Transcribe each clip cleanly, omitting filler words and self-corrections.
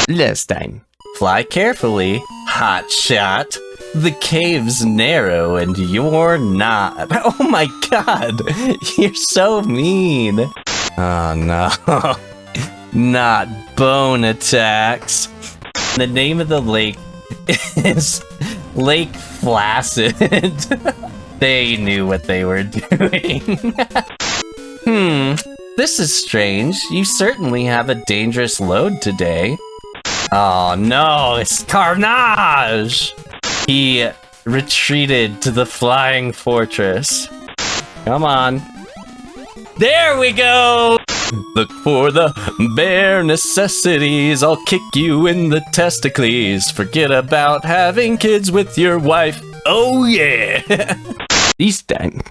This time, fly carefully, hot shot. The cave's narrow and you're not. Oh my god, you're so mean. Oh no, not bone attacks. The name of the lake is Lake Flaccid. They knew what they were doing. This is strange. You certainly have a dangerous load today. Oh no, it's Carnage! He retreated to the flying fortress. Come on. There we go! Look for the bare necessities. I'll kick you in the testicles. Forget about having kids with your wife. Oh yeah! This time.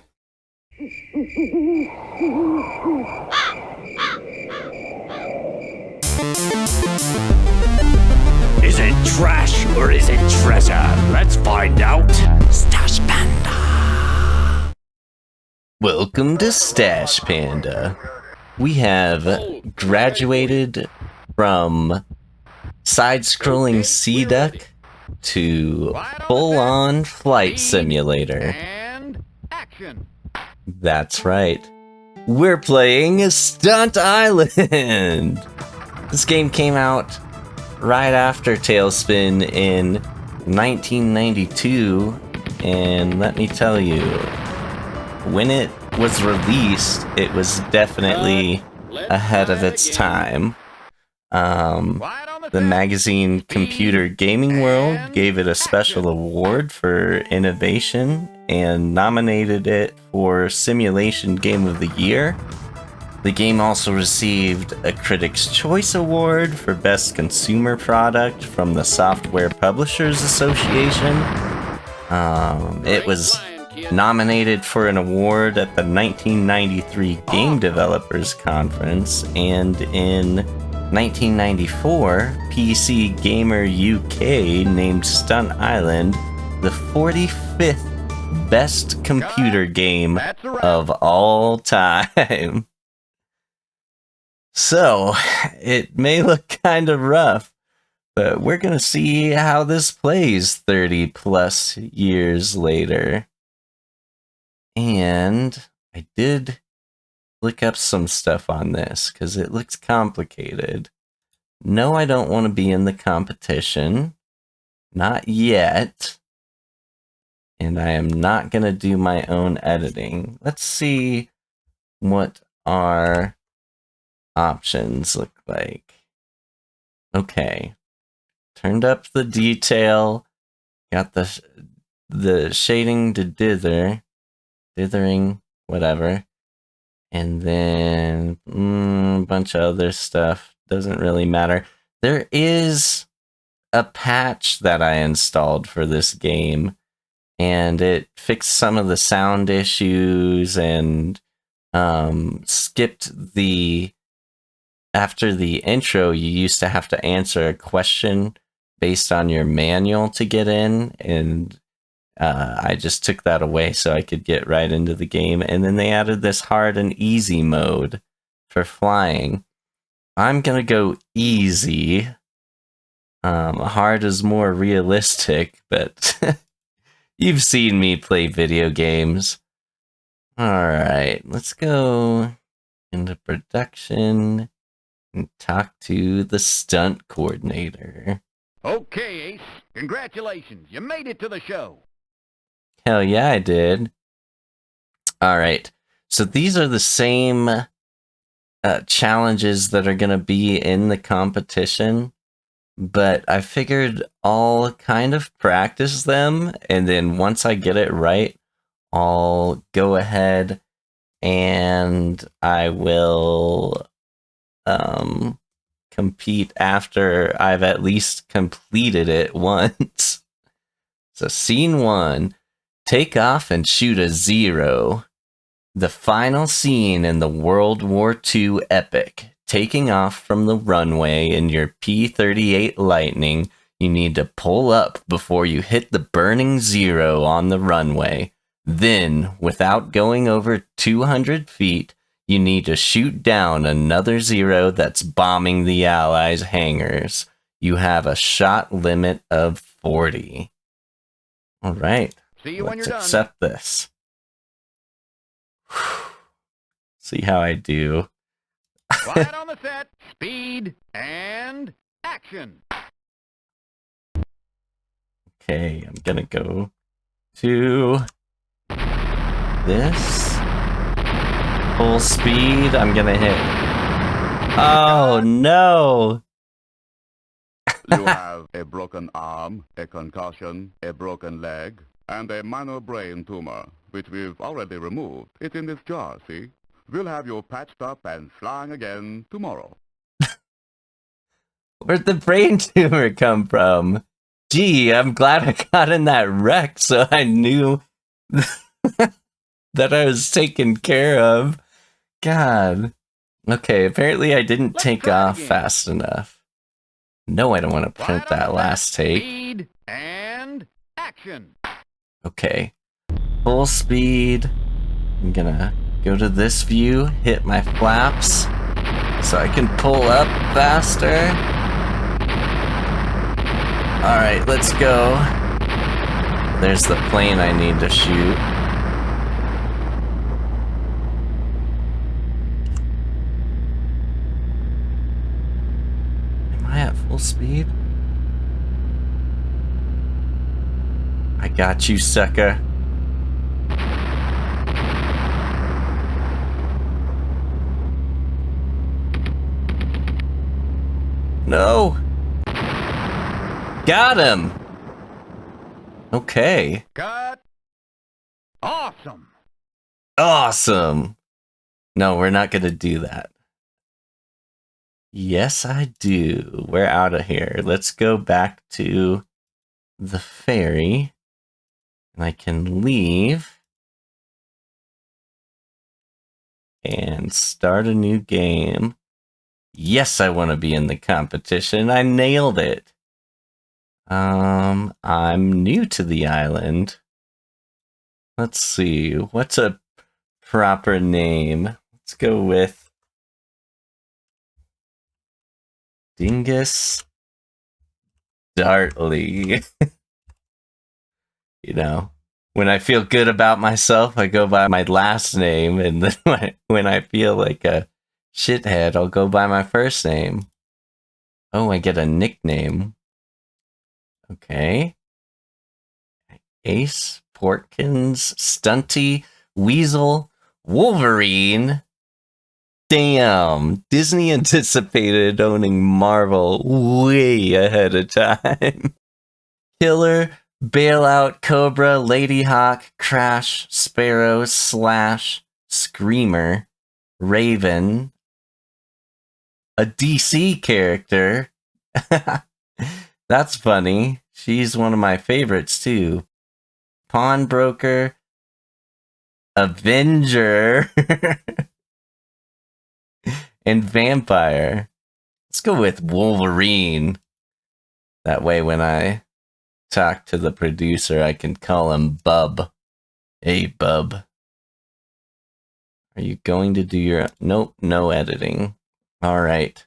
Is it trash or is it treasure? Let's find out. Stash Panda. Welcome to Stash Panda. We have graduated from side-scrolling Sea Duck to full-on flight simulator. And action. That's right. We're playing Stunt Island. This game came out right after Tailspin in 1992, and let me tell you, when it was released, it was definitely ahead of its time. The magazine Computer Gaming World gave it a special award for innovation and nominated it for Simulation Game of the Year. The game also received a Critics' Choice Award for Best Consumer Product from the Software Publishers Association. It was nominated for an award at the 1993 Game Developers Conference, and in 1994, PC Gamer UK named Stunt Island the 45th best computer game of all time. So, it may look kind of rough, but we're gonna see how this plays 30 plus years later. And I did look up some stuff on this, because it looks complicated. No, I don't want to be in the competition. Not yet. And I am not going to do my own editing. Let's see what our options look like. Okay. Turned up the detail. Got the shading to dithering, whatever. And then a bunch of other stuff. Doesn't really matter. There is a patch that I installed for this game, and it fixed some of the sound issues and skipped after the intro, you used to have to answer a question based on your manual to get in, and I just took that away so I could get right into the game. And then they added this hard and easy mode for flying. I'm gonna go easy. Hard is more realistic, but you've seen me play video games. Alright, let's go into production and talk to the stunt coordinator. Okay, Ace. Congratulations. You made it to the show. Hell yeah, I did. Alright, so these are the same challenges that are going to be in the competition, but I figured I'll kind of practice them, and then once I get it right, I'll go ahead and I will compete after I've at least completed it once. So scene 1. Take off and shoot a 0. The final scene in the World War II epic. Taking off from the runway in your P-38 Lightning, you need to pull up before you hit the burning 0 on the runway. Then, without going over 200 feet, you need to shoot down another 0 that's bombing the Allies' hangars. You have a shot limit of 40. All right. See you when Let's you're done. accept this. See how I do. Quiet on the set. Speed and action. Okay, I'm gonna go to this. Full speed. I'm gonna hit. Oh no! You have a broken arm, a concussion, a broken leg, and a minor brain tumor, which we've already removed. It's in this jar, see? We'll have you patched up and flying again tomorrow. Where'd the brain tumor come from? Gee, I'm glad I got in that wreck so I knew that I was taken care of. God. Okay, apparently I didn't take off fast enough. No, I don't want to print that last take. Speed and action. Okay. Full speed. I'm gonna go to this view, hit my flaps, so I can pull up faster. Alright, let's go. There's the plane I need to shoot. Am I at full speed? I got you, sucker. No! Got him! Okay. Cut. Awesome. Awesome! No, we're not gonna do that. Yes, I do. We're out of here. Let's go back to the ferry. And I can leave. And start a new game. Yes, I want to be in the competition. I nailed it. I'm new to the island. Let's see. What's a proper name? Let's go with Dingus Dartley. You know, when I feel good about myself, I go by my last name, and then when I feel like a shithead, I'll go by my first name. Oh, I get a nickname. Okay. Ace, Porkins, Stunty, Weasel, Wolverine. Damn, Disney anticipated owning Marvel way ahead of time. Killer, Bailout, Cobra, Ladyhawk, Crash, Sparrow, Slash, Screamer, Raven, a DC character. That's funny. She's one of my favorites too. Pawnbroker, Avenger, and Vampire. Let's go with Wolverine. That way when I talk to the producer, I can call him Bub. Hey, Bub. Are you going to do your... Nope, no editing. Alright.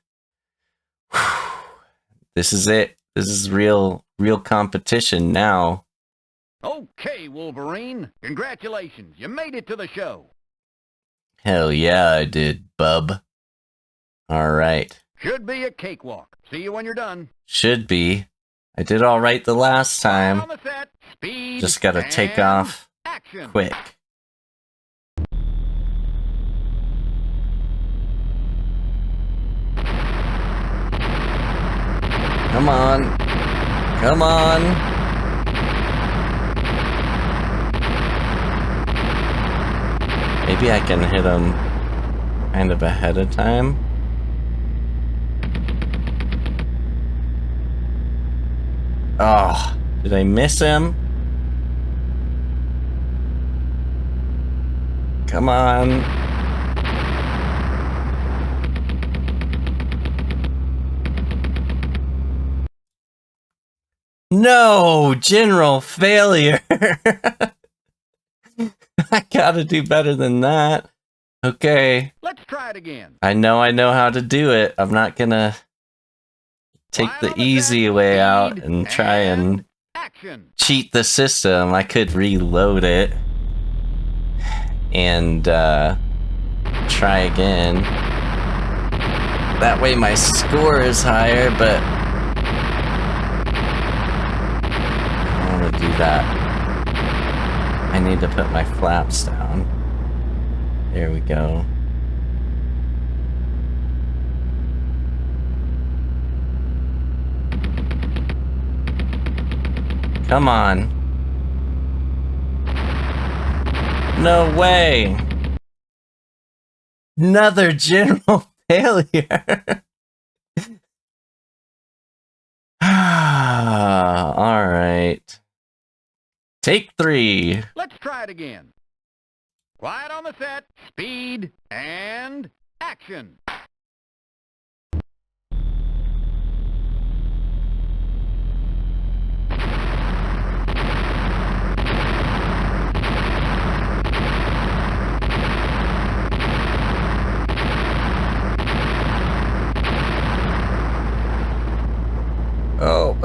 This is it. This is real competition now. Okay, Wolverine. Congratulations. You made it to the show. Hell yeah, I did, Bub. Alright. Should be a cakewalk. See you when you're done. Should be. I did alright the last time. On the set. Speed. Just gotta take and off action. quick. Come on. Come on. Maybe I can hit him kind of ahead of time. Oh, did I miss him? Come on. No, general failure. I gotta do better than that. Okay. Let's try it again. I know how to do it. I'm not gonna take the easy way out and try and action. cheat the system, I could reload it and try again. That way my score is higher, but I don't want to do that. I need to put my flaps down. There we go. Come on. No way. Another general failure. All right. Take 3. Let's try it again. Quiet on the set, speed, and action.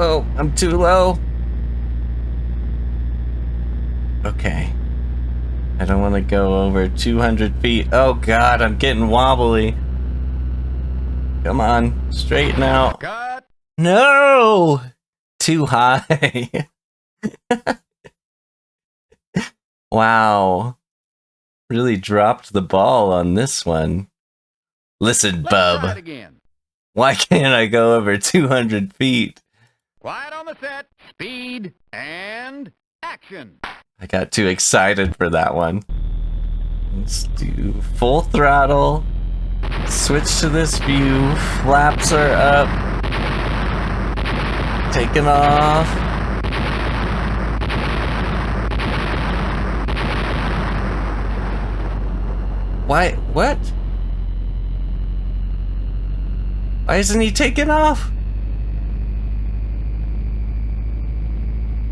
Oh, I'm too low. Okay. I don't want to go over 200 feet. Oh god, I'm getting wobbly. Come on, straighten out. Cut. No! Too high. Wow. Really dropped the ball on this one. Listen, Let's try it bub. again. Why can't I go over 200 feet? Quiet on the set, speed, and action. I got too excited for that one. Let's do full throttle. Switch to this view. Flaps are up. Taking off. Why? What? Why isn't he taking off?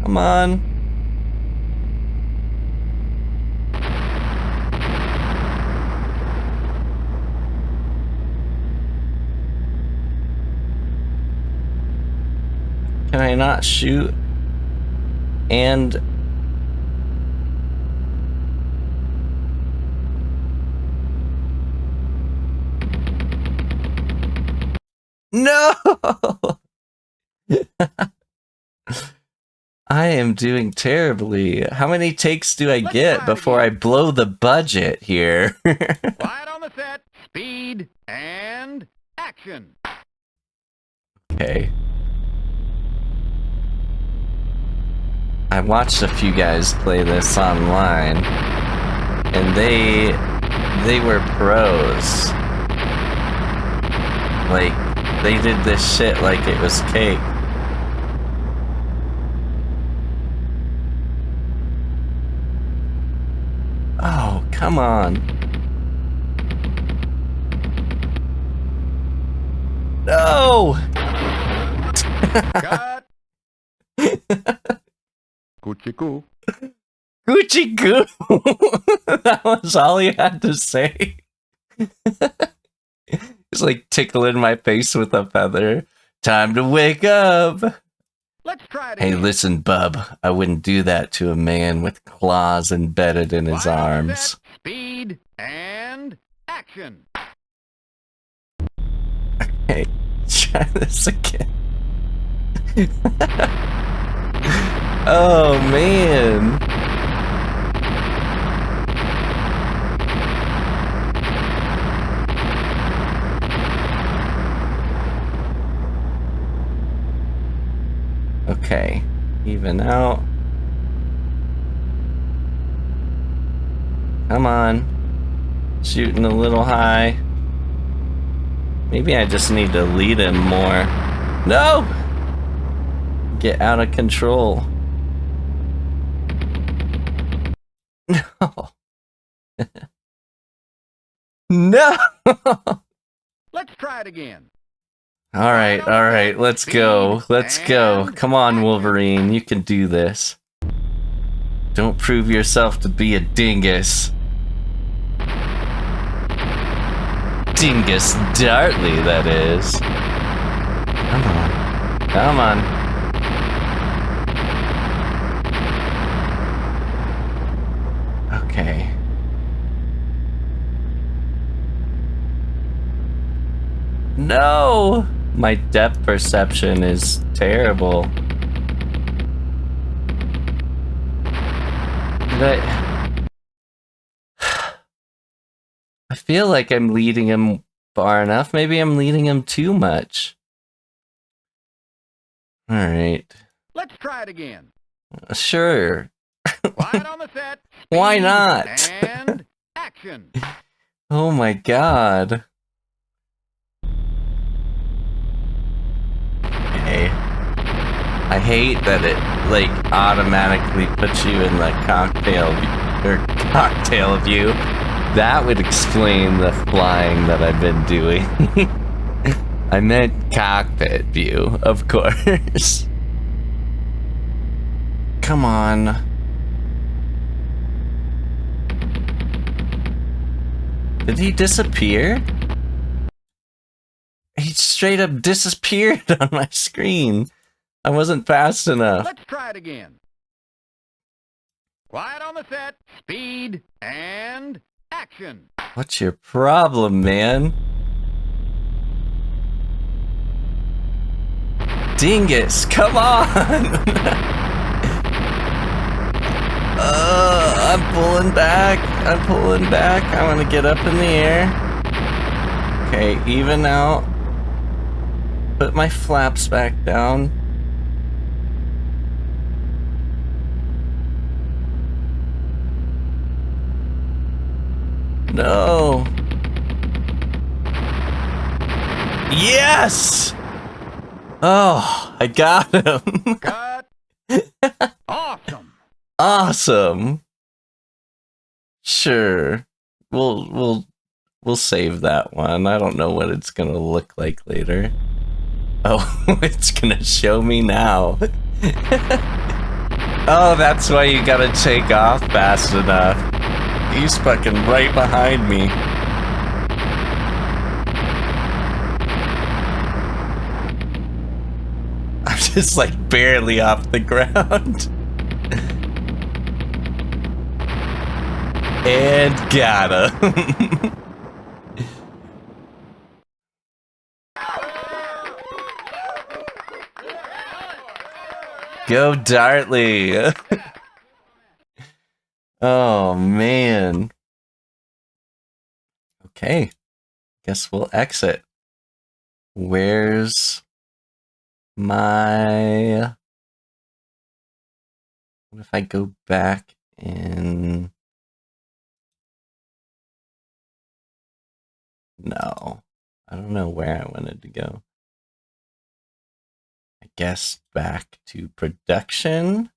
Come on. Can I not shoot? And no! I am doing terribly. How many takes do I get before I blow the budget here? Quiet on the set, speed, and action. Okay. I watched a few guys play this online, and they were pros. Like, they did this shit like it was cake. Oh, come on. No! Cut. Coochie coo. Gucci goo! That was all he had to say. He's like tickling my face with a feather. Time to wake up! Let's try it Hey, again. listen, bub. I wouldn't do that to a man with claws embedded in his Quiet on the arms. set, speed, and action. Hey, try this again. Oh, man. Okay, even out. Come on. Shooting a little high. Maybe I just need to lead him more. No! Get out of control. No. No! Let's try it again. Alright, let's go. Let's go. Come on, Wolverine, you can do this. Don't prove yourself to be a dingus. Dingus Dartley, that is. Come on. Come on. Okay. No! My depth perception is terrible. Did I feel like I'm leading him far enough. Maybe I'm leading him too much. Alright. Let's try it again. Sure. Quiet on the set. Why Speed, not? And action. Oh my god. Okay. I hate that it, like, automatically puts you in the cocktail view. That would explain the flying that I've been doing. I meant cockpit view, of course. Come on. Did he disappear? He straight up disappeared on my screen. I wasn't fast enough. Let's try it again. Quiet on the set. Speed and action. What's your problem, man? Dingus, come on! I'm pulling back. I want to get up in the air. Okay, even out. Put my flaps back down. No. Yes! Oh, I got him. Cut. Awesome. Awesome. Sure. We'll save that one. I don't know what it's gonna look like later. Oh, it's gonna show me now. Oh, that's why you gotta take off fast enough. He's fucking right behind me. I'm just like barely off the ground. And got him. Go Dartley. Oh man. Okay. Guess we'll exit. Where's my... What if I go back in... No. I don't know where I wanted to go. I guess back to production.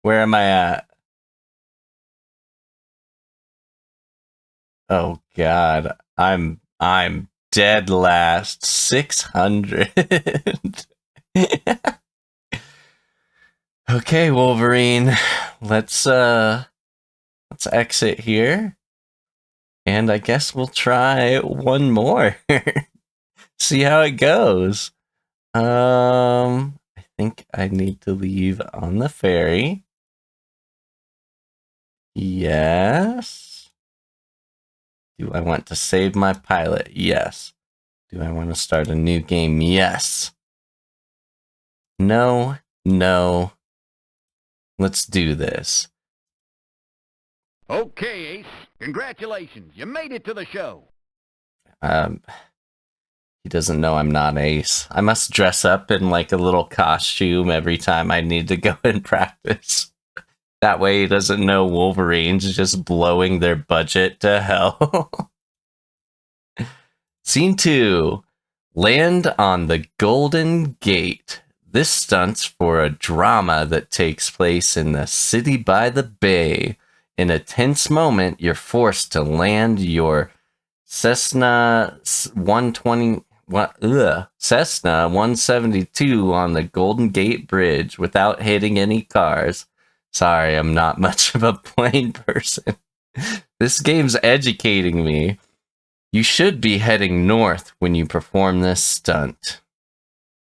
Where am I at? Oh god, I'm dead last. 600. Okay, Wolverine. Let's exit here. And I guess we'll try one more. See how it goes. I think I need to leave on the ferry. Yes. Do I want to save my pilot? Yes. Do I want to start a new game? Yes. No. No. Let's do this. Okay, Ace. Congratulations. You made it to the show. He doesn't know I'm not Ace. I must dress up in like a little costume every time I need to go and practice. That way he doesn't know Wolverine's just blowing their budget to hell. Scene 2. Land on the Golden Gate. This stunt's for a drama that takes place in the city by the bay. In a tense moment, you're forced to land your Cessna 172 on the Golden Gate Bridge without hitting any cars. Sorry, I'm not much of a plane person. This game's educating me. You should be heading north when you perform this stunt. Should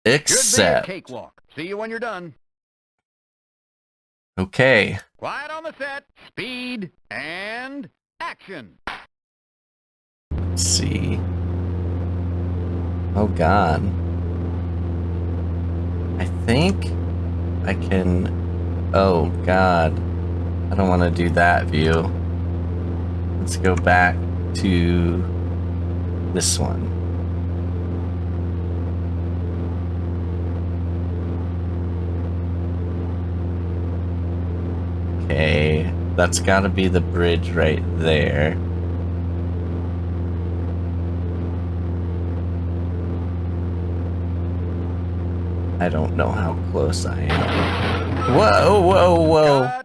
be a Except... cakewalk. See you when you're done. Okay. Quiet on the set. Speed and action. Let's see. Oh god. I think I can... Oh god. I don't want to do that view. Let's go back to this one. Okay, that's gotta be the bridge right there. I don't know how close I am. Whoa, whoa, whoa.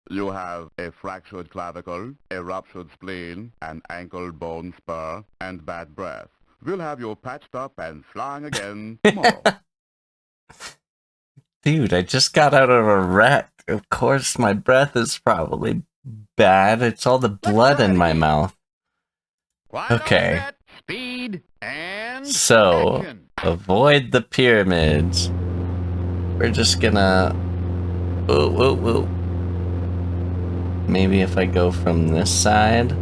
You have a fractured clavicle, a ruptured spleen, an ankle bone spur, and bad breath. We'll have you patched up and flying again tomorrow. Dude, I just got out of a wreck. Of course, my breath is probably bad. It's all the blood in my mouth. Quiet on the Okay. set. Speed and So, action. avoid the pyramids. We're just gonna... Whoa, whoa, whoa. Maybe if I go from this side.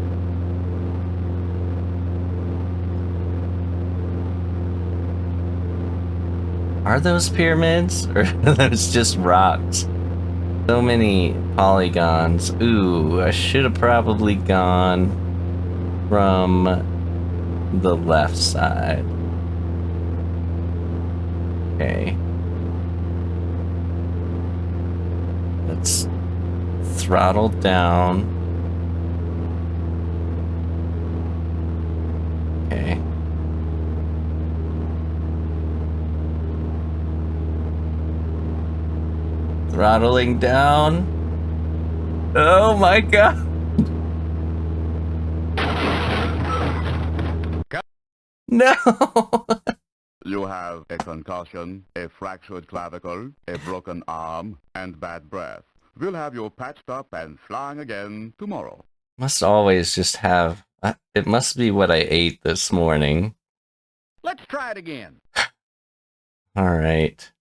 Are those pyramids? Or are those just rocks? So many polygons. Ooh, I should have probably gone from the left side. Okay. Let's throttle down. Okay. Throttling down. Oh my god. No. You have a concussion, a fractured clavicle, a broken arm, and bad breath. We'll have you patched up and flying again tomorrow. Must always just have... It must be what I ate this morning. Let's try it again. Alright.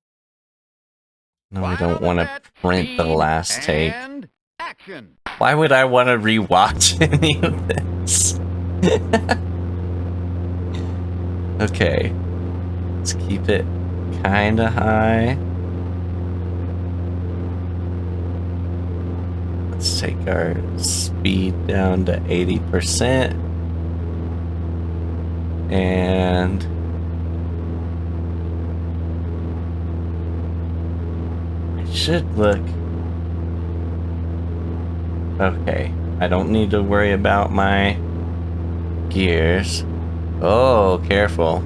No, I don't want to print the last take. And action. Why would I want to rewatch any of this? Okay. Let's keep it kinda high. Let's take our speed down to 80%. And... I should look... Okay. I don't need to worry about my gears. Oh, careful.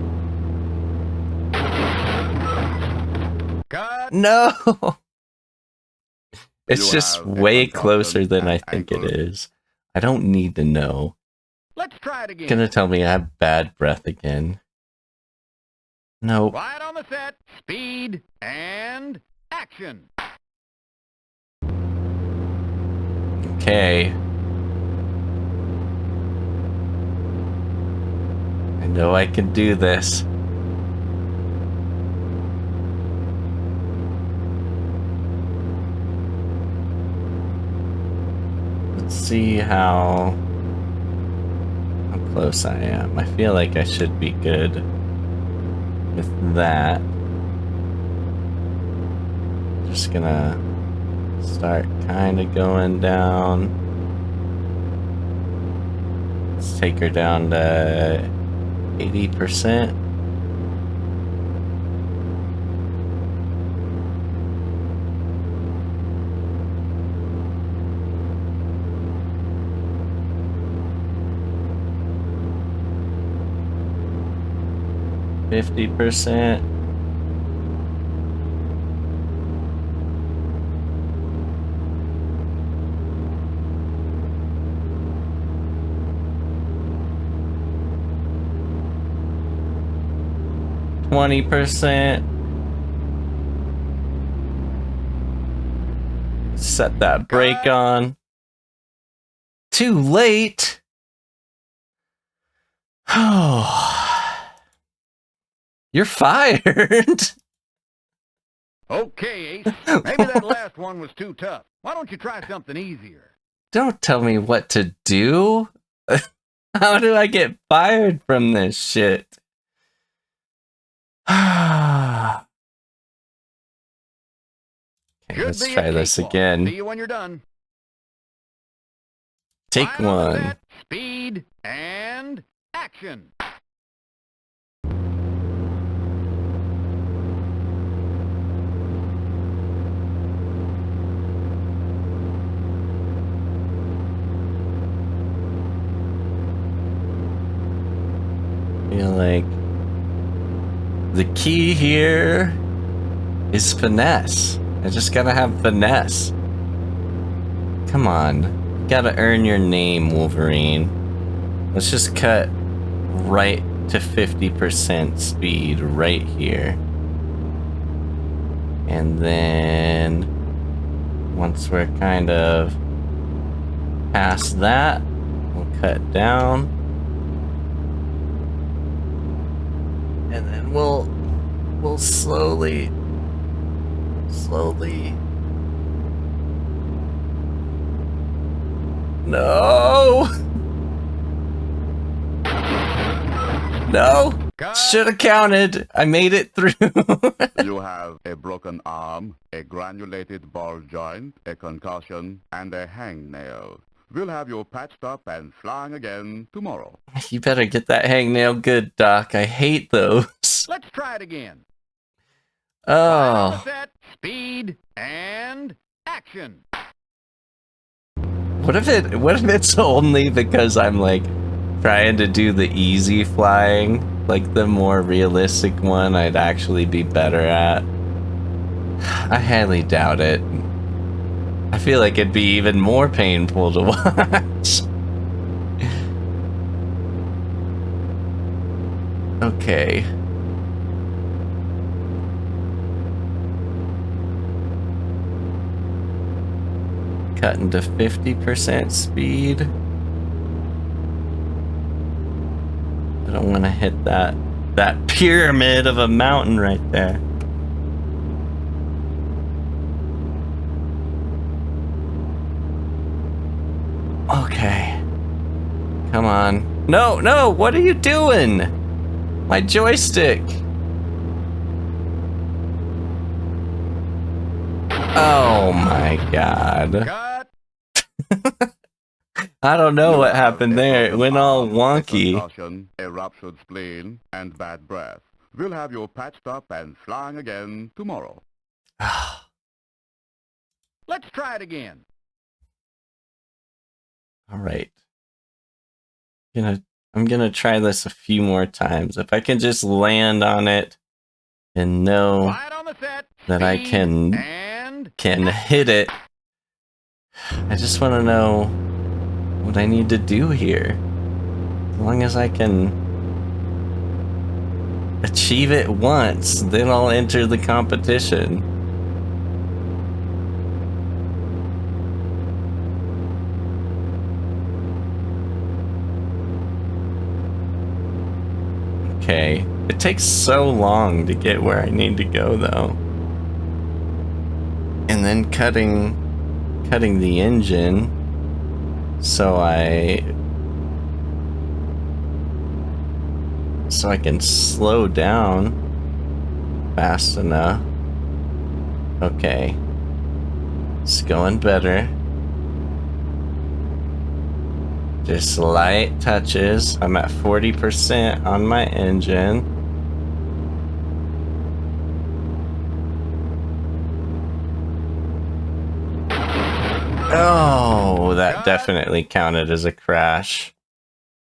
Cut. No! It's You just have a way concussion closer than I and think it ankle. is. I don't need to know. Let's try it It's again. gonna tell me I have bad breath again. Nope. Quiet on the set. Speed and action. Okay. I know I can do this. Let's see how close I am. I feel like I should be good with that. Just gonna start kind of going down. Let's take her down to 80%. %. %. set that brake on. Too late. Oh, you're fired. Okay, Ace. Maybe that last one was too tough. Why don't you try something easier? Don't tell me what to do. How do I get fired from this shit? Okay, let's try this again. See you when you're done. Take Line on the one. set, speed, and action. Feel like the key here is finesse. I just gotta have finesse. Come on. You gotta earn your name, Wolverine. Let's just cut right to 50% speed right here. And then once we're kind of past that, we'll cut down. And then we'll slowly no should have counted. I made it through. You have a broken arm, a granulated ball joint, a concussion, and a hangnail. We'll have you patched up and flying again tomorrow. You better get that hangnail good, Doc. I hate those. Let's try it again. Line on the Oh, set, speed, and action. what if it's only because I'm like trying to do the easy flying, like the more realistic one I'd actually be better at? I highly doubt it. I feel like it'd be even more painful to watch. Okay. Cutting to 50% speed. I don't want to hit that pyramid of a mountain right there. Okay. Come on. No, what are you doing? My joystick. Oh my god. Cut. I don't know what happened there. It went all wonky. A concussion, a ruptured spleen, and bad breath. We'll have you patched up and flying again tomorrow. Let's try it again. All right. I'm gonna try this a few more times. If I can just land on it and know Quiet on the set, that I speed, can and hit it. I just want to know what I need to do here. As long as I can achieve it once, then I'll enter the competition. Okay. It takes so long to get where I need to go, though. And then cutting the engine so I can slow down fast enough. Okay. It's going better. Just light touches. I'm at 40% on my engine. Oh, that definitely counted as a crash.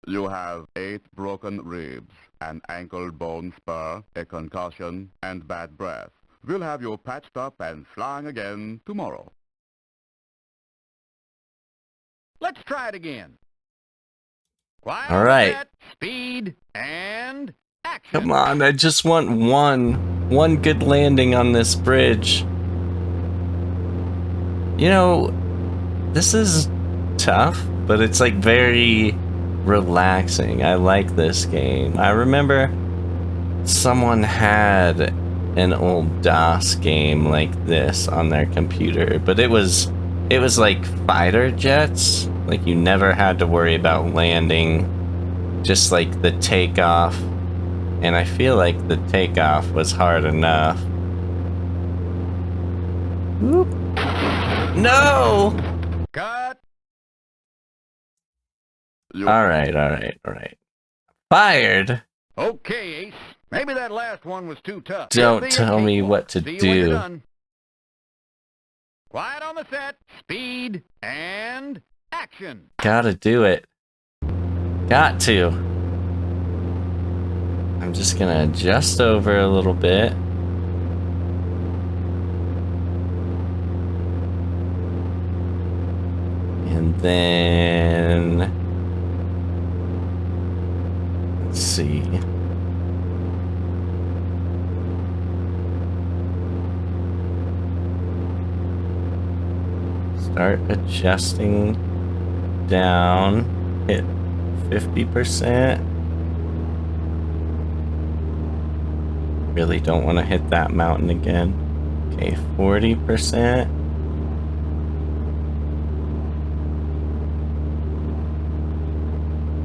You have 8 broken ribs, an ankle bone spur, a concussion, and bad breath. We'll have you patched up and flying again tomorrow. let's try it again. Quiet All on the right. set, speed, and action. Come on, I just want one good landing on this bridge. You know, this is tough, but it's like very relaxing. I like this game. I remember someone had an old DOS game like this on their computer, but it was like fighter jets. Like you never had to worry about landing, just like the takeoff. And I feel like the takeoff was hard enough. Whoop. No! Cut. Alright. Fired! Okay, Ace. Maybe that last one was too tough. Don't tell me what to See you when you're do. done. Quiet on the set. Speed and action. Gotta do it. Got to. I'm just gonna adjust over a little bit. And then... let's see. Start adjusting down. Hit 50%. Really don't want to hit that mountain again. Okay, 40%.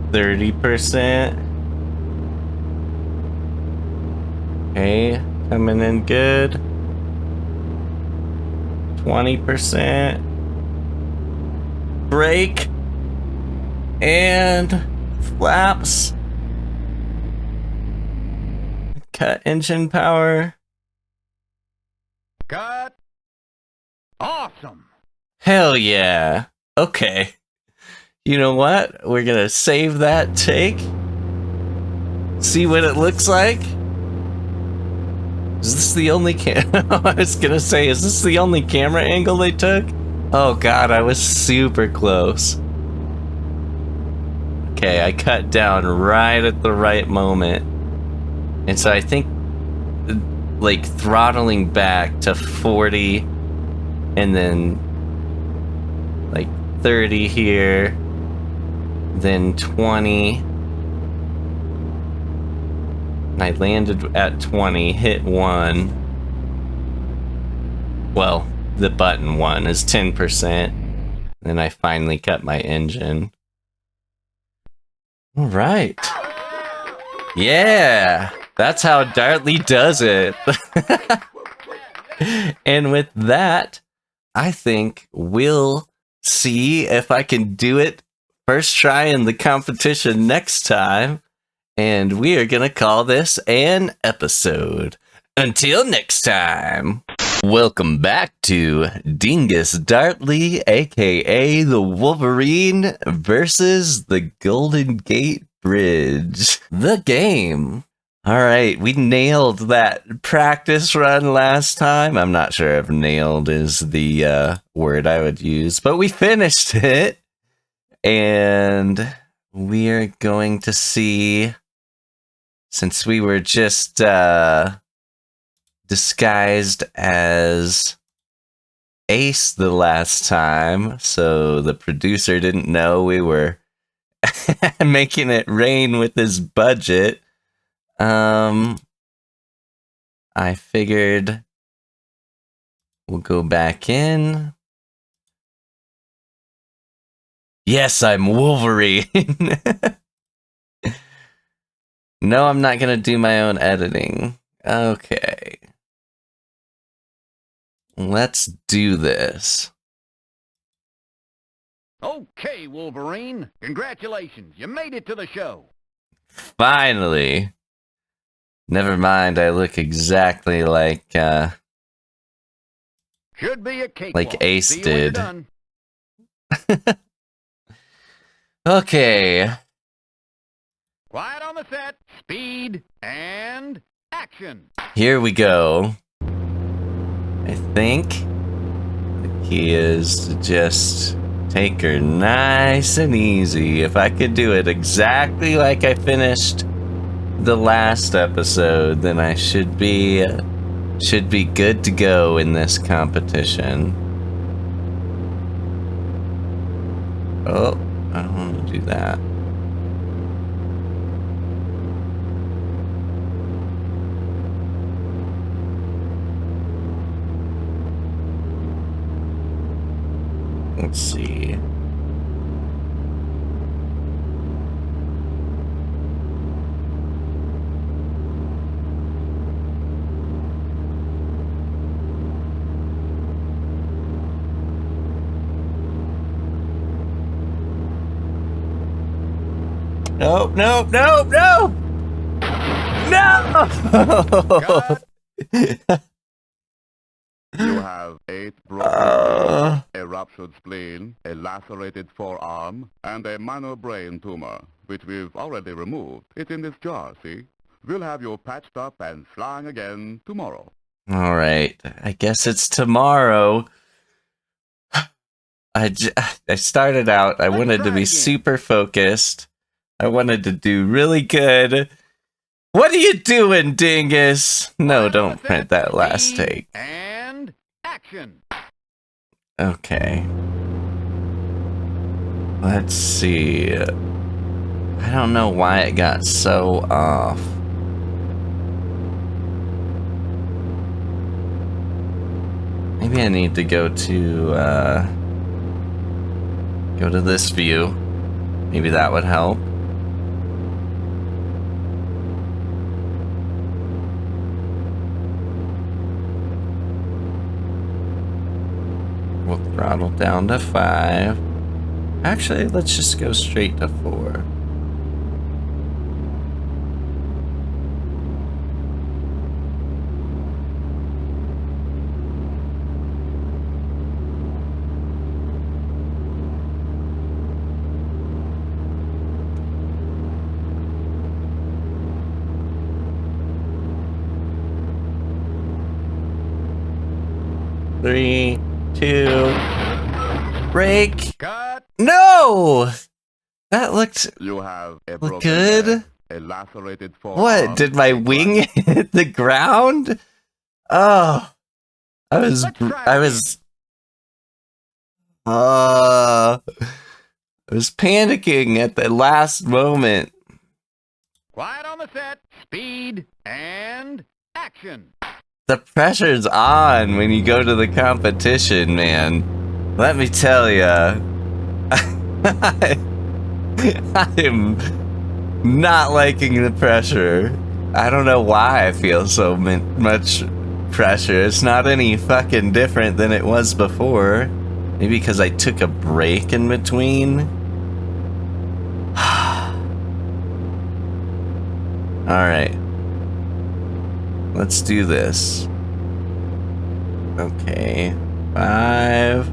%. Okay, coming in good. 20%. Brake. And flaps. Cut engine power. Cut. Awesome. Hell yeah. Okay. You know what? We're gonna save that take. See what it looks like. Is this the only I was gonna say, is this the only camera angle they took? Oh god, I was super close. Okay, I cut down right at the right moment. And so I think, like, throttling back to 40, and then, like, 30 here, then 20. And I landed at 20, hit 1. Well, the button 1 is 10%. Then I finally cut my engine. All right. Yeah, that's how Dartley does it. And with that, I think we'll see if I can do it first try in the competition next time. And we are going to call this an episode. Until next time. Welcome back to Dingus Dartley, aka the Wolverine, versus the Golden Gate Bridge. The game. Alright, we nailed that practice run last time. I'm not sure if nailed is the word I would use, but we finished it. And we are going to see, since we were just disguised as Ace the last time, so the producer didn't know we were making it rain with his budget. I figured we'll go back in. Yes, I'm Wolverine. No, I'm not gonna do my own editing. Okay. Let's do this. Okay, Wolverine. Congratulations. You made it to the show. Finally. Never mind, I look exactly like Should be a cake. like Ace See you when you're did. done. Okay. Quiet on the set. Speed and action. Here we go. I think the key is to just take her nice and easy. If I could do it exactly like I finished the last episode, then I should be good to go in this competition. Oh, I don't want to do that. Let's see. No, no, no, no! No! You have 8 broken ribs, a ruptured spleen, a lacerated forearm, and a minor brain tumor, which we've already removed. It's in this jar, see? We'll have you patched up and flying again tomorrow. Alright, I guess it's tomorrow. I started out, I wanted to be super focused. I wanted to do really good. What are you doing, dingus? No, don't print that last take. And action. Okay. Let's see. I don't know why it got so off. Maybe I need to go to this view. Maybe that would help. We'll throttle down to 5. Actually, let's just go straight to 4. Three, 2, brake. Cut. No! That looked You have a broken good. leg, a lacerated forearm. What? Did my wing hit the ground? Oh. I was panicking at the last moment. Quiet on the set. Speed and action. The pressure's on when you go to the competition, man. Let me tell ya. I am not liking the pressure. I don't know why I feel so much pressure. It's not any fucking different than it was before. Maybe because I took a break in between. Alright. Let's do this. Okay. 5.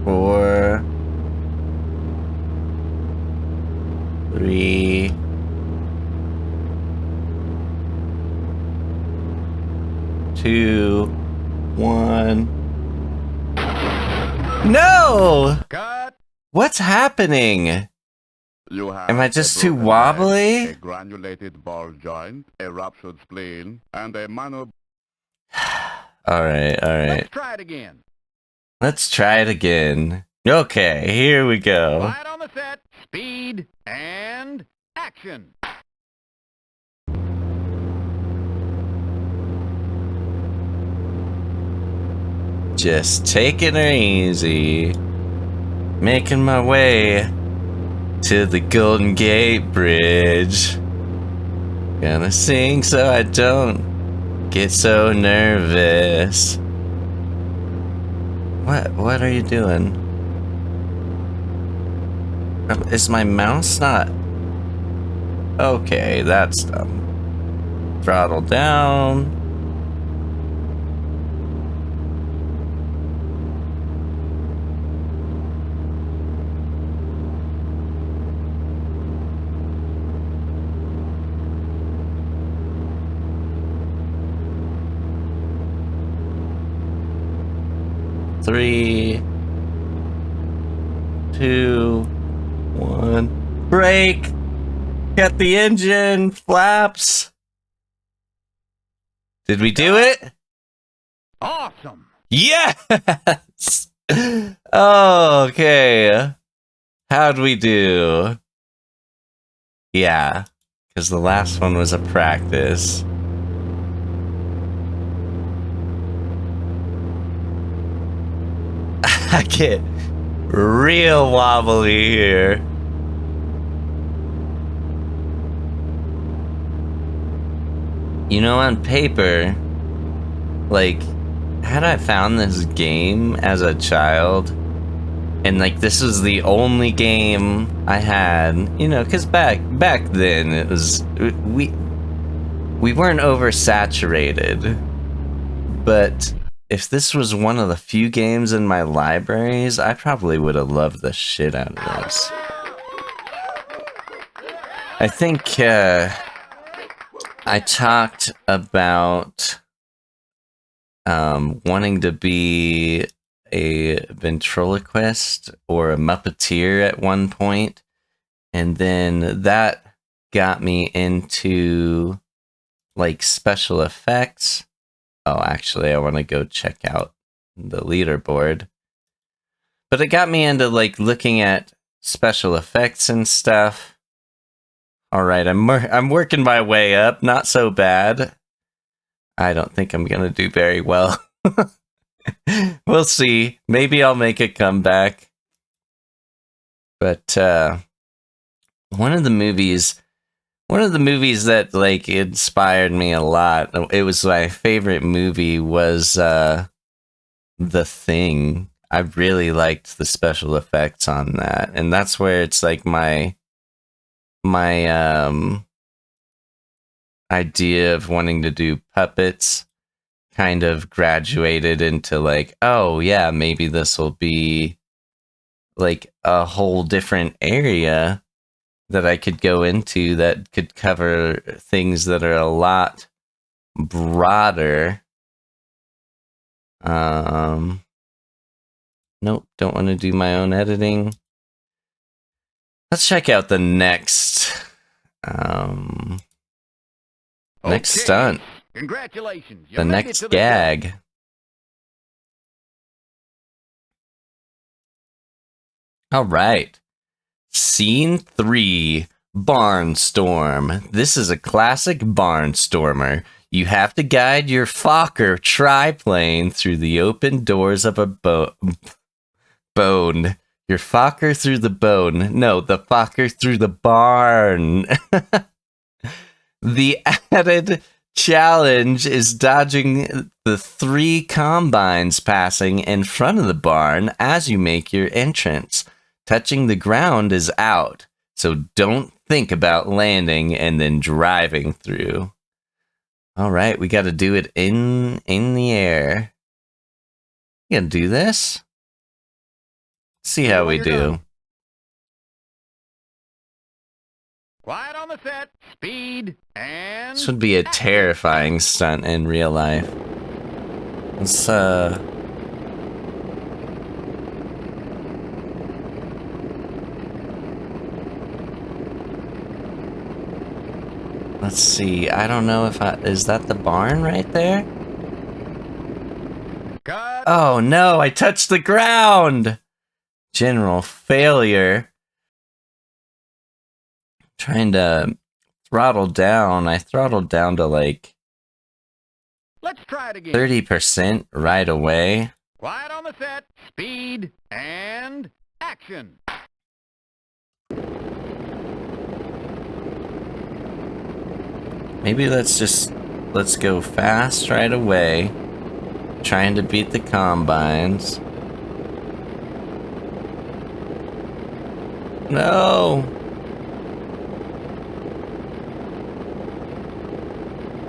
Four. 3. 2. 1. No! Cut. What's happening? You have Am I just a too broken wobbly? leg, a granulated ball joint, a ruptured spleen, and a minor... Alright, alright. Let's try it again. Let's try it again. Okay, here we go. Quiet on the set. Speed and action. Just taking her easy. Making my way to the Golden Gate Bridge. Gonna sing so I don't get so nervous. What are you doing? Is my mouse not... Okay, that's dumb. Throttle down. Three, 2, 1, break. Got the engine flaps. Did we do it? Awesome. Yes! Oh, okay. How'd we do? Yeah, because the last one was a practice. I get real wobbly here. You know, on paper, like, had I found this game as a child, and like this was the only game I had, you know, because back then it was we weren't oversaturated, but if this was one of the few games in my libraries, I probably would have loved the shit out of this. I think I talked about wanting to be a ventriloquist or a Muppeteer at one point, and then that got me into like special effects. Oh, actually, I want to go check out the leaderboard. But it got me into like looking at special effects and stuff. All right, I'm working my way up. Not so bad. I don't think I'm gonna do very well. We'll see. Maybe I'll make a comeback. But one of the movies that like inspired me a lot, it was my favorite movie, was The Thing. I really liked the special effects on that, and that's where it's like my idea of wanting to do puppets kind of graduated into like, oh yeah, maybe this will be like a whole different area that I could go into that could cover things that are a lot broader. Nope, don't want to do my own editing. Let's check out the next next stunt. Congratulations. You The made it next to the gag. All right. Scene 3, Barnstorm. This is a classic barnstormer. You have to guide your Fokker triplane through the open doors of a bone. Your Fokker through the bone. No, the Fokker through the barn. The added challenge is dodging the 3 combines passing in front of the barn as you make your entrance. Touching the ground is out, so don't think about landing and then driving through. All right, we got to do it in the air. You gonna do this? See how we do. Quiet on the set, speed, and... This would be a terrifying stunt in real life. Let's let's see. I don't know if is that the barn right there? Cut. Oh no, I touched the ground! General failure. Trying to throttle down. I throttled down to like Let's try it again. 30% right away. Quiet on the set, speed, and action. Maybe let's go fast right away. Trying to beat the combines. No!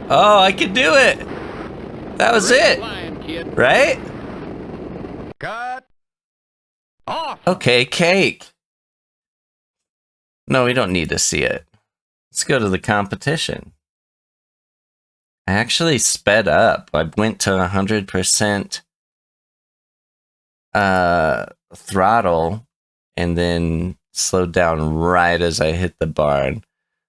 Oh, I can do it! That was it! Flying, kid. Right? Cut. Off. Okay, cake. No, we don't need to see it. Let's go to the competition. I actually sped up. I went to 100% throttle and then slowed down right as I hit the barn.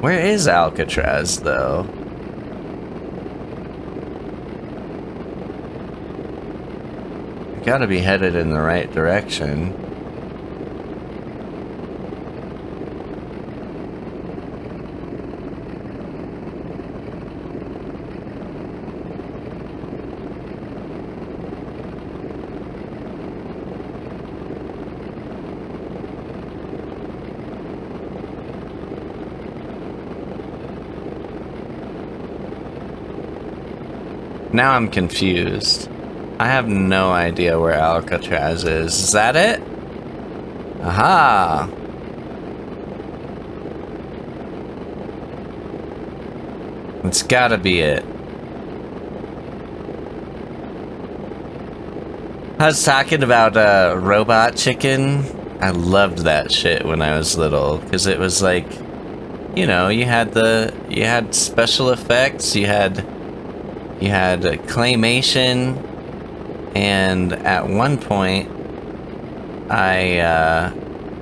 Where is Alcatraz, though? I gotta be headed in the right direction. Now I'm confused. I have no idea where Alcatraz is. Is that it? Aha! It's gotta be it. I was talking about Robot Chicken. I loved that shit when I was little, because it was like, you know, you had special effects, you had claymation, and at one point, I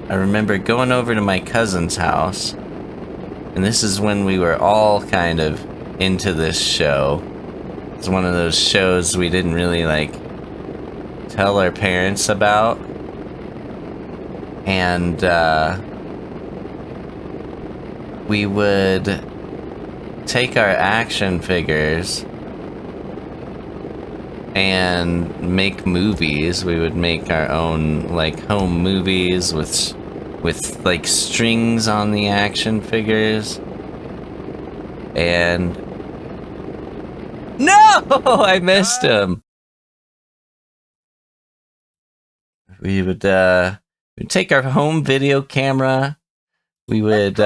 remember going over to my cousin's house, and this is when we were all kind of into this show. It's one of those shows we didn't really like tell our parents about, and we would take our action figures and make movies. We would make our own like home movies with like strings on the action figures. And no, I missed him. We would we'd take our home video camera. We would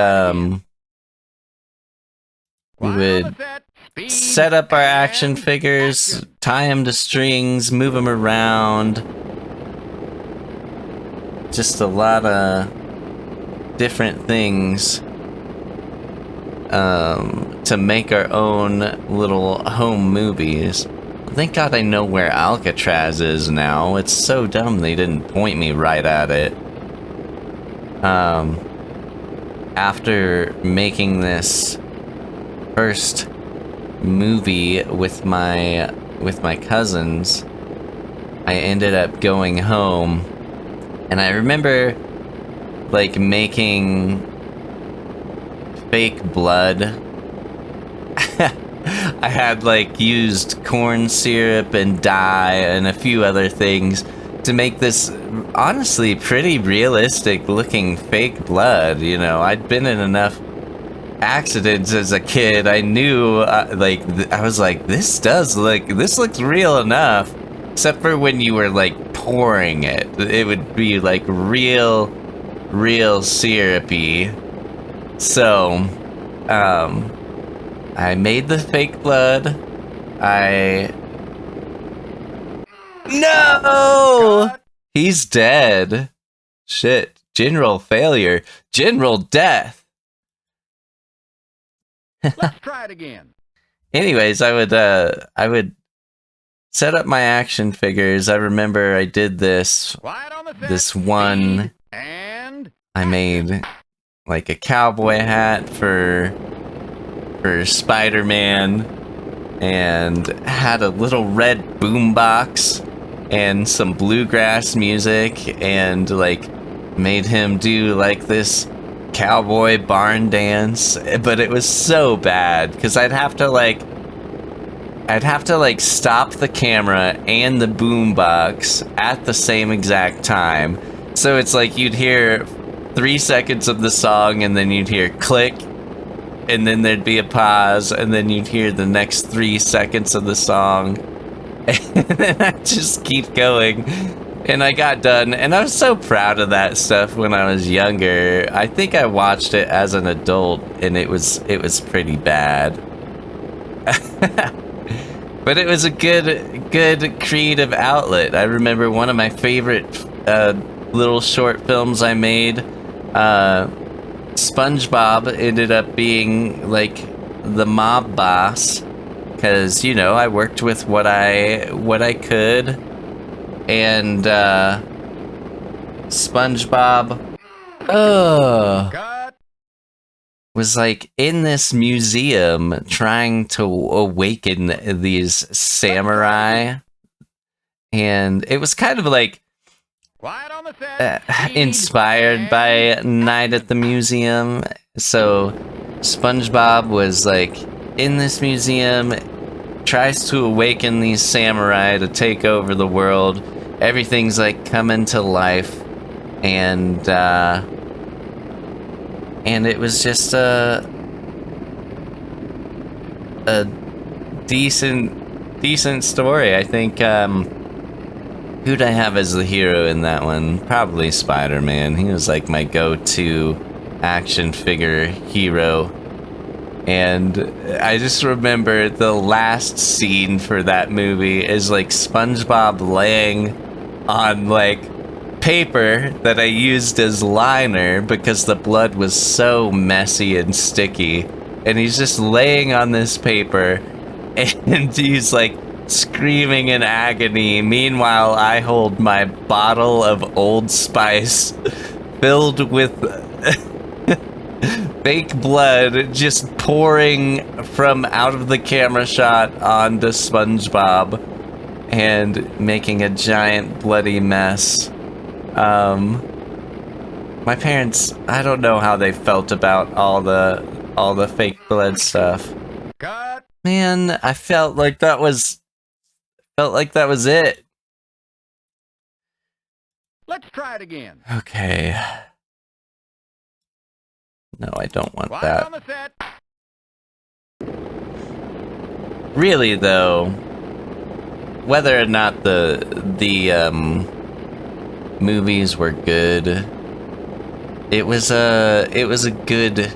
set up our action figures, tie them to strings, move them around. Just a lot of different things to make our own little home movies. Thank God I know where Alcatraz is now. It's so dumb they didn't point me right at it. After making this first movie with my cousins, I ended up going home, and I remember like making fake blood. I had like used corn syrup and dye and a few other things to make this honestly pretty realistic looking fake blood. You know, I'd been in enough accidents as a kid. I knew I was like, this looks real enough, except for when you were like pouring it would be like real syrupy. So I made the fake blood. No! He's dead. Shit. General failure. General death. Let's try it again. Anyways, I would set up my action figures. I remember I did this one. And I made like a cowboy hat for Spider-Man, and had a little red boombox and some bluegrass music, and like made him do like this cowboy barn dance. But it was so bad because I'd have to like stop the camera and the boombox at the same exact time. So it's like you'd hear 3 seconds of the song, and then you'd hear click, and then there'd be a pause, and then you'd hear the next 3 seconds of the song, and then I'd just keep going. And I got done, and I was so proud of that stuff when I was younger. I think I watched it as an adult, and it was pretty bad. But it was a good creative outlet. I remember one of my favorite little short films I made, SpongeBob ended up being like the mob boss, because you know I worked with what I could, and SpongeBob. Oh. was like in this museum trying to awaken these samurai, and it was kind of like Quiet on the set. Speed inspired by Night at the Museum. So SpongeBob was like in this museum, tries to awaken these samurai to take over the world. Everything's like coming to life, and it was just a decent story. I think who'd I have as the hero in that one? Probably Spider-Man. He was like my go-to action figure hero. And I just remember the last scene for that movie is like SpongeBob laying on like paper that I used as liner because the blood was so messy and sticky. And he's just laying on this paper and he's like screaming in agony. Meanwhile, I hold my bottle of Old Spice filled with fake blood just pouring from out of the camera shot onto SpongeBob and making a giant bloody mess. My parents, I don't know how they felt about all the fake blood stuff. Cut. Man, I felt like that was it. Let's try it again. Okay. No, I don't want Quiet that. on the set. Really though, whether or not the movies were good, it was a good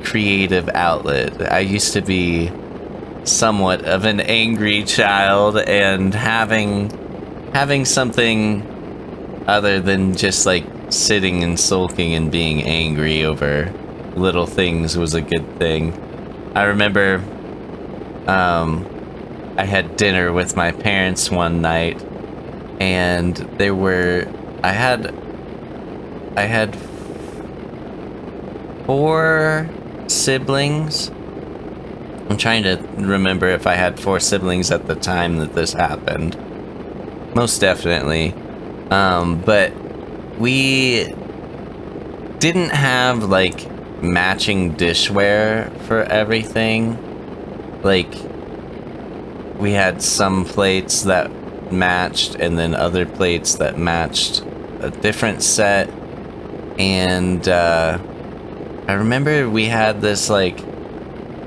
creative outlet. I used to be somewhat of an angry child, and having something other than just like sitting and sulking and being angry over little things was a good thing. I remember I had dinner with my parents one night, and I had 4 siblings. I'm trying to remember if I had 4 siblings at the time that this happened. Most definitely. But we didn't have like matching dishware for everything. Like, we had some plates that matched and then other plates that matched a different set. And I remember we had this like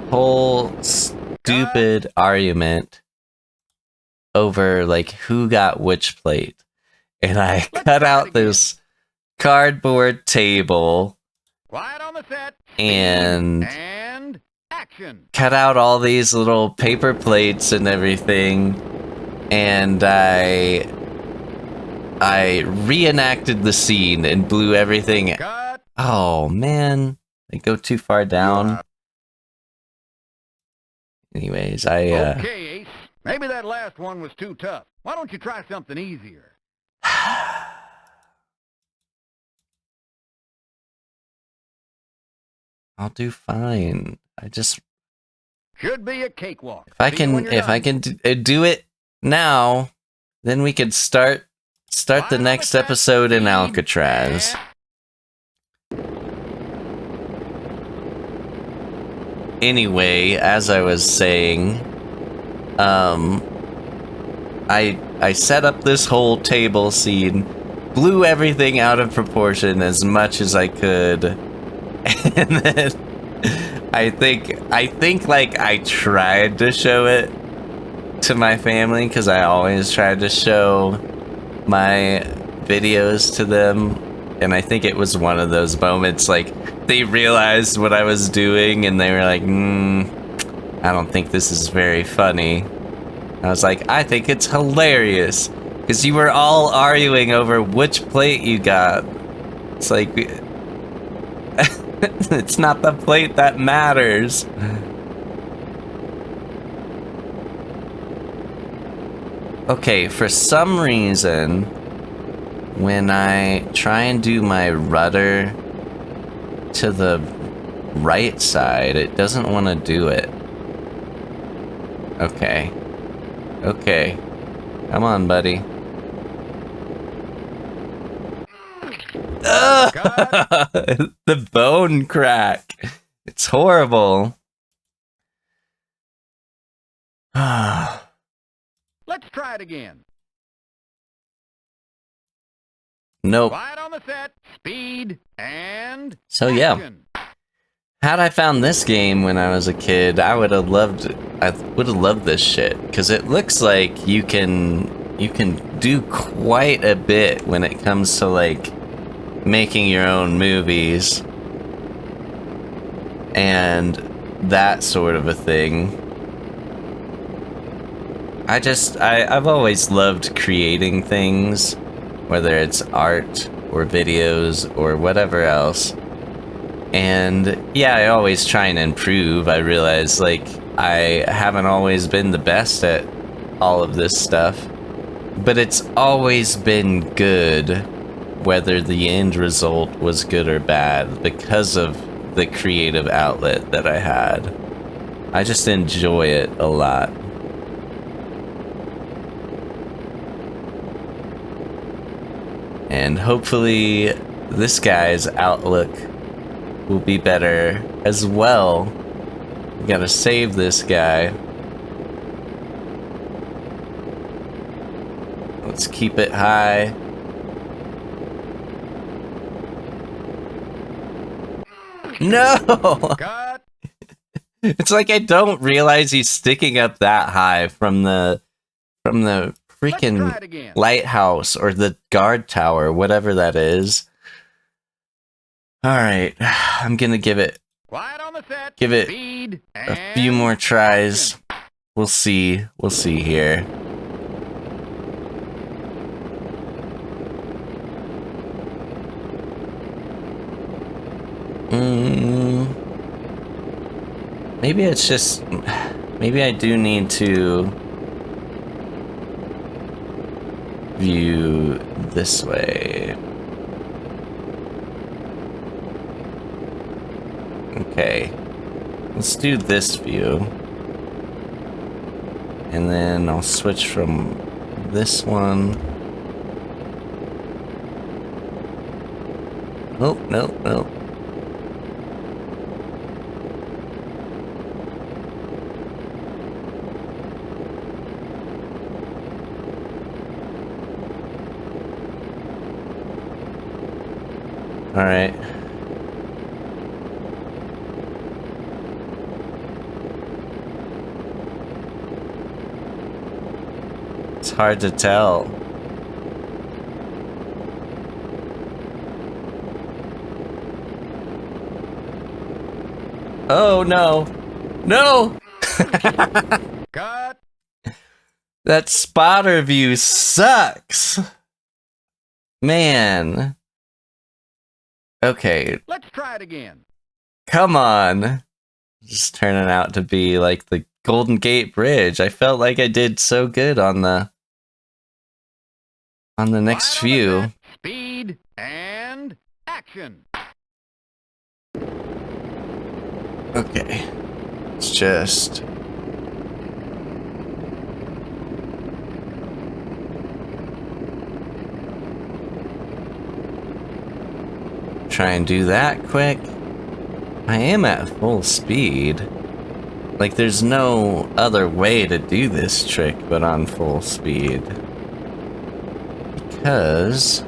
whole stupid argument over like who got which plate. And I cut out this cardboard table Quiet on the set. and Action. cut out all these little paper plates and everything, and I reenacted the scene and blew everything. Cut. Oh man, I go too far down. Anyways, Okay, Ace. Maybe that last one was too tough. Why don't you try something easier? I'll do fine. I just Should be a cakewalk. if I See you when can you're done. do it now, then we could start the next episode in Alcatraz. Anyway, as I was saying, I set up this whole table scene, blew everything out of proportion as much as I could, and then I think like I tried to show it to my family, because I always tried to show my videos to them, and I think it was one of those moments like they realized what I was doing and they were like, I don't think this is very funny. I was like, I think it's hilarious, because you were all arguing over which plate you got. It's like, it's not the plate that matters. Okay, for some reason, when I try and do my rudder to the right side. It doesn't want to do it. Okay. Okay. Come on, buddy. The bone crack. It's horrible. Let's try it again. Nope. Quiet on the set, speed, and So yeah, action. had I found this game when I was a kid, I would have loved this shit, because it looks like you can do quite a bit when it comes to like making your own movies and that sort of a thing. I've always loved creating things, whether it's art or videos or whatever else. And yeah, I always try and improve. I realize like I haven't always been the best at all of this stuff, but it's always been good, whether the end result was good or bad, because of the creative outlet that I had. I just enjoy it a lot. And hopefully this guy's outlook will be better as well. We gotta save this guy. Let's keep it high. No! Cut. It's like I don't realize he's sticking up that high from the Let's try freaking it again. lighthouse or the guard tower, whatever that is. Alright, I'm gonna give it Quiet on the set, Give it speed, a and few more tries. action. We'll see here. Maybe it's just... Maybe I do need to view this way. Okay. Let's do this view. And then I'll switch from this one. Nope, nope, nope. All right. It's hard to tell. Oh no. No! Cut. That spotter view sucks. Man. Okay, Let's try it again. come on. Just turning out to be like the Golden Gate Bridge. I felt like I did so good on the next Quiet on the view. set, speed, and action. Okay. It's just... try and do that quick. I am at full speed. Like, there's no other way to do this trick but on full speed. Because...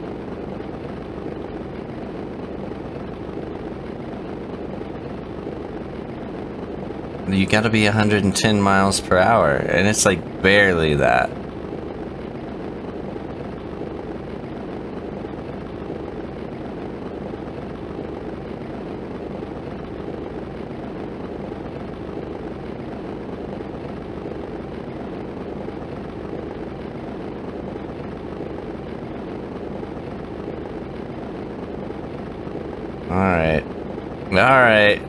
you gotta be 110 miles per hour, and it's like barely that. Alright. Alright.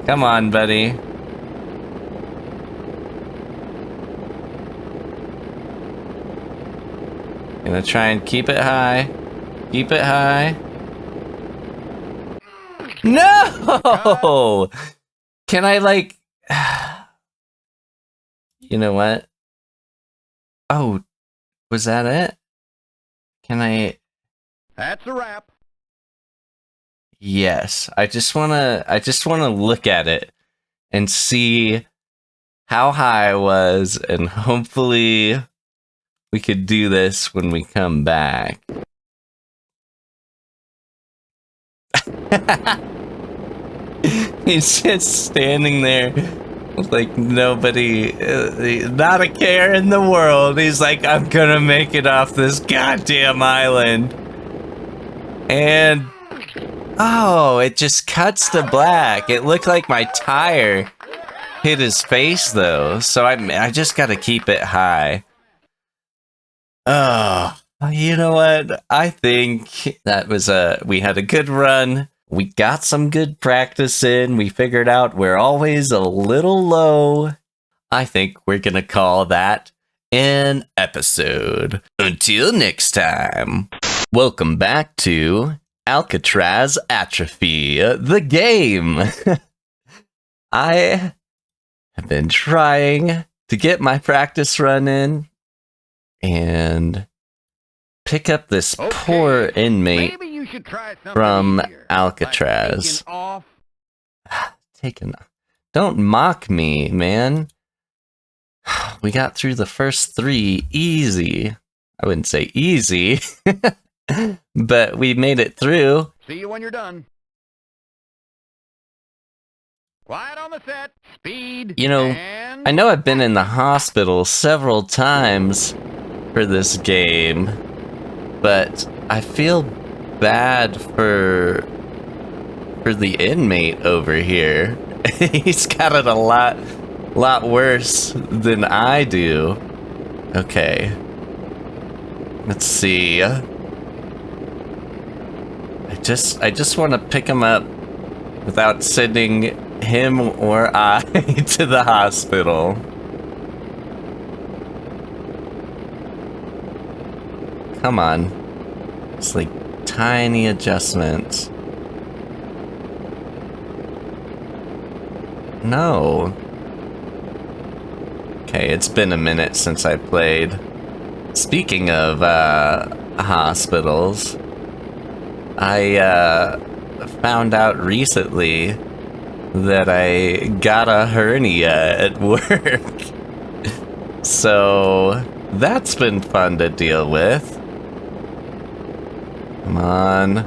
Come on, buddy. Gonna try and keep it high. Keep it high. No! Can I, like... You know what? Oh, was that it? Can I... That's a wrap. Yes. I just wanna look at it and see how high I was, and hopefully we could do this when we come back. He's just standing there like nobody, not a care in the world. He's like, I'm gonna make it off this goddamn island. And, oh, it just cuts to black. It looked like my tire hit his face though, so I just gotta keep it high. Oh, you know what? I think that was we had a good run. We got some good practice in. We figured out we're always a little low. I think we're gonna call that an episode. Until next time. Welcome back to Alcatraz Atrophy, the game. I have been trying to get my practice run in and pick up this poor inmate Maybe you should try something from easier, Alcatraz. like taking off. Taken. Don't mock me, man. We got through the first 3 easy. I wouldn't say easy, but we made it through. See you when you're done. Quiet on the set. Speed. You know, and I know I've been in the hospital several times for this game, but I feel bad for the inmate over here. He's got it a lot worse than I do. Okay. Let's see. I just want to pick him up without sending him or I to the hospital. Come on. It's like tiny adjustments. No. Okay, it's been a minute since I played. Speaking of hospitals, I found out recently that I got a hernia at work. So that's been fun to deal with. Come on.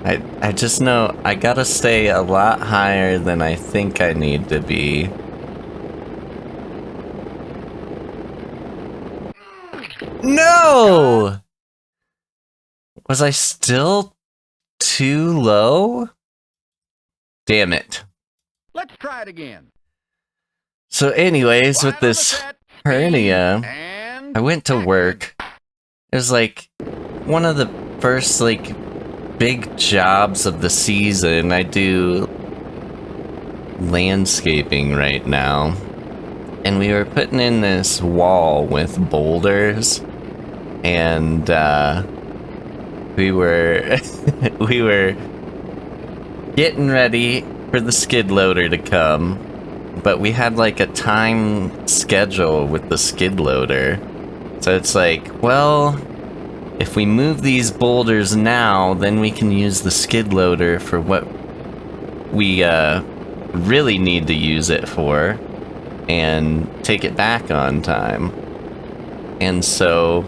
I just know I gotta stay a lot higher than I think I need to be. No! Was I still too low? Damn it. let's try it again. So anyways, Quiet with on the this set. hernia, And I went to action. work. It was like one of the first like big jobs of the season. I do landscaping right now. And we were putting in this wall with boulders, and we were we were getting ready for the skid loader to come, but we had like a time schedule with the skid loader. So it's like, well, if we move these boulders now, then we can use the skid loader for what we really need to use it for, and take it back on time. And so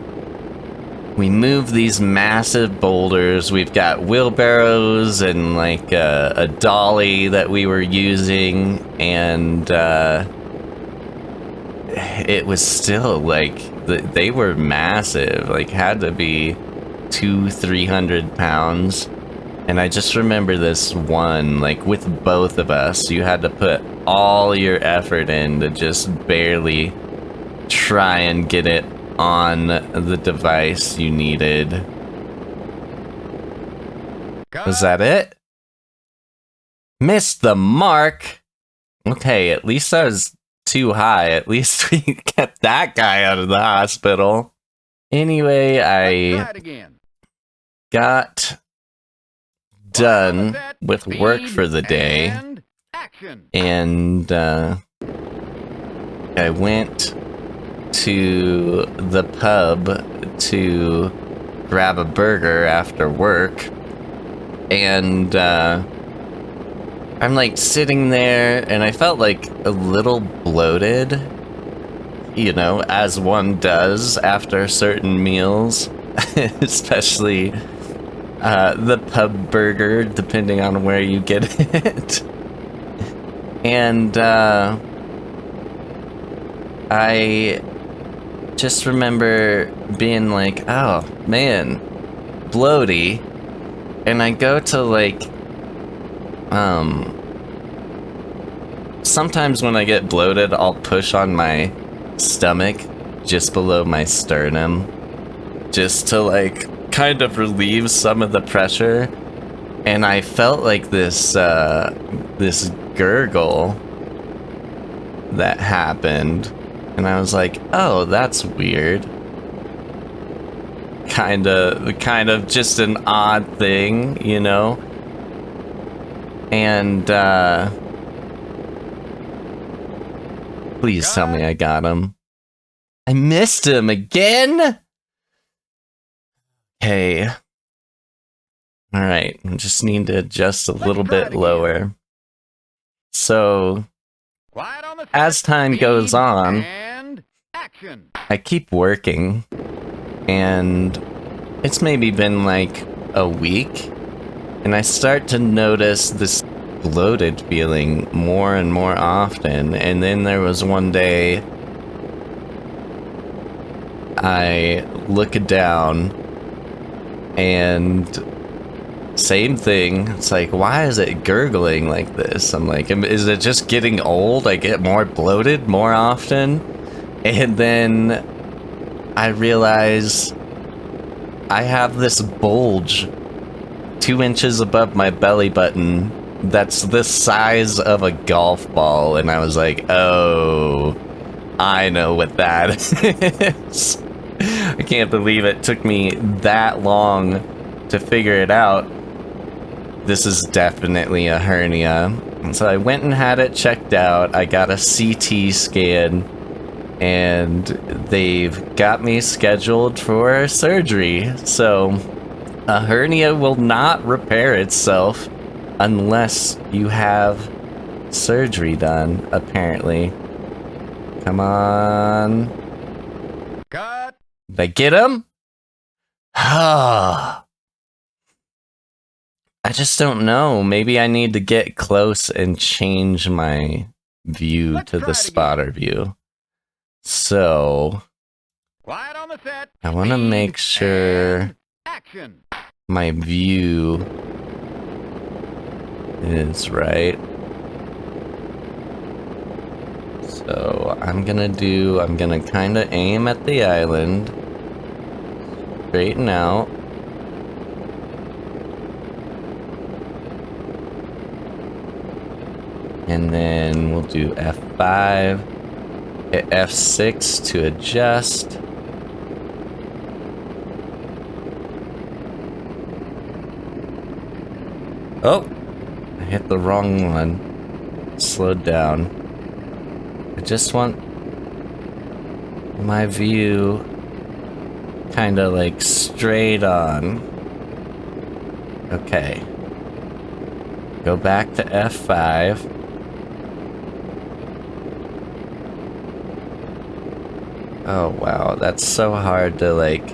we move these massive boulders. We've got wheelbarrows and like a dolly that we were using, and it was still like they were massive, like had to be 200-300 pounds. And I just remember this one, like with both of us, you had to put all your effort in to just barely try and get it on the device you needed. Was that it? Missed the mark? Okay, at least I was too high. At least we kept that guy out of the hospital. Anyway, Let's I try it again. got done with work for the day, and I went to the pub to grab a burger after work, and I'm like sitting there, and I felt like a little bloated, you know, as one does after certain meals, especially the pub burger, depending on where you get it. And I just remember being like, oh man, bloaty. And I go to like, sometimes when I get bloated, I'll push on my stomach just below my sternum just to like kind of relieve some of the pressure. And I felt like this this gurgle that happened, and I was like, oh, that's weird. Kind of just an odd thing, you know? And please tell me I got him. I missed him again? Okay. Alright, I just need to adjust a little bit lower. So, as time goes on, I keep working, and it's maybe been like a week, and I start to notice this bloated feeling more and more often. And then there was one day I look down, and same thing. It's like, why is it gurgling like this? I'm like, is it just getting old? I get more bloated more often. And then I realize I have this bulge 2 inches above my belly button that's the size of a golf ball. And I was like, oh, I know what that is. I can't believe it took me that long to figure it out. This is definitely a hernia. And so I went and had it checked out. I got a CT scan, and they've got me scheduled for surgery. So a hernia will not repair itself unless you have surgery done, apparently. Come on. Cut. Did I get him? Ah. I just don't know. Maybe I need to get close and change my view to the spotter view. So, Quiet on the set. I want to make sure Action. my view is right. So, I'm gonna kind of aim at the island, straighten out. And then we'll do F5, hit F6 to adjust. Oh, I hit the wrong one. Slowed down. I just want my view kind of like straight on. Okay. Go back to F5. Oh wow, that's so hard to like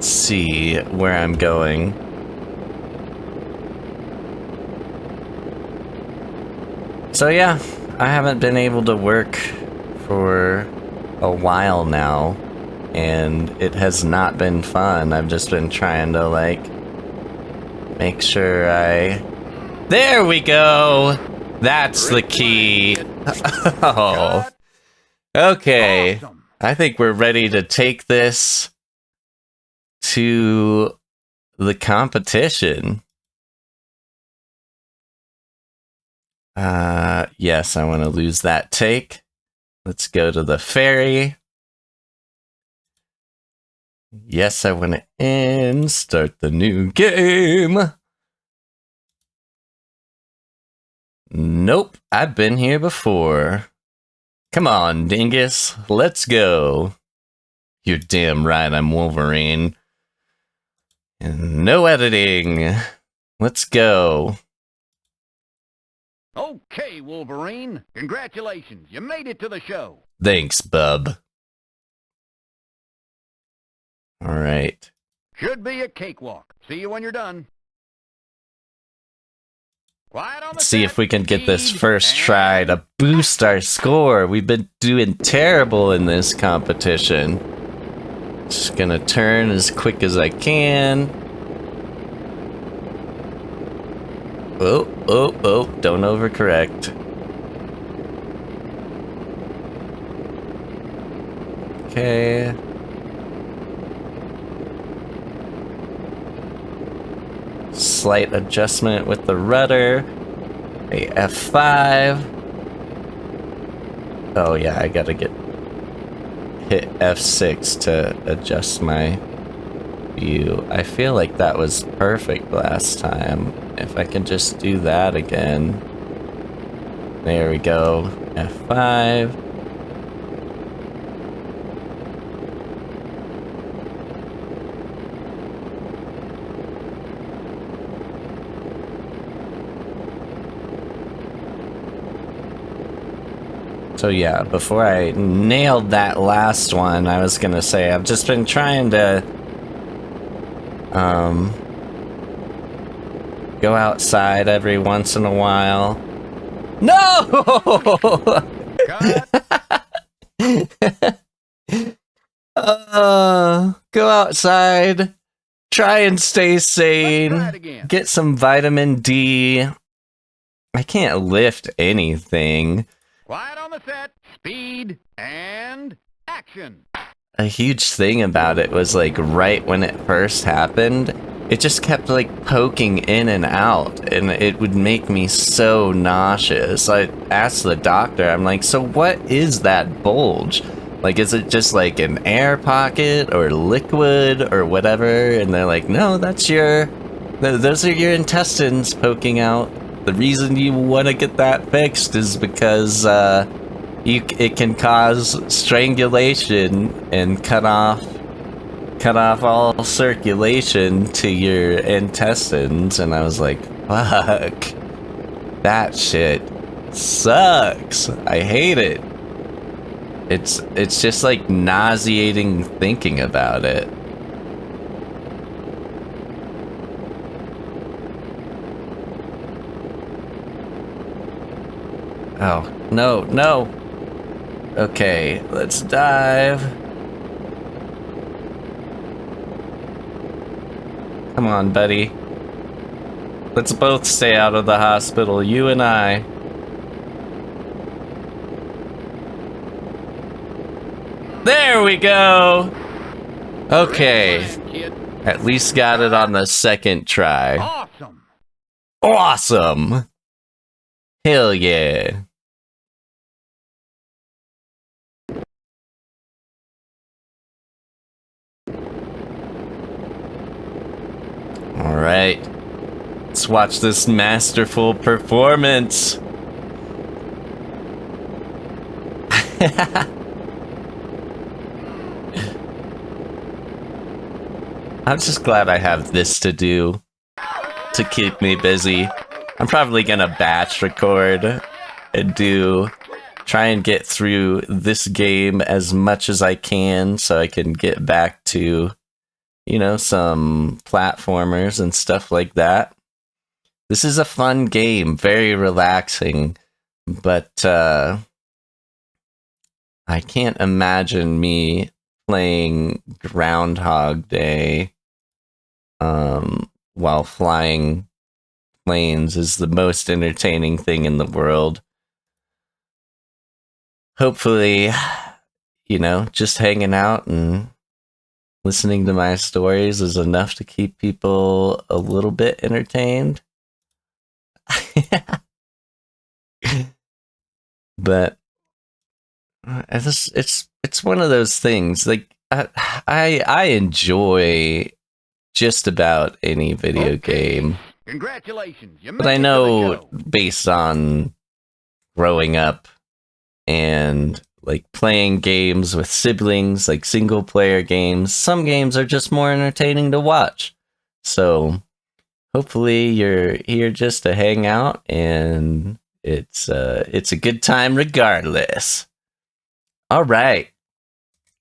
see where I'm going. So yeah, I haven't been able to work for a while now, and it has not been fun. I've just been trying to like make sure There we go! That's the key! Oh. Okay, I think we're ready to take this to the competition. Yes, I want to lose that take. Let's go to the ferry. Yes, I want to end. Start the new game. Nope, I've been here before. Come on, dingus, let's go. You're damn right, I'm Wolverine. And no editing. Let's go. Okay, Wolverine. Congratulations. You made it to the show. Thanks, bub. All right. Should be a cakewalk. See you when you're done. Quiet on the Let's see set. if we can get this Speed first try and- to boost our score. We've been doing terrible in this competition. Just gonna turn as quick as I can. Oh, oh, oh, don't overcorrect. Okay. Slight adjustment with the rudder. A F5. Oh yeah, I gotta hit F6 to adjust my view. I feel like that was perfect last time. If I can just do that again. There we go. F5. So yeah, before I nailed that last one, I was gonna say I've just been trying to go outside every once in a while. No! Go outside, try and stay sane, get some vitamin D. I can't lift anything. Quiet on the set. Speed and action. A huge thing about it was like right when it first happened, it just kept like poking in and out, and it would make me so nauseous. I asked the doctor, I'm like, so what is that bulge? Like, is it just like an air pocket or liquid or whatever? And they're like, no, those are your intestines poking out. The reason you want to get that fixed is because it can cause strangulation and cut off all circulation to your intestines. And I was like, fuck, that shit sucks. I hate it. It's just like nauseating thinking about it. Oh, no, no. Okay, let's dive. Come on, buddy. Let's both stay out of the hospital, you and I. There we go! Okay. At least got it on the second try. Awesome. Awesome! Hell yeah. Alright. Let's watch this masterful performance. I'm just glad I have this to do to keep me busy. I'm probably gonna batch record and try and get through this game as much as I can so I can get back to, you know, some platformers and stuff like that. This is a fun game, very relaxing, but I can't imagine me playing Groundhog Day while flying planes is the most entertaining thing in the world. Hopefully, you know, just hanging out and listening to my stories is enough to keep people a little bit entertained. But it's one of those things. Like, I enjoy just about any video game. Congratulations. You But made I it to the know show. based on growing up and like playing games with siblings, like single player games, some games are just more entertaining to watch. So hopefully you're here just to hang out, and it's a good time regardless. All right.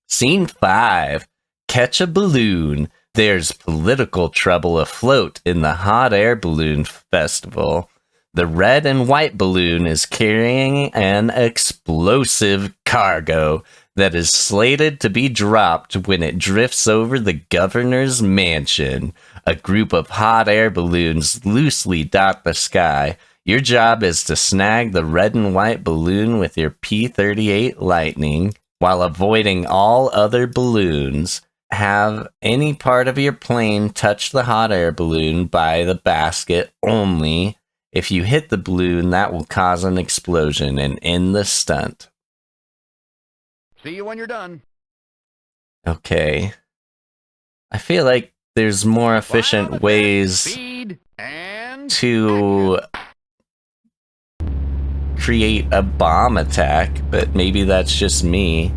Scene 5. Catch a balloon. There's political trouble afloat in the Hot Air Balloon Festival. The red and white balloon is carrying an explosive cargo that is slated to be dropped when it drifts over the governor's mansion. A group of hot air balloons loosely dot the sky. Your job is to snag the red and white balloon with your P-38 Lightning while avoiding all other balloons. Have any part of your plane touch the hot air balloon by the basket only. If you hit the balloon, that will cause an explosion and end the stunt. See you when you're done. Okay. I feel like there's more efficient ways Speed and to create a bomb attack, but maybe that's just me.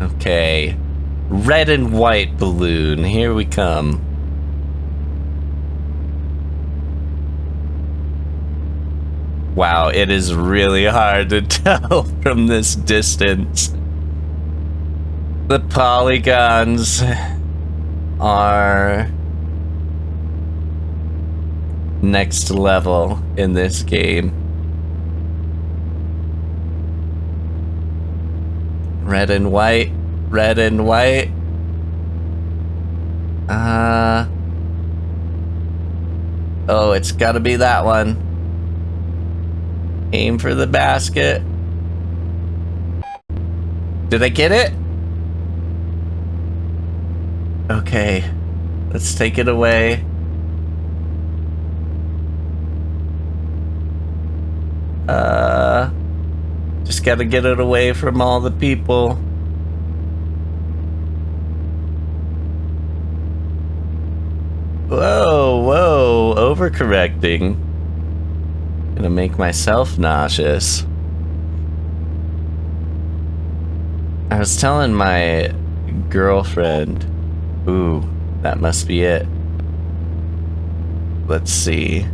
Okay. Red and white balloon. Here we come. Wow, it is really hard to tell from this distance. The polygons are next level in this game. Red and white, red and white. Oh, it's gotta be that one. Aim for the basket. Did I get it? Okay, let's take it away. Just gotta get it away from all the people. Whoa, whoa, overcorrecting. Gonna make myself nauseous. I was telling my girlfriend, ooh, that must be it. Let's see.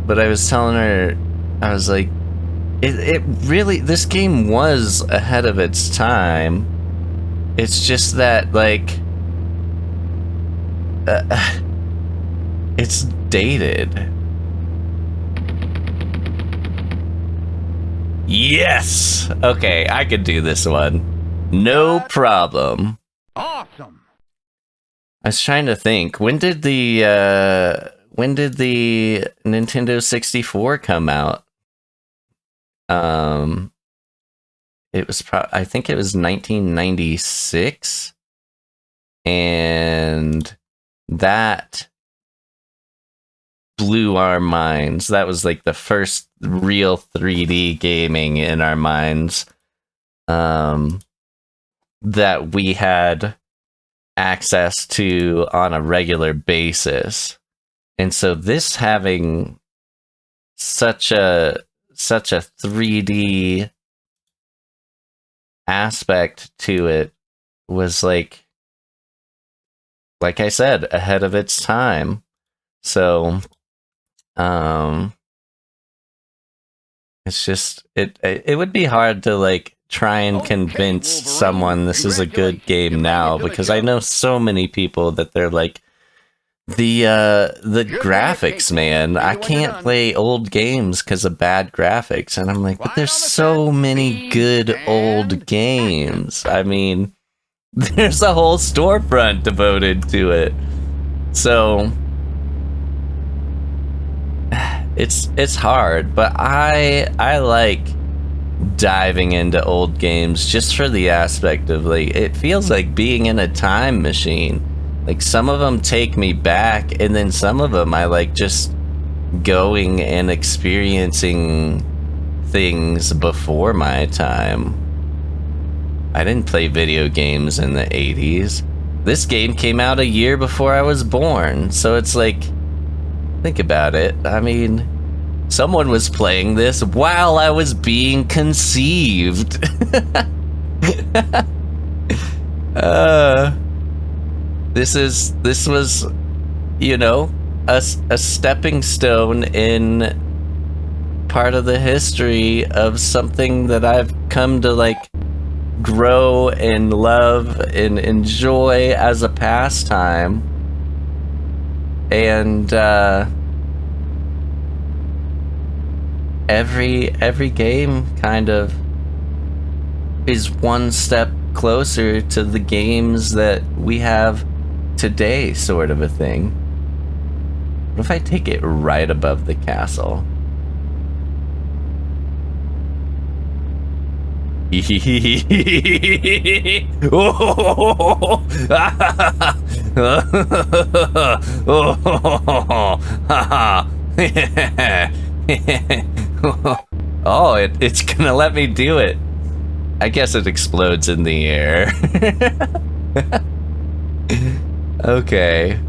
But I was telling her, I was like, it really, this game was ahead of its time. It's just that, like, it's dated. Yes! Okay, I could do this one. No problem. awesome. I was trying to think. When did the Nintendo 64 come out? It was I think it was 1996, and that blew our minds. That was like the first real 3D gaming in our minds that we had access to on a regular basis. And so this having such a 3D aspect to it was like I said, ahead of its time. So it's just it would be hard to like try and convince someone this is a good game now, because I know so many people that they're like, the graphics, man, I can't play old games because of bad graphics. And I'm like, but there's so many good old games. I mean, there's a whole storefront devoted to it. So it's hard, but I like diving into old games just for the aspect of, like, it feels like being in a time machine. Like, some of them take me back, and then some of them I like just going and experiencing things before my time. I didn't play video games in the 80s. This game came out a year before I was born, so it's like, think about it. I mean, someone was playing this while I was being conceived. This was, you know, a stepping stone in part of the history of something that I've come to like grow and love and enjoy as a pastime. And every game kind of is one step closer to the games that we have today, sort of a thing. What if I take it right above the castle? Oh, it's gonna let me do it. I guess it explodes in the air. Okay.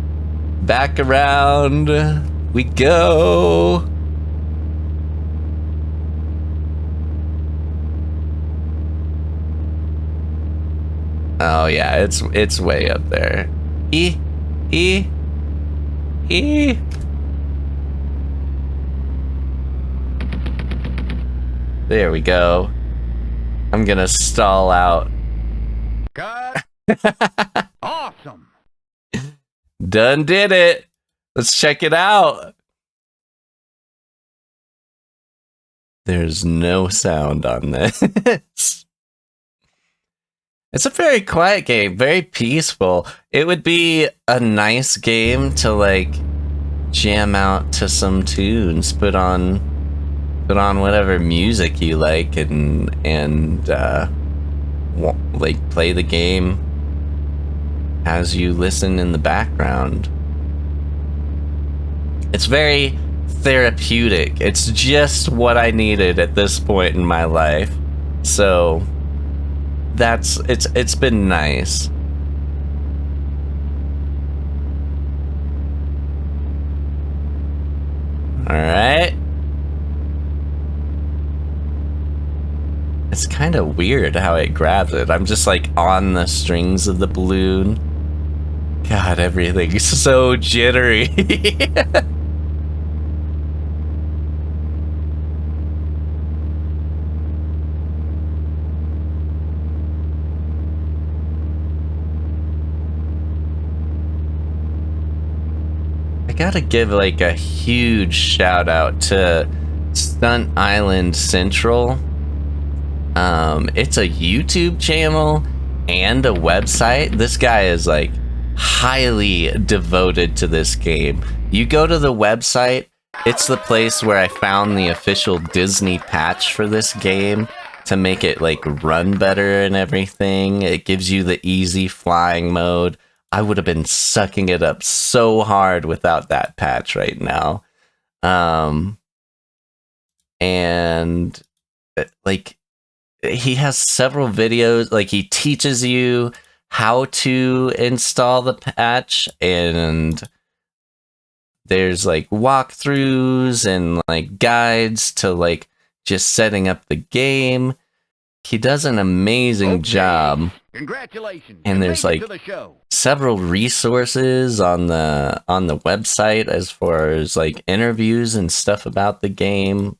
Back around we go. Oh yeah, it's way up there. E. There we go. I'm gonna stall out. Cut. Awesome. Done did it. Let's check it out. There's no sound on this. It's a very quiet game, very peaceful. It would be a nice game to like jam out to some tunes, put on whatever music you like and like play the game as you listen in the background. It's very therapeutic. It's just what I needed at this point in my life. So it's been nice. All right. It's kind of weird how it grabs it. I'm just like on the strings of the balloon. God, everything's so jittery. I gotta give like a huge shout out to Stunt Island Central. It's a YouTube channel and a website. This guy is like highly devoted to this game. You go to the website, it's the place where I found the official Disney patch for this game to make it like run better and everything. It gives you the easy flying mode. I would have been sucking it up so hard without that patch right now. And like he has several videos, like he teaches you how to install the patch, and there's like walkthroughs and like guides to like just setting up the game. He does an amazing job. Congratulations. And there's like several resources on the website as far as like interviews and stuff about the game.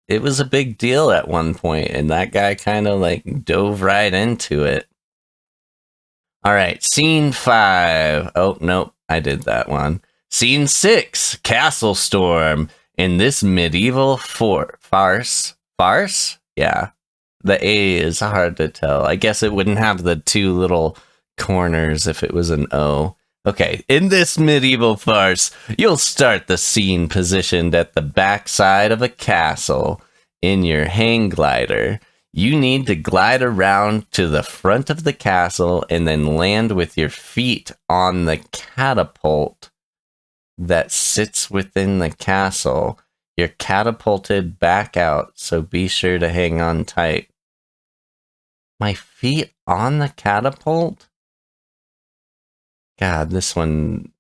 It was a big deal at one point, and that guy kind of like dove right into it. All right, scene 5. Oh, nope, I did that one. Scene 6, Castle Storm. In this medieval farce? Yeah. The A is hard to tell. I guess it wouldn't have the two little corners if it was an O. Okay, in this medieval farce, you'll start the scene positioned at the backside of a castle in your hang glider. You need to glide around to the front of the castle and then land with your feet on the catapult that sits within the castle. You're catapulted back out, so be sure to hang on tight. My feet on the catapult? God, this one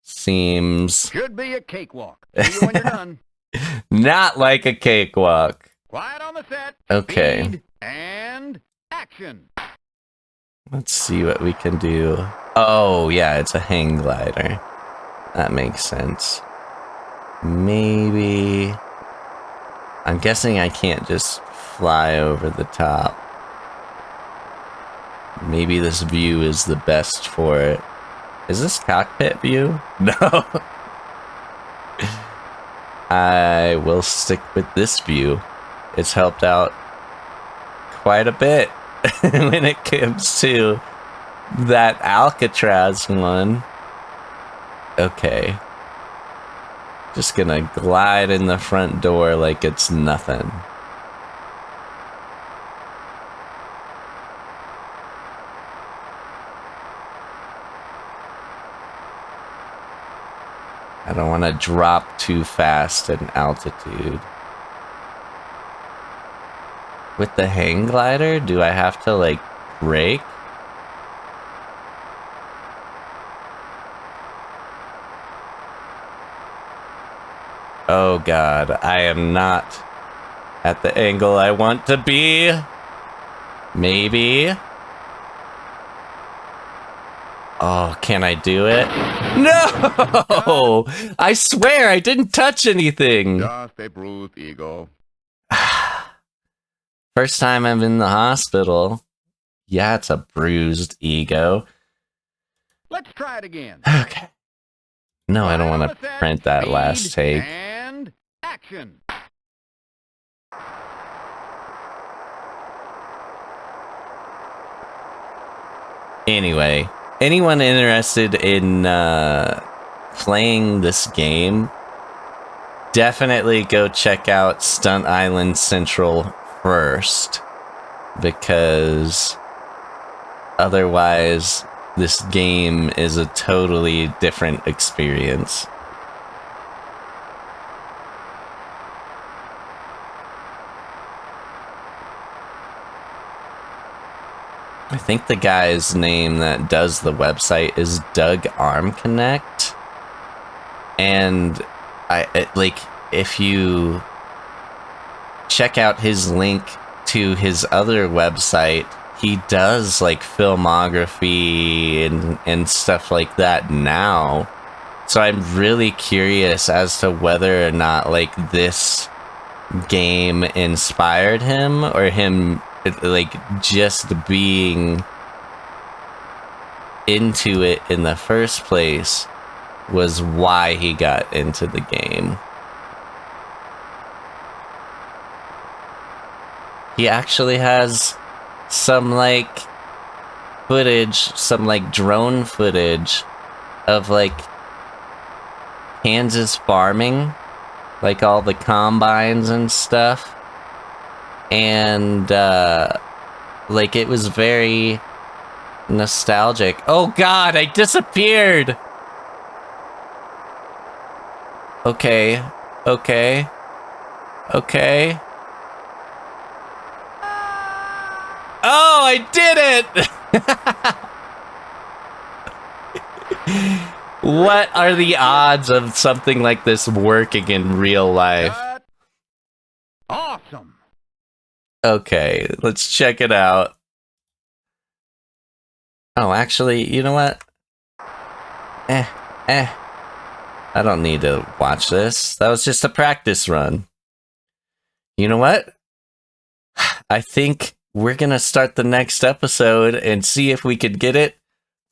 seems... Should be a cakewalk. See you when you're done. not like a cakewalk. Quiet on the set. Okay. Speed and action. Let's see what we can do. Oh, yeah, it's a hang glider. That makes sense. Maybe... I'm guessing I can't just fly over the top. Maybe this view is the best for it. Is this cockpit view? No. I will stick with this view. It's helped out quite a bit when it comes to that Alcatraz one. Okay. Just gonna glide in the front door like it's nothing. I don't want to drop too fast in altitude. With the hang glider, do I have to, like, brake? Oh god, I am not at the angle I want to be. Maybe. Oh, can I do it? No! I swear I didn't touch anything. Just a bruised ego. First time I'm in the hospital. Yeah, it's a bruised ego. Let's try it again. Okay. No, I don't want to print that last take. And action. Anyway, anyone interested in playing this game, definitely go check out Stunt Island Central first, because otherwise this game is a totally different experience. I think the guy's name that does the website is Doug Armconnect, and if you check out his link to his other website, he does like filmography and stuff like that now. So I'm really curious as to whether or not like this game inspired him, or him like just being into it in the first place was why he got into the game. He actually has some like footage, some like drone footage of like Kansas farming, like all the combines and stuff. And like it was very nostalgic. Oh god, I disappeared. Okay. Okay. Okay. Oh, I did it! What are the odds of something like this working in real life? Awesome. Okay, let's check it out. Oh, actually, you know what? I don't need to watch this. That was just a practice run. You know what? I think we're gonna start the next episode and see if we could get it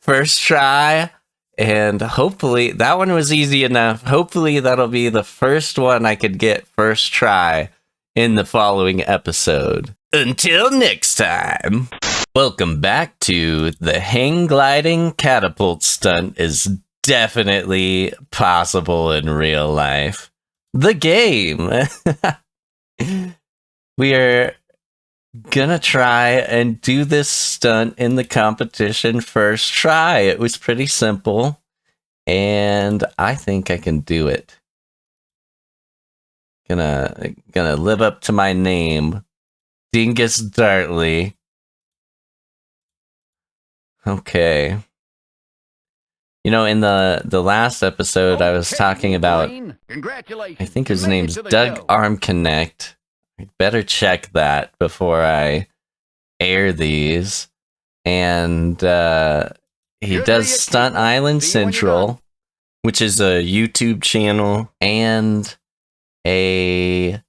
first try. And hopefully, that one was easy enough. Hopefully, that'll be the first one I could get first try in the following episode. Until next time. Welcome back to the hang gliding catapult stunt is definitely possible in real life. The game. We are gonna try and do this stunt in the competition first try. It was pretty simple. and I think I can do it. Gonna live up to my name, Dingus Dartley. Okay. You know, in the last episode, I was talking about, I think his name's Doug Armconnect. I better check that before I air these. And he does Stunt Island Central, which is a YouTube channel and a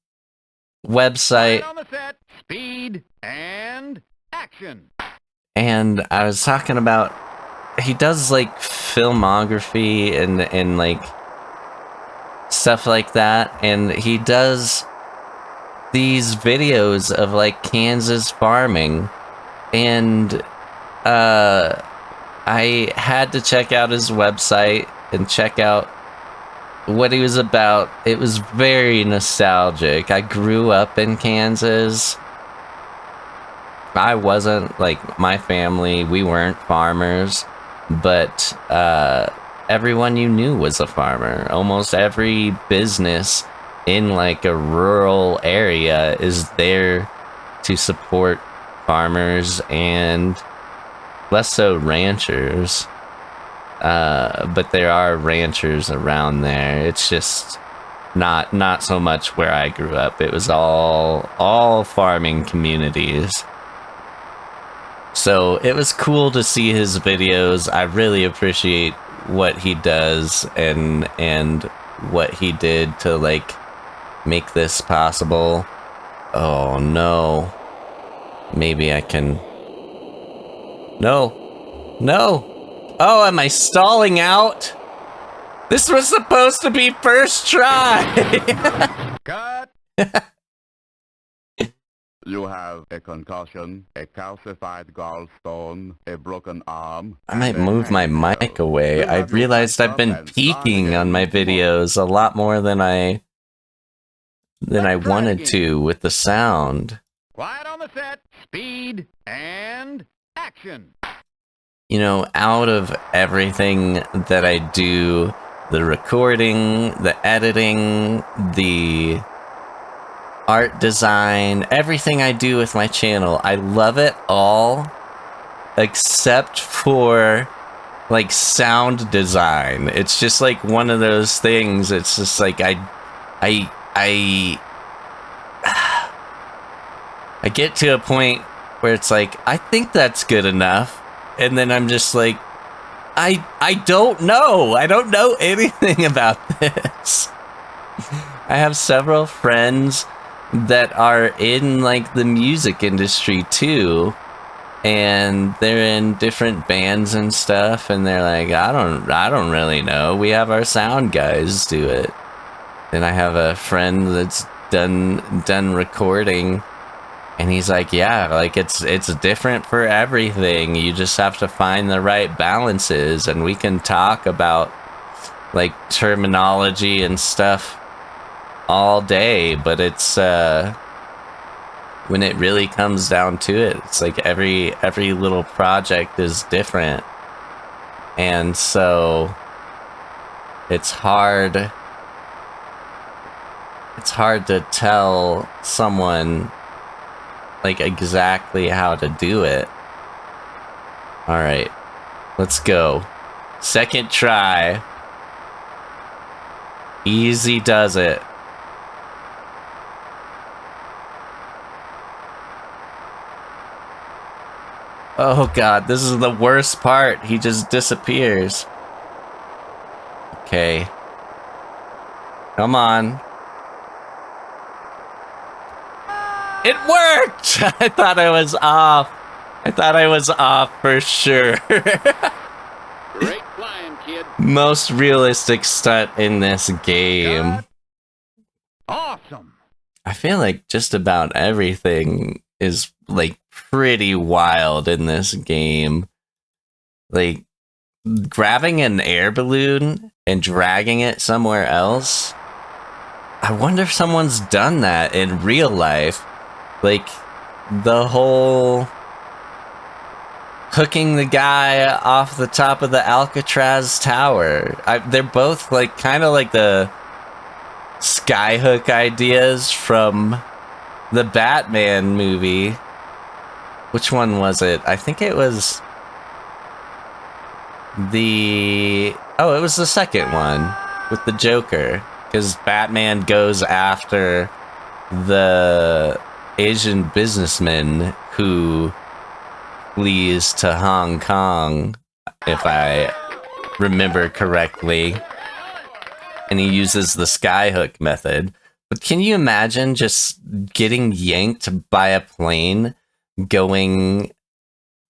website. On the set, speed and action. And I was talking about, he does like filmography and like stuff like that, and he does these videos of like Kansas farming, and I had to check out his website and check out what he was about. It was very nostalgic. I grew up in Kansas. I wasn't, like, my family, we weren't farmers, but everyone you knew was a farmer. Almost every business in like a rural area is there to support farmers and less so ranchers. But there are ranchers around there. It's just not so much where I grew up. It was all farming communities. So it was cool to see his videos. I really appreciate what he does and what he did to like make this possible. Oh no. Maybe I can... No. Oh, am I stalling out? This was supposed to be first try. Cut. You have a concussion, a calcified gallstone, a broken arm. I might move my mic away. I realized I've been peeking on my videos a lot more than I wanted to with the sound. Quiet on the set, speed and action. You know, out of everything that I do, the recording, the editing, the art design, everything I do with my channel, I love it all except for like sound design. It's just like one of those things. It's just like I get to a point where it's like, I think that's good enough, and then I'm just like, I don't know. I don't know anything about this. I have several friends that are in like the music industry too, and they're in different bands and stuff, and they're like, I don't really know. We have our sound guys do it. And I have a friend that's done recording, and he's like, yeah, like it's different for everything. You just have to find the right balances, and we can talk about like terminology and stuff all day, but it's when it really comes down to it, it's like every little project is different, and so it's hard to tell someone like exactly how to do it. All right, let's go. Second try. Easy does it. Oh god, this is the worst part. He just disappears. Okay. Come on. It worked! I thought I was off. I thought I was off for sure. Great flying, kid. Most realistic stunt in this game. Cut. Awesome. I feel like just about everything is like pretty wild in this game. Like grabbing an air balloon and dragging it somewhere else. I wonder if someone's done that in real life. Like the whole hooking the guy off the top of the Alcatraz tower. They're both like kind of like the skyhook ideas from the Batman movie. Which one was it? I think it was it was the second one with the Joker, because Batman goes after the Asian businessman who flees to Hong Kong, if I remember correctly, and he uses the skyhook method. But can you imagine just getting yanked by a plane going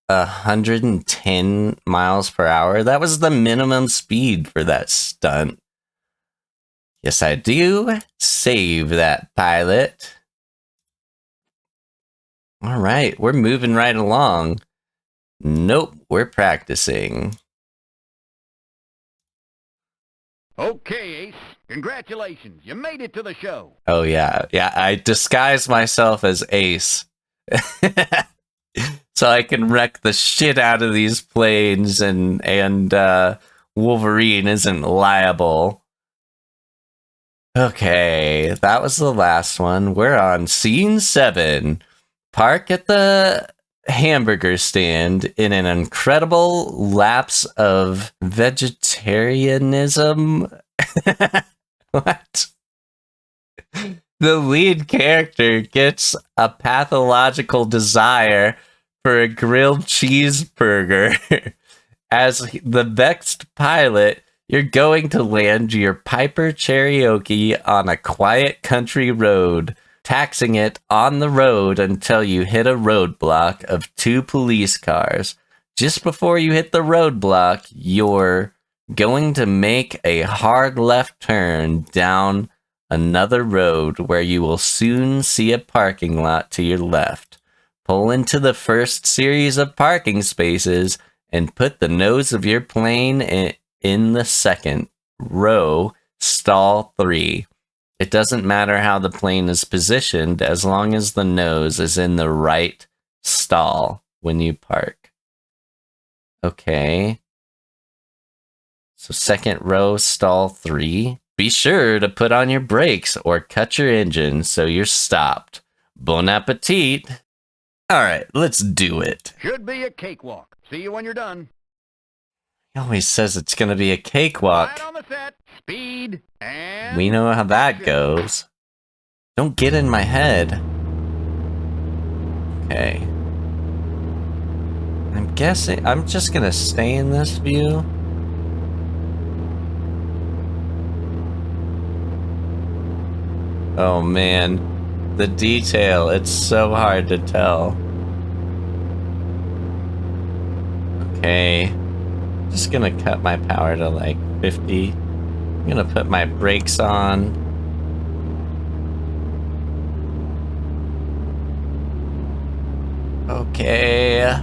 110 miles per hour? That was the minimum speed for that stunt. Yes, I do. Save that, pilot. All right, we're moving right along. Nope, we're practicing. Okay, Ace. Congratulations. You made it to the show. Oh, yeah. Yeah, I disguised myself as Ace. So I can wreck the shit out of these planes, and Wolverine isn't liable. Okay, that was the last one. We're on scene 7. Park at the hamburger stand in an incredible lapse of vegetarianism. What? The lead character gets a pathological desire for a grilled cheeseburger. As the vexed pilot, you're going to land your Piper Cherokee on a quiet country road, taxing it on the road until you hit a roadblock of 2 police cars. Just before you hit the roadblock, you're going to make a hard left turn down another road where you will soon see a parking lot to your left. Pull into the first series of parking spaces and put the nose of your plane in the second row, stall 3. It doesn't matter how the plane is positioned as long as the nose is in the right stall when you park. Okay. So second row, stall 3. Be sure to put on your brakes or cut your engine so you're stopped. Bon appetit. All right, let's do it. Should be a cakewalk. See you when you're done. He always says it's going to be a cakewalk. Right on the set. Speed and... We know how that goes. Don't get in my head. Okay. I'm guessing I'm just going to stay in this view. Oh man, the detail, it's so hard to tell. Okay, just gonna cut my power to like 50. I'm gonna put my brakes on. Okay.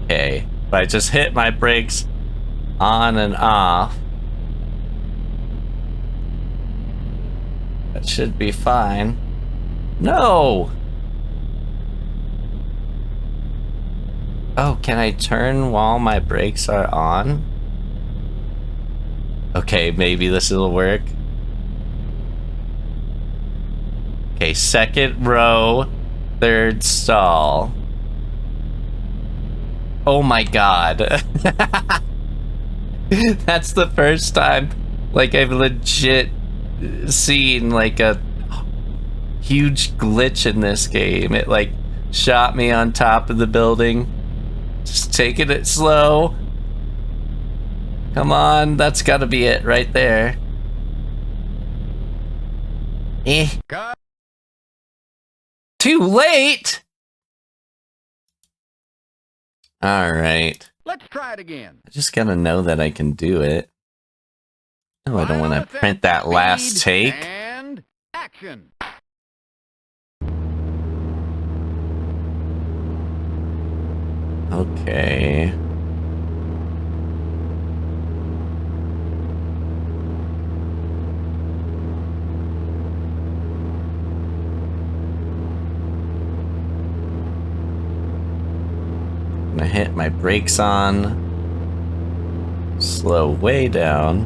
Okay, if I just hit my brakes on and off, that should be fine. No! Oh, can I turn while my brakes are on? Okay, maybe this will work. Okay, second row, third stall. Oh my god. That's the first time, like, I've legit seen, like, a huge glitch in this game. It, like, shot me on top of the building. Just taking it slow. Come on, that's gotta be it right there. Cut. Too late! Alright. Let's try it again. I just gotta know that I can do it. No, I don't want to print that last take. And action. Okay. hit my brakes on. Slow way down.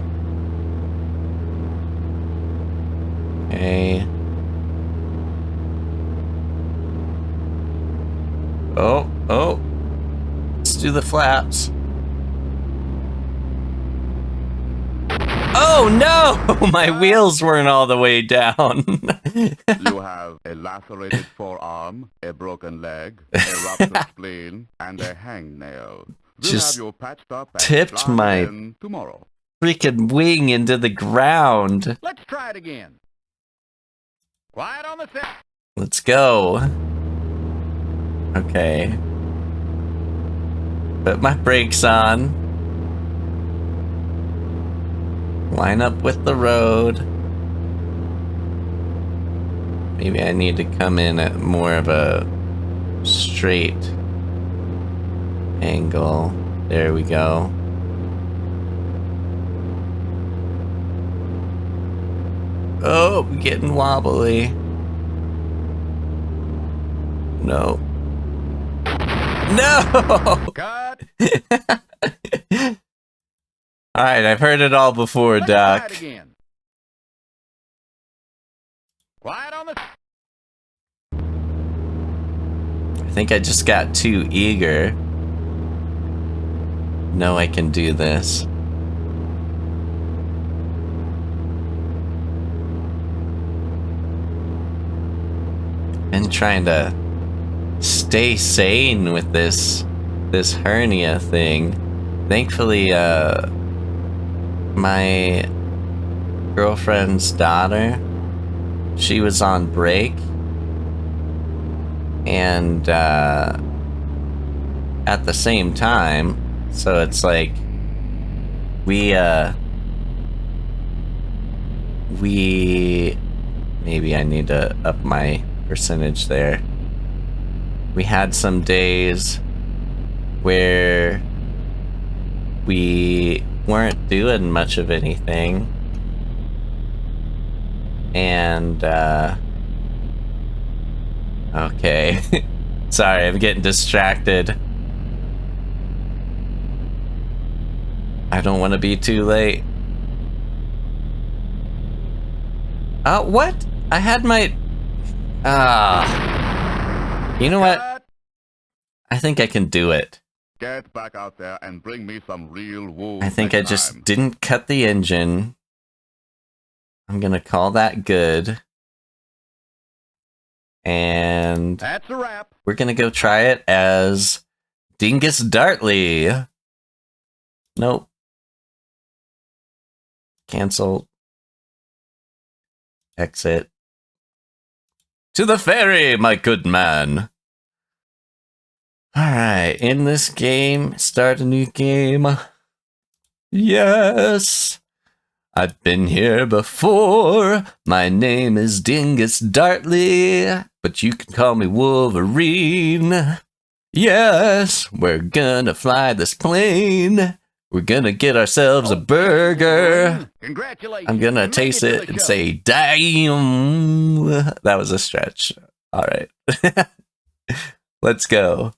Okay. Oh. Let's do the flaps. Oh no! My wheels weren't all the way down. You have a lacerated forearm, a broken leg, a ruptured spleen, and a hangnail. We'll Just have you patched up and tipped flying my in tomorrow. freaking wing into the ground. Let's try it again. Quiet on the set. Let's go. Okay. Put my brakes on. Line up with the road. Maybe I need to come in at more of a straight angle. There we go. Oh, getting wobbly. No. No! Cut. Alright, I've heard it all before, Let's try Doc. it again. Quiet on the... I think I just got too eager. No, I can do this. Been trying to stay sane with this hernia thing. Thankfully, my girlfriend's daughter, she was on break, and at the same time, so it's like we maybe I need to up my percentage there. We had some days where we weren't doing much of anything, and okay. Sorry, I'm getting distracted. I don't want to be too late. What? I had my... You know what? Cut. I think I can do it. Get back out there and bring me some real wool. I think I next just time. didn't cut the engine. I'm gonna call that good. And That's a wrap. we're gonna go try it as Dingus Dartley. Nope. Cancel. Exit. To the ferry, my good man. Alright, in this game, start a new game. Yes! I've been here before. My name is Dingus Dartley, but you can call me Wolverine. Yes, we're gonna fly this plane. We're gonna get ourselves a burger. Congratulations. I'm gonna You made taste to it the and show. say, damn. That was a stretch. Alright. Let's go.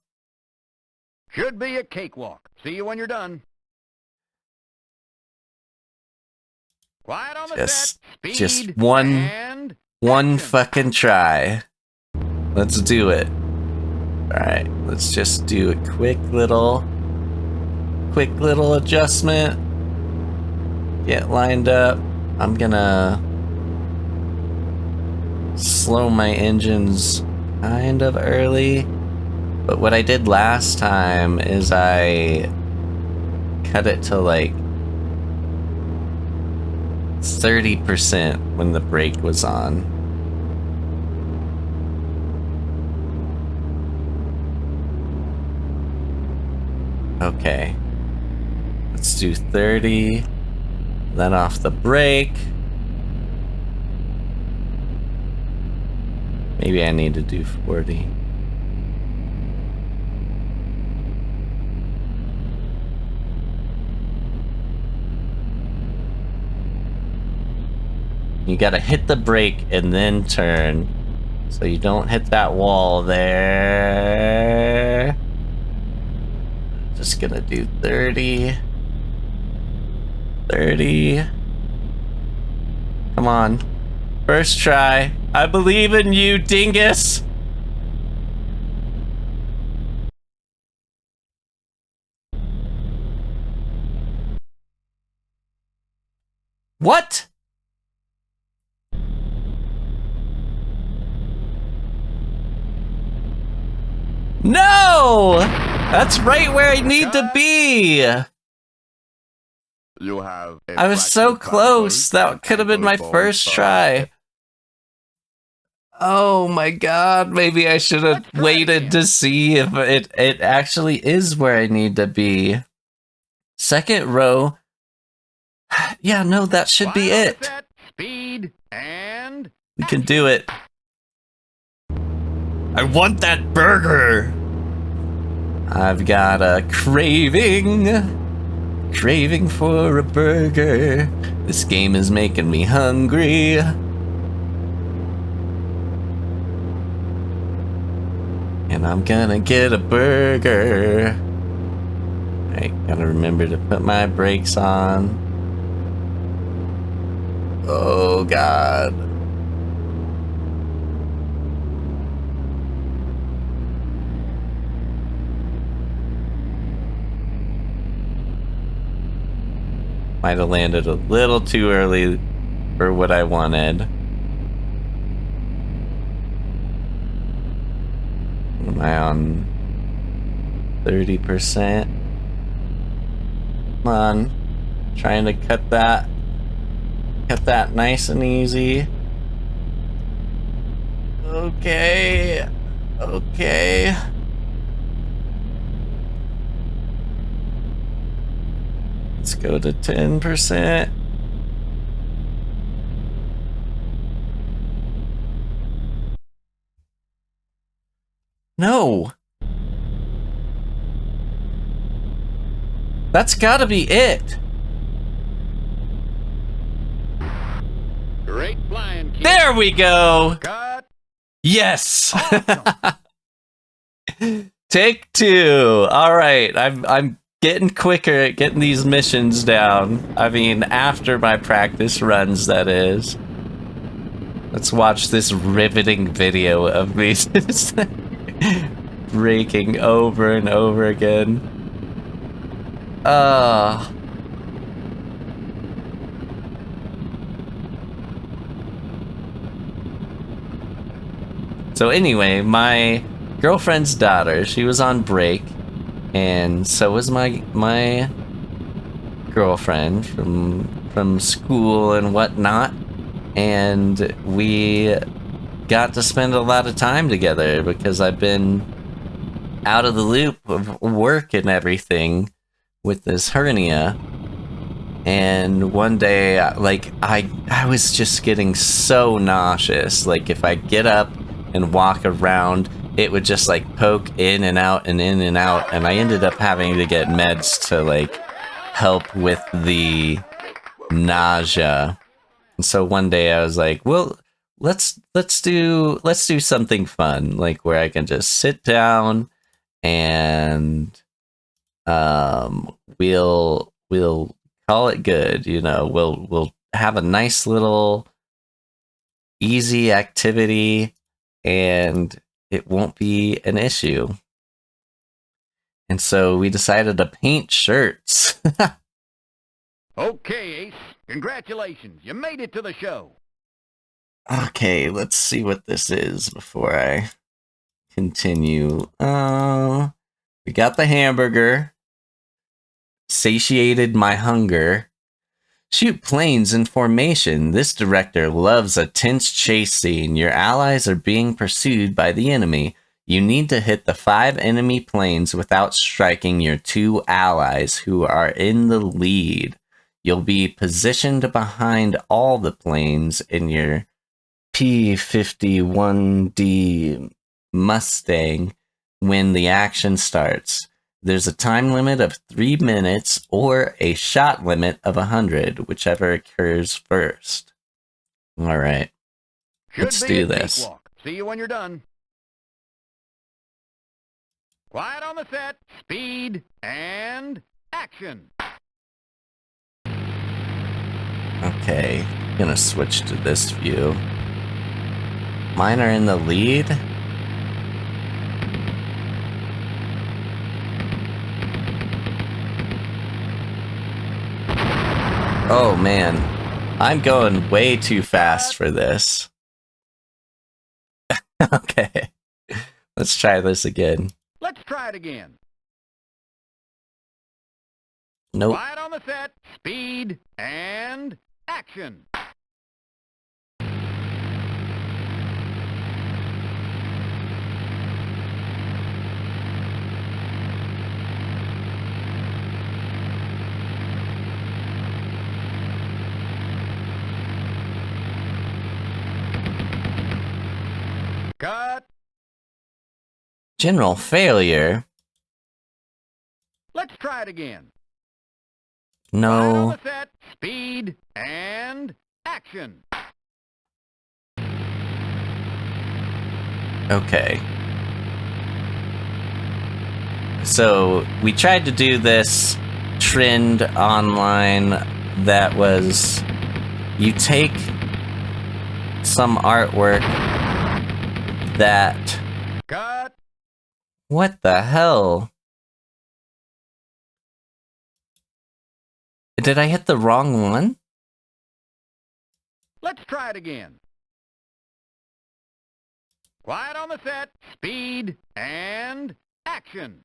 Should be a cakewalk. See you when you're done. Quiet on the set. Speed. Just one and One action. fucking try. Let's do it. Alright, let's just do a quick little adjustment. Get lined up. I'm gonna slow my engines kind of early. But what I did last time is I cut it to like 30% when the brake was on. Okay. Let's do 30. Let off the brake. Maybe I need to do 40. You gotta hit the brake and then turn, so you don't hit that wall there. just gonna do 30. 30. Come on. First try. I believe in you, dingus. What? No! That's right where I need to be. You have a I was so fractured close. clavicle, That could have been my ankle first bone, try. Oh my god, maybe I should have Let's try it waited again. to see if it actually is where I need to be. Second row. Yeah, no, that should be Wide on the it. set, speed, and We can do it. I want that burger. I've got a craving for a burger. This game is making me hungry. And I'm gonna get a burger. I gotta remember to put my brakes on. Oh god. Might have landed a little too early for what I wanted. Am I on 30%? Come on. Trying to cut that nice and easy. Okay. Okay. Let's go to 10%. No. That's gotta be it. great flying, kid. There we go. Cut. Yes. Awesome. Take 2. All right. I'm getting quicker at getting these missions down. I mean, after my practice runs, that is. Let's watch this riveting video of me braking over and over again. So anyway, my girlfriend's daughter, she was on break, and so was my girlfriend from school and whatnot, and we got to spend a lot of time together because I've been out of the loop of work and everything with this hernia. And one day, like, I was just getting so nauseous. Like, if I get up and walk around, it would just like poke in and out and in and out, and I ended up having to get meds to like help with the nausea. And so one day I was like, well, let's do something fun, like where I can just sit down and we'll call it good, you know. We'll have a nice little easy activity and it won't be an issue. And so we decided to paint shirts. Okay, Ace. Congratulations. You made it to the show. Okay, let's see what this is before I continue. We got the hamburger. Satiated my hunger. Shoot planes in formation. This director loves a tense chase scene. Your allies are being pursued by the enemy. You need to hit the 5 enemy planes without striking your 2 allies who are in the lead. You'll be positioned behind all the planes in your P-51D Mustang when the action starts. There's a time limit of 3 minutes or a shot limit of 100, whichever occurs first. All right, let's Should be do a this. cakewalk. See you when you're done. Quiet on the set, speed, and action. Okay, gonna switch to this view. Mine are in the lead. Oh man, I'm going way too fast for this. Okay, let's try this again. Let's try it again. Nope. Quiet on the set, speed, and action. Cut. General failure? Let's try it again. Quiet on No. the set, speed, and action. Okay. So, we tried to do this trend online that was, you take some artwork that... Cut. What the hell? Did I hit the wrong one? Let's try it again. Quiet on the set, speed, and action.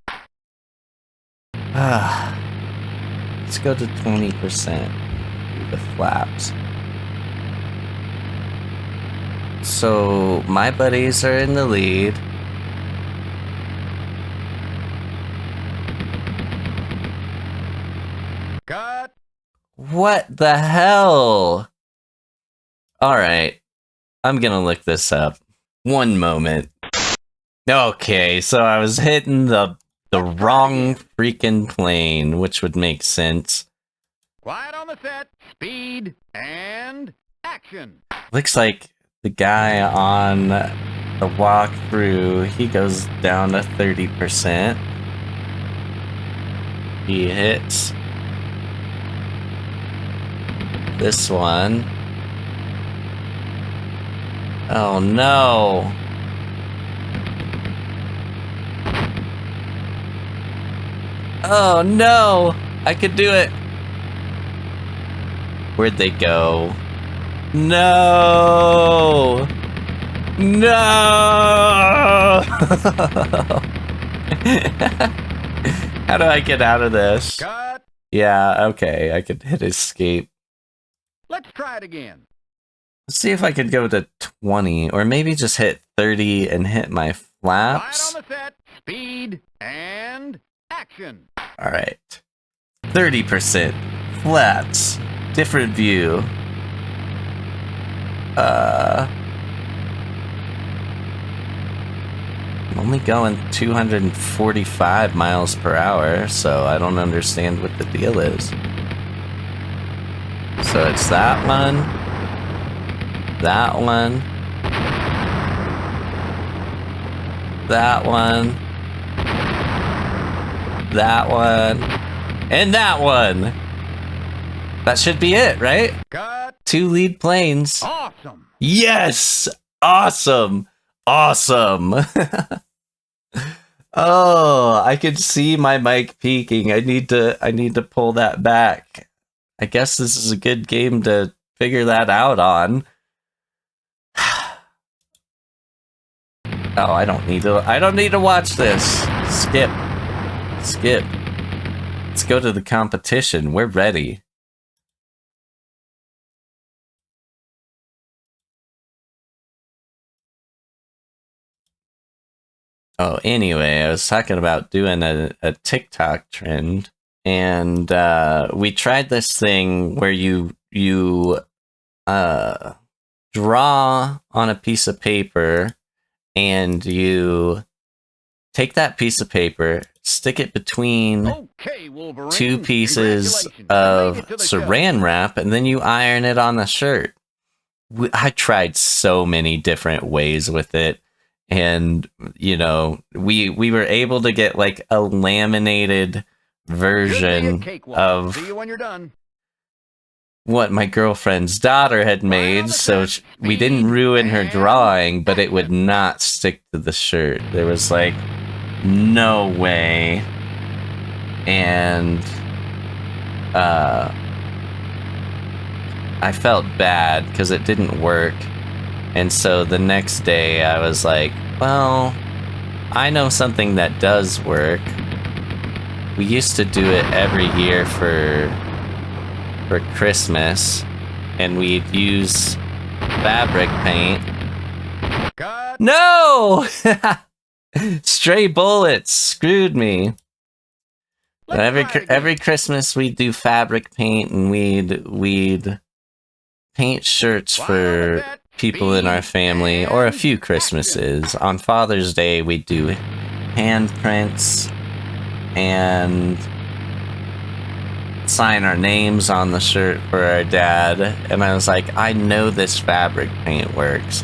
Let's go to 20%. Do the flaps. So, my buddies are in the lead. Cut. What the hell? Alright. I'm gonna look this up. One moment. Okay, so I was hitting the wrong freaking plane, which would make sense. Quiet on the set, speed, and action. Looks like the guy on the walkthrough, he goes down to 30%. He hits this one. Oh no! Oh no! I could do it! Where'd they go? No! No! How do I get out of this? Cut. Yeah, okay, I could hit escape. Let's try it again. Let's see if I could go to 20, or maybe just hit 30 and hit my Quiet flaps. on the set, speed, and action. Alright. 30%. Flaps. Different view. I'm only going 245 miles per hour, so I don't understand what the deal is. So it's that one, that one, that one, that one, and that one. That should be it, right? Cut. 2 lead planes. Awesome. Yes! Awesome! Awesome! Oh, I can see my mic peaking. I need to pull that back. I guess this is a good game to figure that out on. Oh, I don't need to watch this. Skip. Skip. Let's go to the competition. We're ready. Oh, anyway, I was talking about doing a TikTok trend, and we tried this thing where you draw on a piece of paper, and you take that piece of paper, stick it between Okay, Wolverine. 2 pieces Congratulations. You of made it to the show. saran wrap, and then you iron it on the shirt. I tried so many different ways with it, And, you know, we were able to get like a laminated version of See you when you're done. what my girlfriend's daughter had made, so we didn't ruin her drawing, but it would not stick to the shirt. There was like no way. And I felt bad because it didn't work. And so the next day I was like, well, I know something that does work. We used to do it every year for Christmas, and we'd use fabric paint. Cut. No! Stray bullets screwed me. Every Christmas we'd do fabric paint, and we'd paint shirts for people in our family, or a few Christmases. On Father's Day we'd do handprints and sign our names on the shirt for our dad. And I was like, I know this fabric paint works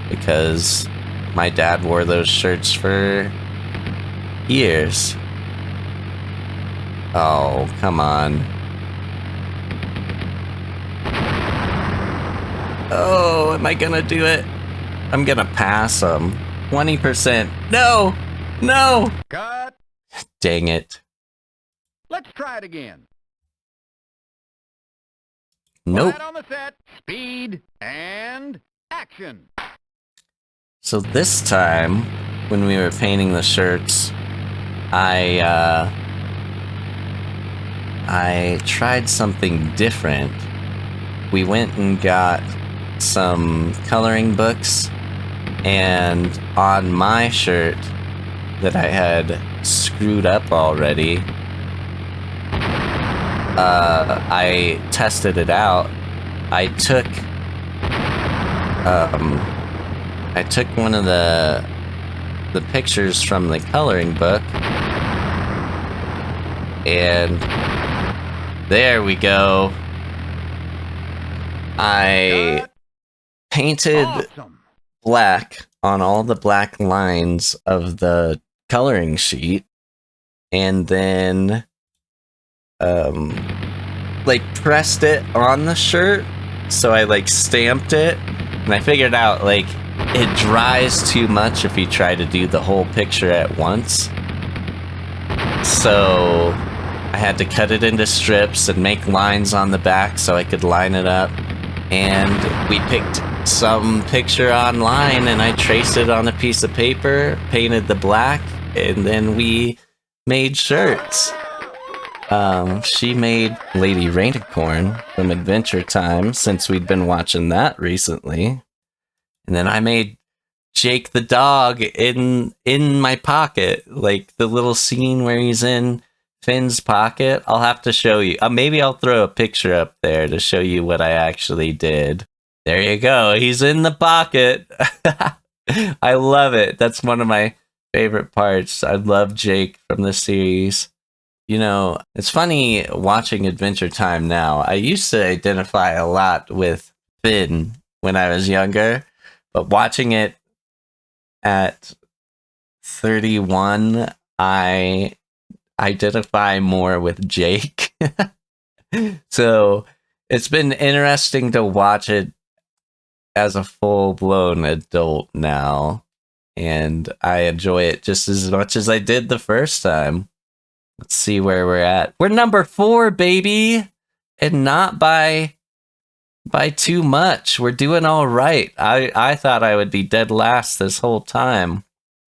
because my dad wore those shirts for years. Oh, come on. Oh, am I gonna do it? I'm gonna pass him. 20%. No! No! Cut. Dang it. Let's try it again. Nope. Quiet on the set. Speed and action. So this time, when we were painting the shirts, I tried something different. We went and got some coloring books, and on my shirt that I had screwed up already, I tested it out. I took one of the pictures from the coloring book, and there we go. I painted black on all the black lines of the coloring sheet, and then like pressed it on the shirt. So I like stamped it, and I figured out like it dries too much if you try to do the whole picture at once. So I had to cut it into strips and make lines on the back so I could line it up. And we picked some picture online, and I traced it on a piece of paper, painted the black, and then we made shirts. She made Lady Rainicorn from Adventure Time, since we'd been watching that recently. And then I made Jake the dog in my pocket, like the little scene where he's in Finn's pocket. I'll have to show you. Maybe I'll throw a picture up there to show you what I actually did. There you go. He's in the pocket. I love it. That's one of my favorite parts. I love Jake from the series. You know, it's funny watching Adventure Time now. I used to identify a lot with Finn when I was younger, but watching it at 31, I identify more with Jake. So it's been interesting to watch it as a full-blown adult now, and I enjoy it just as much as I did the first time. Let's see where we're at. We're number 4, baby, and not by too much. We're doing all right. I thought I would be dead last this whole time.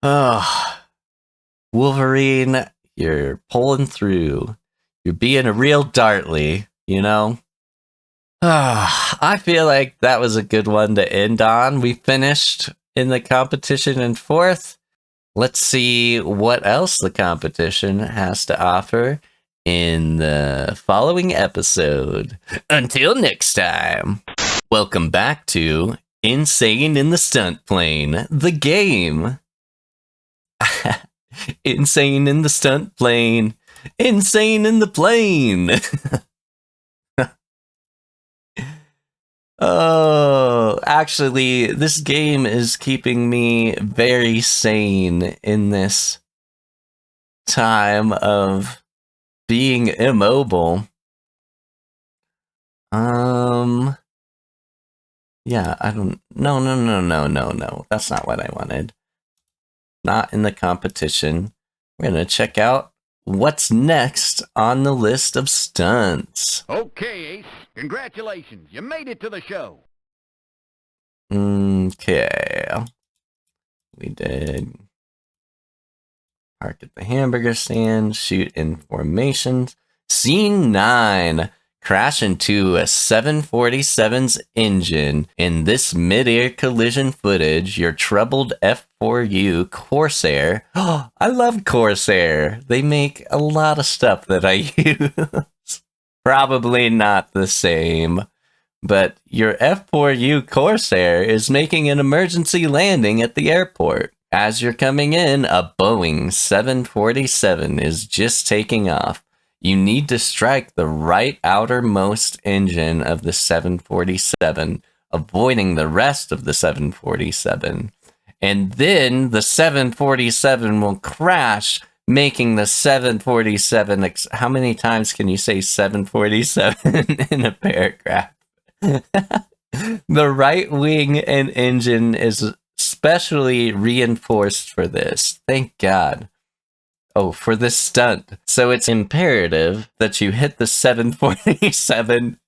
Oh, Wolverine, you're pulling through. You're being a real Dartley, you know? I feel like that was a good one to end on. We finished in the competition in 4th. Let's see what else the competition has to offer in the following episode. Until next time, welcome back to Insane in the Stunt Plane, the game. Insane in the stunt plane. Insane in the plane. Oh, actually, this game is keeping me very sane in this time of being immobile. Yeah, I don't... No. That's not what I wanted. Not in the competition. We're gonna check out what's next on the list of stunts. Okay, Ace. Congratulations. You made it to the show. Okay. We did park at the hamburger stand, shoot in formations. Scene 9. Crash into a 747's engine. In this mid-air collision footage, your troubled F4U Corsair. Oh, I love Corsair. They make a lot of stuff that I use. Probably not the same. But your F4U Corsair is making an emergency landing at the airport. As you're coming in, a Boeing 747 is just taking off. You need to strike the right outermost engine of the 747, avoiding the rest of the 747. And then the 747 will crash, making the 747... How many times can you say 747 in a paragraph? The right wing and engine is specially reinforced for this. Thank God. Oh, for this stunt. So it's imperative that you hit the 747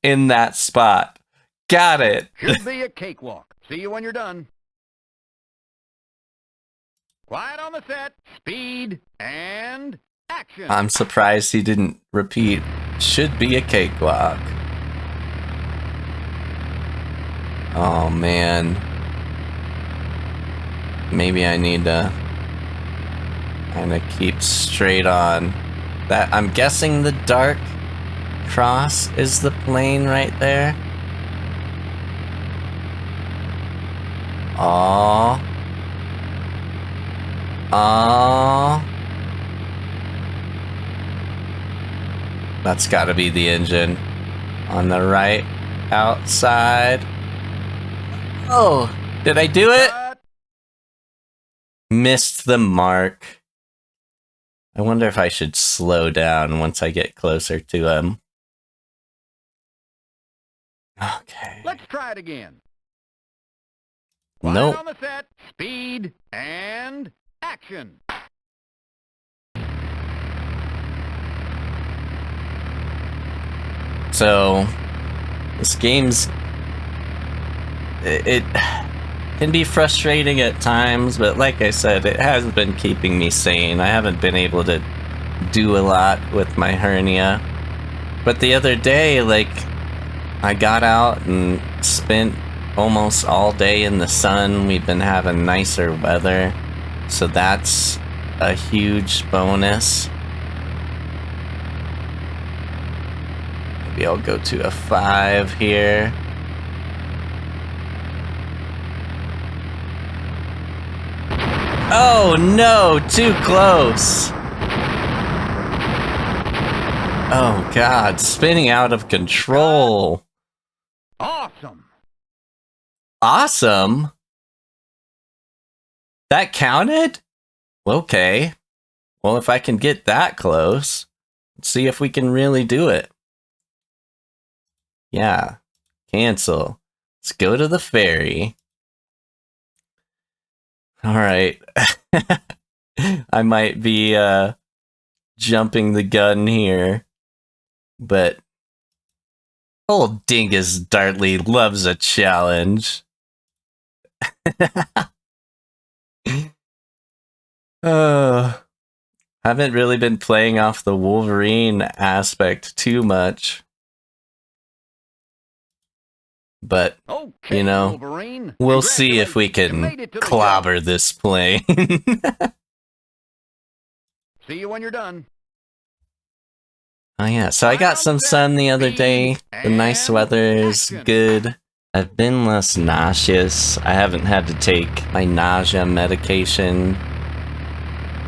in that spot. Got it. Should be a cakewalk. See you when you're done. Quiet on the set. Speed and action. I'm surprised he didn't repeat. Should be a cakewalk. Oh, man. Maybe I need to kind of keep straight on. That, I'm guessing the dark cross is the plane right there. Aww. Aww. That's gotta be the engine. On the right outside. Oh, did I do it? Missed the mark. I wonder if I should slow down once I get closer to him. Okay. Let's try it again. Nope. Quiet on the set. Speed and action. So, this game's... It can be frustrating at times, but like I said, it has been keeping me sane. I haven't been able to do a lot with my hernia. But the other day, like, I got out and spent almost all day in the sun. We've been having nicer weather, so that's a huge bonus. Maybe I'll go to a 5 here. Oh no, too close. Oh God, spinning out of control. Awesome. Awesome? That counted? Okay. Well, if I can get that close, let's see if we can really do it. Yeah. Cancel. Let's go to the ferry. All right. I might be jumping the gun here, but old Dingus Dartley loves a challenge. Haven't really been playing off the Wolverine aspect too much. But, Okay, you know, Wolverine. we'll see if we Congratulations. You can made it to the clobber this plane. See you when you're done. Oh yeah, so I got some sun the other day. The nice weather is good. I've been less nauseous. I haven't had to take my nausea medication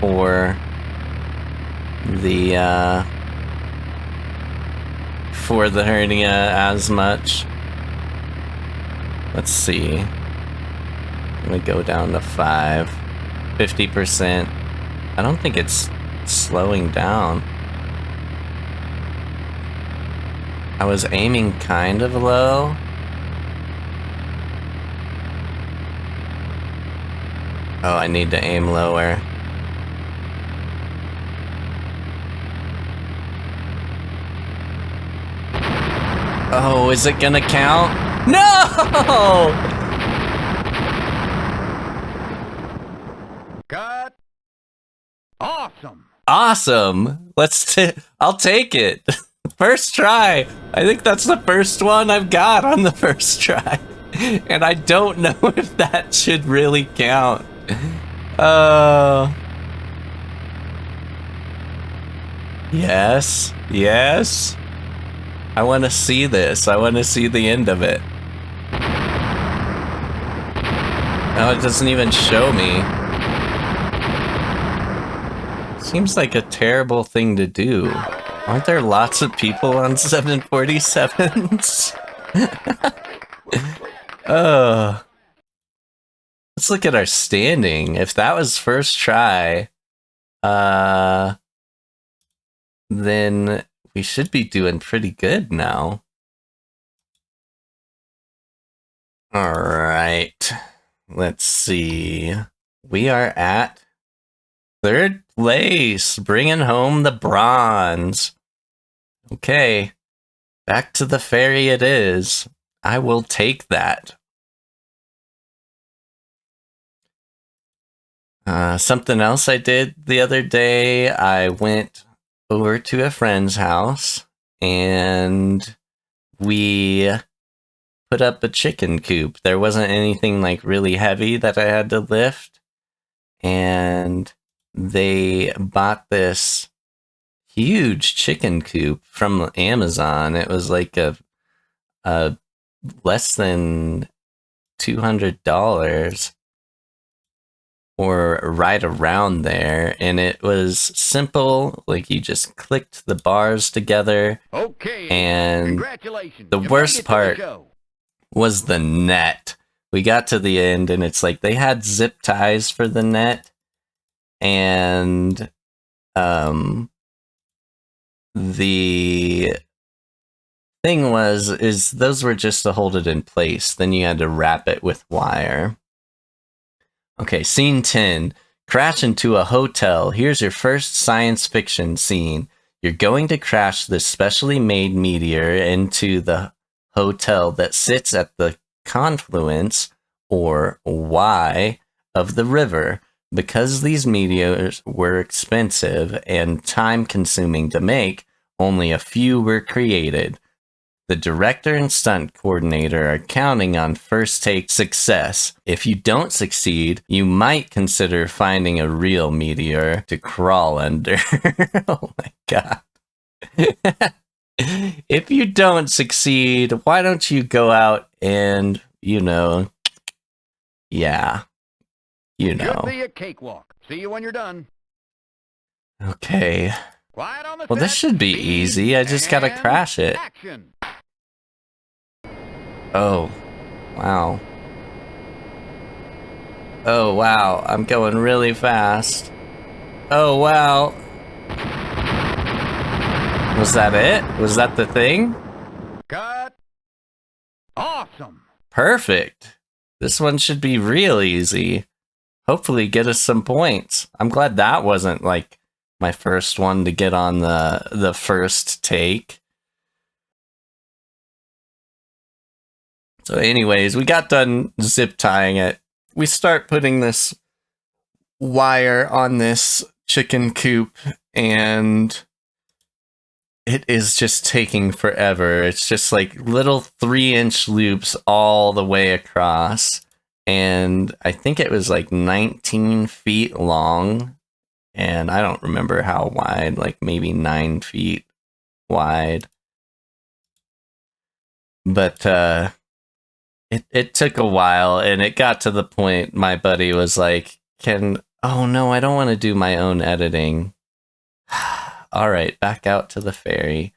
for the hernia as much. Let's see. I'm gonna go down to 5. 50%. I don't think it's slowing down. I was aiming kind of low. Oh, I need to aim lower. Oh, is it gonna count? No! Cut. Awesome. Awesome. I'll take it. First try. I think that's the first one I've got on the first try. And I don't know if that should really count. Yes. Yes. I want to see this. I want to see the end of it. No, it doesn't even show me. Seems like a terrible thing to do. Aren't there lots of people on 747s? Oh. Let's look at our standing. If that was first try, then we should be doing pretty good now. All right. Let's see. We are at 3rd place, bringing home the bronze. Okay. Back to the ferry it is. I will take that. Something else I did the other day, I went over to a friend's house and we put up a chicken coop. There wasn't anything like really heavy that I had to lift, and they bought this huge chicken coop from Amazon. It was like a less than $200 or right around there, and it was simple. Like, you just clicked the bars together. Okay. And Congratulations. the You worst made it to the part show. was the net. We got to the end and it's like they had zip ties for the net, and the thing is those were just to hold it in place. Then you had to wrap it with wire. Okay, scene 10. Crash into a hotel. Here's your first science fiction scene. You're going to crash this specially made meteor into the hotel that sits at the confluence, or Y, of the river. Because these meteors were expensive and time-consuming to make, only a few were created. The director and stunt coordinator are counting on first take success. If you don't succeed, you might consider finding a real meteor to crawl under. Oh my god. If you don't succeed, why don't you go out and, yeah, Should be a cakewalk. See you when you're done. Okay. Quiet on the Well, this set. should be Speed easy. I just gotta and crash it. Action. Oh, wow. Oh, wow. I'm going really fast. Oh, wow. Was that it? Was that the thing? Cut. Awesome. Perfect. This one should be real easy. Hopefully get us some points. I'm glad that wasn't like my first one to get on the first take. So anyways, we got done zip tying it. We start putting this wire on this chicken coop, and it is just taking forever. It's just like little 3-inch loops all the way across. And I think it was like 19 feet long. And I don't remember how wide, like maybe 9 feet wide. But it took a while, and it got to the point my buddy was like, oh no, I don't want to do my own editing. All right, back out to the ferry.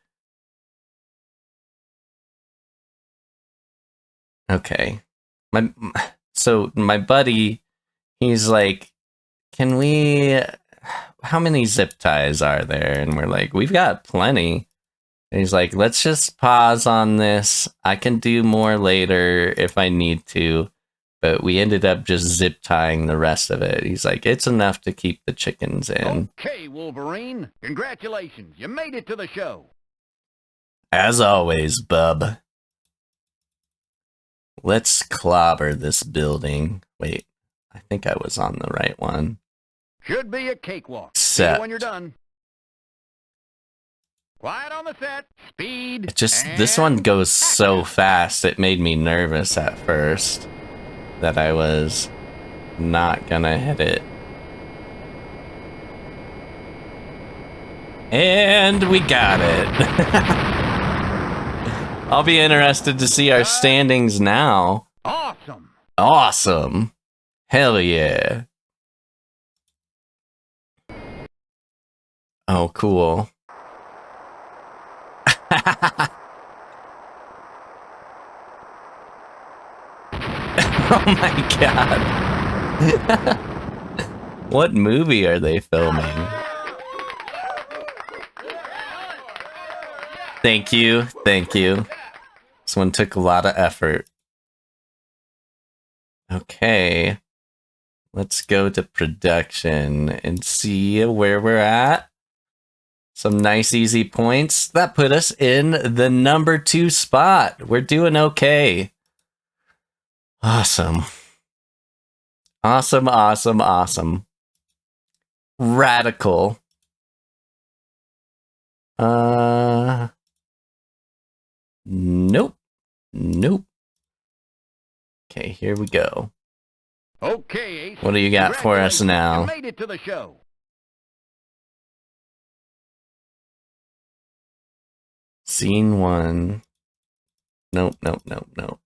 Okay. my buddy, he's like, can we, how many zip ties are there? And we're like, we've got plenty. And he's like, let's just pause on this. I can do more later if I need to. But we ended up just zip tying the rest of it. He's like, it's enough to keep the chickens in. Okay, Wolverine. Congratulations. You made it to the show. As always, bub. Let's clobber this building. Wait, I think I was on the right one. Should be a cakewalk. See Set. you when you're done. Quiet on the set. Speed. This one goes so fast, it made me nervous at first that I was not gonna hit it. And we got it. I'll be interested to see our standings now. Awesome. Awesome. Hell yeah. Oh, cool. Oh my god. What movie are they filming? Thank you, thank you. This one took a lot of effort. Okay. Let's go to production and see where we're at. Some nice easy points. That put us in the number 2 spot. We're doing okay. Awesome. Awesome, awesome, awesome. Radical. Nope. Nope. Okay, here we go. Okay, Ace. What do you got for us now? You made it to the show. Scene 1. Nope, nope, nope, nope.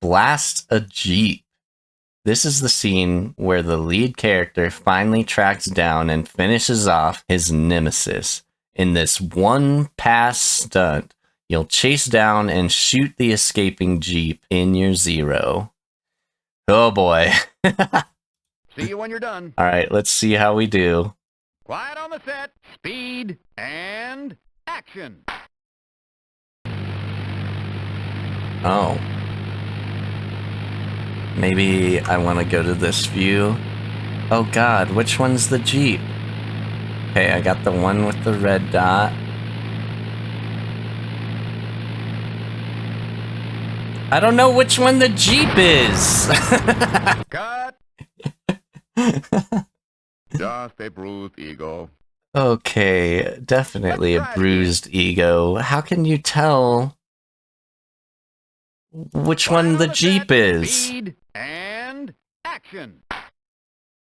Blast a Jeep. This is the scene where the lead character finally tracks down and finishes off his nemesis. In this one-pass stunt, you'll chase down and shoot the escaping Jeep in your zero. Oh boy. See you when you're done. Alright, let's see how we do. Quiet on the set. Speed and action. Oh. Maybe I want to go to this view. Oh god, which one's the Jeep? Okay, I got the one with the red dot. I don't know which one the Jeep is! Cut. Just a bruised ego. Okay, definitely a bruised ego. How can you tell which one the Jeep is? Speed and action.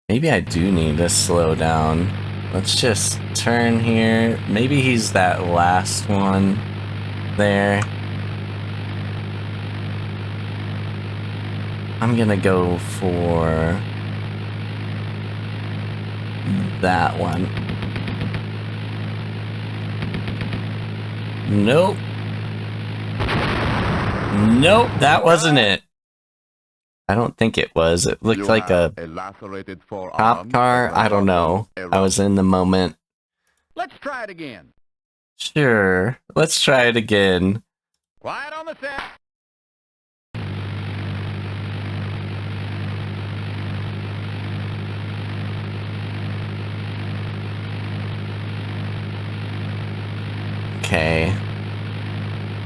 Maybe I do need to slow down. Let's just turn here. Maybe he's that last one there. I'm gonna go for that one. Nope. Nope, that wasn't it. I don't think it was. It looked like a lacerated forearm, cop car. I don't know. I was in the moment. Let's try it again. Sure. Let's try it again. Quiet on the set. Okay.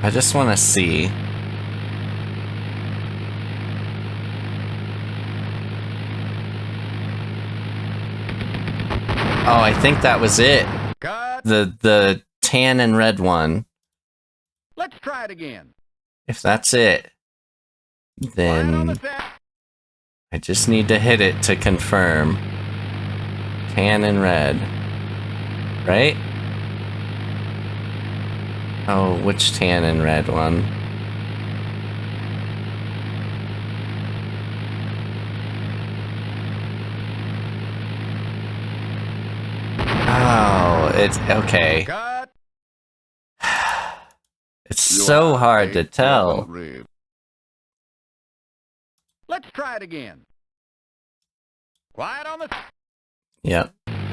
I just want to see. Oh, I think that was it. Cut. The tan and red one. Let's try it again. If that's it, Quiet on the then set. I just need to hit it to confirm. Tan and red. Right? Oh, which tan and red one? Oh, it's okay. Cut. It's so hard to tell. Let's try it again. Quiet on the... Yep.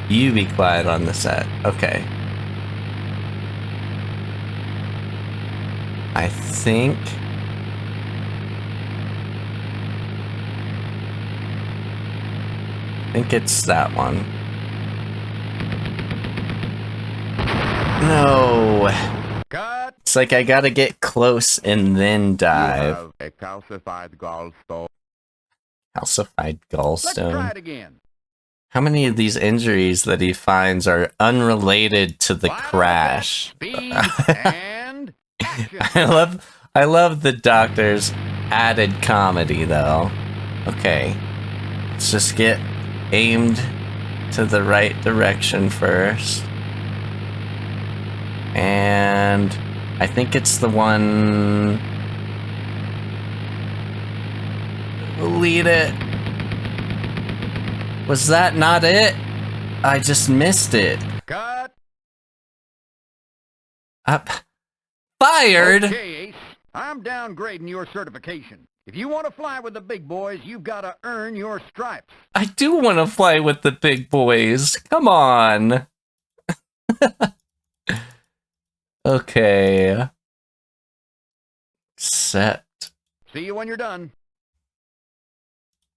You be quiet on the set. Okay. I think... it's that one. No. Cut. It's like I gotta get close and then You dive. have a calcified gallstone. Calcified Let's try gallstone. it again. How many of these injuries that he finds are unrelated to the Quiet on crash? set. Speed and action. I love the doctor's added comedy though. Okay. Let's just get aimed to the right direction first. And I think it's the one. Lead it. Was that not it? I just missed it. Cut. Up. Fired. Okay, Ace. I'm downgrading your certification. If you want to fly with the big boys, you've got to earn your stripes. I do want to fly with the big boys. Come on. Okay. Set. See you when you're done.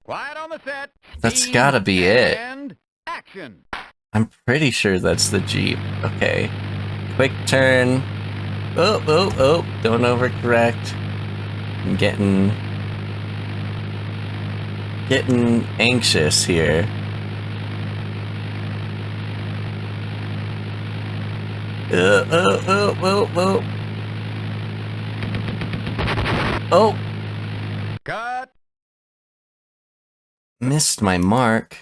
Quiet on the set. That's Speed gotta be it. And action. I'm pretty sure that's the Jeep. Okay. Quick turn. Oh. Don't overcorrect. I'm getting anxious here. Oh, Cut. missed my mark.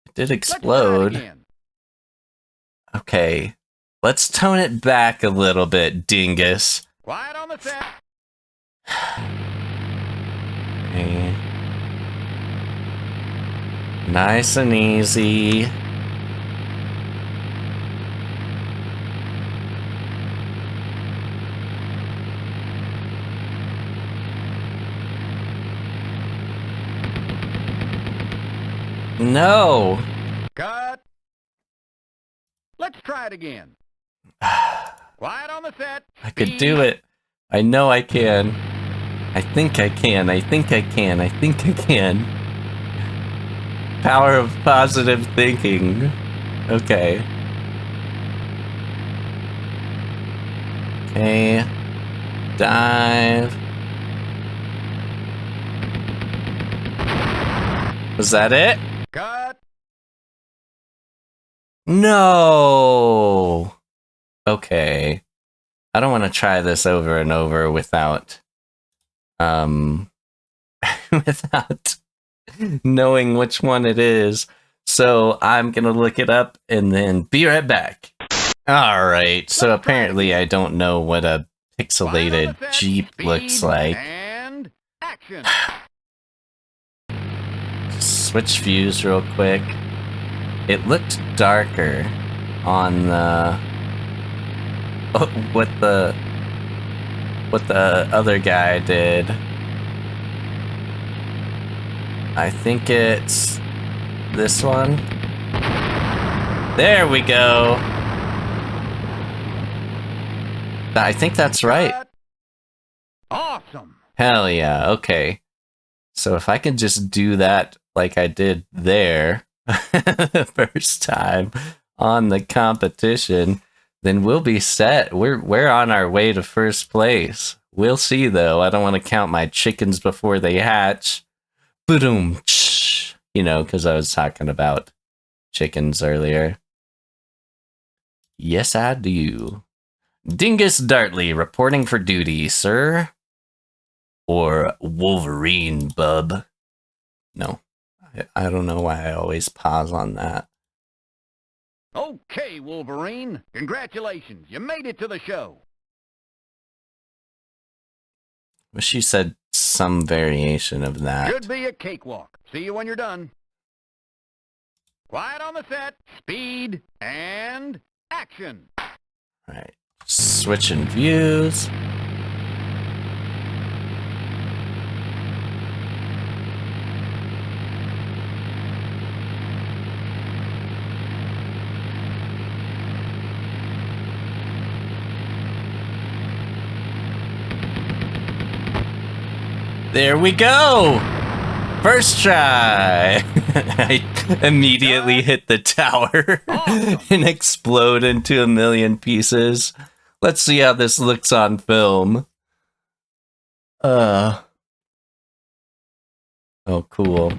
It did Let's try it explode. again. Okay, let's tone it back a little bit, dingus. Quiet on the set. Okay. Nice and easy. No. Cut. Let's try it again. Quiet on the set. I could do it. I know I can. I think I can. I think I can. I think I can. Power of positive thinking. Okay. Okay. Dive. Was that it? Cut. No. Okay. I don't want to try this over and over without without knowing which one it is. So I'm going to look it up and then be right back. All right. So apparently I don't know what a pixelated Jeep looks like. And action. Switch views real quick. It looked darker on the what the other guy did. I think it's this one. There we go. I think that's right. Cut. Awesome. Hell yeah, okay. So if I can just do that like I did there the first time on the competition, then we'll be set. We're on our way to first place. We'll see though. I don't want to count my chickens before they hatch. Boom, you know, because I was talking about chickens earlier. Yes, I do. Dingus Dartley reporting for duty, sir. Or Wolverine, bub. No, I don't know why I always pause on that. Okay, Wolverine. Congratulations. You made it to the show. Wish you said some variation of that. Should be a cakewalk. See you when you're done. Quiet on the set. Speed and action. Right. Switching views. There we go! First try! I immediately hit the tower and explode into a million pieces. Let's see how this looks on film. Oh, cool.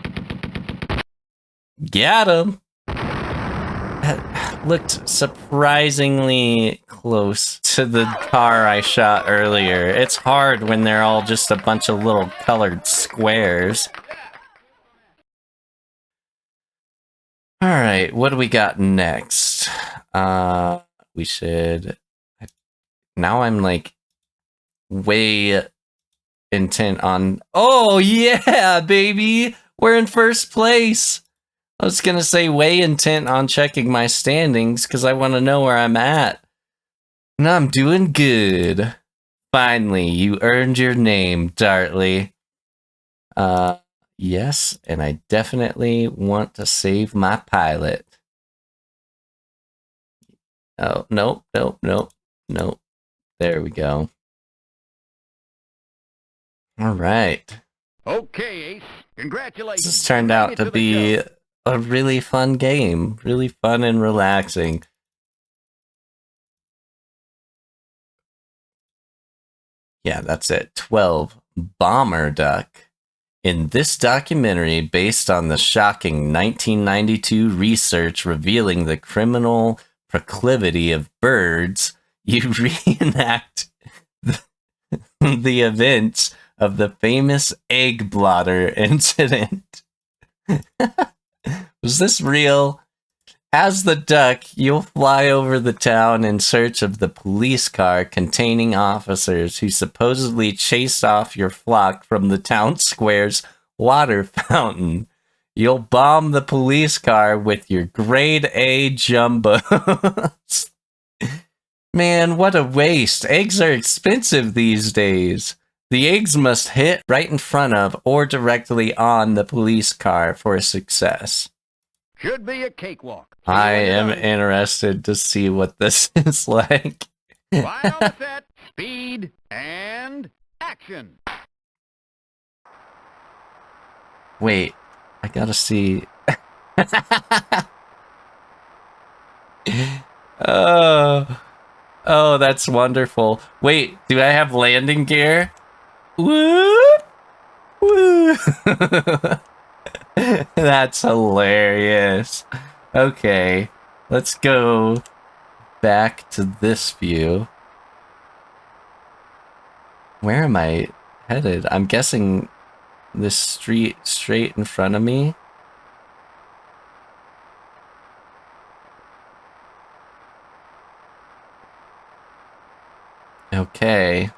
Got him! That looked surprisingly close to the car I shot earlier. It's hard when they're all just a bunch of little colored squares. Alright, what do we got next? We should... Now I'm like way intent on... Oh yeah, baby! We're in first place! I was gonna say way intent on checking my standings because I want to know where I'm at. And I'm doing good. Finally, you earned your name, Dartley. Yes, and I definitely want to save my pilot. Oh, nope. There we go. All right. Okay, Ace. Congratulations. This has turned out to be a really fun game. Really fun and relaxing. Yeah, that's it. 12. Bomber Duck. In this documentary, based on the shocking 1992 research revealing the criminal proclivity of birds, you reenact the events of the famous egg blotter incident. Was this real? As the duck, you'll fly over the town in search of the police car containing officers who supposedly chased off your flock from the town square's water fountain. You'll bomb the police car with your grade A jumbos. Man, what a waste. Eggs are expensive these days. The eggs must hit right in front of or directly on the police car for a success. Should be a cakewalk. I am interested to see what this is like. Line on the set, speed, and action. Wait, I gotta see. Oh, that's wonderful. Wait, do I have landing gear? Woo! Woo! That's hilarious. Okay, let's go back to this view. Where am I headed? I'm guessing this street straight in front of me. Okay.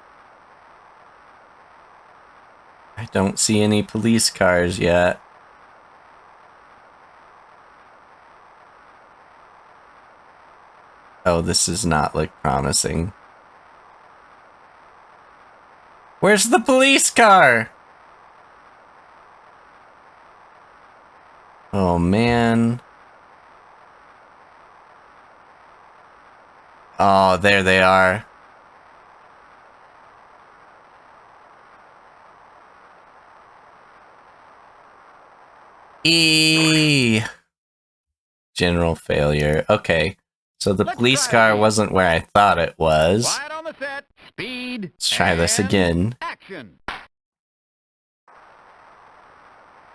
I don't see any police cars yet. Oh, this does not look promising. Where's the police car? Oh, man. Oh, there they are. General failure. Okay. So the police car wasn't where I thought it was. Quiet on the set, speed. Let's try this and again. Action.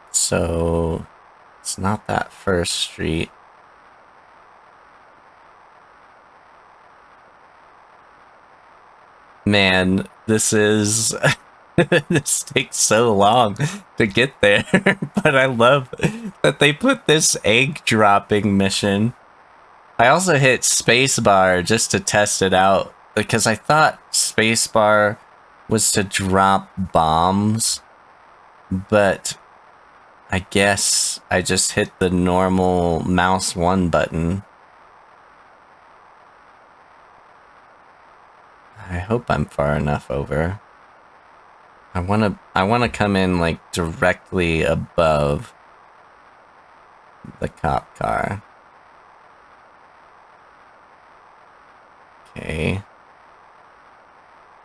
So it's not that first street. Man, this is this takes so long to get there, but I love that they put this egg dropping mission. I also hit spacebar just to test it out because I thought spacebar was to drop bombs, but I guess I just hit the normal mouse 1 button. I hope I'm far enough over. I wanna come in like directly above the cop car. Okay.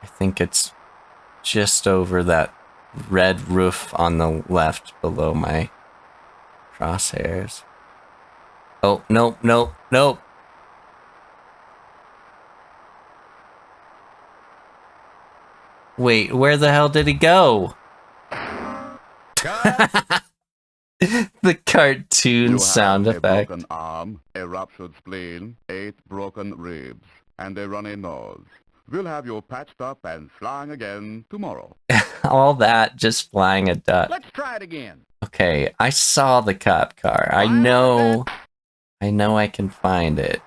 I think it's just over that red roof on the left below my crosshairs. Oh, nope, nope, nope. Wait, where the hell did he go? The cartoon sound You have a effect. broken arm, a ruptured spleen, 8 broken ribs, and a runny nose. We'll have you patched up and flying again tomorrow. All that just flying a duck. Let's try it again. Okay, I saw the cop car. I know I can find it.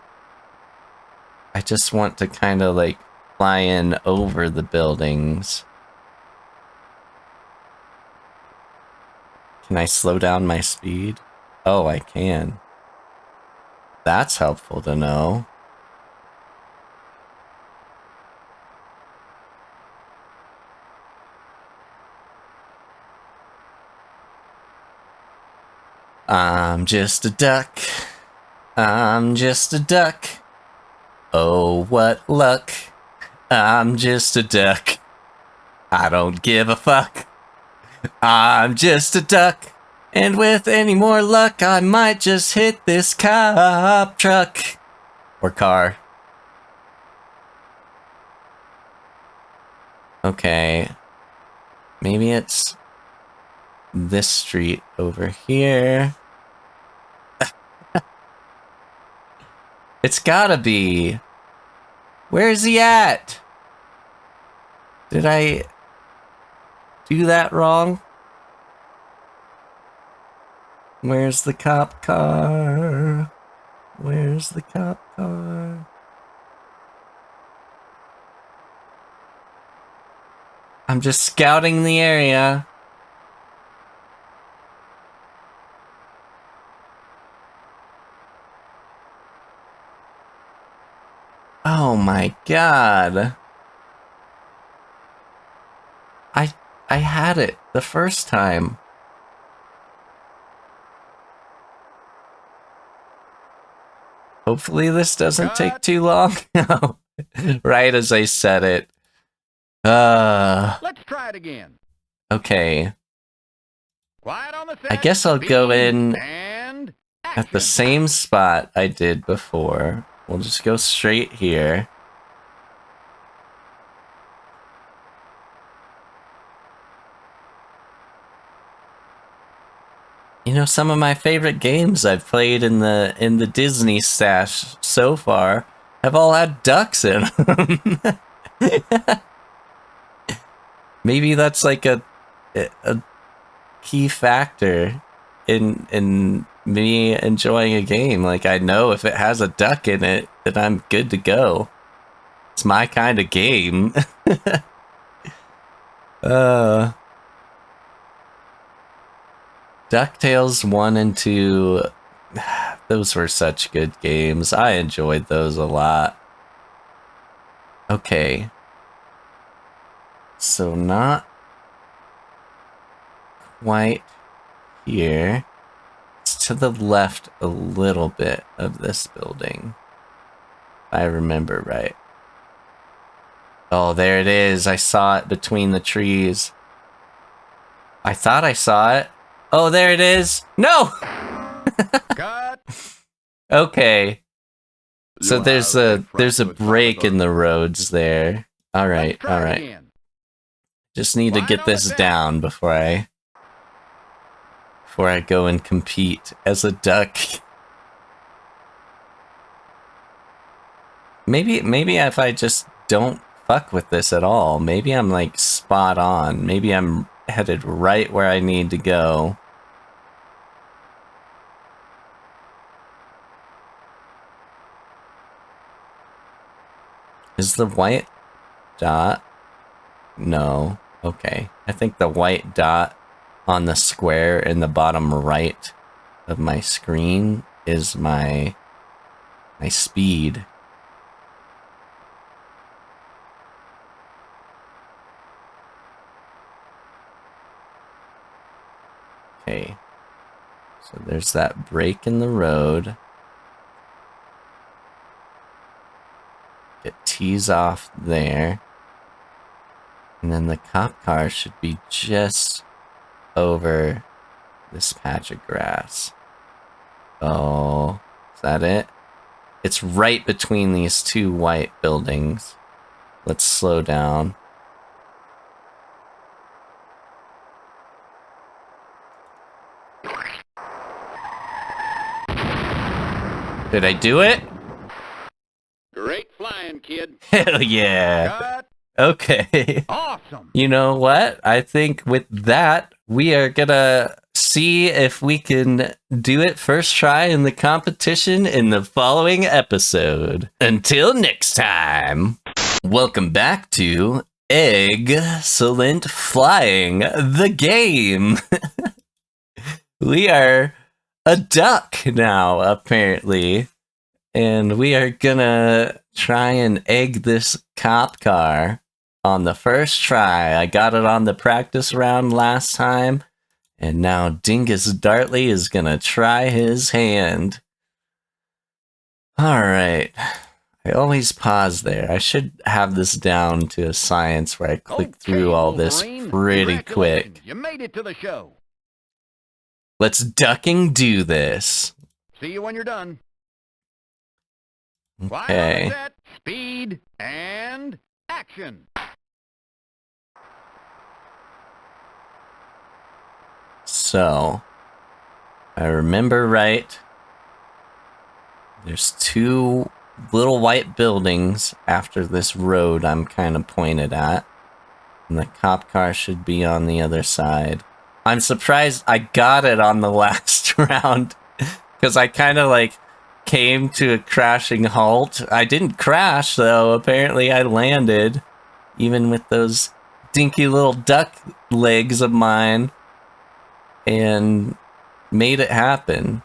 I just want to kind of like fly in over the buildings. Can I slow down my speed? Oh, I can. That's helpful to know. I'm just a duck. I'm just a duck. Oh, what luck. I'm just a duck. I don't give a fuck. I'm just a duck. And with any more luck, I might just hit this cop truck. Or car. Okay. Maybe it's this street over here. It's gotta be. Where's he at? Did I do that wrong? Where's the cop car? Where's the cop car? I'm just scouting the area. Oh my god. I had it the first time. Hopefully this doesn't take too long. No. Right as I said it. Let's try it again. Okay. Quiet on the set. I guess I'll go in and at the action. same spot I did before. We'll just go straight here. You know, some of my favorite games I've played in the Disney stash so far have all had ducks in them. Maybe that's like a key factor in me enjoying a game. Like, I know if it has a duck in it, then I'm good to go. It's my kind of game. DuckTales 1 and 2, those were such good games. I enjoyed those a lot. Okay. So not quite here. It's to the left a little bit of this building. If I remember right. Oh, there it is. I saw it between the trees. I thought I saw it. Oh, there it is. No! Cut. Okay. So You there's have a fractured break in clavicle. the roads there. All right, Let's try all it right. again. Just need to Quiet get on the this set. down before I go and compete as a duck. Maybe if I just don't fuck with this at all, maybe I'm like spot on. Maybe I'm headed right where I need to go. Is the white dot? No. Okay. I think the white dot on the square in the bottom right of my screen is my speed. Okay. So there's that break in the road. It tees off there. And then the cop car should be just over this patch of grass. Oh, is that it? It's right between these two white buildings. Let's slow down. Did I do it? Great flying, kid. Hell yeah. Cut. Okay. Awesome. You know what? I think with that, we are gonna see if we can do it first try in the competition in the following episode. Until next time, welcome back to Excellent Flying, the game. We are a duck now, apparently. And we are gonna try and egg this cop car on the first try. I got it on the practice round last time, and now Dingus Dartley is gonna try his hand. Alright. I always pause there. I should have this down to a science where I click through all this Wolverine. pretty quick. Congratulations. You made it to the show. Let's ducking do this. See you when you're done. Quiet on Okay. the set, speed, and action. So, I remember right. There's two little white buildings after this road I'm kind of pointed at. And the cop car should be on the other side. I'm surprised I got it on the last round. Because I kind of like came to a crashing halt. I didn't crash though. Apparently I landed. Even with those dinky little duck legs of mine. And made it happen.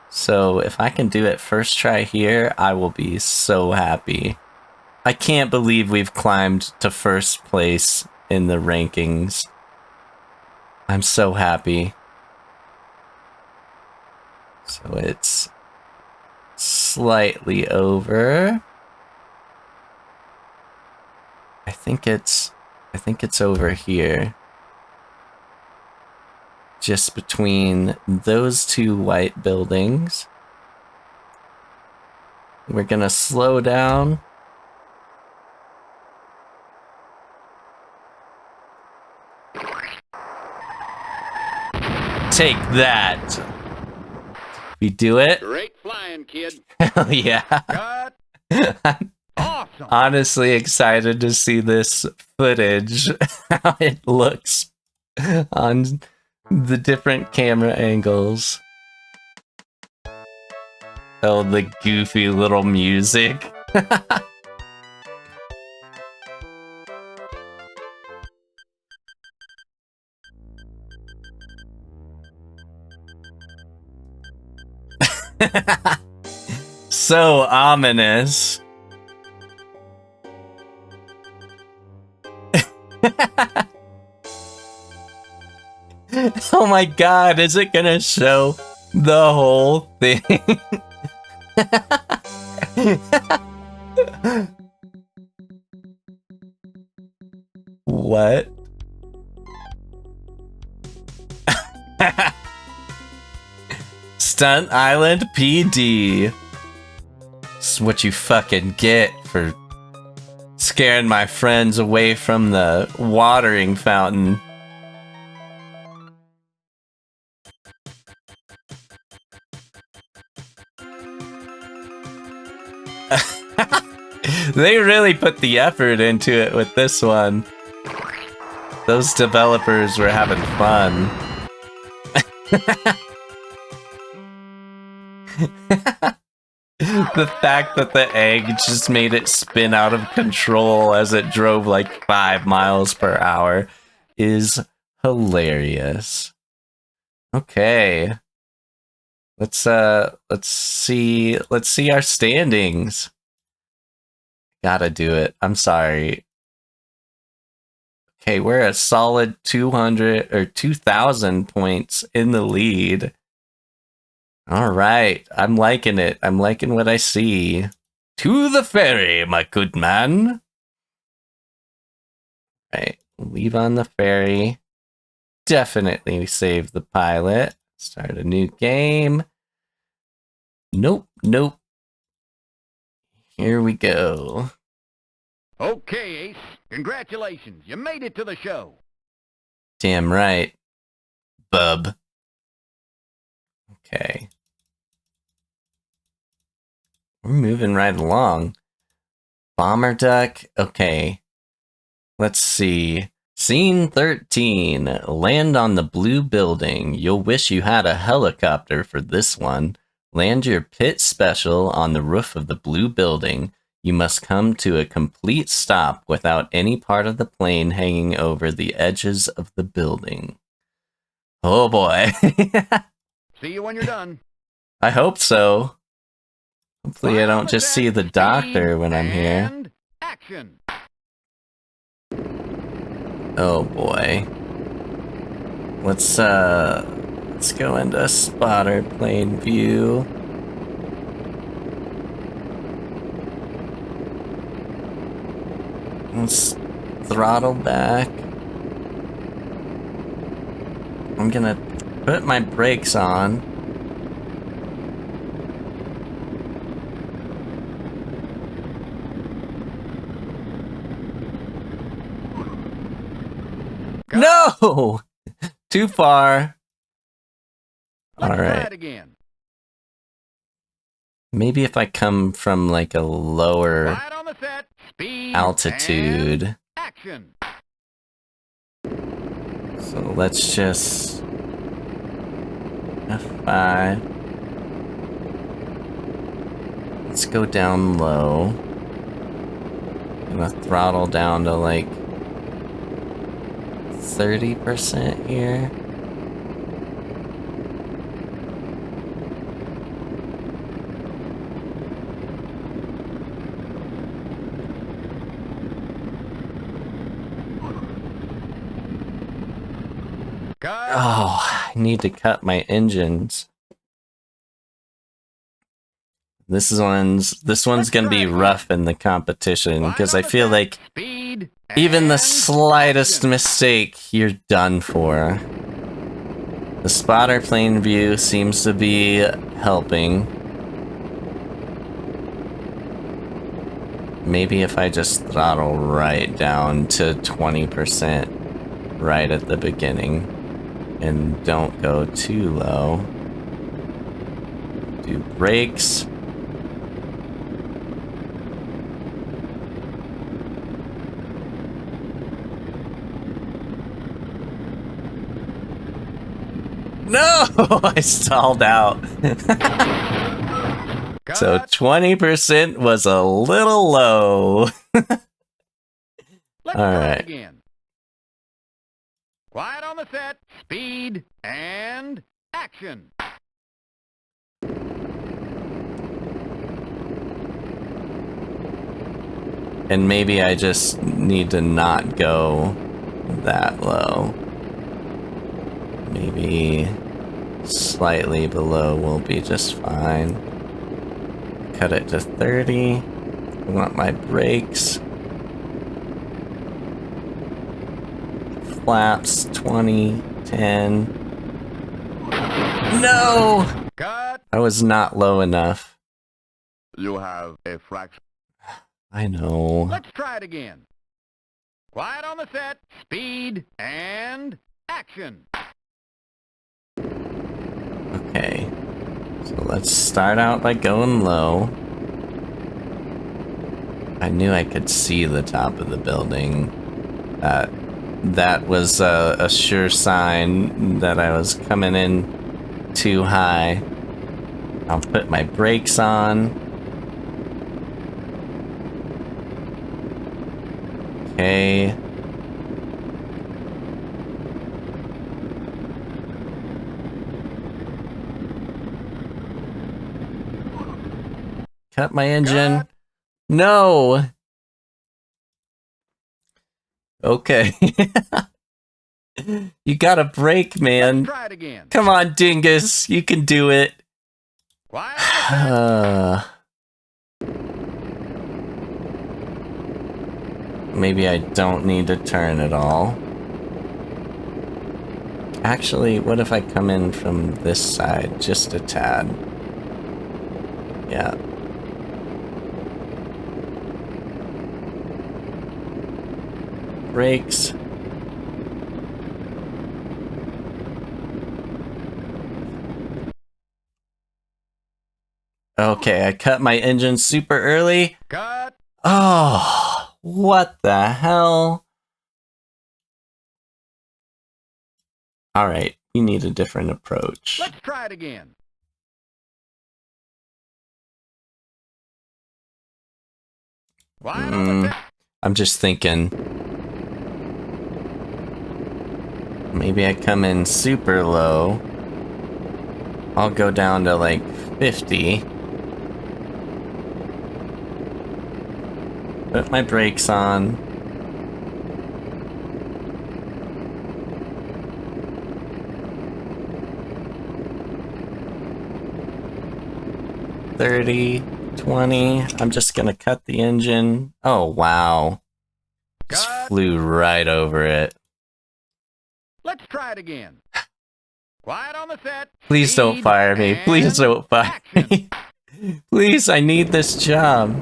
So if I can do it first try here, I will be so happy. I can't believe we've climbed to first place in the rankings. I'm so happy. So it's slightly over. I think it's over here. Just between those two white buildings. We're gonna slow down. Take that. We do it? Great flying, kid. Hell yeah. Cut. I'm Awesome. honestly excited to see this footage, how it looks on the different camera angles. Oh, the goofy little music. So ominous. Oh my god, is it gonna show the whole thing? What? Stunt Island PD. It's what you fucking get for scaring my friends away from the watering fountain. They really put the effort into it with this one. Those developers were having fun. The fact that the egg just made it spin out of control as it drove like 5 miles per hour is hilarious. Okay. Let's see our standings. Gotta do it. I'm sorry. Okay, we're a solid 200 or 2,000 points in the lead. All right, I'm liking it. I'm liking what I see. To the ferry, my good man. Right. Leave on the ferry. Definitely save the pilot. Start a new game. Nope, nope. Here we go. Okay, Ace. Congratulations. You made it to the show. Damn right, bub. Okay. We're moving right along. Bomber duck. Okay. Let's see. Scene 13. Land on the blue building. You'll wish you had a helicopter for this one. Land your pit special on the roof of the blue building. You must come to a complete stop without any part of the plane hanging over the edges of the building. Oh boy. See you when you're done. I hope so. Hopefully I don't just see the doctor when I'm here. And action. Oh boy. Let's go into spotter plane view. Let's throttle back. I'm gonna put my brakes on. No! Too far. Let's try Alright. it again. Maybe if I come from like a lower Quiet on the set. Speed. altitude. And action. So let's just F5. Let's go down low. I'm gonna throttle down to like 30% here. Cut. Oh, I need to cut my engines. This one's gonna be rough in the competition because I feel like Speed. even the and slightest action. mistake, you're done for. The spotter plane view seems to be helping. Maybe if I just throttle right down to 20% right at the beginning and don't go too low. Do brakes. No! I stalled out. So Cut. 20% was a little low. Let's All try right. it again. Quiet on the set. Speed and action. And maybe I just need to not go that low. Maybe slightly below will be just fine. Cut it to 30. I want my brakes. Flaps 20, 10. No! Cut. I was not low enough. You have a fraction. I know. Let's try it again. Quiet on the set. Speed and action. Okay. So let's start out by going low. I knew I could see the top of the building. That was a sure sign that I was coming in too high. I'll put my brakes on. Okay. Cut my engine. Cut. No! Okay. You gotta brake, Let's man. try it again. Come on, dingus. You can do it. Quiet on the set. Maybe I don't need to turn at all. Actually, what if I come in from this side just a tad? Yeah. Brakes. Okay, I cut my engine super early. Cut. Oh, what the hell? Alright, we need a different approach. Let's try it again. Quiet on the set. I'm just thinking. Maybe I come in super low. I'll go down to like 50. Put my brakes on. $30, $20. I'm just gonna cut the engine. Oh wow. Just Cut. flew right over it. Let's try it again. Quiet on the set. Please don't Speed fire me. Please and don't fire me. Please, I need this job.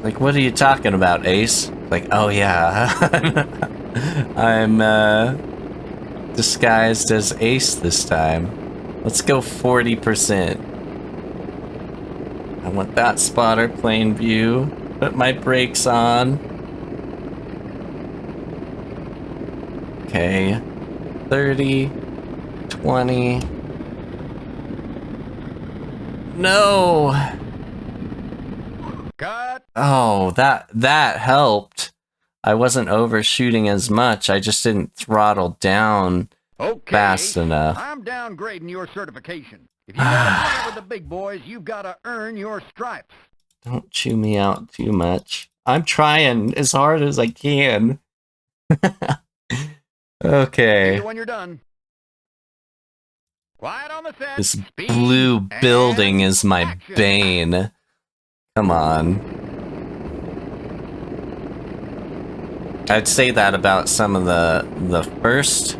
Like, what are you talking about, Ace? Like, oh yeah. I'm disguised as Ace this time. Let's go 40%. I want that spotter plane view. Put my brakes on. Okay. 30, 20. No! Cut. Oh, that helped. I wasn't overshooting as much. I just didn't throttle down Okay. fast enough. I'm downgrading your certification. If you want to fly with the big boys, you've got to earn your stripes. Don't chew me out too much. I'm trying as hard as I can. See Okay. you when you're done. Quiet on the set. This Speed blue building and is my action. bane. Come on. I'd say that about some of the first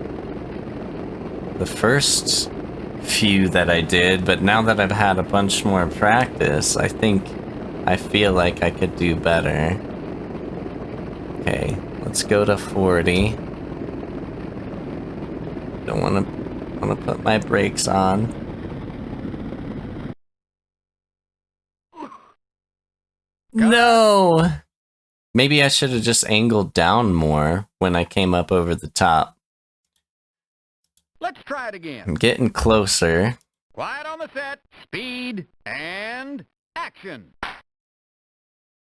few that I did, but now that I've had a bunch more practice, I feel like I could do better. Okay, let's go to 40. Don't want to put my brakes on. No! Maybe I should have just angled down more when I came up over the top. Let's try it again. I'm getting closer. Quiet on the set. Speed and action.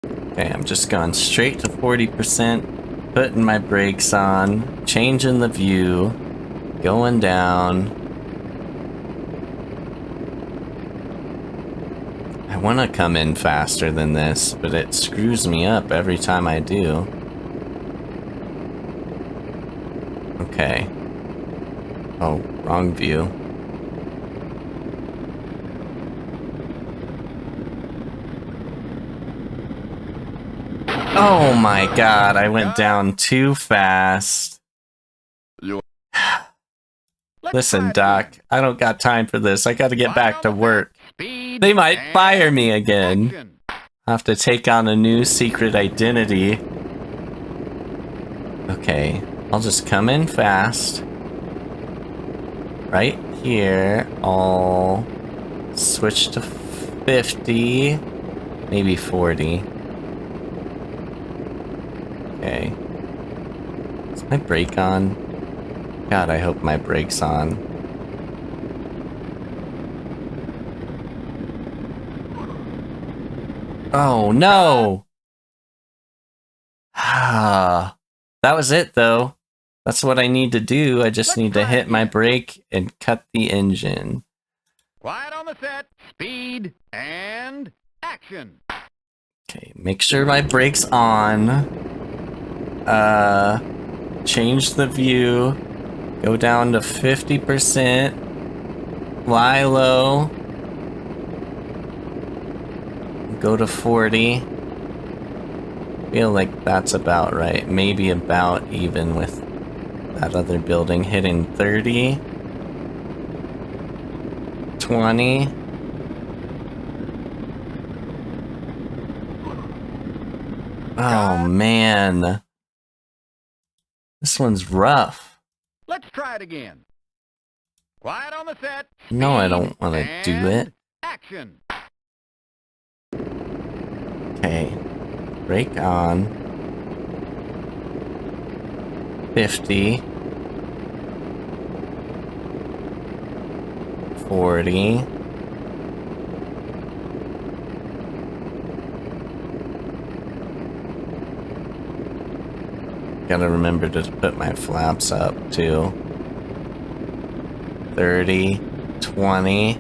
Okay, I'm just going straight to 40%, putting my brakes on, changing the view, going down. I want to come in faster than this, but it screws me up every time I do. Okay. Oh, wrong view. Oh my god, I went down too fast. You Let's Listen, try it Doc, again. I don't got time for this. I gotta get Quiet back on to the set. work. Speed They might and fire me again. action. I have to take on a new secret identity. Okay, I'll just come in fast. Right here, I'll switch to 50, maybe 40. Okay. Is my brake on? God, I hope my brake's on. Oh no! Ah, that was it though. That's what I need to do. I just Let's need to try hit my again. brake and cut the engine. Quiet on the set. Speed and action. Okay, make sure my brake's on. Change the view. Go down to 50%. Fly low. Go to 40. Feel like that's about right. Maybe about even with that other building hitting 30, 20. Oh man. This one's rough. Let's try it again. Quiet on the set. No, I Speed, don't want to do it. and action. Okay. Brake on. 50. 40. Gotta remember to put my flaps up too. 30. 20.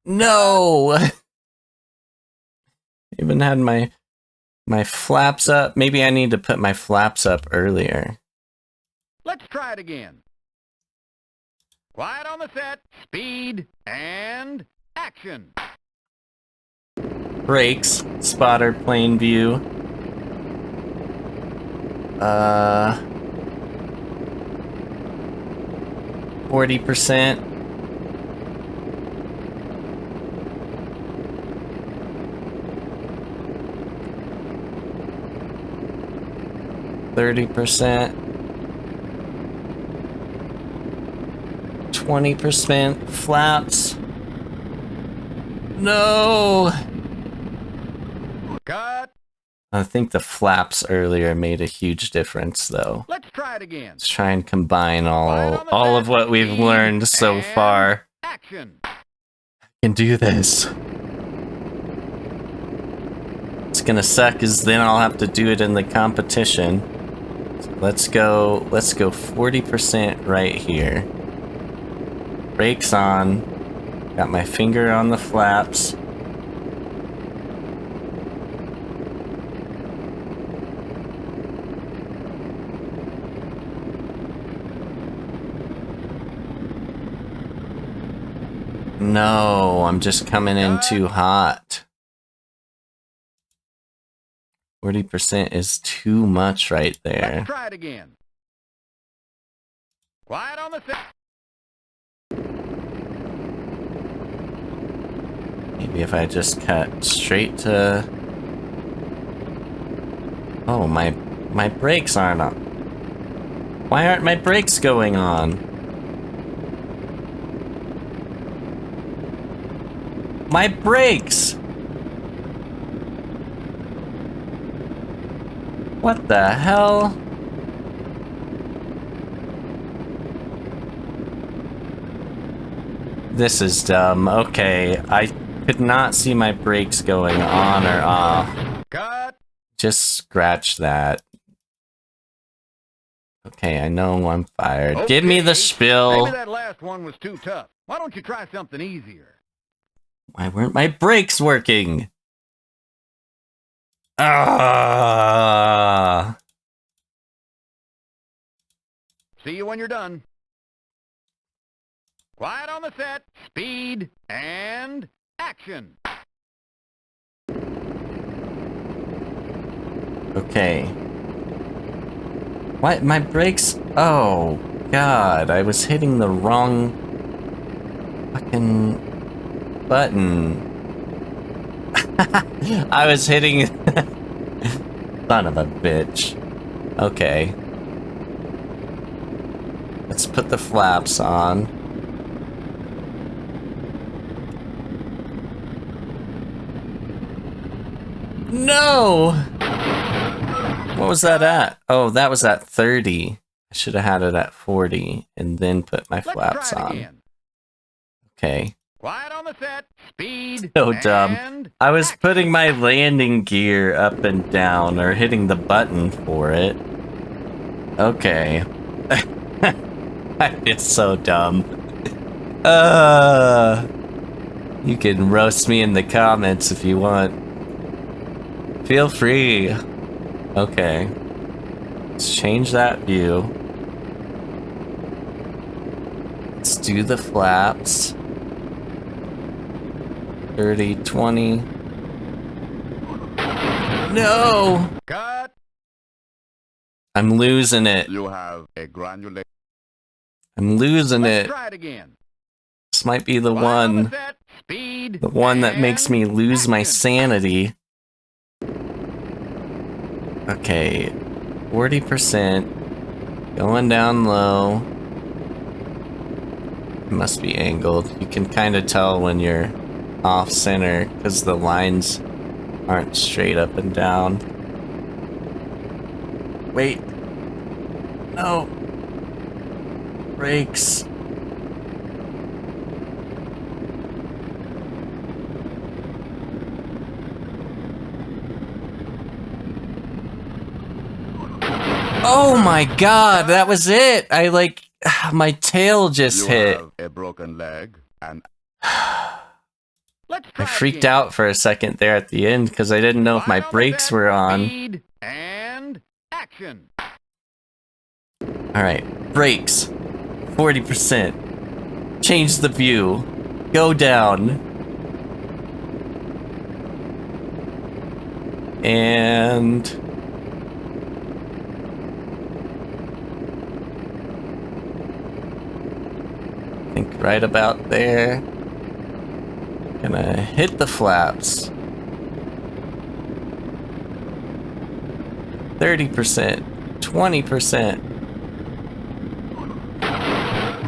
No! Even had my flaps up. Maybe I need to put my flaps up earlier. Let's try it again. Quiet on the set. Speed, and action. Brakes. Spotter, plane view. 40%. %. 20% flaps. No! Cut. I think the flaps earlier made a huge difference, though. Let's try it again. Let's try and combine all Quiet on the of set. what we've Speed, learned so and far. action. Can do this. It's gonna suck, is then I'll have to do it in the competition. So let's go 40% right here. Brakes on. Got my finger on the flaps. No, I'm just coming in too hot. 40% is too much right there. Let's try it again. Quiet on the set. Maybe if I just cut straight to... Oh, my brakes aren't on. Why aren't my brakes going on? My brakes! What the hell? This is dumb. Okay, I could not see my brakes going on or off. Cut. Just scratch that. Okay, I know I'm fired. Give me the spiel. Maybe that last one was too tough. Why don't you try something easier? Why weren't my brakes working? Ah! See you when you're done. Quiet on the set. Speed, and action. Okay. What? My brakes? Oh, God. I was hitting the wrong fucking button. I was hitting... Son of a bitch. Okay. Let's put the flaps on. No! What was that at? Oh, that was at 30. I should have had it at 40 and then put my flaps on. Again. Okay. Quiet on the set. Speed. So dumb. And I was action. putting my landing gear up and down or hitting the button for it. Okay. It's so dumb. You can roast me in the comments if you want. Feel free. Okay. Let's change that view. Let's do the flaps. 30, 20. No! Cut. I'm losing it. You have a granulate. I'm losing Let's it. try it again. This might be the Quiet on the one. set. Speed. The one that makes me and lose my action. sanity. Okay. 40%. Going down low. It must be angled. You can kind of tell when you're off center because the lines aren't straight up and down. Wait. No. Brakes. Oh my god, that was it! I like, my tail just You hit. have a broken leg and Let's I try it freaked again. out for a second there at the end because I didn't know if my Quiet on the brakes set. were on. Speed and action. Alright, brakes. 40%. Change the view. Go down. And... I think right about there. Gonna hit the flaps. 30%. 20%.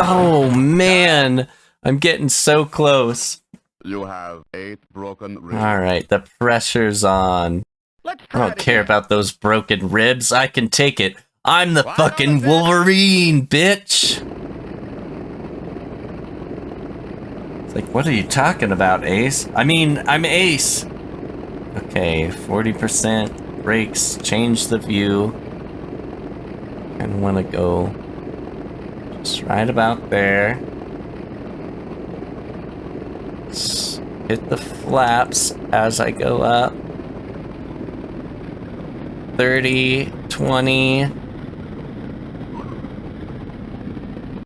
Oh man! I'm getting so close. you have 8 broken ribs. Alright, the pressure's on. Let's I try don't it care again. about those broken ribs. I can take it. I'm the Quiet on fucking the set. Wolverine, bitch! It's like, what are you talking about, Ace? I mean, I'm Ace! Okay, 40%. Brakes. Change the view. Kinda wanna go just right about there. Hit the flaps as I go up. 30, 20.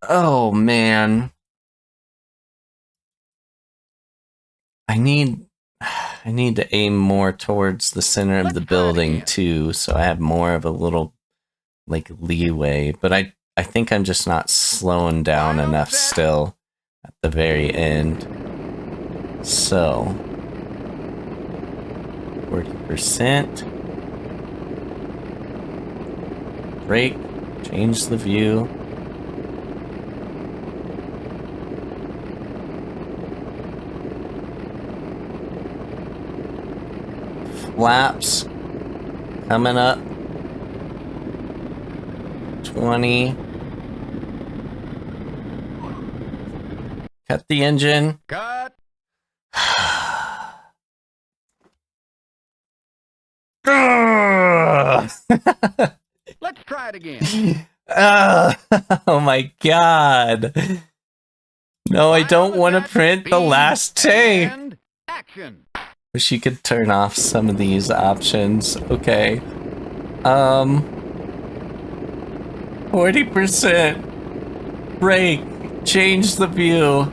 Oh man. I need to aim more towards the center of Let's the try it building again. too, so I have more of a little like leeway, but I think I'm just not slowing down Quiet on the enough set. still at the very end. So 40%. Brake, change the view. Flaps coming up. 20. Cut the engine. Cut. Let's try it again. Oh my god. No, I Quiet on don't the want to set. print the Speed last tape. and action. Wish you could turn off some of these options. Okay. 40%. Brake. Change the view.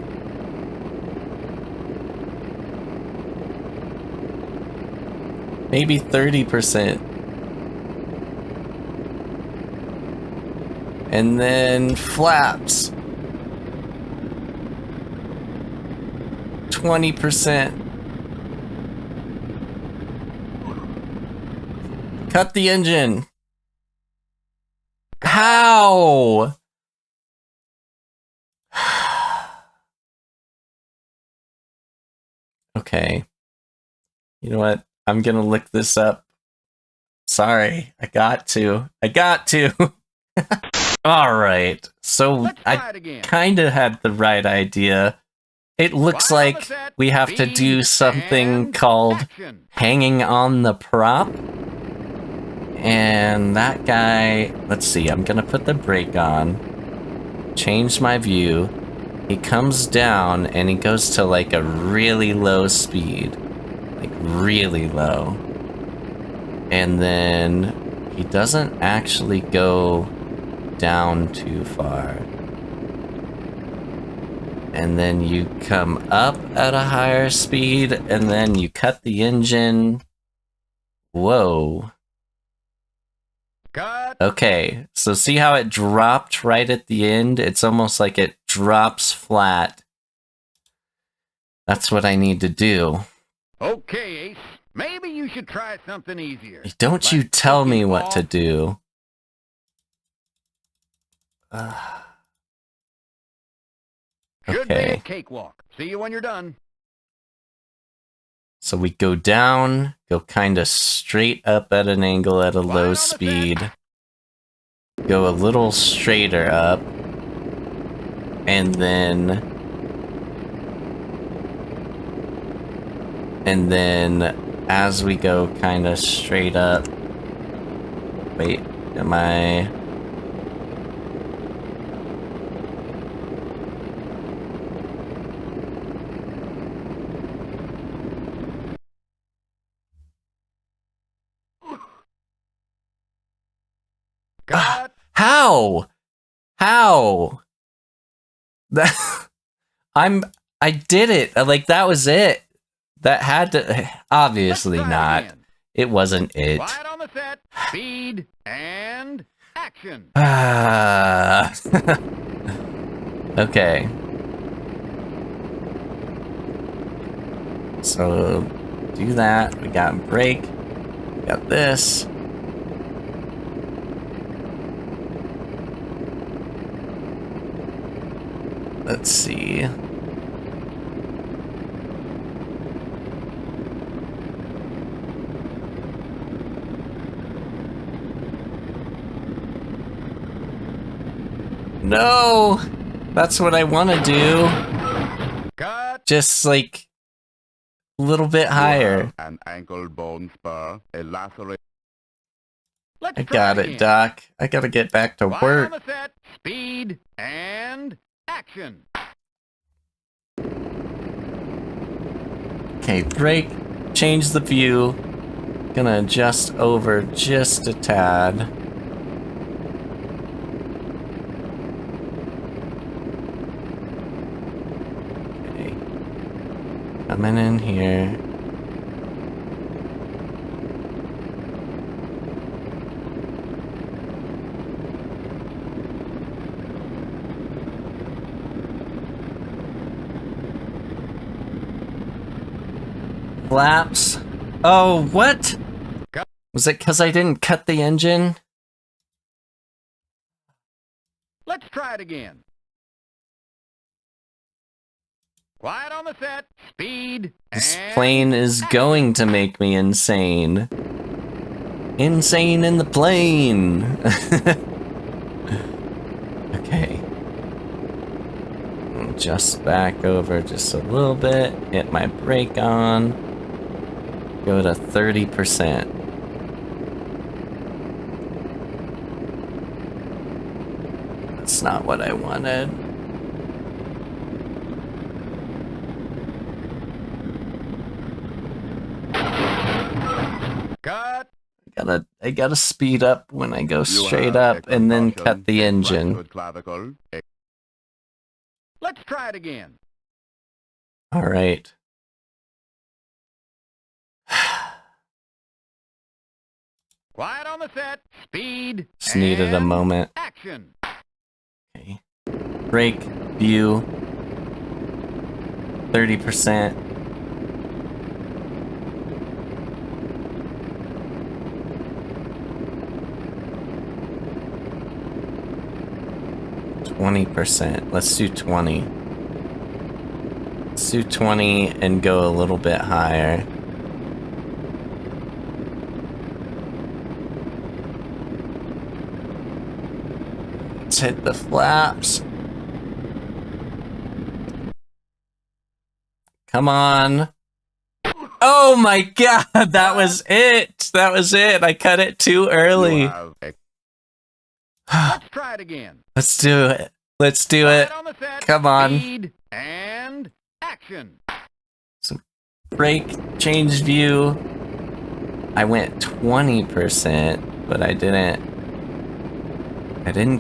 Maybe 30%. And then flaps. 20%. Cut the engine. How? Okay. You know what? I'm gonna look this up. Sorry, I got to. Alright, so Let's try I it again. kinda had the right idea. It looks Quiet on the like set. we have to do Speed something and called action. hanging on the prop. And that guy, let's see, I'm gonna put the brake on, change my view. He comes down and he goes to like a really low speed, like really low. And then he doesn't actually go down too far. And then you come up at a higher speed, and then you cut the engine. Whoa. Cut. Okay, so see how it dropped right at the end? It's almost like it drops flat. That's what I need to do. Okay, Ace. Maybe you should try something easier. Don't you Like tell me cooking what to ball. do. Should be a Okay, cakewalk. See you when you're done. so we go down, go kind of straight up at an angle at a Quiet on low the set. speed. Go a little straighter up. And then as we go kind of straight up. Wait, am I... Cut. How? How? That I did it. Like, that was it. That had to... Obviously Let's try not. again. It wasn't it. Quiet on the set. Speed and action. Ah. Okay. So, do that. We got brake. We got this. Let's see. No! That's what I want to do. Cut. Just like a little bit higher. An ankle bone spur, a laceration. Let's I try got it, again. Doc. I gotta get back to Quiet work. on the set. Speed and action. Okay, brake. Change the view. Gonna adjust over just a tad. Okay. Coming in here. Flaps. Oh, what? Was it because I didn't cut the engine? Let's try it again. Quiet on the set. Speed This and plane is going to make me insane. Insane in the plane. Okay. Just back over just a little bit. Hit my brake on. Go to 30%. That's not what I wanted. cut. I gotta speed up when I go You straight have up a and then concussion, cut the a engine. fractured clavicle, a Let's try it again. Alright. Quiet on the set. Speed Just needed a and moment. action. Okay. Brake, view. 30%. %. Let's do 20. Let's do 20 and go a little bit higher. Let's hit the flaps. Come on. Oh my god, that was it. That was it. I cut it too you early. have a Let's try it again. Let's do it. Let's do it. Quiet on the set. Come on. Speed and action. Brake, change view. I went 20%, but I didn't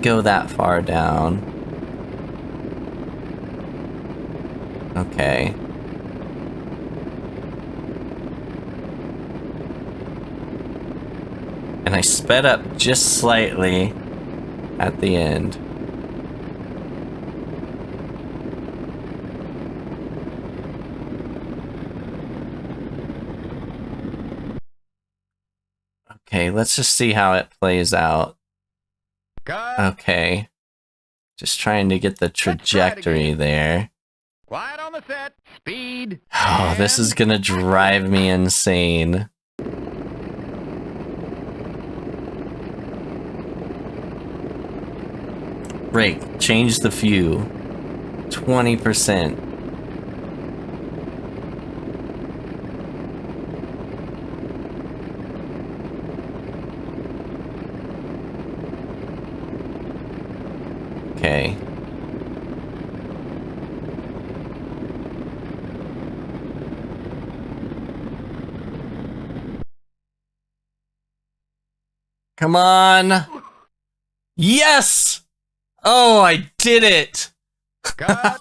go that far down. Okay. And I sped up just slightly at the end. Okay, let's just see how it plays out. Cut. Okay. Just trying to get the trajectory there. Quiet on the set. Speed. Oh, this is gonna drive me insane. Brake. Change the view. 20%. Okay. Come on! Yes! Oh, I did it! Cut.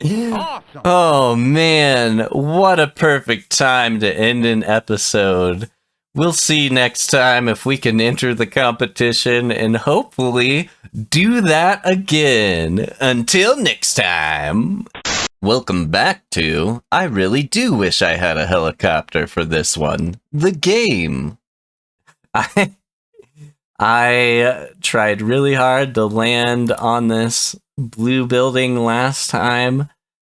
Awesome. Oh man, what a perfect time to end an episode. We'll see next time if we can enter the competition and hopefully do that again. Until next time. Welcome back to I Really Do Wish I Had a Helicopter for this one. The game. I tried really hard to land on this blue building last time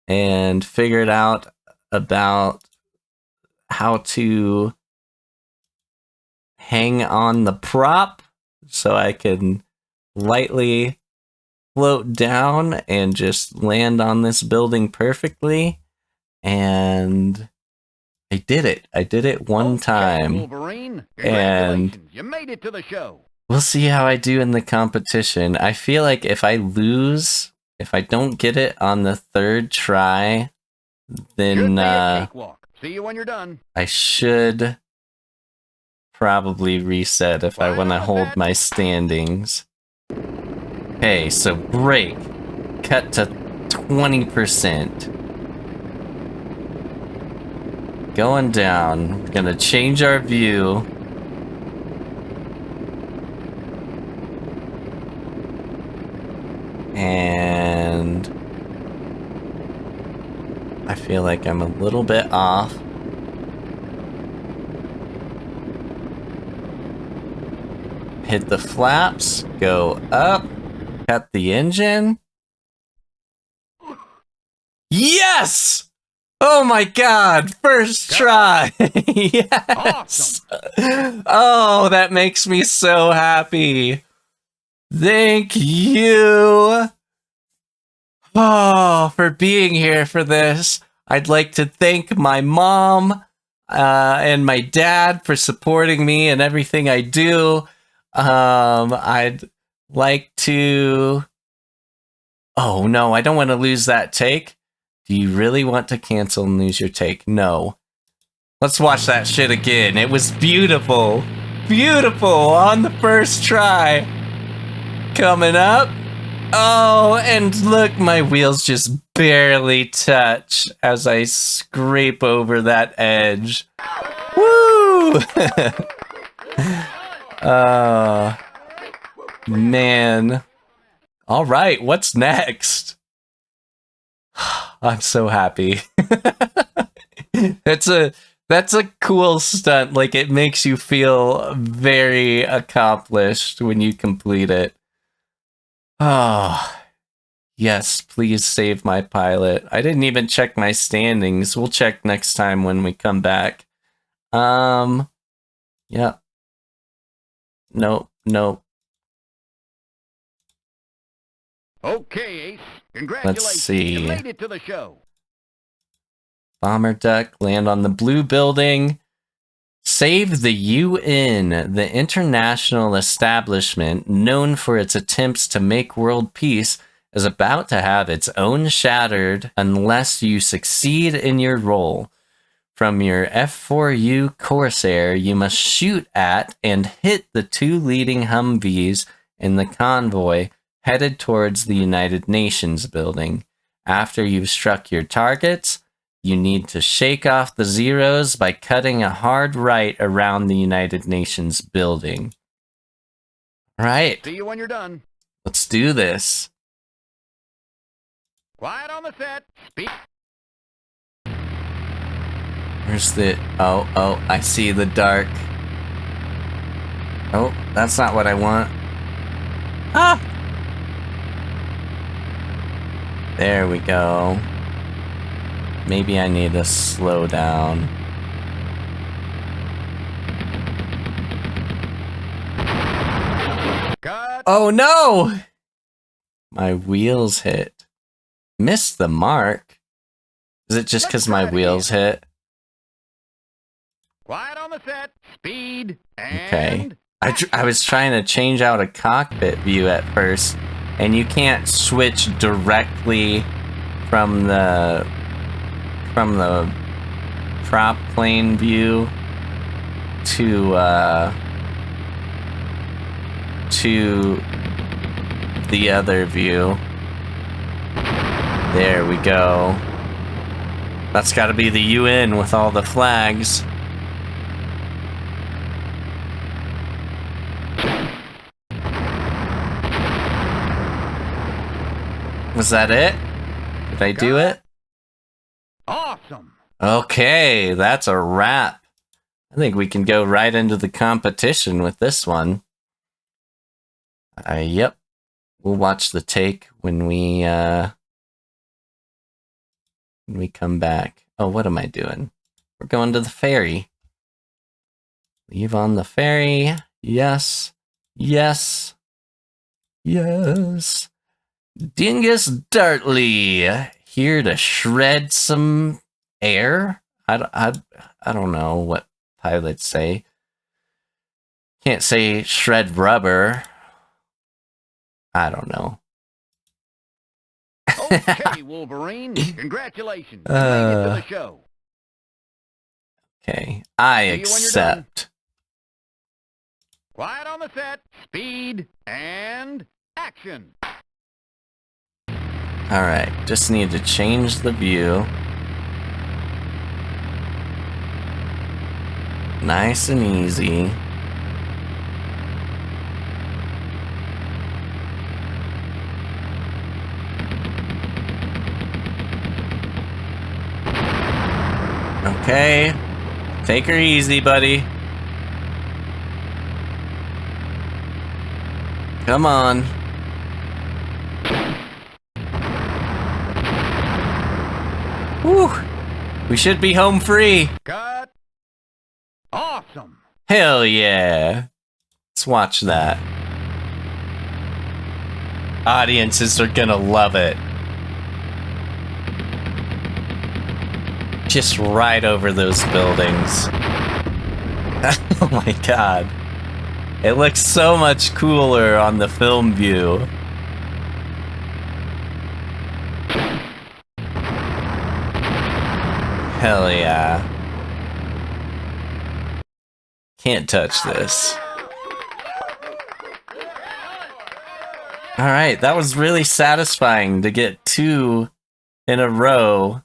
and figured out about how to hang on the prop so I can lightly float down and just land on this building perfectly. And I did it. I did it one Okay, time. Wolverine. And Congratulations. You made it to the show. we'll see how I do in the competition. I feel like if I lose, if I don't get it on the third try, Should then be a cakewalk. See you when you're done. I should probably reset if I want to hold my standings. Okay, so brake. Cut to 20%. Going down. We're gonna change our view. And I feel like I'm a little bit off. Hit the flaps, go up, cut the engine. Yes! Oh my god, first try! Yes! Oh, that makes me so happy. Thank you! Oh, for being here for this. I'd like to thank my mom and my dad for supporting me and everything I do. I'd like to... Oh no, I don't want to lose that take. Do you really want to cancel and lose your take? No. Let's watch that shit again. It was beautiful. Beautiful on the first try. Coming up. Oh, and look, my wheels just barely touch as I scrape over that edge. Woo! Oh, man. All right, what's next? I'm so happy. That's a cool stunt. Like, it makes you feel very accomplished when you complete it. Oh, yes, please save my pilot. I didn't even check my standings. We'll check next time when we come back. Yeah. Nope. Okay, Ace. Congratulations. Let's see. You made it to the show. Bomber duck, land on the blue building. Save the UN, the international establishment known for its attempts to make world peace, is about to have its own shattered unless you succeed in your role. From your F4U Corsair, you must shoot at and hit the two leading Humvees in the convoy headed towards the United Nations building. After you've struck your targets, you need to shake off the zeros by cutting a hard right around the United Nations building. Right. See you when you're done. Let's do this. Quiet on the set. Speed. Where's the... Oh, I see the dark. Oh, that's not what I want. Ah! There we go. Maybe I need to slow down. Cut. Oh no! My wheels hit. Missed the mark. Is it just Let's because try my it wheels hit? Quiet on the set. Speed. Okay. And I was trying to change out a cockpit view at first, and you can't switch directly from the prop plane view to the other view. There we go. That's got to be the UN with all the flags. Was that it? Did I do it? awesome. Okay, that's a wrap. I think we can go right into the competition with this one. Yep. We'll watch the take when we come back. Oh, what am I doing? We're going to the ferry. Leave on the ferry. Yes. Yes. Yes. Dingus Dartley, here to shred some air. I don't know what pilots say. Can't say shred rubber. I don't know. Okay, Wolverine. Congratulations. You made it to the show. Okay, I See you when you're done. accept. Quiet on the set. Speed. And action. Alright, just need to change the view. Nice and easy. Okay, take her easy, buddy. Come on. Whew. We should be home free. Cut. Awesome. Hell yeah. Let's watch that. Audiences are gonna love it. Just right over those buildings. Oh my god. It looks so much cooler on the film view. Hell yeah. Can't touch this. Alright, that was really satisfying to get 2 in a row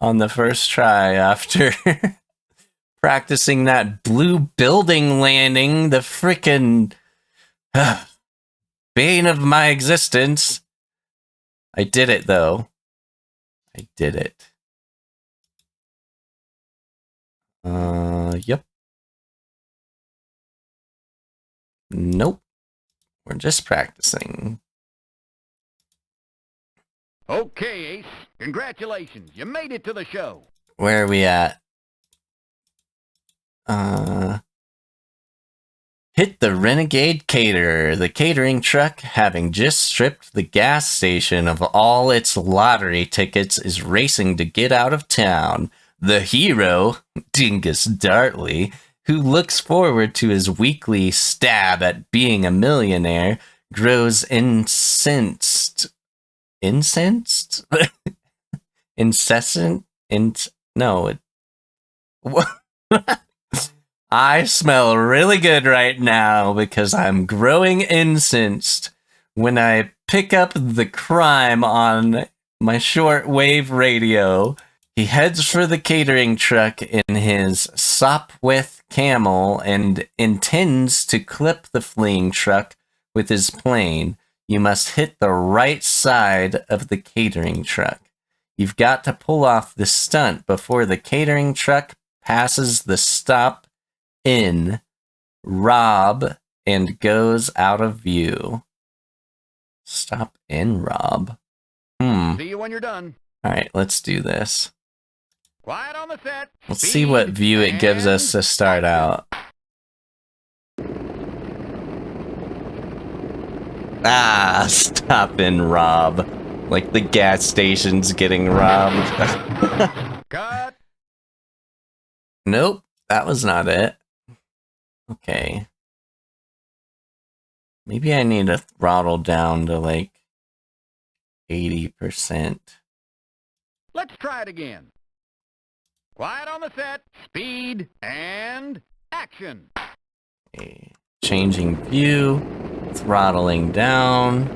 on the first try after practicing that blue building landing, the frickin' bane of my existence. I did it though. I did it. Yep. Nope. We're just practicing. Okay, Ace. Congratulations. You made it to the show. Where are we at? Hit the Renegade Caterer. The catering truck, having just stripped the gas station of all its lottery tickets, is racing to get out of town. The hero, Dingus Dartley, who looks forward to his weekly stab at being a millionaire, grows incensed. Incensed? Incessant? No. I smell really good right now because I'm growing incensed when I pick up the crime on my shortwave radio. He heads for the catering truck in his Sopwith Camel and intends to clip the fleeing truck with his plane. You must hit the right side of the catering truck. You've got to pull off the stunt before the catering truck passes the stop in Rob and goes out of view. Stop in Rob. See you when you're done. Alright, let's do this. Quiet on the set. Let's see what view it gives us to start out. Ah, stop and rob. Like the gas station's getting robbed. Cut. Nope, that was not it. Okay. Maybe I need to throttle down to like 80%. Let's try it again. Quiet on the set. Speed and action. Okay. Changing view. Throttling down.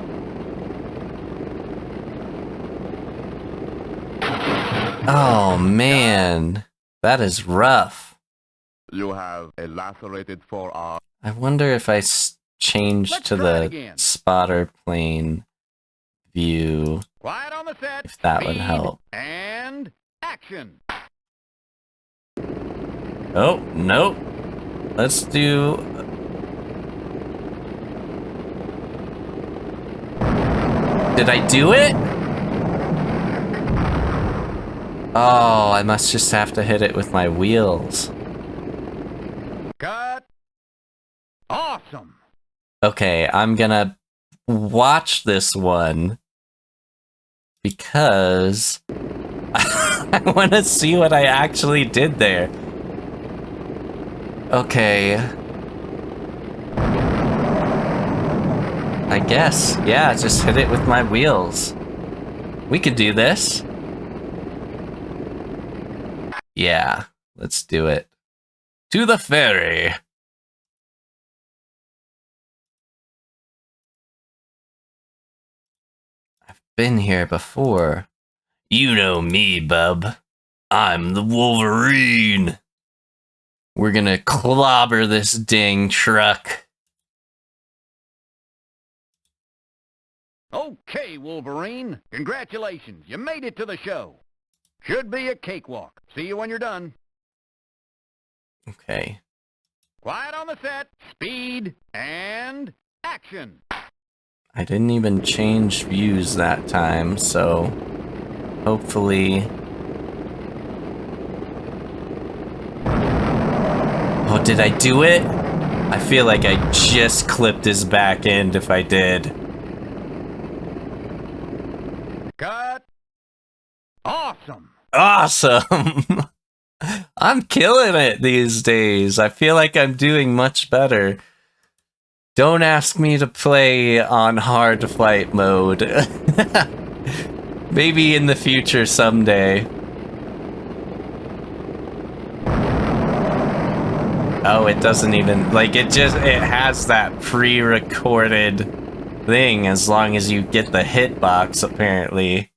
Oh man, that is rough. You have a lacerated forearm. I wonder if I change Let's to try it the again. spotter plane view, Quiet on the set. if that would Speed help. and action. Oh, nope. Let's do... Did I do it? Oh, I must just have to hit it with my wheels. Cut. Awesome. Okay, I'm gonna watch this one because I want to see what I actually did there. Okay. I guess, yeah, just hit it with my wheels. We could do this. Yeah, let's do it. To the ferry. I've been here before. You know me, bub. I'm the Wolverine. We're gonna clobber this dang truck. Okay, Wolverine. Congratulations. You made it to the show. Should be a cakewalk. See you when you're done. Okay. Quiet on the set. Speed and action. I didn't even change views that time, so hopefully... Oh, did I do it? I feel like I just clipped his back end if I did. Cut. Awesome. Awesome! I'm killing it these days. I feel like I'm doing much better. Don't ask me to play on hard flight mode. Maybe in the future someday. Oh, it doesn't even, like, it has that pre-recorded thing as long as you get the hitbox, apparently.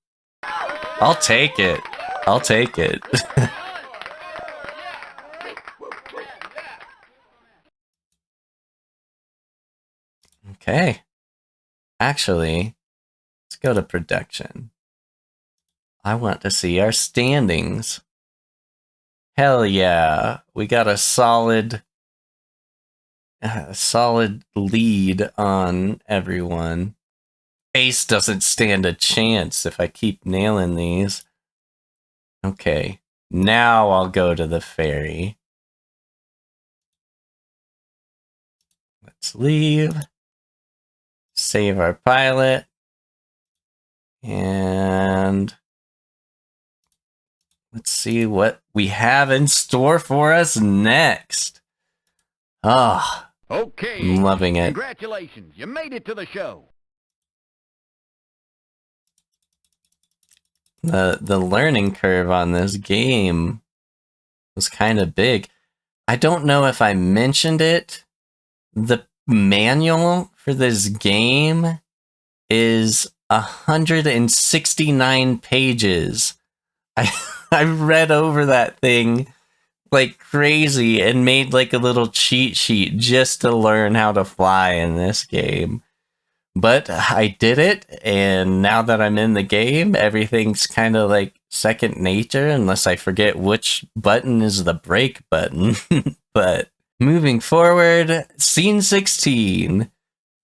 I'll take it. I'll take it. Okay. Actually, let's go to production. I want to see our standings. Hell yeah. We got a solid lead on everyone. Ace doesn't stand a chance if I keep nailing these. Okay. Now I'll go to the ferry. Let's leave. Save our pilot. And let's see what we have in store for us next. Ah, Okay. I'm loving it. Congratulations. You made it to the show. The learning curve on this game was kind of big. I don't know if I mentioned it. The manual for this game is 169 pages. I read over that thing like crazy and made like a little cheat sheet just to learn how to fly in this game. But I did it, and now that I'm in the game, everything's kind of like second nature, unless I forget which button is the brake button. But moving forward, scene 16.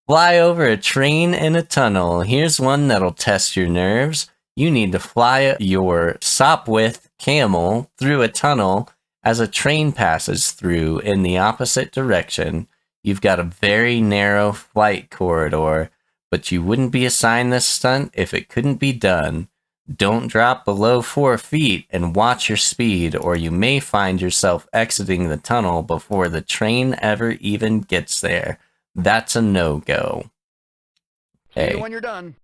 Fly over a train in a tunnel. Here's one that'll test your nerves. You need to fly your Sopwith camel through a tunnel as a train passes through in the opposite direction. You've got a very narrow flight corridor, but you wouldn't be assigned this stunt if it couldn't be done. Don't drop below 4 feet and watch your speed, or you may find yourself exiting the tunnel before the train ever even gets there. That's a no-go. See you when you're done.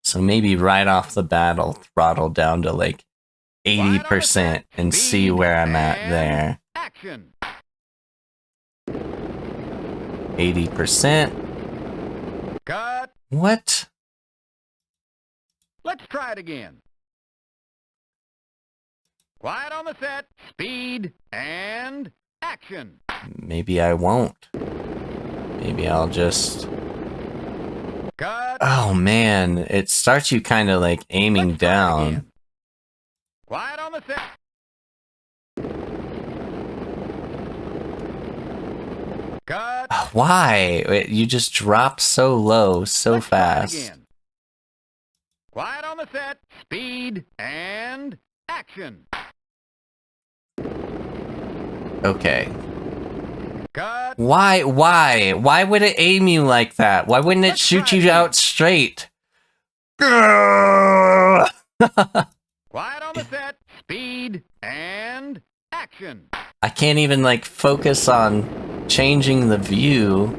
So maybe right off the bat, I'll throttle down to like 80% and see where I'm at there. Action. 80%. Cut. What? Let's try it again. Quiet on the set. Speed and action. Maybe I won't. Maybe I'll just... Cut. Oh man, it starts you kind of like aiming Let's try it down. again. Quiet on the set. Cut. Why? You just drop so low, so Let's try it fast. again. Quiet on the set. Speed and action. Okay. Cut. Why? Why would it aim you like that? Why wouldn't it Let's shoot try you again. out straight? Quiet on the set. Speed and action. I can't even like focus on changing the view.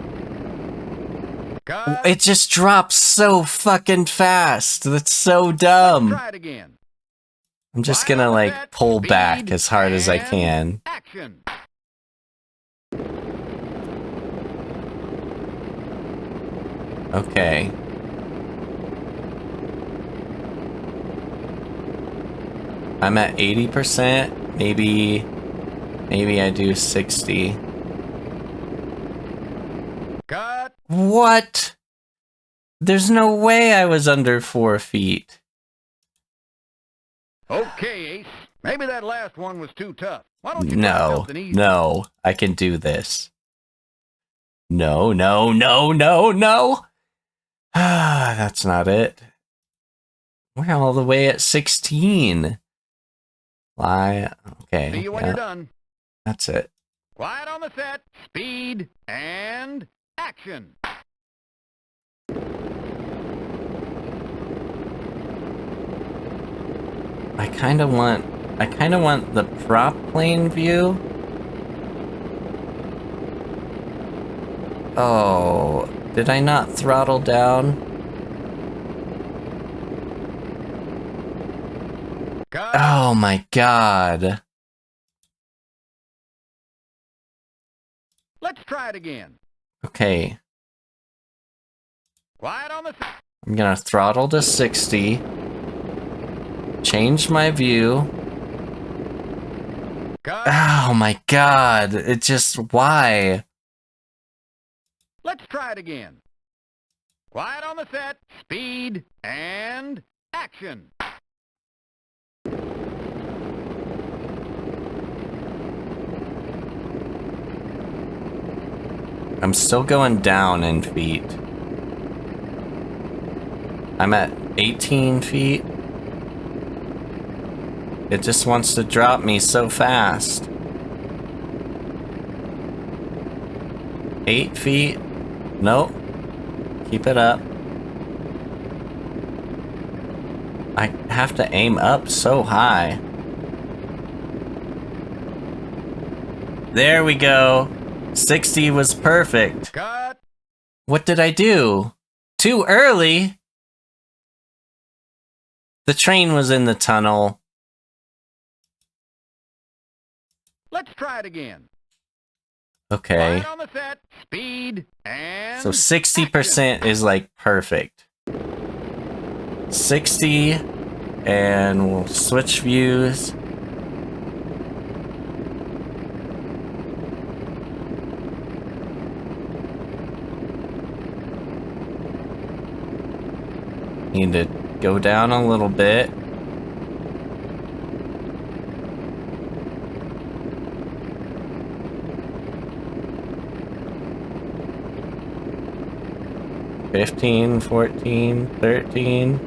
Cut. It just drops so fucking fast. That's so dumb. Try it again. I'm just Quiet gonna on the like set. pull back Speed as hard as I and can. Action. Okay. I'm at 80%. Maybe I do 60. Cut. What? There's no way I was under 4 feet. Okay, Ace. Maybe that last one was too tough. Why don't you try No, something easy? no, I can do this. No, no, no, no, no. Ah, that's not it. We're all the way at 16. Fly. Okay. See you when yeah, you're done. that's it. Quiet on the set. Speed and action. I kind of want the prop plane view. Oh, did I not throttle down? Cut. Oh my god. Let's try it again. Okay, Quiet on the set. I'm gonna throttle to 60. Change my view. Cut. Oh my god, it just, why? Let's try it again. Quiet on the set. Speed and action. I'm still going down in feet. I'm at 18 feet. It just wants to drop me so fast. 8 feet. Nope. Keep it up. I have to aim up so high. There we go. 60 was perfect. Cut. What did I do? Too early? The train was in the tunnel. Let's try it again. Okay. Quiet on the set. Speed and So 60% is like perfect. 60, and we'll switch views. Need to go down a little bit. $15, $14, $13.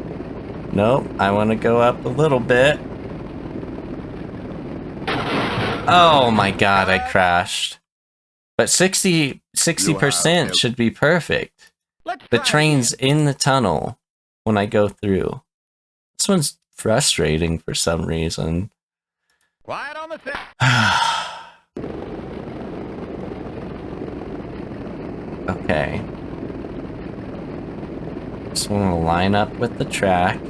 Nope, I want to go up a little bit. Oh my god, I crashed. But 60% should be perfect. The train's in the tunnel when I go through. This one's frustrating for some reason. Quiet on the set. Okay. Just want to line up with the track.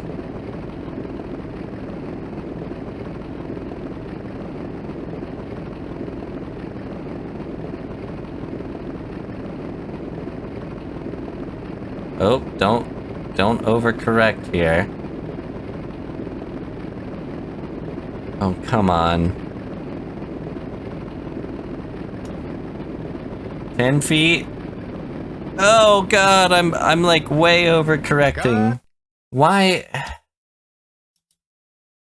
Oh, don't overcorrect here. Oh, come on. 10 feet. Oh god, I'm like way overcorrecting. Why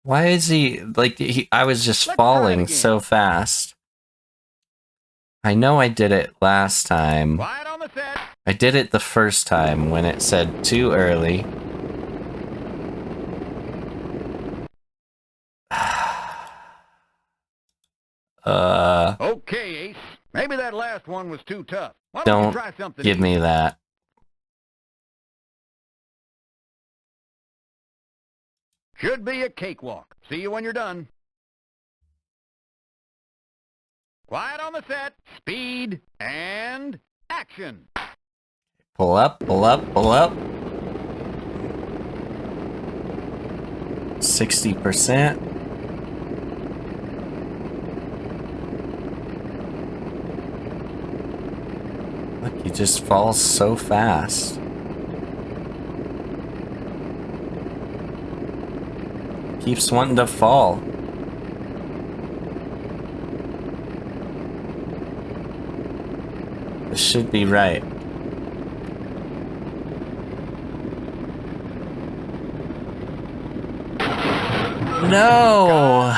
is he like I was just falling so fast. I know I did it last time. Quiet on the set. I did it the first time when it said too early. Okay, Ace. Maybe that last one was too tough. Why don't you try something give me that. Should be a cakewalk. See you when you're done. Quiet on the set. Speed and action. Pull up, pull up, pull up. 60%. Look, he just falls so fast. Keeps wanting to fall. This should be right. No!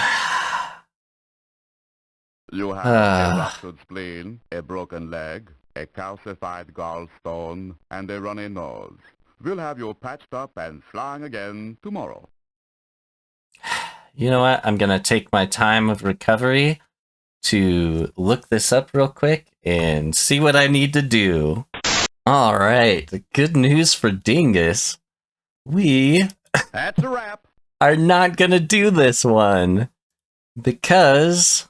You have a ruptured spleen, a broken leg, a calcified gallstone, and a runny nose. We'll have you patched up and flying again tomorrow. You know what? I'm gonna take my time of recovery to look this up real quick and see what I need to do. Alright, the good news for Dingus. We That's a wrap. are not gonna do this one. Because,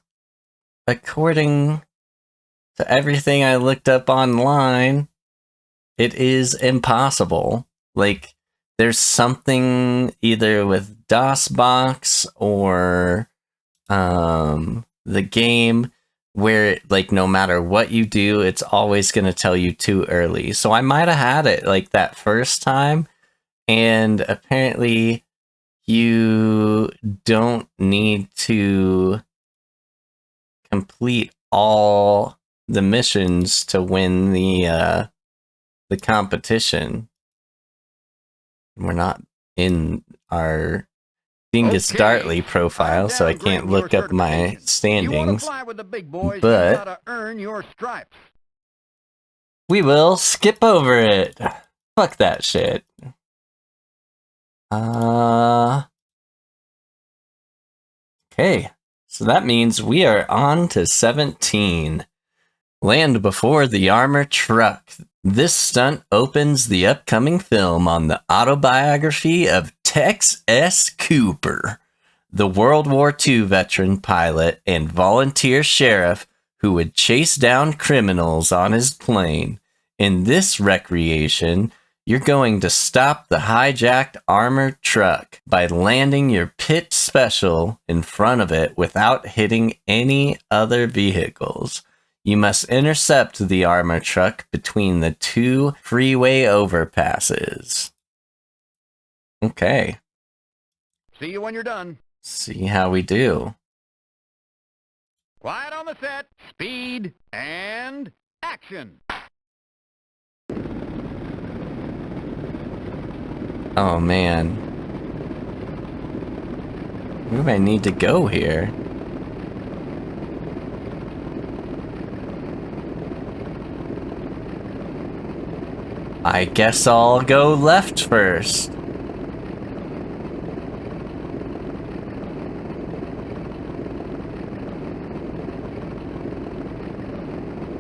according to everything I looked up online, it is impossible. Like, there's something either with DOSBox or the game where, like, no matter what you do, it's always going to tell you too early. So I might have had it, like, that first time, and apparently you don't need to complete all the missions to win the competition. We're not in our Dingus Dartley profile, so I can't look up my standings. But earn your stripes. we will skip over it. Fuck that shit. Okay, so that means we are on to 17. Land before the armor truck. This stunt opens the upcoming film on the autobiography of Tex S. Cooper, the World War II veteran pilot and volunteer sheriff who would chase down criminals on his plane. In this recreation, you're going to stop the hijacked armored truck by landing your pit special in front of it without hitting any other vehicles. You must intercept the armor truck between the two freeway overpasses. Okay. See you when you're done. See how we do. Quiet on the set, speed, and action. Oh man. Where do I need to go here? I guess I'll go left first.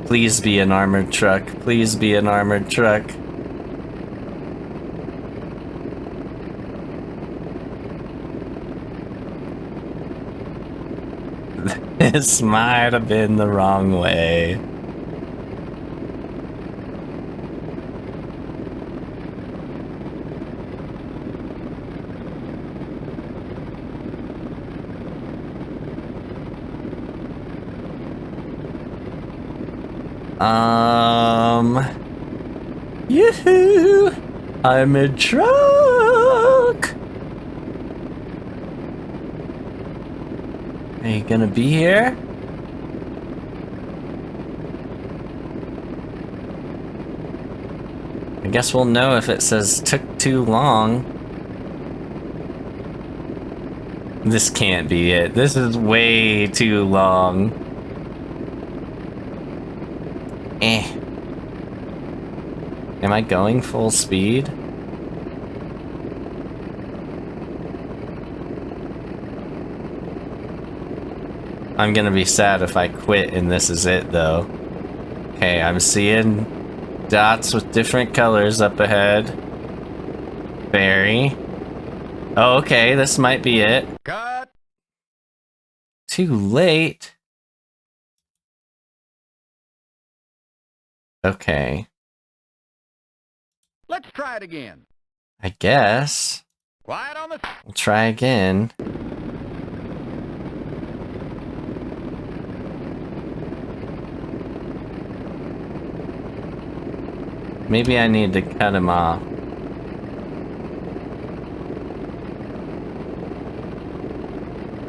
Please be an armored truck. Please be an armored truck. This might have been the wrong way. Yoo-hoo! I'm a truck! Are you gonna be here? I guess we'll know if it says took too long. This can't be it. This is way too long. Am I going full speed? I'm gonna be sad if I quit and this is it though. Okay, I'm seeing dots with different colors up ahead. Very. Oh, okay, this might be it. Cut. Too late. Okay. Let's try it again. I guess. Quiet on the... We'll try again. Maybe I need to cut him off.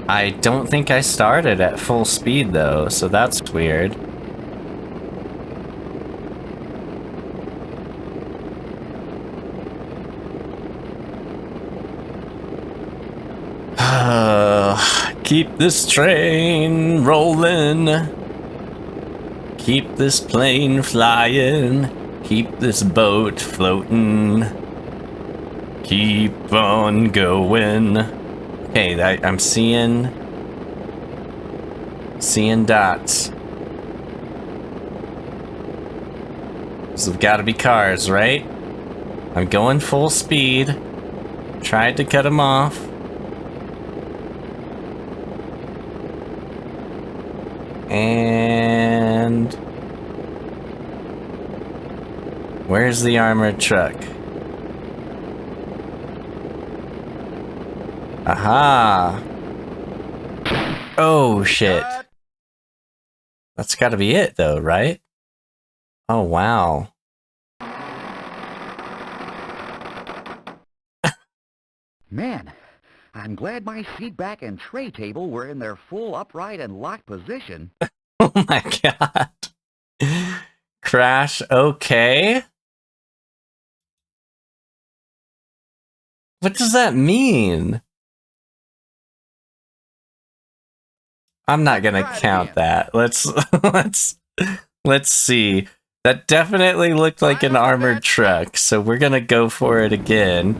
I don't think I started at full speed though, so that's weird. Keep this train rolling. Keep this plane flying. Keep this boat floating. Keep on going. Okay, I'm seeing dots. There's gotta be cars, right? I'm going full speed. Tried to cut them off. And where's the armored truck? Aha! Oh shit. That's gotta be it though, right? Oh wow. Man, I'm glad my seat back and tray table were in their full upright and locked position. Oh my god. Crash, okay? What does that mean? I'm not gonna count that. Let's see. That definitely looked like an armored truck, so we're gonna go for it again.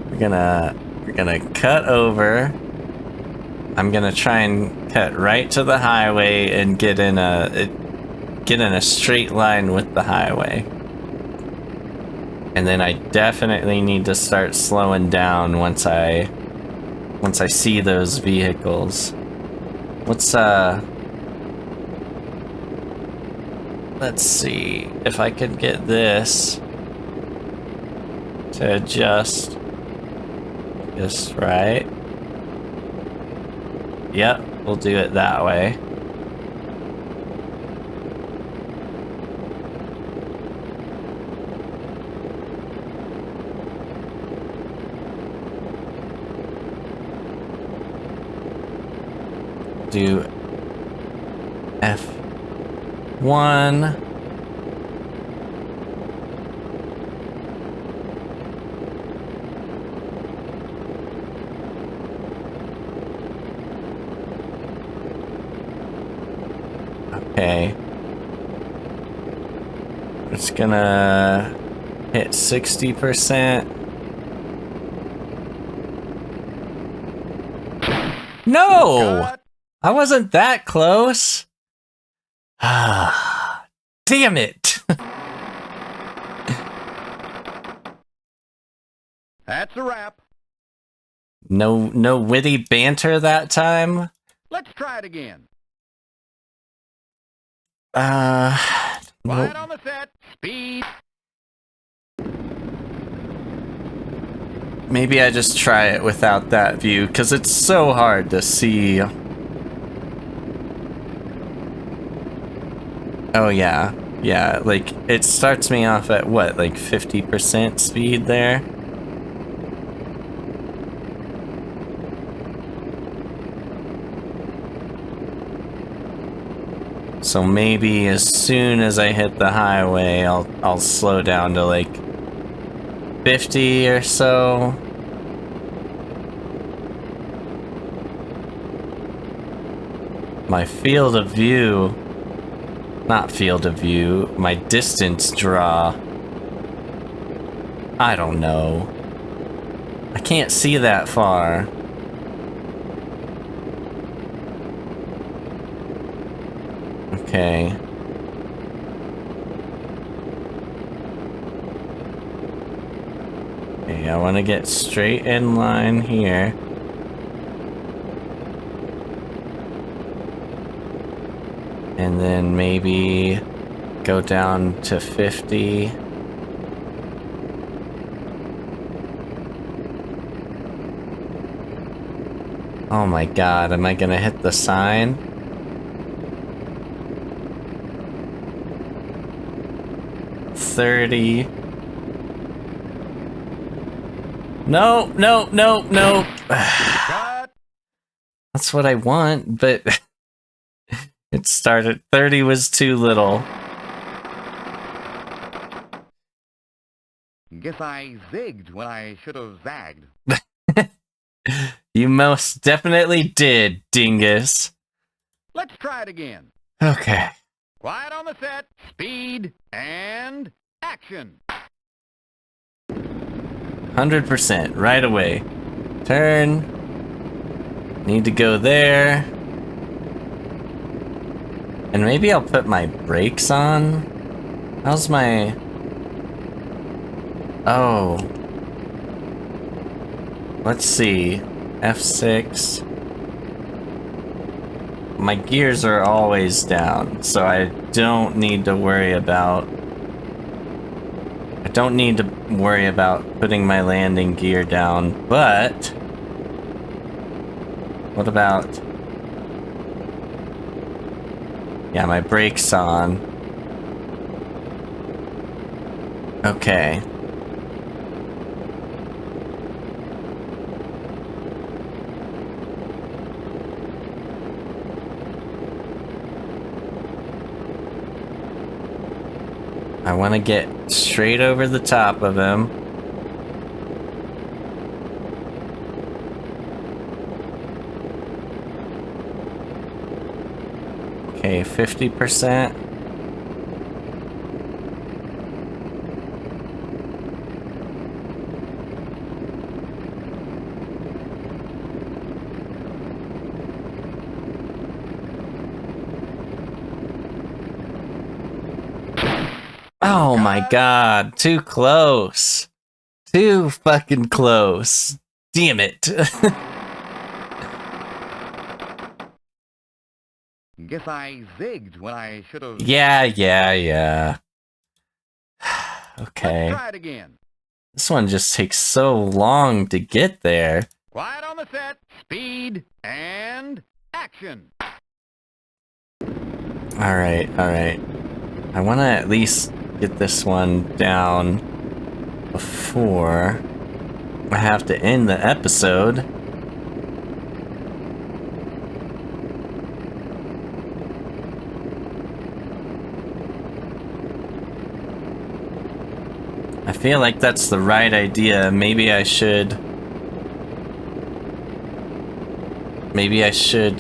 We're gonna cut over. I'm gonna try and cut right to the highway and get in a straight line with the highway. And then I definitely need to start slowing down once I see those vehicles. Let's see if I can get this to adjust just right. Yep, we'll do it that way. do F1. Okay. It's gonna hit 60%. No! Cut. I wasn't that close. Ah, damn it. That's a wrap. No witty banter that time. Let's try it again. Nope. Quiet on the set. Speed. Maybe I just try it without that view, because it's so hard to see. Oh yeah. Yeah, like, it starts me off at what, like 50% speed there? So maybe as soon as I hit the highway, I'll slow down to like 50 or so. My field of view, not field of view, my distance draw. I don't know. I can't see that far. Okay. Okay, I want to get straight in line here. And then maybe go down to 50. Oh my god, am I gonna hit the sign? $30. No. Cut. That's what I want, but it started. 30 was too little. Guess I zigged when I should have zagged. You most definitely did, dingus. Let's try it again. Okay. Quiet on the set. Speed and action. 100% right away. Turn. Need to go there. And maybe I'll put my brakes on. How's my... Oh. Let's see. F6. My gears are always down, so I don't need to worry about... I don't need to worry about putting my landing gear down, but... What about... Yeah, my brakes on. Okay. I want to get straight over the top of him. Okay, 50%. Oh my god, too close. Too fucking close. Damn it. Guess I zigged when I should have... Yeah. Okay. Let's try it again. This one just takes so long to get there. Quiet on the set. Speed and action. Alright. I want to at least get this one down before I have to end the episode. feel like that's the right idea. Maybe I should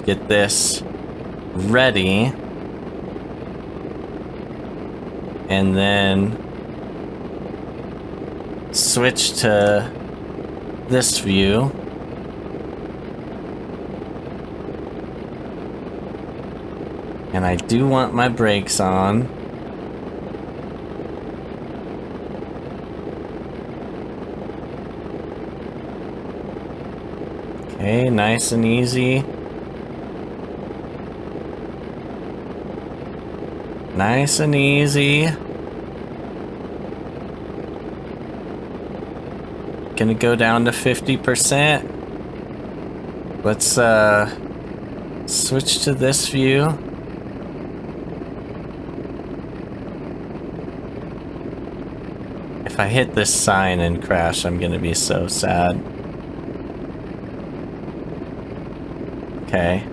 get this ready. And then switch to this view. And I do want my brakes on. Okay, nice and easy. Nice and easy. Gonna go down to 50%. Let's switch to this view. If I hit this sign and crash, I'm gonna be so sad. Okay.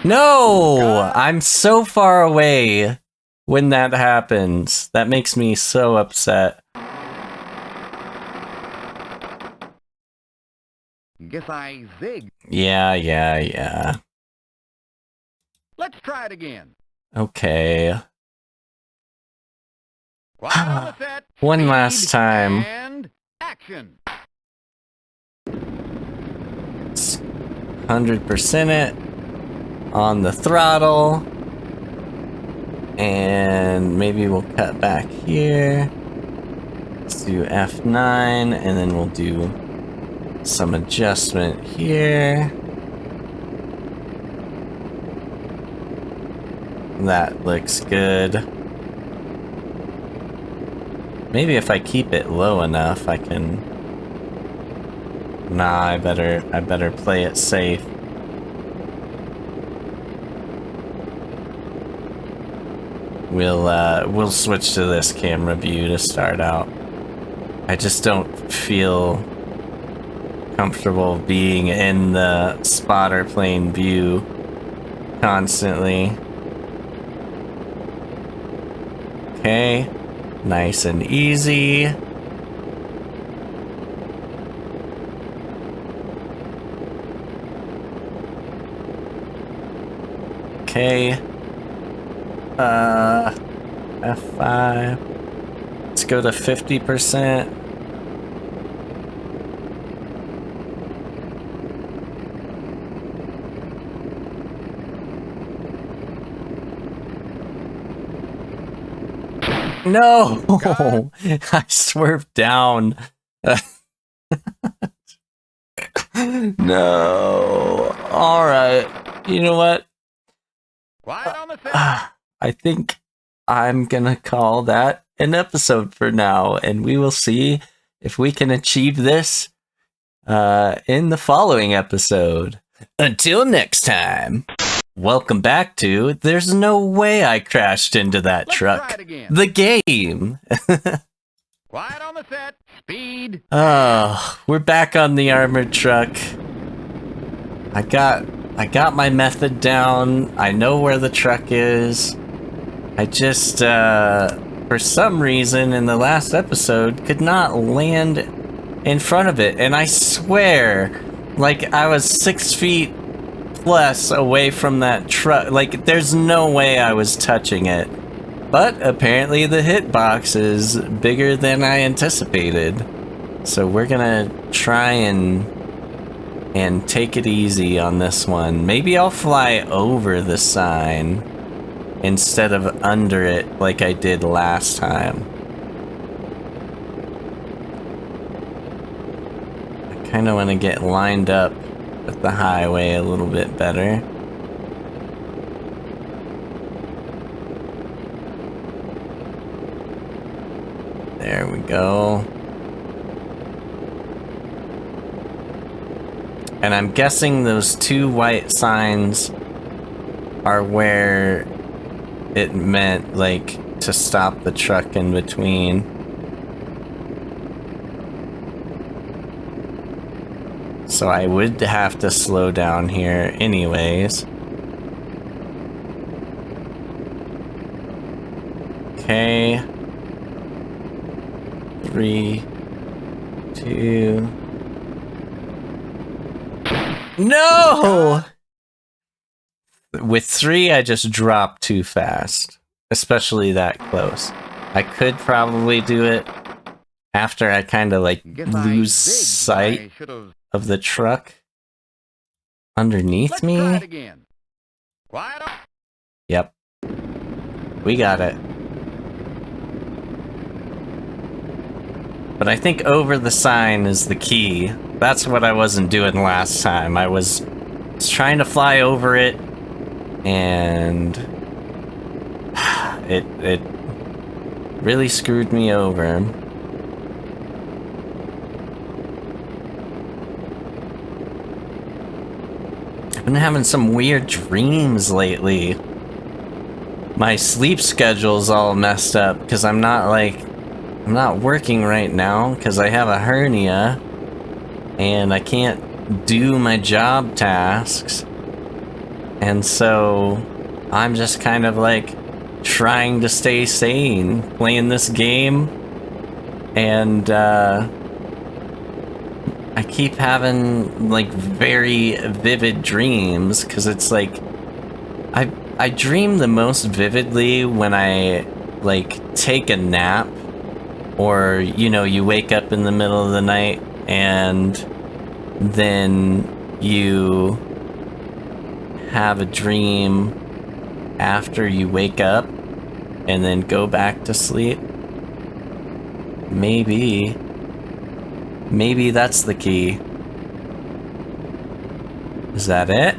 No! I'm so far away when that happens. That makes me so upset. Guess I zigged. Yeah. Let's try it again. Okay. Quiet on the set. One Speed, last time. And action. 100% it on the throttle. And maybe we'll cut back here. Let's do F9 and then we'll do some adjustment here. That looks good. Maybe if I keep it low enough, I can... Nah, I better play it safe. We'll switch to this camera view to start out. I just don't feel comfortable being in the spotter plane view constantly. Okay, nice and easy. Okay. F5. Let's go to 50%. No! I swerved down. No. Alright. You know what? Quiet on the set. I think I'm gonna call that an episode for now, and we will see if we can achieve this in the following episode. Until next time, welcome back to There's No Way I Crashed Into That Let's try Truck, it again. the game. Quiet on the set. Speed. Oh, we're back on the armored truck. I got my method down. I know where the truck is. I just, for some reason in the last episode, could not land in front of it. And I swear, like, I was 6 feet plus away from that truck. Like, there's no way I was touching it. But apparently the hitbox is bigger than I anticipated. So we're gonna try and take it easy on this one. Maybe I'll fly over the sign instead of under it like I did last time. I kind of want to get lined up with the highway a little bit better. There we go. And I'm guessing those two white signs are where it meant, like, to stop the truck in between. So I would have to slow down here anyways. Okay. 3, 2... No! With 3, I just dropped too fast. Especially that close. I could probably do it after I kind of like lose sight of the truck underneath Let's me. try it again. Quiet on. Yep. We got it. But I think over the sign is the key. That's what I wasn't doing last time. I was trying to fly over it, and it really screwed me over. I've been having some weird dreams lately. My sleep schedule's all messed up because I'm not working right now because I have a hernia and I can't do my job tasks. And so I'm just kind of like trying to stay sane playing this game, and I keep having like very vivid dreams because it's like I dream the most vividly when I like take a nap, or you know, you wake up in the middle of the night and then you have a dream after you wake up and then go back to sleep. Maybe that's the key. Is that it?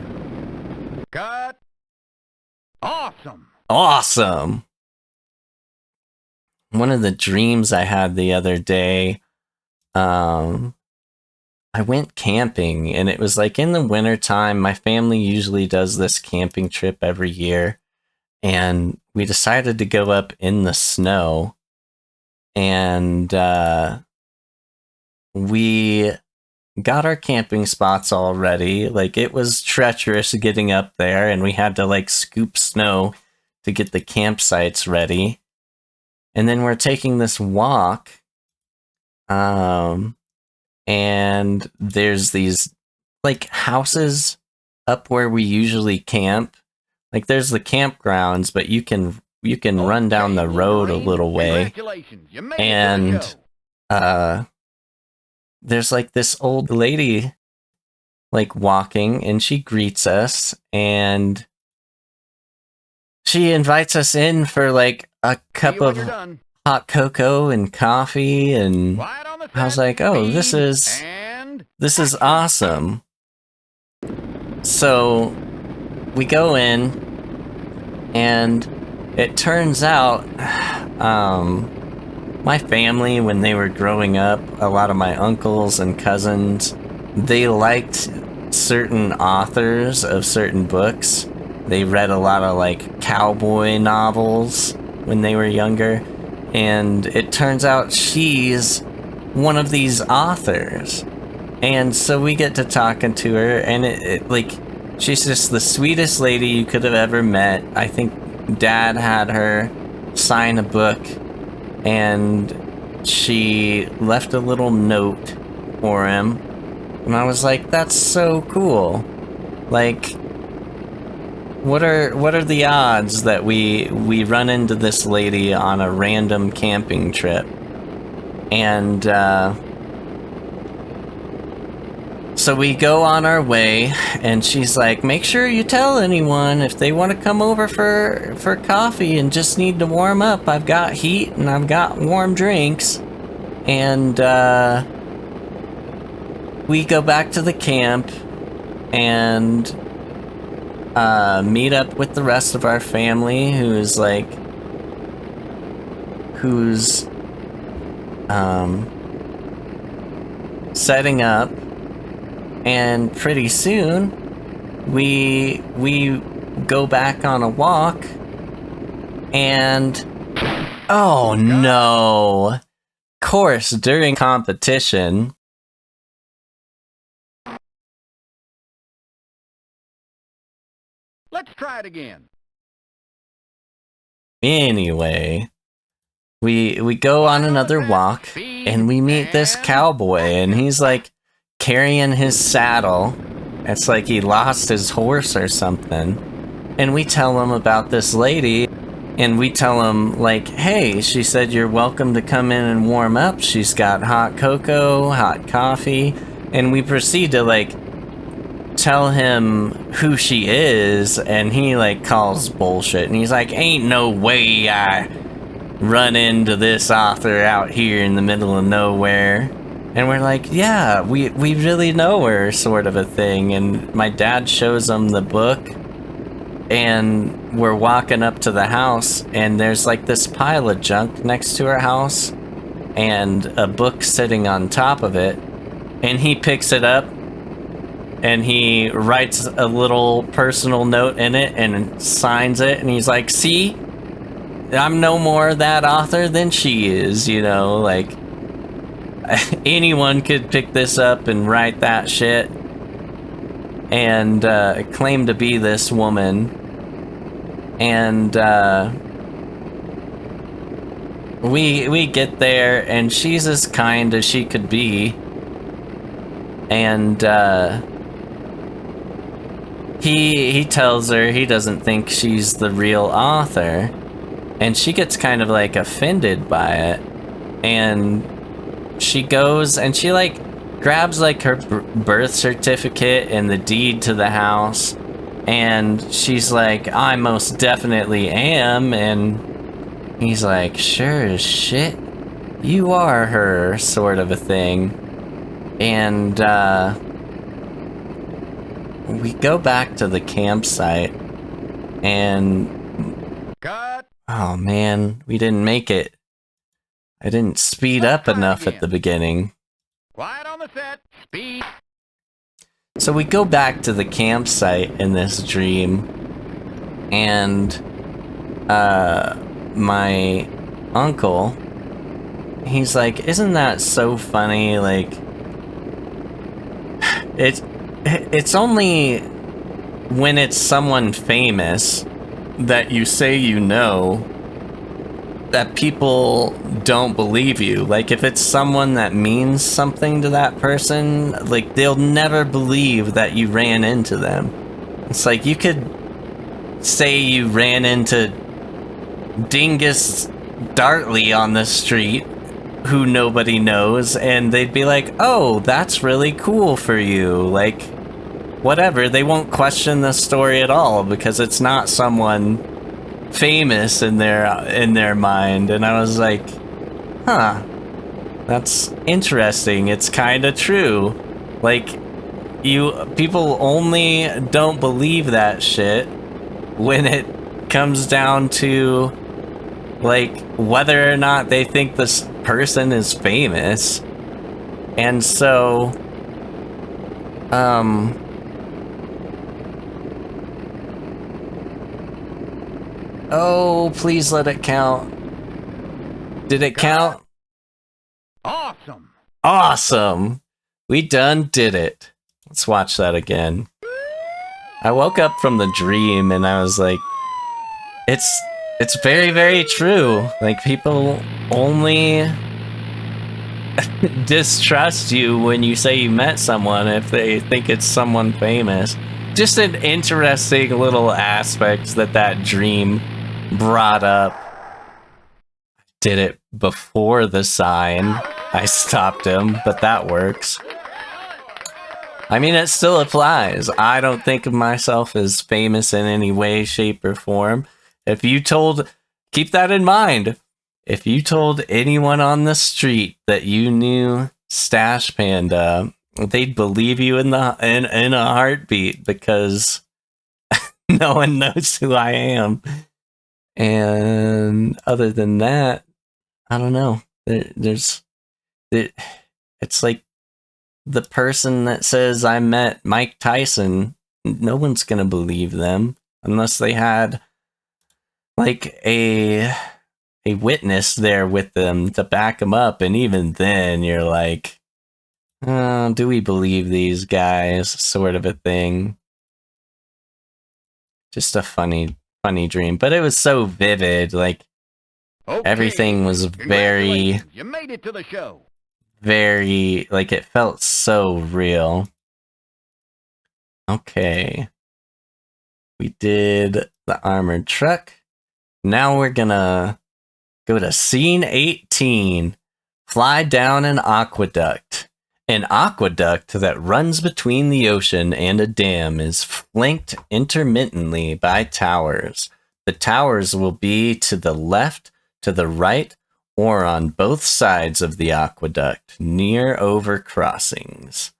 Cut. Awesome. Awesome. One of the dreams I had the other day, I went camping, and it was like in the wintertime. My family usually does this camping trip every year, and we decided to go up in the snow, and we got our camping spots all ready. Like, it was treacherous getting up there, and we had to like scoop snow to get the campsites ready. And then we're taking this walk, and there's these like houses up where we usually camp. Like, there's the campgrounds, but you can run down the road a little way, Congratulations. You made it to the and show. there's like this old lady like walking, and she greets us, and she invites us in for like a cup of hot cocoa and coffee, and I was like, oh, this is awesome. So we go in, and it turns out my family, when they were growing up, a lot of my uncles and cousins, they liked certain authors of certain books. They read a lot of like cowboy novels when they were younger, and it turns out she's one of these authors. And so we get to talking to her, and it like, she's just the sweetest lady you could have ever met. I think Dad had her sign a book, and she left a little note for him, and I was like, that's so cool. Like, what are the odds that we run into this lady on a random camping trip? And so we go on our way, and she's like, make sure you tell anyone if they want to come over for coffee and just need to warm up. I've got heat and I've got warm drinks. And we go back to the camp and meet up with the rest of our family, who's setting up. And pretty soon, we go back on a walk, and oh no! Of course, during competition, Let's try it again. anyway, we go on another walk, and we meet this cowboy, and he's like carrying his saddle. It's like he lost his horse or something. And we tell him about this lady, and we tell him, like, hey, she said you're welcome to come in and warm up. She's got hot cocoa, hot coffee, and we proceed to, like, tell him who she is, and he, like, calls bullshit, and he's like, ain't no way I run into this author out here in the middle of nowhere. And we're like, yeah, we really know her, sort of a thing. And my dad shows him the book, and we're walking up to the house, and there's like this pile of junk next to our house, and a book sitting on top of it. And he picks it up, and he writes a little personal note in it, and signs it, and he's like, see? I'm no more that author than she is, you know, like... anyone could pick this up and write that shit and claim to be this woman. And we get there, and she's as kind as she could be. And he tells her he doesn't think she's the real author, and she gets kind of like offended by it. And she goes and she like grabs like her birth certificate and the deed to the house, and she's like, I most definitely am. And he's like, sure as shit, you are her, sort of a thing. And we go back to the campsite, and Cut. oh man, we didn't make it. I didn't speed up enough at the beginning. Quiet on the set. Speed. So we go back to the campsite in this dream, and my uncle, he's like, isn't that so funny? Like, it's only when it's someone famous that you say you know that people don't believe you. Like, if it's someone that means something to that person, like, they'll never believe that you ran into them. It's like, you could say you ran into Dingus Dartley on the street, who nobody knows, and they'd be like, oh, that's really cool for you. Like, whatever, they won't question the story at all, because it's not someone famous in their mind. And I was like, huh, that's interesting. It's kind of true. Like, people only don't believe that shit when it comes down to like whether or not they think this person is famous. And so oh, please let it count. Did it count? Awesome. Awesome. We done did it. Let's watch that again. I woke up from the dream and I was like, it's very, very true. Like, people only distrust you when you say you met someone if they think it's someone famous. Just an interesting little aspect that dream brought up. Did it before the sign. I stopped him, but that works. I mean, it still applies. I don't think of myself as famous in any way, shape, or form. If you told, keep that in mind. If you told anyone on the street that you knew Stash Panda, they'd believe you in a heartbeat, because no one knows who I am. And other than that, I don't know. It's like the person that says I met Mike Tyson. No one's gonna believe them unless they had like a witness there with them to back them up. And even then, you're like, oh, do we believe these guys? Sort of a thing. Just a funny dream, but it was so vivid. Like, Okay. Everything was very, Congratulations, you made it to the show. very, like, it felt so real. Okay. We did the armored truck. Now we're gonna go to scene 18. Fly down an aqueduct. An aqueduct that runs between the ocean and a dam is flanked intermittently by towers. The towers will be to the left, to the right, or on both sides of the aqueduct, near over crossings.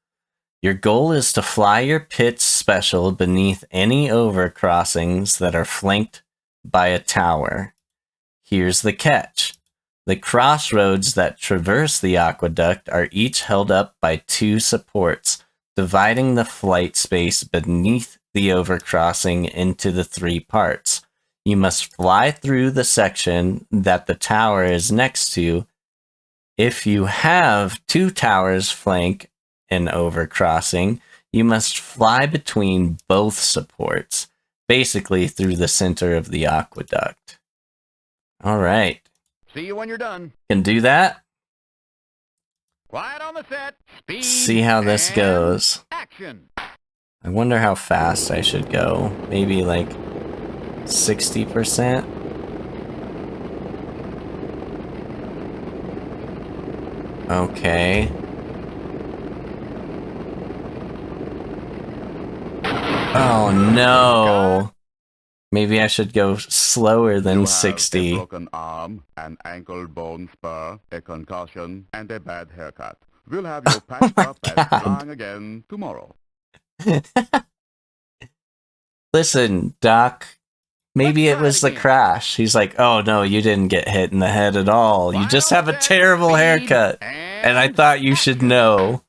Your goal is to fly your pitch special beneath any over crossings that are flanked by a tower. Here's the catch. The crossroads that traverse the aqueduct are each held up by two supports, dividing the flight space beneath the overcrossing into the three parts. You must fly through the section that the tower is next to. If you have two towers flank an overcrossing, you must fly between both supports, basically through the center of the aqueduct. All right. See you when you're done. Can do that. Quiet on the set. Speed. See how this and goes. Action. I wonder how fast I should go. Maybe like 60%? Okay. Oh no! Maybe I should go slower than You have 60. a broken arm, an ankle bone spur, a concussion, and a bad haircut. We'll have you patched up and God. flying again tomorrow. Listen, Doc. Maybe Let's it try was it the again. crash. He's like, oh no, you didn't get hit in the head at all. You Quiet just on have the a set. terrible Speed haircut. And I thought you should know.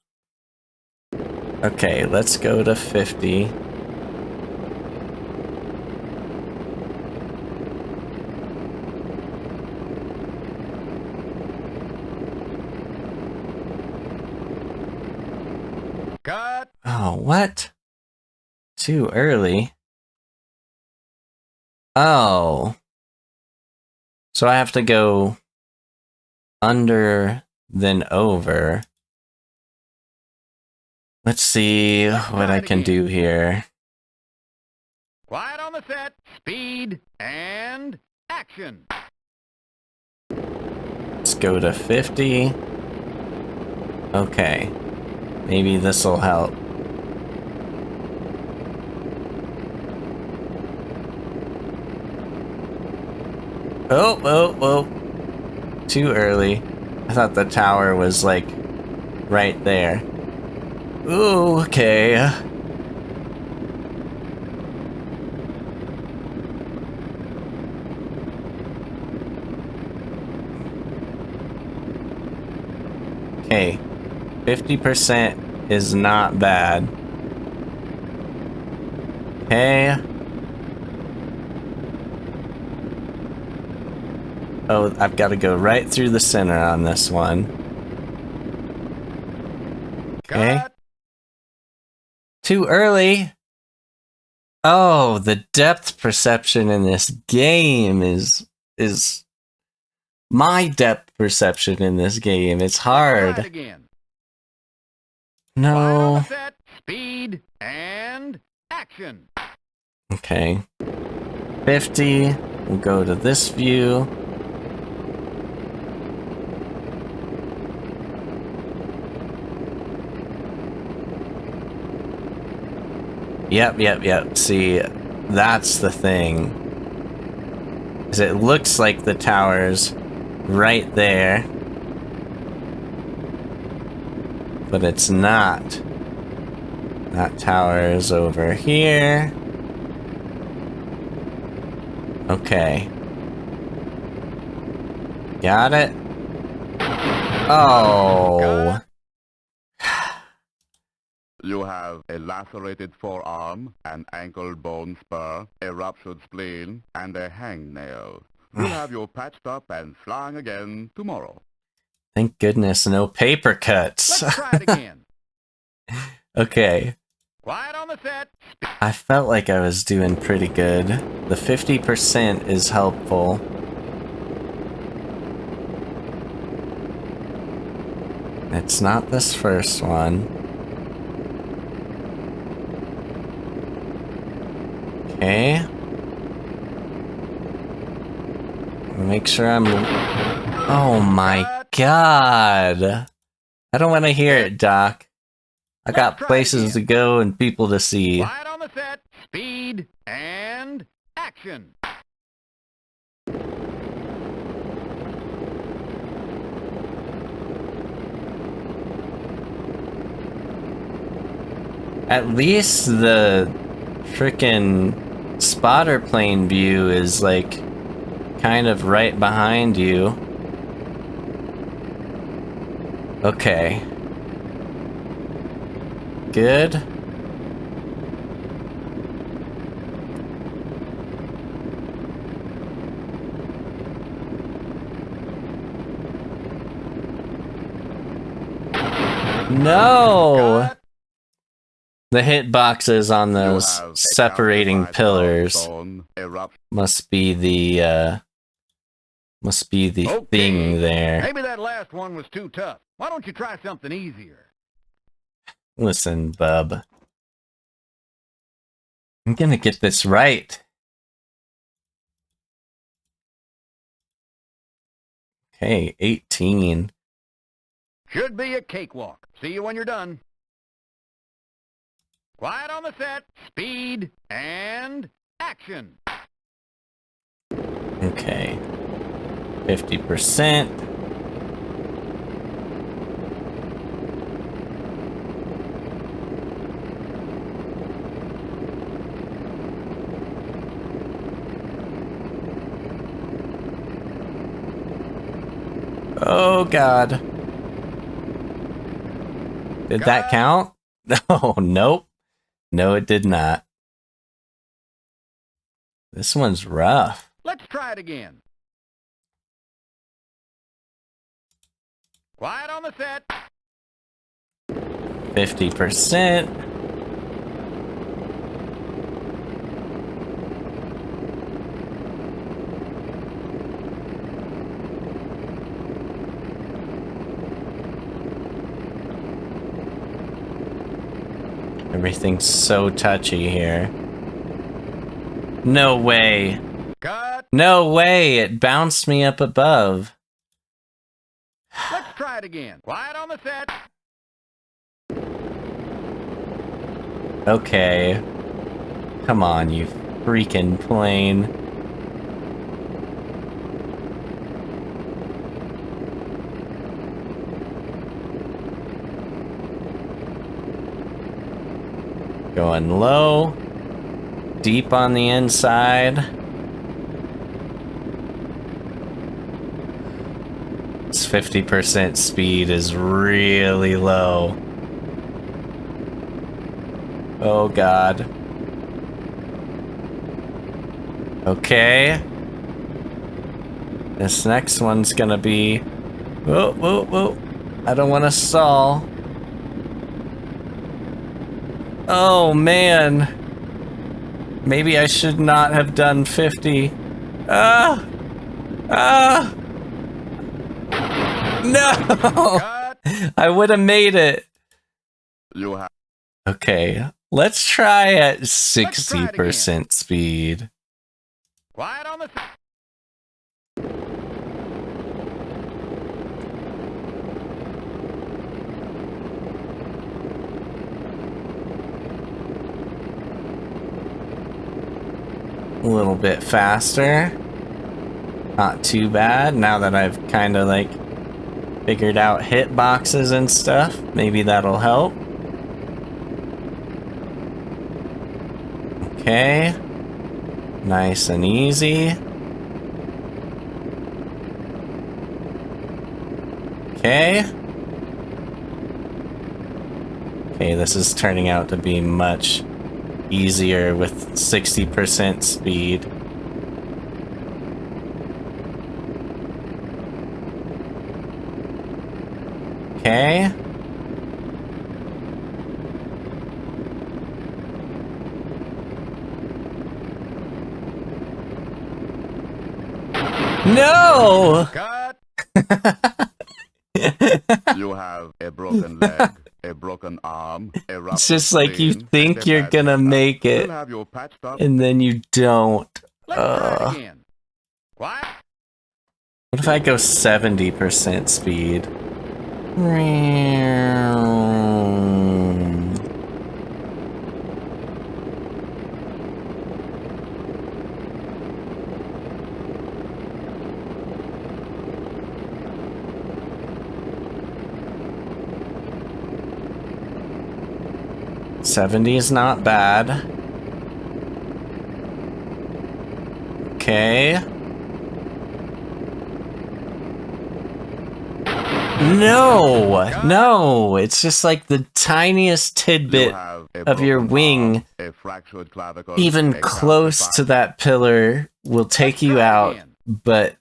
Okay, let's go to 50. Cut. Oh, what? Too early. Oh. So I have to go under, then over. Let's see what I can do here. Quiet on the set. Speed and action. Let's go to 50. Okay. Maybe this'll help. Oh, oh, oh. Too early. I thought the tower was, like, right there. Ooh, okay. Okay. 50% is not bad. Okay. Oh, I've got to go right through the center on this one. Okay. Cut. Too early. Oh, the depth perception in this game is my depth perception in this game. It's Try it hard. again. Quiet on No. the set. Speed and action. Okay. 50. We'll go to this view. Yep. See, that's the thing. Is it looks like the tower's right there. But it's not. That tower is over here. Okay. Got it? Oh. You have a lacerated forearm, an ankle bone spur, a ruptured spleen, and a hangnail. We'll have you patched up and flying again tomorrow. Thank goodness, no paper cuts. Let's try it again. Okay. Quiet on the set. I felt like I was doing pretty good. The 50% is helpful. It's not this first one. Okay. Make sure I'm... Oh my god! I don't want to hear it, Doc. I got places to go and people to see. Quiet on the set, speed, and action. At least the frickin' spotter plane view is like kind of right behind you. Okay. Good. No! Cut. The hitboxes on those separating pillars must be the Okay. thing there. Maybe that last one was too tough. Why don't you try something easier? Listen, bub. I'm gonna get this right. Okay, 18. Should be a cakewalk. See you when you're done. Quiet on the set, speed, and action. Okay. 50%. Oh god. Did that count? Oh, nope. No, it did not. This one's rough. Let's try it again. Quiet on the set. 50%. Everything's so touchy here. No way. Cut. No way. It bounced me up above. Let's try it again. Quiet on the set. Okay. Come on, you freaking plane. Going low. Deep on the inside. This 50% speed is really low. Oh god. Okay. This next one's gonna be... Whoa, whoa, whoa. I don't want to stall. Oh man. Maybe I should not have done 50. Ah! Ah! No! Cut. I would have made it. You have Okay, let's try at try it 60% speed. Quiet on the set. A little bit faster. Not too bad. Now that I've kind of like figured out hitboxes and stuff, maybe that'll help. Okay. Nice and easy. Okay. Okay, this is turning out to be much easier with 60% speed. Okay. No! Cut. you have a broken leg, a broken arm, a It's ruptured just like you spleen, think and a you're bad gonna checkup. make it, We'll have you patched up. and then you don't. Let's try it again. Quiet. What if I go 70% speed? $70 is not bad. Okay. No, it's just like the tiniest tidbit of your wing, even close to that pillar, will take you out, but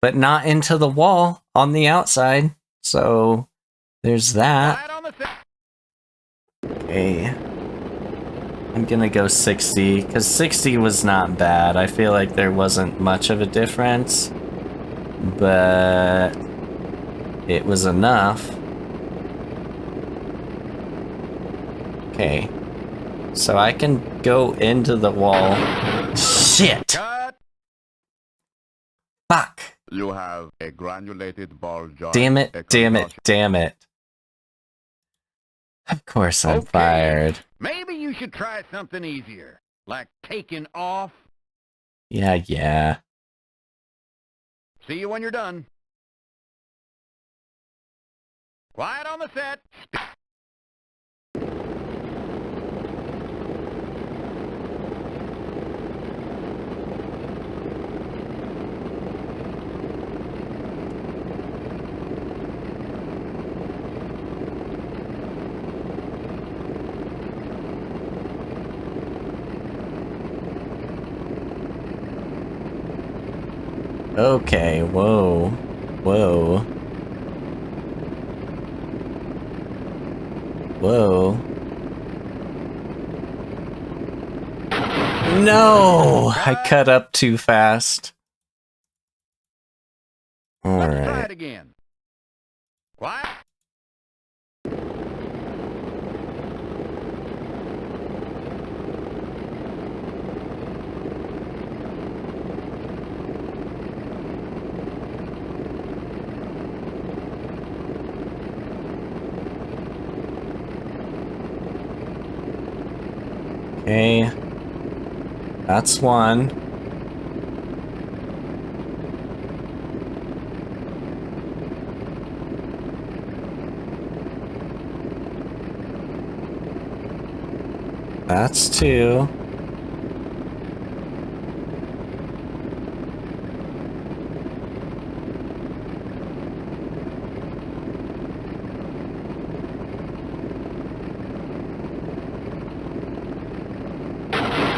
not into the wall on the outside. So there's that. Okay. I'm gonna go 60, because 60 was not bad. I feel like there wasn't much of a difference, but it was enough. Okay. So I can go into the wall. Shit! Cut. Fuck! You have a granulated ball joint. Damn it, damn it, damn it. Of course I'm fired. Maybe you should try something easier, like taking off. Yeah. See you when you're done. Quiet on the set. Okay, whoa. Whoa. Whoa. No! I cut up too fast. Let's try Alright. it again. Quiet. Okay. That's one. That's two.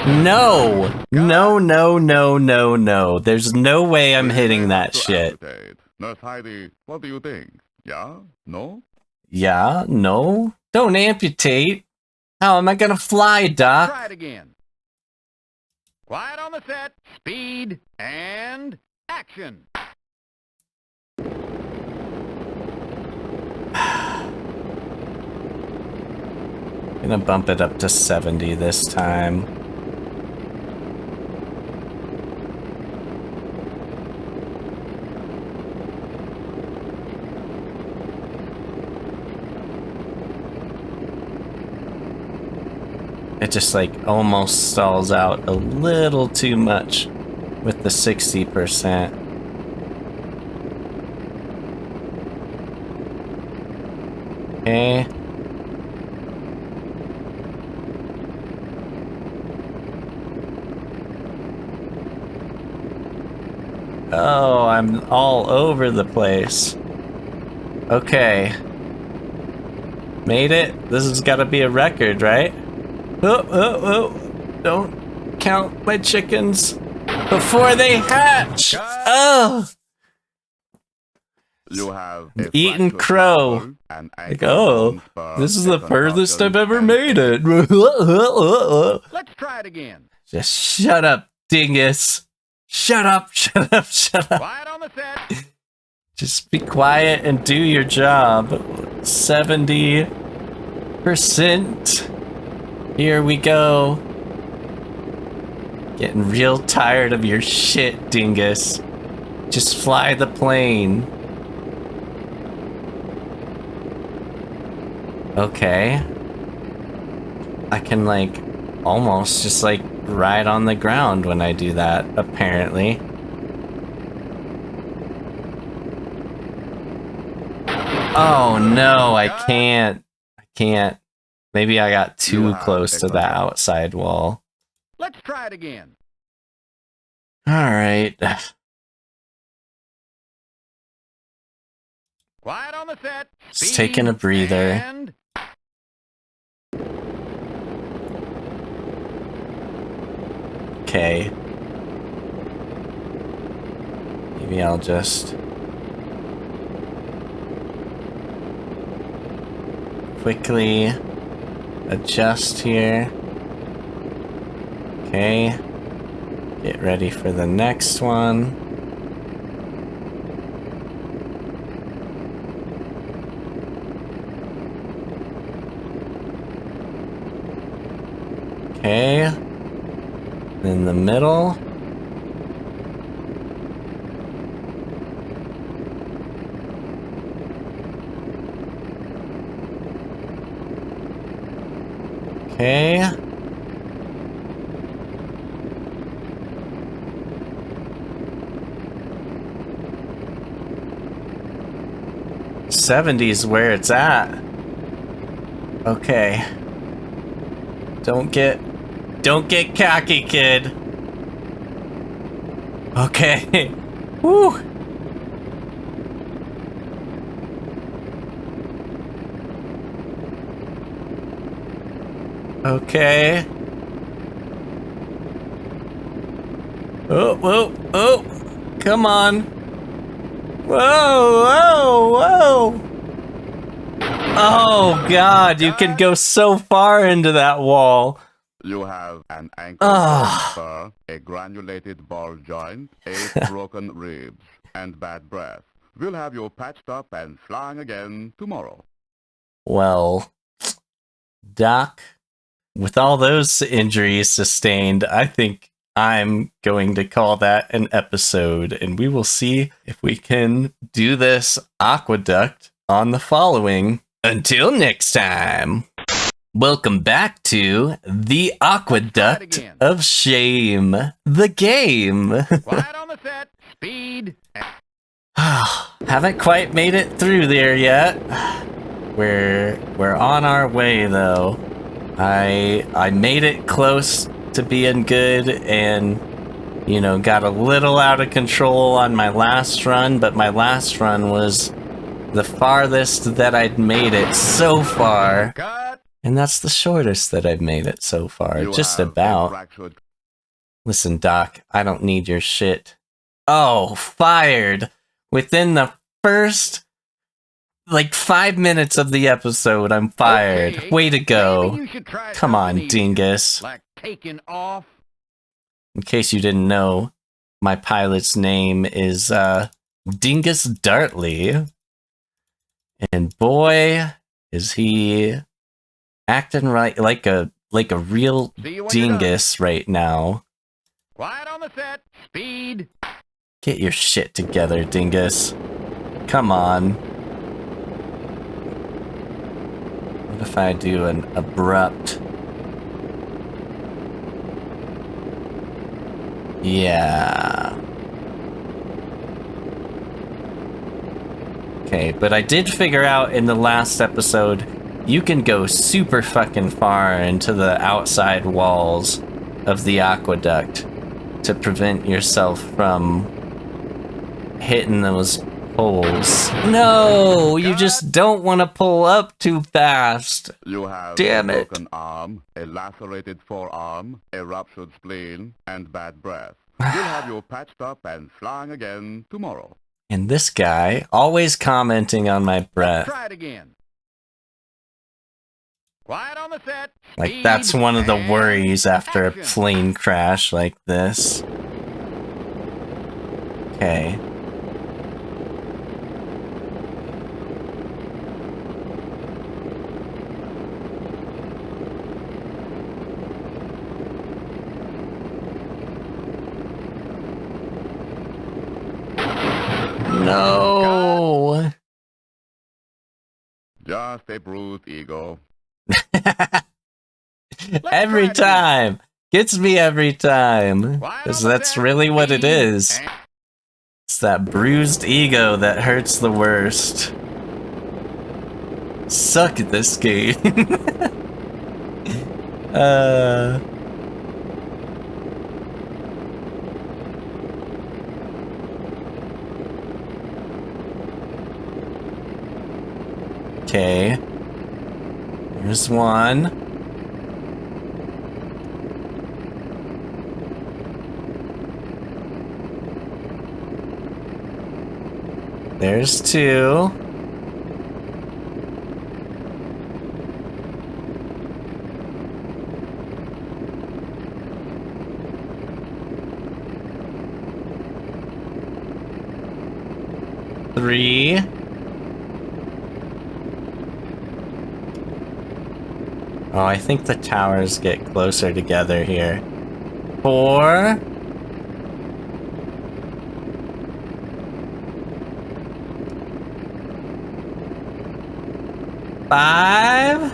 No! No. There's no way I'm hitting that shit. Nurse Heidi, what do you think? Yeah? No? Yeah? No? Don't amputate. How am I gonna fly, Doc? Try it again. Quiet on the set. Speed and action. Gonna bump it up to 70 this time. It just like almost stalls out a little too much with the 60%. Okay. Oh, I'm all over the place. Okay. Made it? This has got to be a record, right? Oh. Don't count my chickens before they hatch. Oh. You have Eating crow. Like, oh, this is the furthest I've ever made it. Let's try it again. Just shut up, dingus. Shut up. Quiet on the set. Just be quiet and do your job. 70%. Here we go. Getting real tired of your shit, dingus. Just fly the plane. Okay. I can, like, almost just, like, ride on the ground when I do that, apparently. Oh no, I can't. I can't. Maybe I got too close to the outside wall. Let's try it again. Alright. Quiet on the set. Just taking a breather. And Okay. Maybe I'll just quickly adjust here. Okay. Get ready for the next one. Okay. In the middle. Okay. '70s where it's at. Okay. Don't get cocky, kid. Okay. Woo. Okay. Oh, whoa, oh. Come on. Whoa, whoa, whoa. Oh, God, you can go so far into that wall. You have an ankle spur, a granulated ball joint, 8 broken ribs, and bad breath. We'll have you patched up and flying again tomorrow. Well, Doc, with all those injuries sustained, I think I'm going to call that an episode, and we will see if we can do this aqueduct on the following. Until next time. Welcome back to The Aqueduct of Shame, the game. quiet on the set. Speed. Haven't quite made it through there yet. We're on our way though. I made it close to being good and, you know, got a little out of control on my last run, but my last run was the farthest that I'd made it so far. Cut. And that's the shortest that I've made it so far, just about. Listen, Doc, I don't need your shit. Oh, fired! Within the first, like, 5 minutes of the episode, I'm fired. Okay, way to go. maybe you should try Come on, something easier, dingus. like taking off. In case you didn't know, my pilot's name is, Dingus Dartley. And boy, is he acting right like a real dingus right now. Quiet on the set. Speed. Get your shit together, dingus. Come on. What if I do an abrupt? Yeah. Okay, but I did figure out in the last episode you can go super fucking far into the outside walls of the aqueduct to prevent yourself from hitting those poles. No, you just don't want to pull up too fast. You have Damn a it. broken arm, a lacerated forearm, a ruptured spleen, and bad breath. We'll have you patched up and flying again tomorrow. And this guy, always commenting on my breath. Try it again. Quiet on the set. Like, that's one of the Speed worries and after a action. plane crash like this. Okay. Just a bruised ego. Every time! Gets me every time. Because that's really what it is. It's that bruised ego that hurts the worst. Suck at this game. Okay. There's one. There's two. Three. Oh, I think the towers get closer together here. Four. Five.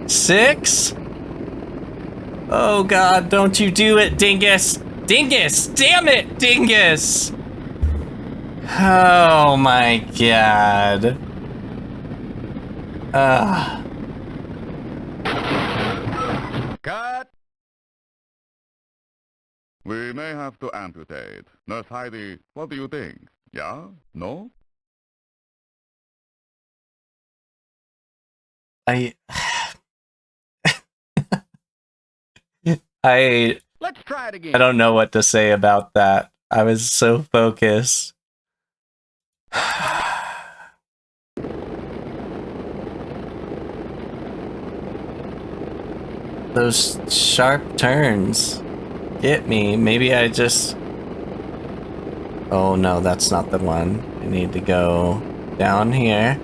Six. Oh God, don't you do it, Dingus! Dingus! Damn it, Dingus! Oh my God. Cut. We may have to amputate. Nurse Heidi, what do you think? Yeah? No? Let's try it again. I don't know what to say about that. I was so focused. Those sharp turns get me. Maybe I just... Oh no, that's not the one. I need to go down here.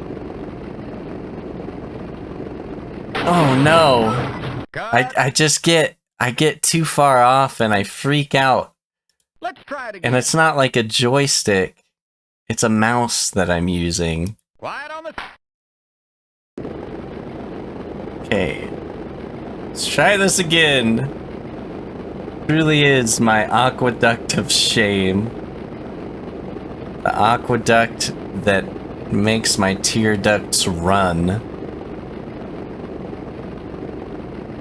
Oh no! I just get... I get too far off and I freak out. Let's try it again. And it's not like a joystick. It's a mouse that I'm using. Quiet on the... Okay. Let's try this again. Truly is my aqueduct of shame. The aqueduct that makes my tear ducts run.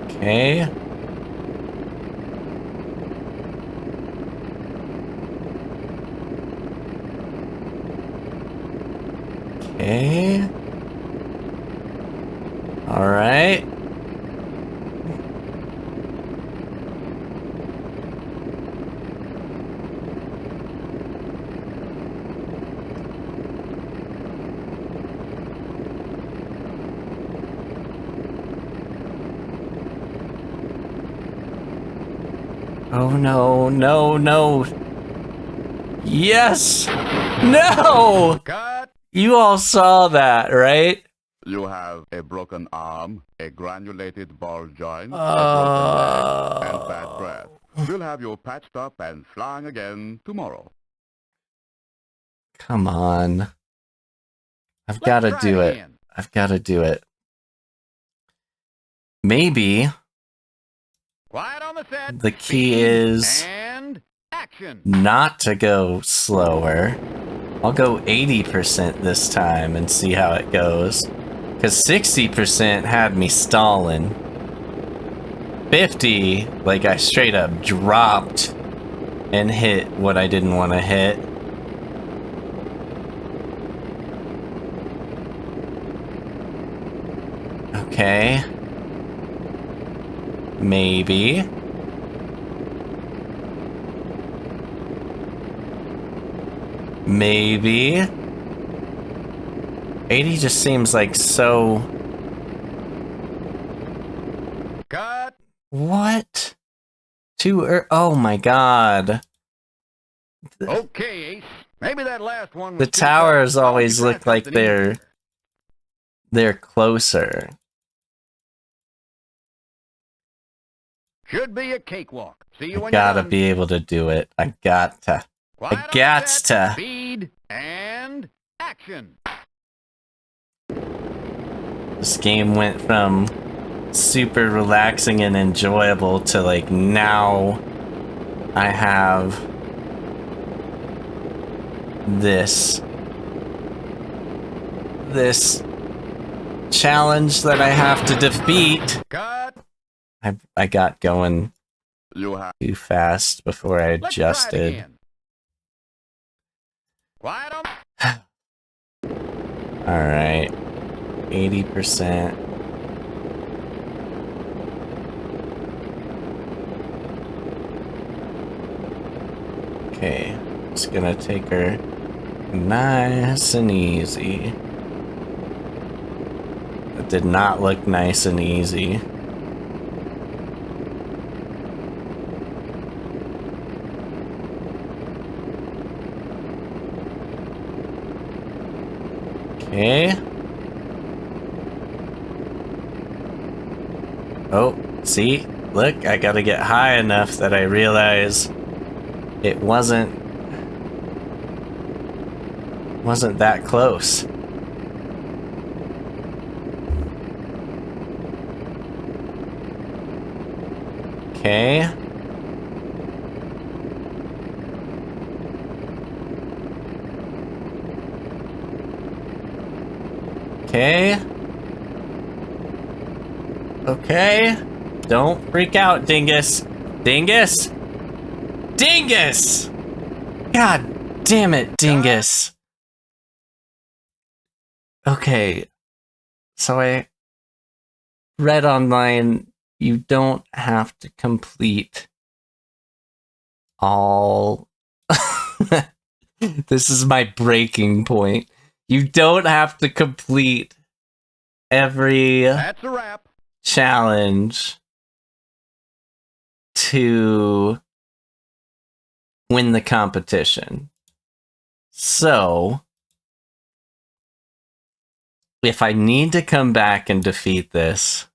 Okay. Okay. All right. Oh no, no, no. Yes! No! Cut. You all saw that, right? You have a broken arm, a granulated ball joint, a broken leg, and bad breath. We'll have you patched up and flying again tomorrow. Come on. I've Let's got to try do it. again. I've got to do it. Maybe Quiet on the set. the key Speed is and action. not to go slower. I'll go 80% this time and see how it goes. Because 60% had me stalling. 50, like I straight up dropped and hit what I didn't want to hit. Okay. Maybe. Maybe. 80 just seems like so... Cut. What? Oh my god. Okay, Ace. Maybe that last one was The too towers tough. Why don't always you try look like something easier? they're closer. Should be a cakewalk. See you I when gotta you're done. be able to do it. I got to. Quiet I on got set, to. Speed and action. This game went from super relaxing and enjoyable to like now I have this challenge that I have to defeat. Cut. I got going You have too fast before I Let's try it adjusted. again. Quiet on. Alright. 80%. Okay. Just gonna take her nice and easy. It did not look nice and easy. Okay. Oh, see? Look, I gotta get high enough that I realize it wasn't that close. Okay. Okay. Okay. Don't freak out, Dingus. Dingus! Dingus! God damn it, Dingus. Okay. So I read online you don't have to complete all... This is my breaking point. You don't have to complete every That's a wrap. challenge to win the competition. So, if I need to come back and defeat this,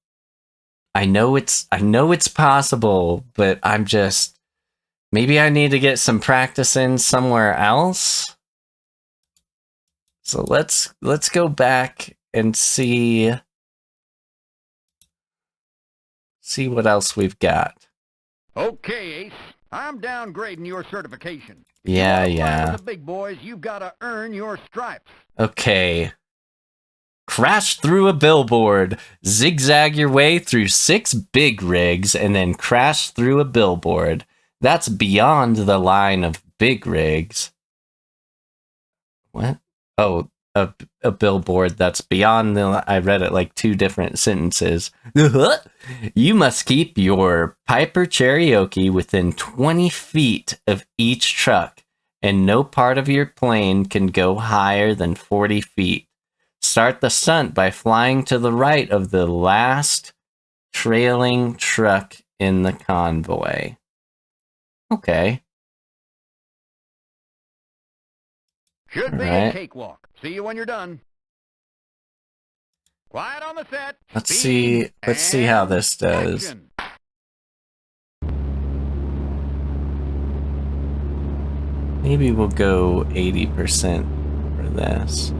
I know it's possible, but I'm just maybe I need to get some practice in somewhere else. So let's go back and see what else we've got. Okay, Ace. I'm downgrading your certification. Yeah, If you wanna fly yeah. with the big boys, you've got to earn your stripes. Okay. Crash through a billboard. Zigzag your way through 6 big rigs and then crash through a billboard. That's beyond the line of big rigs. What? Oh, a billboard that's beyond the... I read it like 2 different sentences. You must keep your Piper Cherokee within 20 feet of each truck, and no part of your plane can go higher than 40 feet. Start the stunt by flying to the right of the last trailing truck in the convoy. Okay. Should be Alright. a cakewalk. See you when you're done. Quiet on the set. Let's Speed see how and this does. action. Maybe we'll go 80% for this.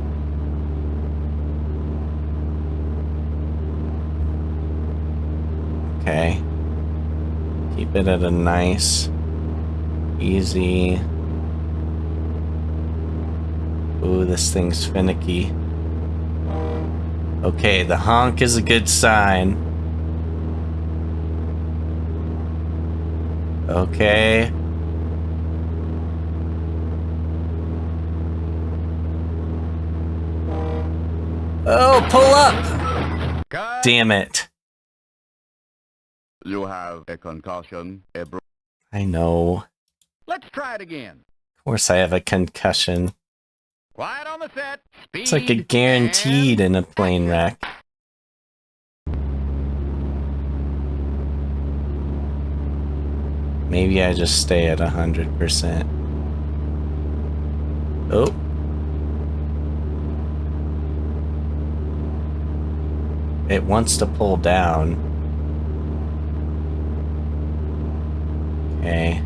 Okay. Keep it at a nice, easy... Ooh, this thing's finicky. Okay, the honk is a good sign. Okay. Oh, pull up! Cut. Damn it. you have a concussion, a I know. Let's try it again. Of course I have a concussion. Quiet on the set. Speed It's like a guaranteed and in a plane wreck. Maybe I just stay at 100%. Oh. It wants to pull down. Okay.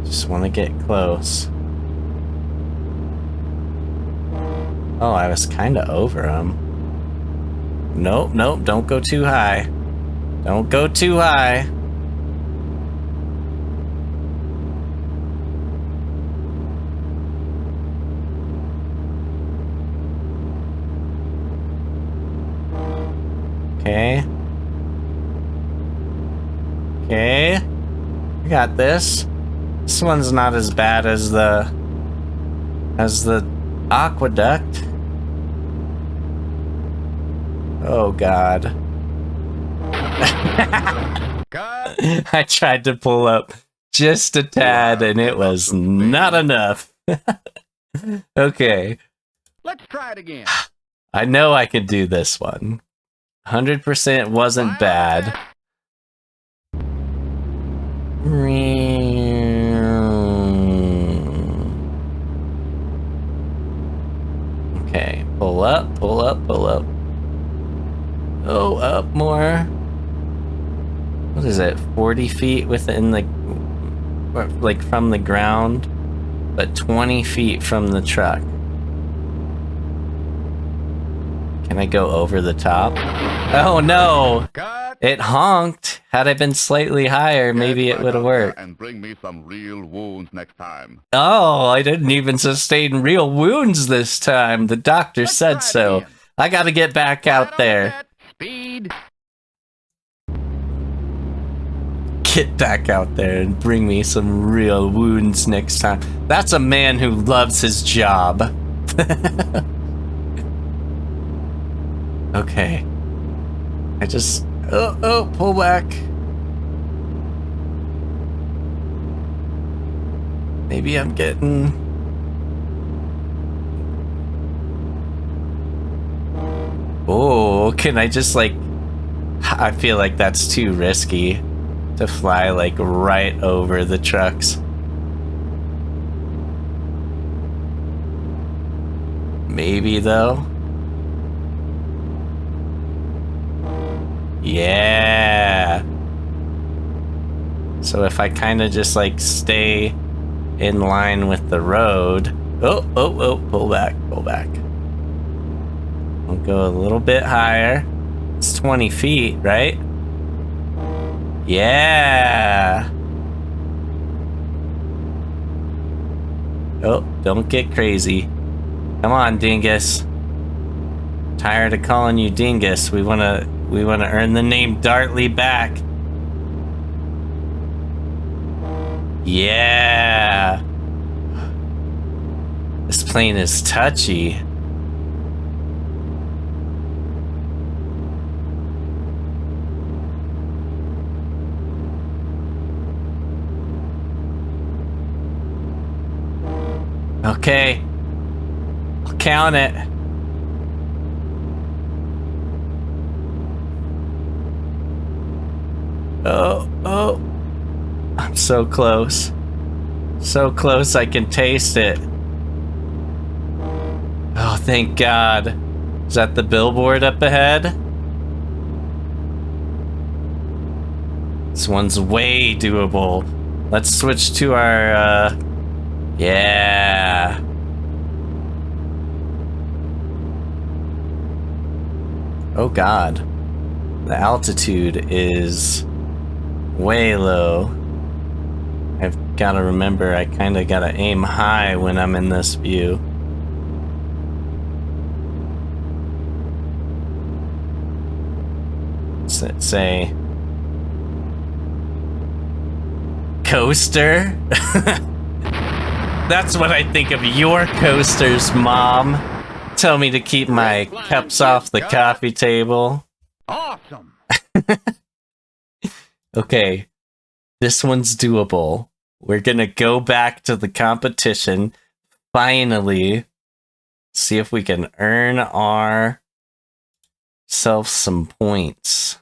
Just want to get close. Oh, I was kind of over him. Nope, nope, don't go too high. Don't go too high. Okay. Okay. I got this. This one's not as bad as the aqueduct. Oh god. I tried to pull up just a tad and it was not enough. Okay. Let's try it again. I know I could do this one. 100% wasn't bad. Okay, pull up, pull up, pull up. Oh, up more. What is it? 40 feet within the, like from the ground, but 20 feet from the truck. Can I go over the top? Oh no! Cut. It honked. Had I been slightly higher, maybe it would have worked. And bring me some real wounds next time. Oh, I didn't even sustain real wounds this time. The doctor said so. I gotta get back out there. Speed. Get back out there and bring me some real wounds next time. That's a man who loves his job. Okay. I just... Oh, pull back. Maybe I'm getting... Oh, can I just like... I feel like that's too risky to fly like right over the trucks. Maybe though. Yeah. So if I kind of just like stay in line with the road. Oh, pull back, pull back. I'll go a little bit higher. It's 20 feet, right? Yeah. Oh, don't get crazy. Come on, dingus. Tired of calling you dingus. We wanna earn the name Dartley back. Yeah. This plane is touchy. Okay. I'll count it. Oh. I'm so close. So close I can taste it. Oh, thank God. Is that the billboard up ahead? This one's way doable. Let's switch to our, yeah. Oh God. The altitude is way low. I've got to remember I kind of got to aim high when I'm in this view. Let's say coaster. That's what I think of your coasters, Mom. Tell me to keep my cups off the coffee table. Awesome. Okay, this one's doable. We're gonna go back to the competition. Finally, see if we can earn ourselves some points.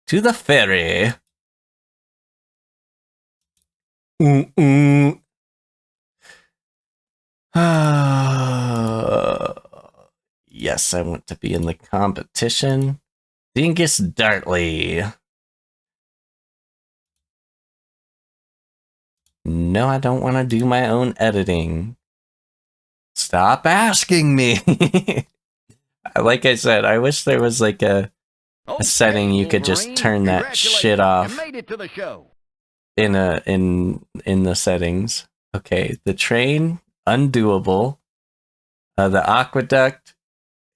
To the ferry. Yes, I want to be in the competition. Dingus Dartley. No, I don't want to do my own editing. Stop asking me. Like I said, I wish there was like a setting you could just turn that shit off. You made it to the show. In the settings. Okay, the train, undoable. The aqueduct,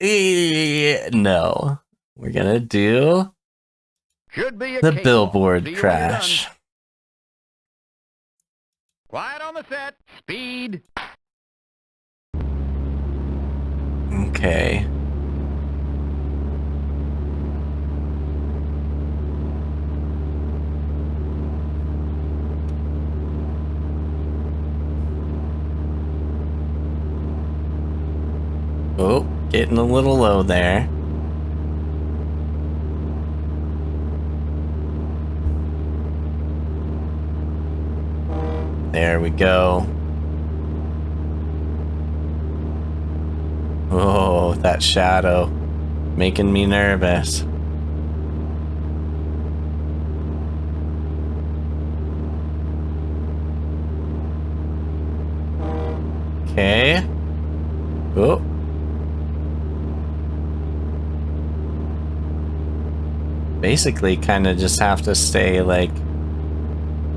no. We're gonna do Should be a the cakewalk. billboard See you when you're crash. done. Quiet on the set. Speed. Okay. Oh, getting a little low there. There we go. Oh, that shadow. Making me nervous. Okay. Oh. Basically, kind of just have to stay, like,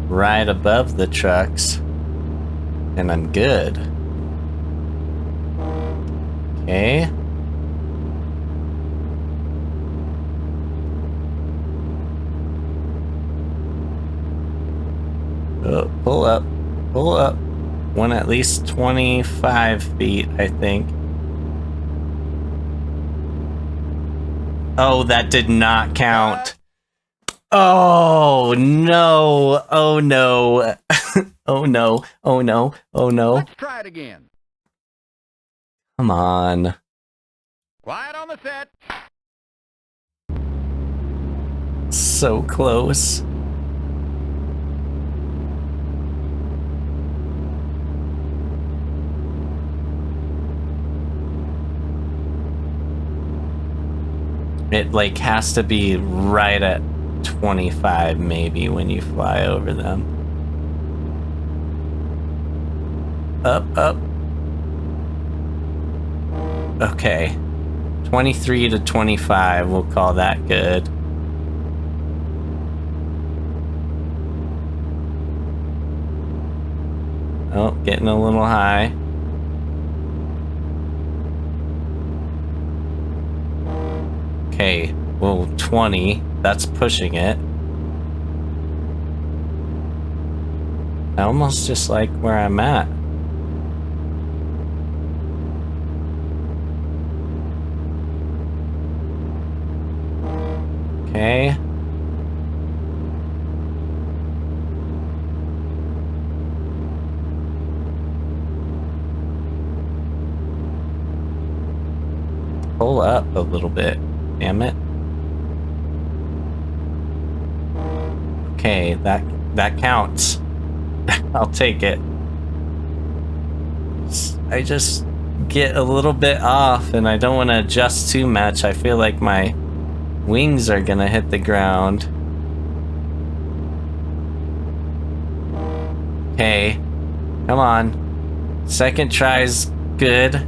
right above the trucks. And I'm good. Okay. Oh, pull up. Pull up. One at least 25 feet, I think. Oh, that did not count. Oh, no. Oh, no. Oh, no. Oh, no. Oh, no. Let's try it again. Come on. Quiet on the set. So close. It, like, has to be right at 25, maybe, when you fly over them. Up, up. Okay. 23 to 25, we'll call that good. Oh, getting a little high. Okay, well, 20, that's pushing it. I almost just like where I'm at. Okay. Pull up a little bit. Damn it. Okay, that counts. I'll take it. I just get a little bit off and I don't want to adjust too much. I feel like my wings are gonna hit the ground. Okay, come on. Second try's good.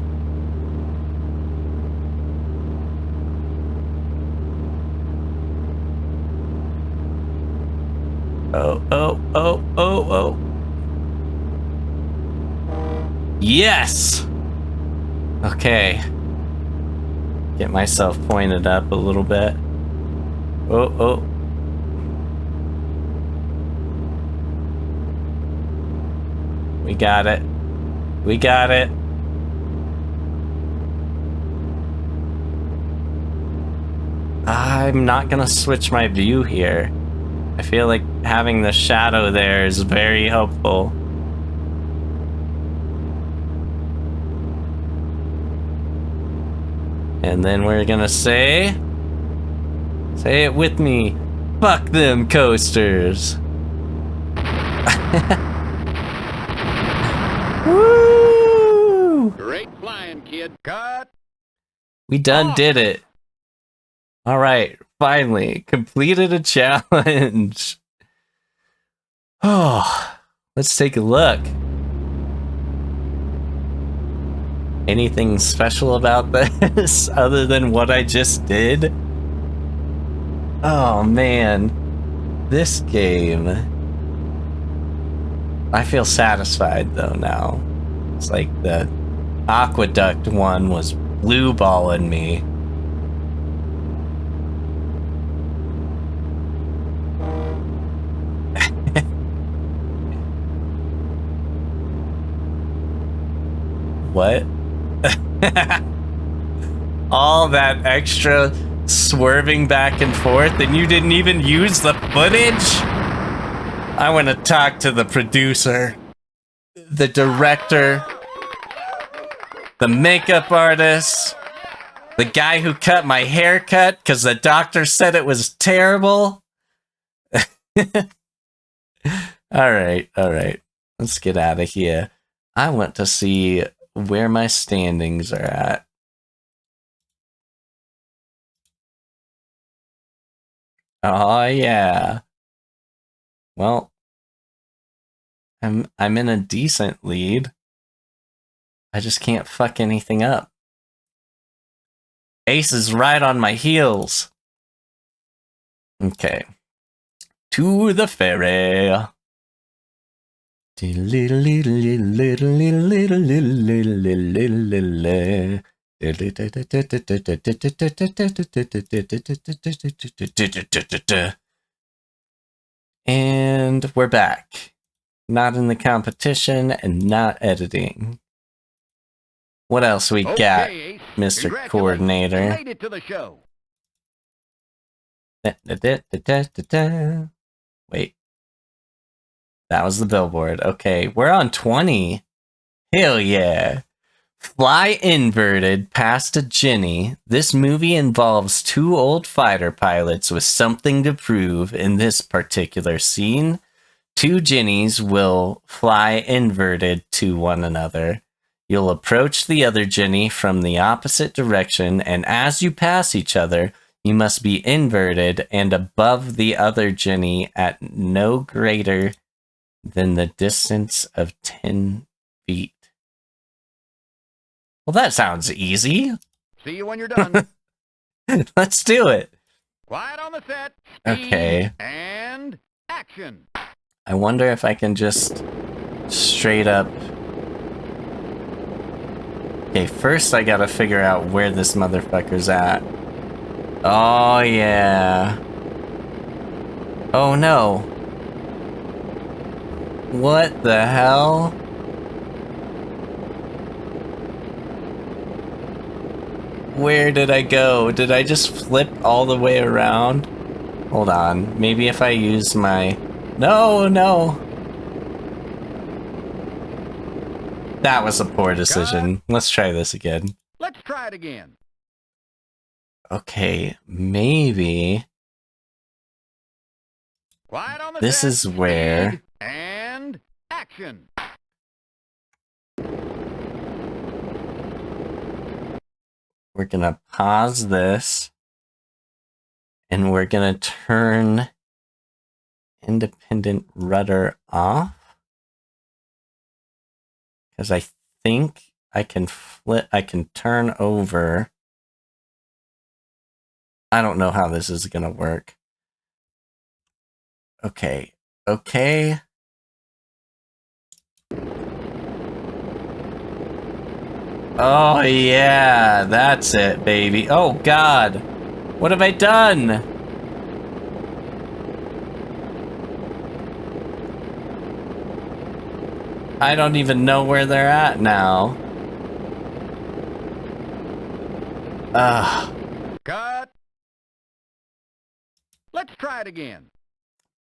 Oh, oh, oh, oh, oh. Yes! Okay. Get myself pointed up a little bit. Oh, oh. We got it. We got it. I'm not gonna switch my view here. I feel like having the shadow there is very helpful. And then we're gonna say it with me, fuck them coasters. Woo! Great flying, kid. Cut. We done did it. All right, finally completed a challenge. Oh, Let's take a look. Anything special about this other than what I just did? Oh man, this game. I feel satisfied though now. It's like the Aqueduct one was blue balling me. What? All that extra swerving back and forth and you didn't even use the footage? I want to talk to the producer, the director, the makeup artist, the guy who cut my haircut because the doctor said it was terrible. Alright. Let's get out of here. I want to see where my standings are at. Oh yeah. Well, I'm in a decent lead. I just can't fuck anything up. Ace is right on my heels. Okay. To the ferry. And we're back. Not in the competition and not editing. What else we got, Ace. Mr. Congratulations. Coordinator? You made it to the show. Wait. That was the billboard. Okay, we're on 20. Hell yeah. Fly inverted past a Jenny. This movie involves two old fighter pilots with something to prove. In this particular scene, two Jennies will fly inverted to one another. You'll approach the other Jenny from the opposite direction, and as you pass each other, you must be inverted and above the other Jenny at no greater than the distance of 10 feet. Well, that sounds easy. See you when you're done. Let's do it. Quiet on the set. Speed, Okay. And action. I wonder if I can just straight up... Okay, first I gotta figure out where this motherfucker's at. Oh, yeah. Oh, no. What the hell? Where did I go? Did I just flip all the way around? Hold on. Maybe if I use my... No! That was a poor decision. Let's try this again. Let's try it again. Okay, maybe... Quiet on the This set. is where... Speed, And action. We're gonna pause this. And we're gonna turn independent rudder off. Because I think I can turn over. I don't know how this is gonna work. Okay. Oh yeah, that's it, baby. Oh God, what have I done? I don't even know where they're at now. Cut. Let's try it again.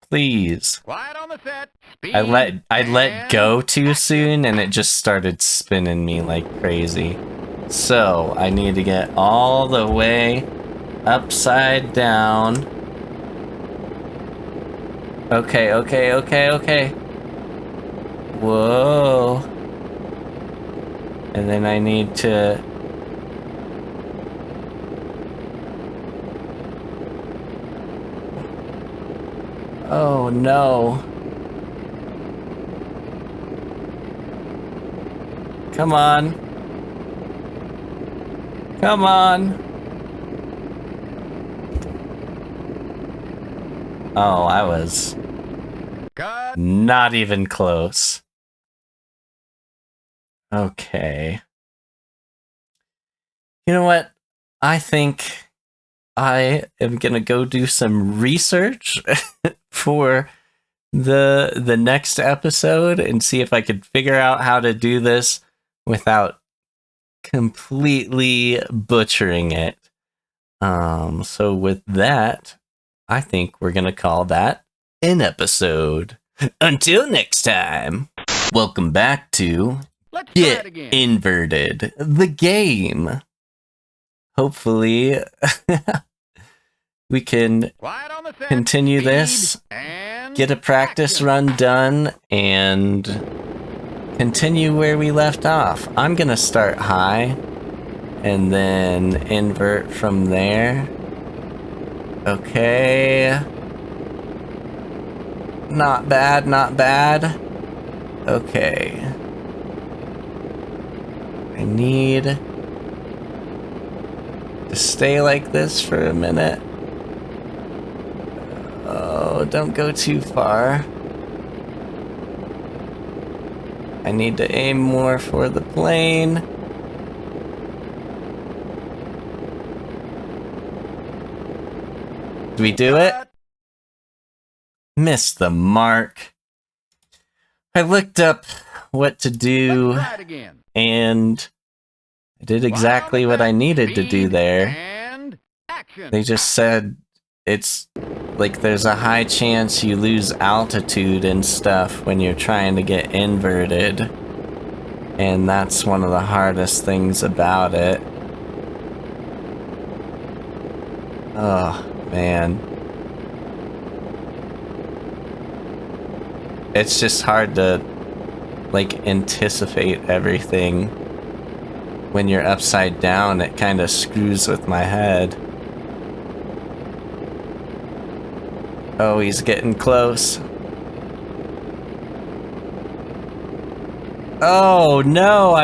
Please. Quiet on the set. Speed, I let and go too soon and it just started spinning me like crazy. So I need to get all the way upside down. Okay. Whoa. And then I need to... Oh no. Come on. Come on. Oh, I was Cut. not even close. Okay. You know what? I think I am gonna go do some research for the next episode and see if I could figure out how to do this without completely butchering it. So with that, I think we're gonna call that an episode. Until next time, welcome back to Let's try it Get again. Inverted, the game. Hopefully, we can Quiet on the set. continue Speed this, and get a practice action. run done, and continue where we left off. I'm gonna start high and then invert from there. Okay. Not bad, not bad. Okay. I need to stay like this for a minute. Oh, don't go too far. I need to aim more for the plane. Did we do it? Cut. Missed the mark. I looked up what to do, Let's try it again. and I did exactly what I needed to do there. And action. They just said it's like there's a high chance you lose altitude and stuff when you're trying to get inverted. And that's one of the hardest things about it. Oh, man. It's just hard to, like, anticipate everything. When you're upside down, it kind of screws with my head. Oh, he's getting close. Oh, no,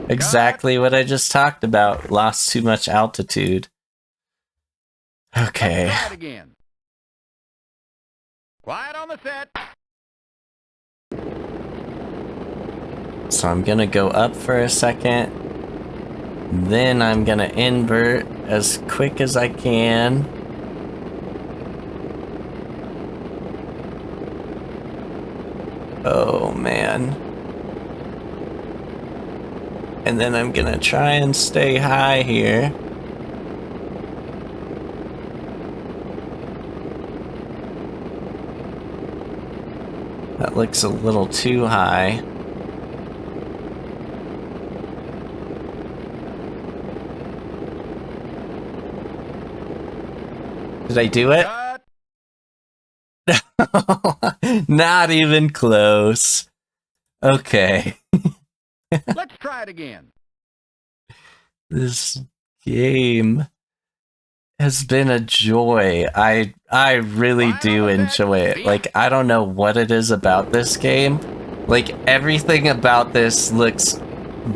exactly what I just talked about. Lost too much altitude. Okay. Let's try it again. Quiet on the set. So I'm gonna go up for a second. Then I'm gonna invert as quick as I can. Oh man. And then I'm gonna try and stay high here. That looks a little too high. Did I do it? Cut. Not even close. Okay. Let's try it again. This game has been a joy. I really do enjoy it. Like, I don't know what it is about this game. Like, everything about this looks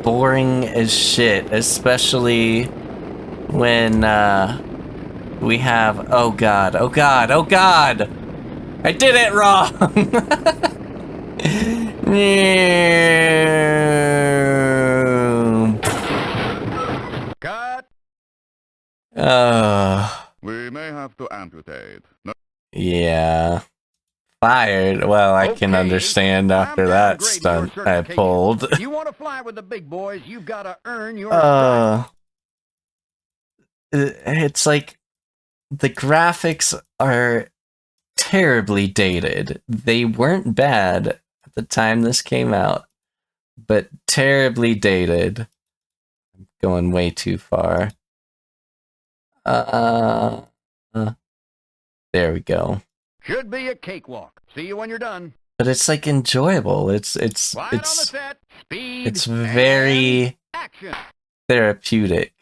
boring as shit, especially when we have oh god. I did it wrong. Cut. We may have to amputate. No. Yeah. Fired. Well, I can Okay, understand I'm after that downgrading stunt your I certification. pulled. If you want to fly with the big boys, you've got to earn your stripes. It's like the graphics are terribly dated. They weren't bad at the time this came out, but terribly dated. I'm going way too far. There we go. Should be a cakewalk. See you when you're done. But it's like enjoyable. It's Quiet on the set. Speed. it's very and action. therapeutic.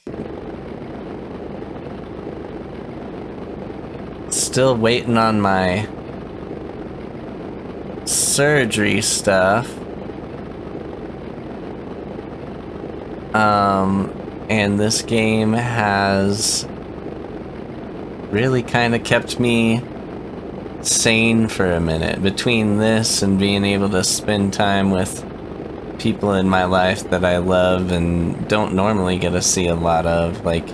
Still waiting on my surgery stuff. And this game has really kind of kept me sane for a minute. Between this and being able to spend time with people in my life that I love and don't normally get to see a lot of, like,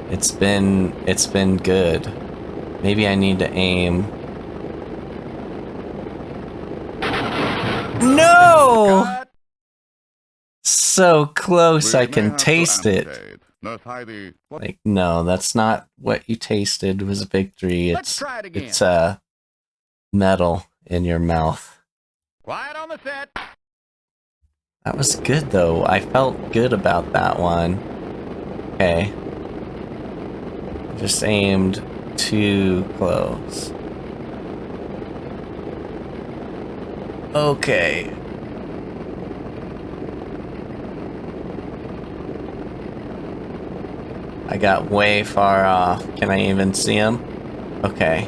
it's been good. Maybe I need to aim. No! Cut. So close, I We may can have to taste it. amputate. Nurse Heidi, what Like, no, that's not what you tasted was victory. Let's try it again. It's metal in your mouth. Quiet on the set. That was good though. I felt good about that one. Okay. Just aimed too close. Okay. I got way far off. Can I even see him? Okay.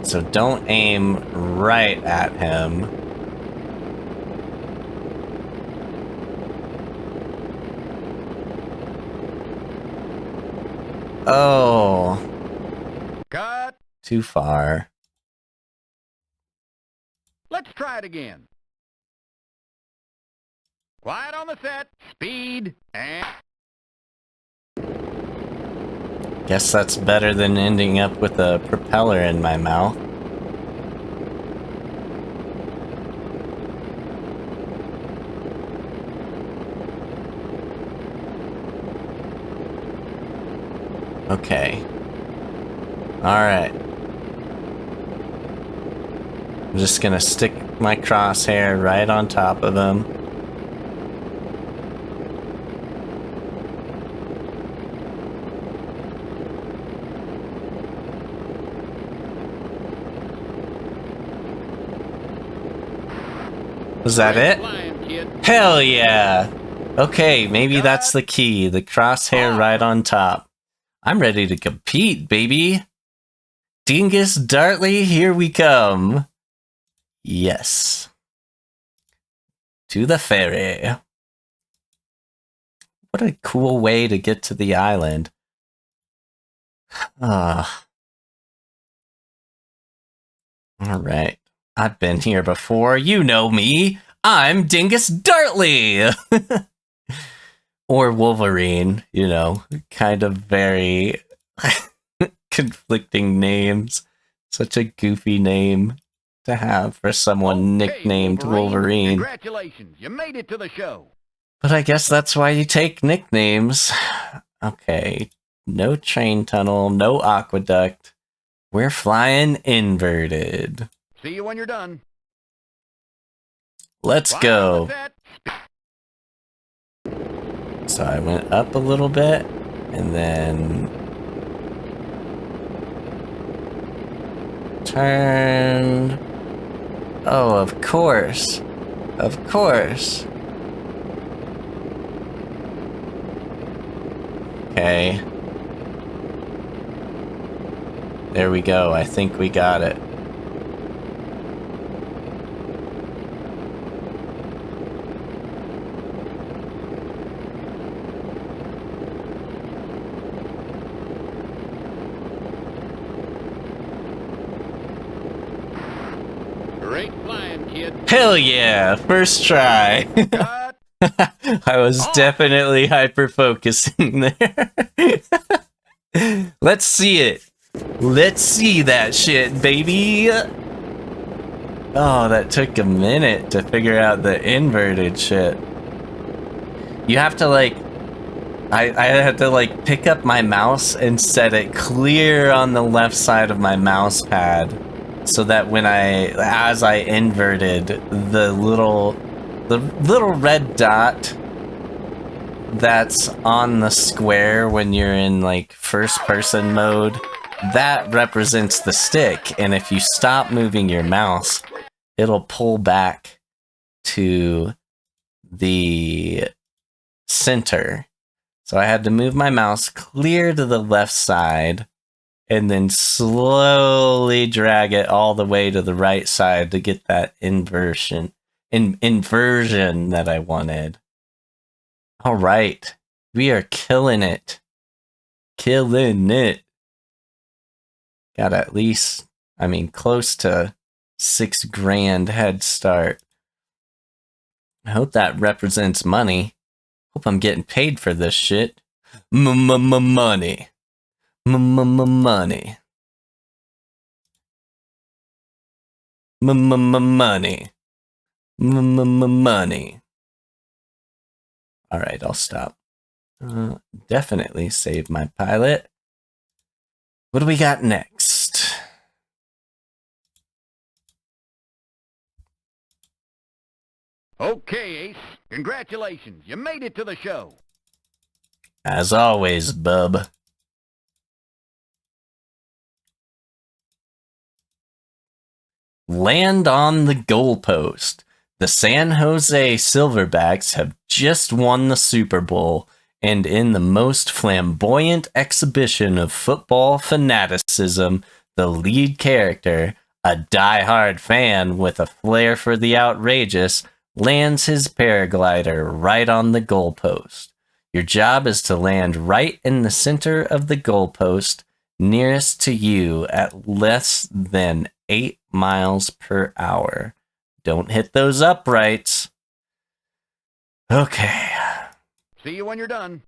So don't aim right at him. Oh, Cut. too far. Let's try it again. Quiet on the set. Speed and... Guess that's better than ending up with a propeller in my mouth. Okay. Alright. I'm just gonna stick my crosshair right on top of him. Was that it? Flying, kid. Hell yeah! Okay, maybe that's the key. The crosshair right on top. I'm ready to compete, baby! Dingus Dartley, here we come! Yes. To the ferry. What a cool way to get to the island. Ah. Alright. I've been here before. You know me. I'm Dingus Dartley! Or Wolverine, you know. Kind of very conflicting names. Such a goofy name to have for someone Okay, nicknamed Wolverine. Congratulations, you made it to the show. But I guess that's why you take nicknames. Okay. No train tunnel, no aqueduct. We're flying inverted. See you when you're done. Let's Quiet on go. the set. So I went up a little bit, and then turned. Oh, of course. Of course. Okay. There we go. I think we got it. Great flying, kid. Hell yeah! First try. Cut. I was definitely hyper focusing there. Let's see it. Let's see that shit, baby. Oh, that took a minute to figure out the inverted shit. You have to like, I had to like pick up my mouse and set it clear on the left side of my mouse pad, so that when as I inverted, the little red dot that's on the square when you're in like first person mode, that represents the stick, and if you stop moving your mouse, it'll pull back to the center. So I had to move my mouse clear to the left side and then slowly drag it all the way to the right side to get that inversion. inversion that I wanted. All right. We are killing it. Killing it. Got at least, I mean, close to $6,000 head start. I hope that represents money. Hope I'm getting paid for this shit. Money. Money. Money. Money. Alright, I'll stop. Definitely save my pilot. What do we got next? Okay, Ace. Congratulations. You made it to the show. As always, bub. Land on the goalpost. The San Jose Silverbacks have just won the Super Bowl, and in the most flamboyant exhibition of football fanaticism, the lead character, a die-hard fan with a flair for the outrageous, lands his paraglider right on the goalpost. Your job is to land right in the center of the goalpost, nearest to you at less than 8 miles per hour. Don't hit those uprights. Okay. See you when you're done.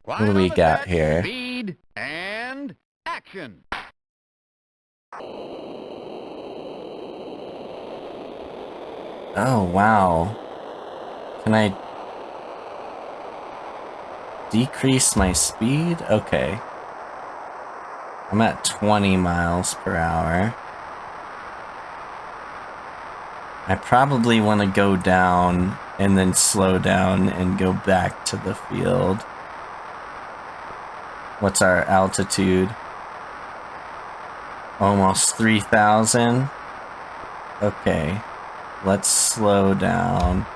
What do we got here? Speed and action. Oh, wow. Can I decrease my speed? Okay. I'm at 20 miles per hour. I probably want to go down and then slow down and go back to the field. What's our altitude? Almost 3,000. Okay. Let's slow down.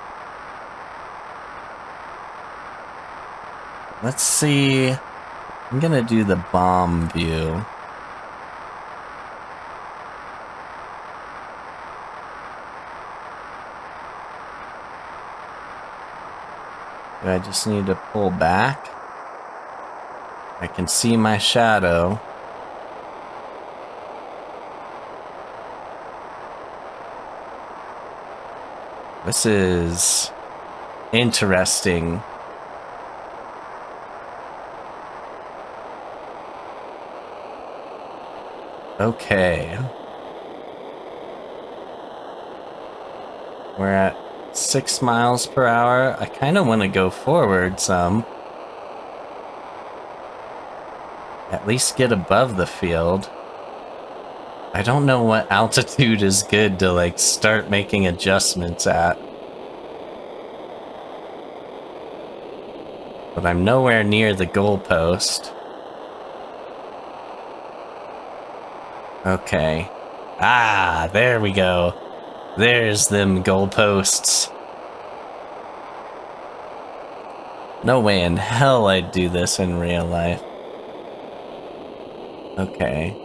Let's see. I'm gonna do the bomb view. Do I just need to pull back? I can see my shadow. This is interesting. Okay. We're at 6 miles per hour. I kind of want to go forward some. At least get above the field. I don't know what altitude is good to like start making adjustments at. But I'm nowhere near the goalpost. Okay. Ah, there we go. There's them goalposts. No way in hell I'd do this in real life. Okay.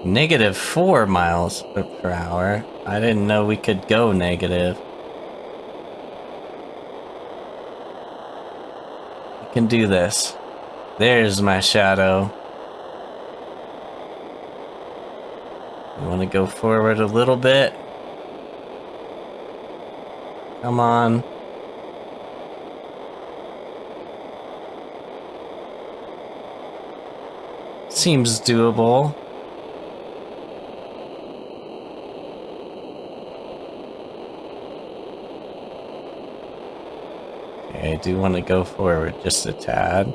-4 miles per hour. I didn't know we could go negative. I can do this. There's my shadow. You want to go forward a little bit? Come on. Seems doable. Okay, I do want to go forward just a tad.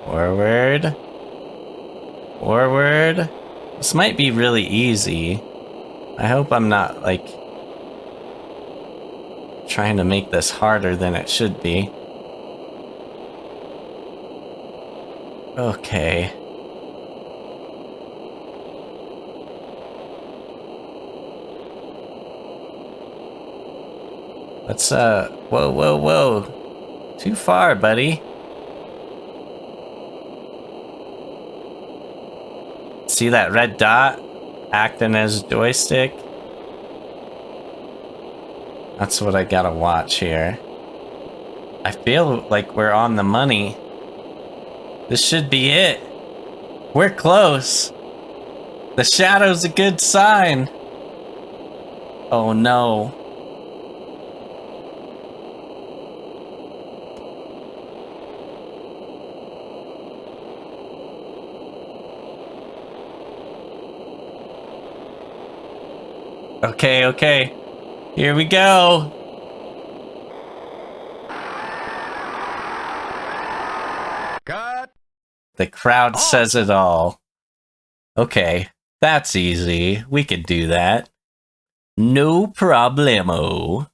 Forward. Forward. This might be really easy. I hope I'm not, like, trying to make this harder than it should be. Okay. Let's, whoa, whoa, whoa. Too far, buddy. See that red dot acting as joystick? That's what I gotta watch here. I feel like we're on the money. This should be it. We're close. The shadow's a good sign. Oh no. Okay, okay. Here we go. Cut. The crowd says it all. Okay, that's easy. We could do that. No problemo.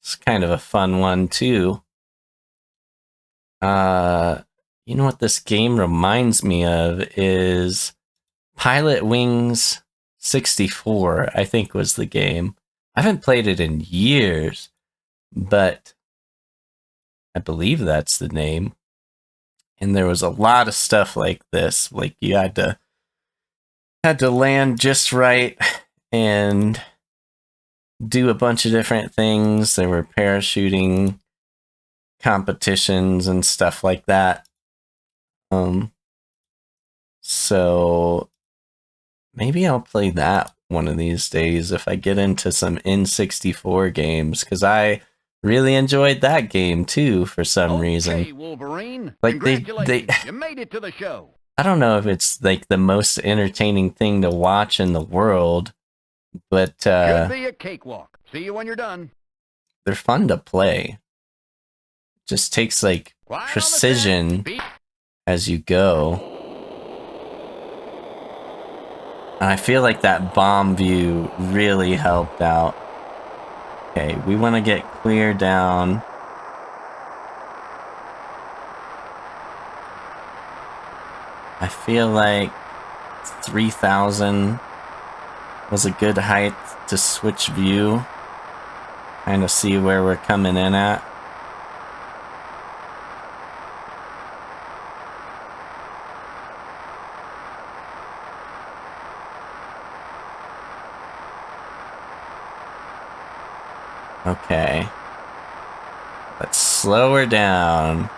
It's kind of a fun one, too. You know what this game reminds me of is Pilot Wings 64, I think was the game. I haven't played it in years, but I believe that's the name. And there was a lot of stuff like this. Like you had to land just right and do a bunch of different things. There were parachuting competitions and stuff like that. So maybe I'll play that one of these days if I get into some N64 games, because I really enjoyed that game too for some reason. Wolverine. Like they You made it to the show. I don't know if it's like the most entertaining thing to watch in the world, but Should be a cakewalk. See you when you're done. they're fun to play. Just takes like Quiet on the precision set. as you go. And I feel like that bomb view really helped out. Okay, we want to get clear down. I feel like 3,000 was a good height to switch view. Kind of see where we're coming in at. Okay. Let's slow her down.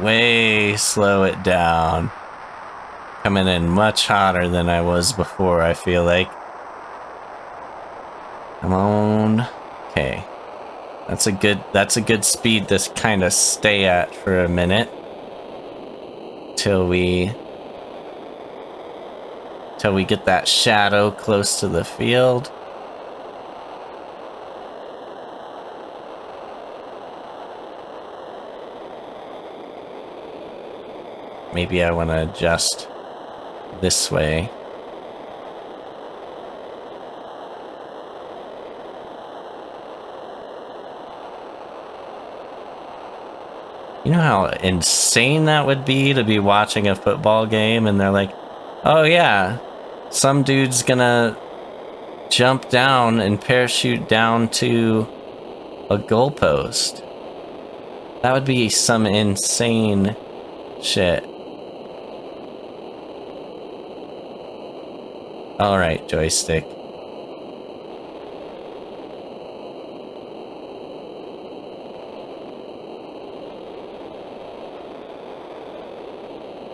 Way slow it down. Coming in much hotter than I was before, I feel like. Come on. Okay. That's a good speed to kind of stay at for a minute. Till we get that shadow close to the field. Maybe I want to adjust this way. You know how insane that would be to be watching a football game and they're like, oh yeah, some dude's gonna jump down and parachute down to a goalpost. That would be some insane shit. Alright, joystick.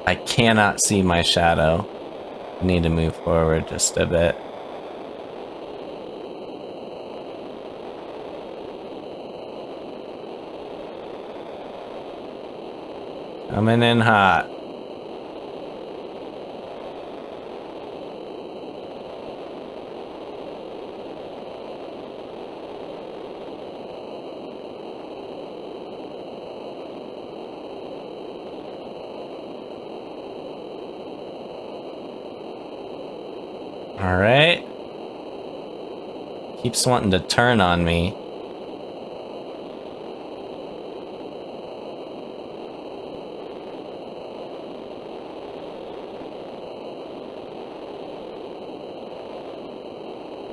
I cannot see my shadow. I need to move forward just a bit. Coming in hot. Alright. Keeps wanting to turn on me.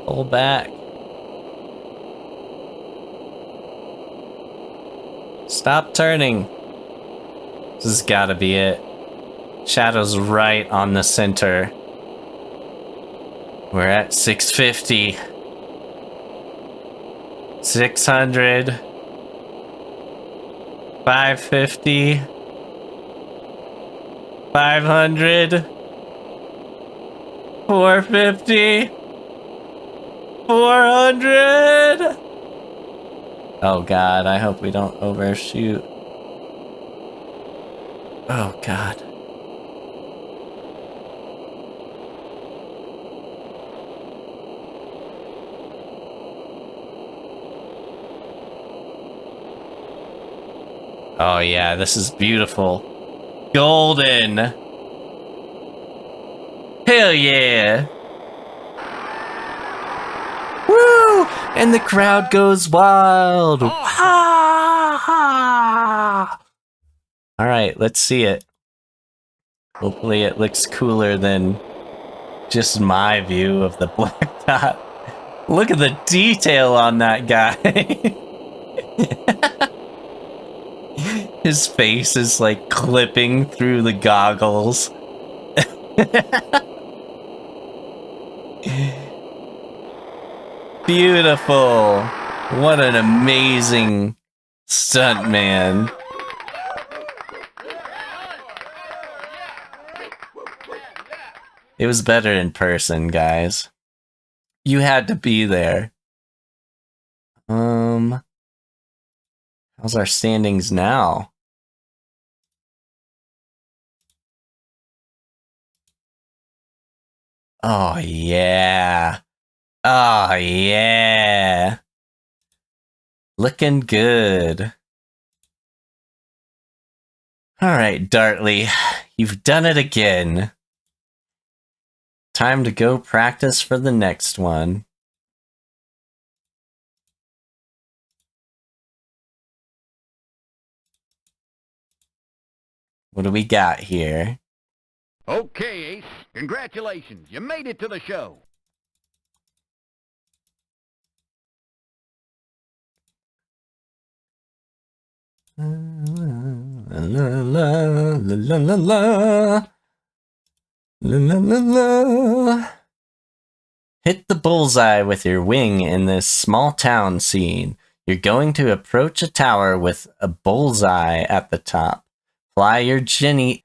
Pull back. Stop turning. This has gotta be it. Shadow's right on the center. We're at 650. 600. 550. 500. 450. 400. Oh god, I hope we don't overshoot. Oh god. Oh yeah, this is beautiful. Golden. Hell yeah. Woo! And the crowd goes wild. Ha! All right, let's see it. Hopefully it looks cooler than just my view of the black dot. Look at the detail on that guy. His face is like clipping through the goggles. Beautiful. What an amazing stunt man. It was better in person, guys. You had to be there. How's our standings now? Oh yeah. Oh yeah. Looking good. All right, Dartley, you've done it again. Time to go practice for the next one. What do we got here? Okay, Ace. Congratulations. You made it to the show. La la la la la la la la la. Hit the bullseye with your wing in this small town scene. You're going to approach a tower with a bullseye at the top. Fly your Jenny,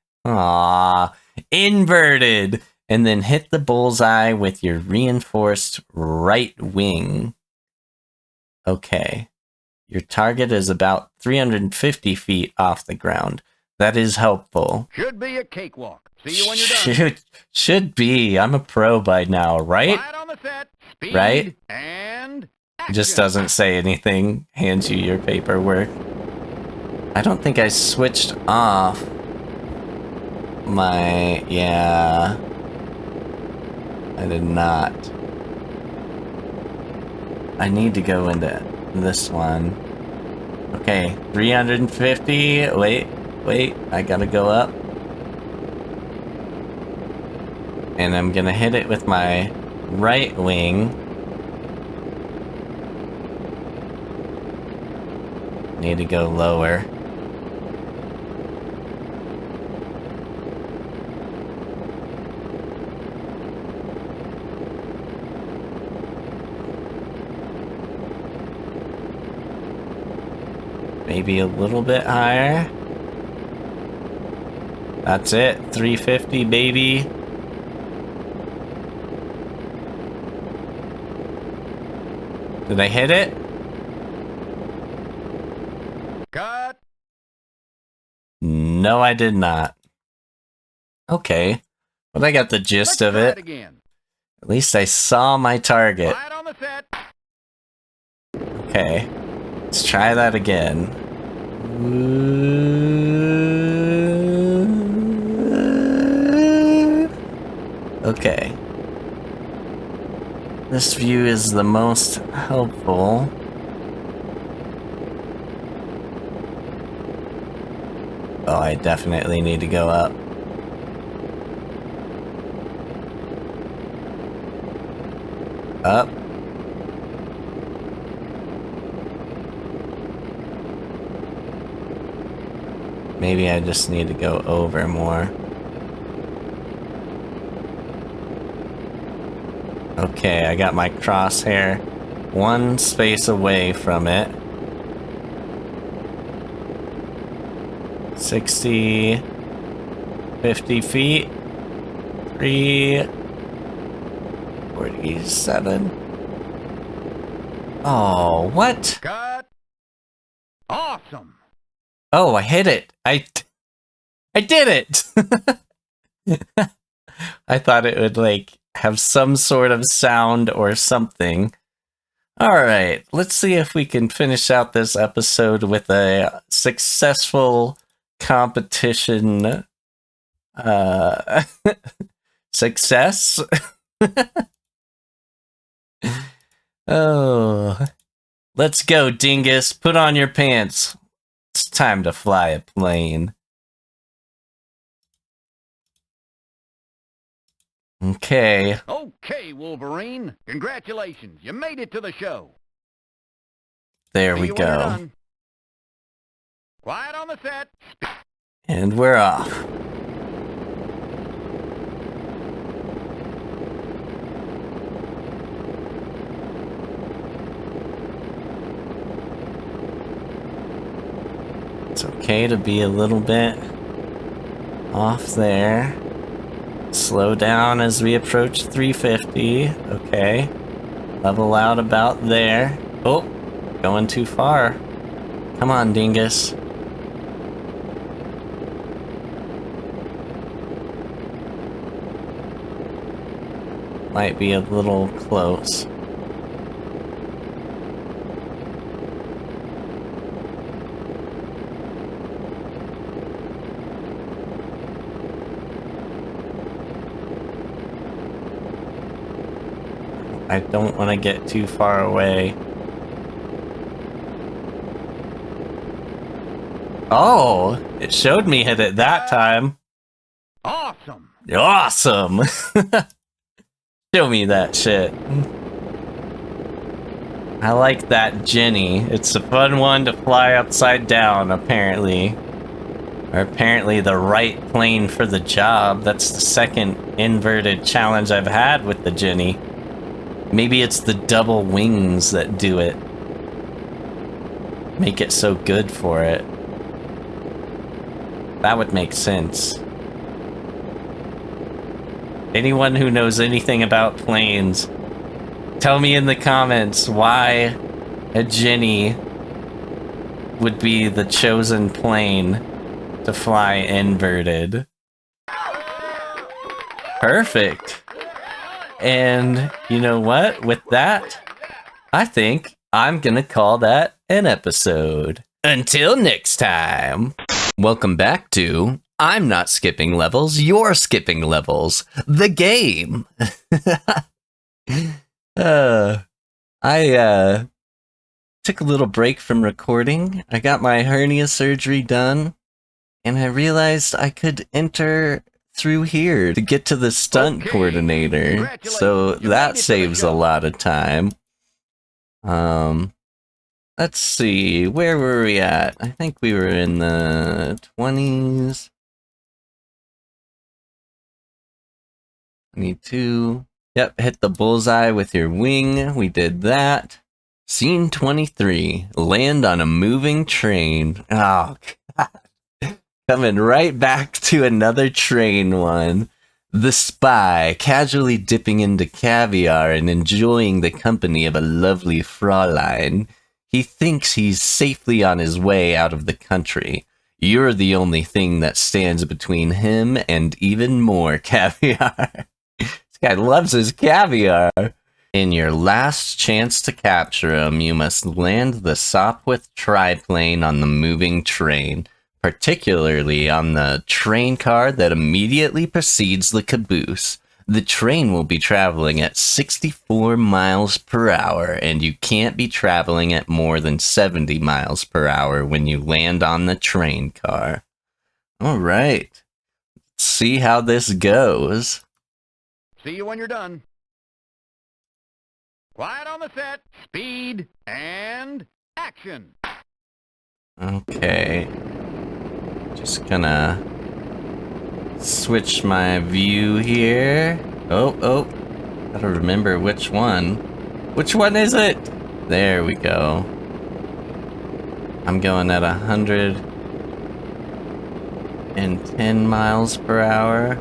inverted, and then hit the bullseye with your reinforced right wing. Okay. Your target is about 350 feet off the ground. That is helpful. Should be a cakewalk. See you when you're done. Should be. I'm a pro by now, right? Quiet on the set. Speed Right? And It just doesn't say anything. Hands you your paperwork. I don't think I switched off my... Yeah. I did not. I need to go into this one. Okay, 350. Wait. I gotta go up. And I'm gonna hit it with my right wing. Need to go lower. Maybe a little bit higher. That's it. 350, baby. Did I hit it? Cut. No, I did not. Okay. But I got the gist of it. Again. At least I saw my target. Quiet on the set. Okay. Let's try that again. Okay. This view is the most helpful. Oh, I definitely need to go up. Up. Maybe I just need to go over more. Okay, I got my crosshair one space away from it. 60, 50 feet, 347. Oh, what? Cut. Awesome. Oh, I hit it. I did it. I thought it would like have some sort of sound or something. All right, let's see if we can finish out this episode with a successful competition success. Oh, let's go, dingus. Put on your pants. It's time to fly a plane. Okay. Okay, Wolverine. Congratulations. You made it to the show. There See we you when you're go. done. Quiet on the set. And we're off. It's okay to be a little bit off there. Slow down as we approach 350. Okay. Level out about there. Oh, going too far. Come on, dingus. Might be a little close. I don't want to get too far away. Oh, it showed me hit it that time. Awesome. Awesome. Show me that shit. I like that Jenny. It's a fun one to fly upside down, apparently. Or apparently the right plane for the job. That's the second inverted challenge I've had with the Jenny. Maybe it's the double wings that do it. Make it so good for it. That would make sense. Anyone who knows anything about planes, tell me in the comments why a Jenny would be the chosen plane to fly inverted. Perfect. And you know what? With that, I think I'm gonna call that an episode. Until next time. Welcome back to I'm Not Skipping Levels, You're Skipping Levels, the game. I took a little break from recording. I got my hernia surgery done, and I realized I could enter through here to get to the stunt Okay. coordinator. Congratulations. So You made that it to the saves a show. lot of time. Let's see, where were we at? I think we were in the 20s. 22. Yep, hit the bullseye with your wing. We did that. Scene 23. Land on a moving train. Oh, God. Coming right back to another train one. The spy, casually dipping into caviar and enjoying the company of a lovely Fraulein. He thinks he's safely on his way out of the country. You're the only thing that stands between him and even more caviar. This guy loves his caviar. In your last chance to capture him, you must land the Sopwith triplane on the moving train, particularly on the train car that immediately precedes the caboose. The train will be traveling at 64 miles per hour, and you can't be traveling at more than 70 miles per hour when you land on the train car. All right. Let's see how this goes. See you when you're done. Quiet on the set. Speed and action. Okay. Just gonna switch my view here. Oh, gotta remember which one. Which one is it? There we go. I'm going at 110 miles per hour.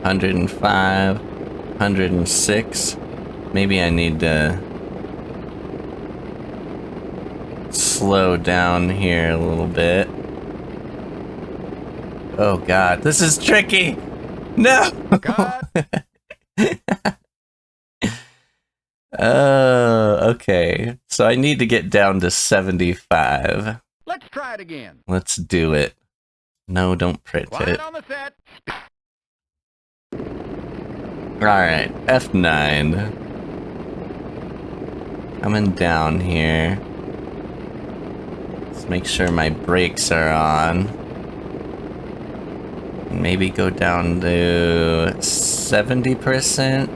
105, 106. Maybe I need to slow down here a little bit. Oh god, this is tricky! No! Oh, okay. So I need to get down to 75. Let's try it again. Let's do it. No, don't print Quiet it. on the set. Alright, F9. Coming down here. Let's make sure my brakes are on. Maybe go down to 70%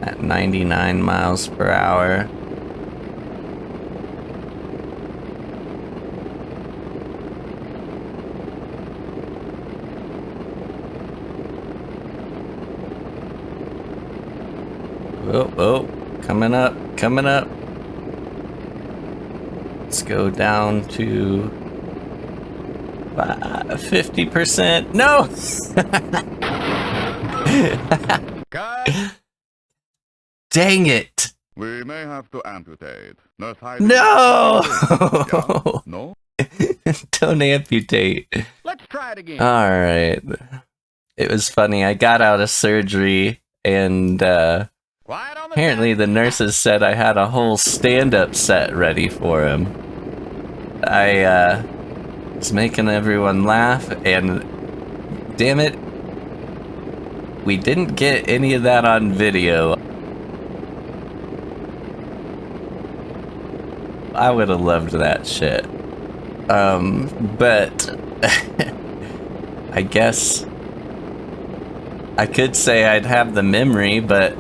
at 99 miles per hour. Oh, coming up, coming up. Let's go down to 50%. No! Cut. Dang it! We may have to amputate. Nurse Heidi. No! Yeah? No? Don't amputate. Let's try it again. Alright. It was funny. I got out of surgery and Quiet on the apparently set. the nurses said I had a whole stand-up set ready for him. I was making everyone laugh and damn it, we didn't get any of that on video. I would have loved that shit. But I guess I could say I'd have the memory, but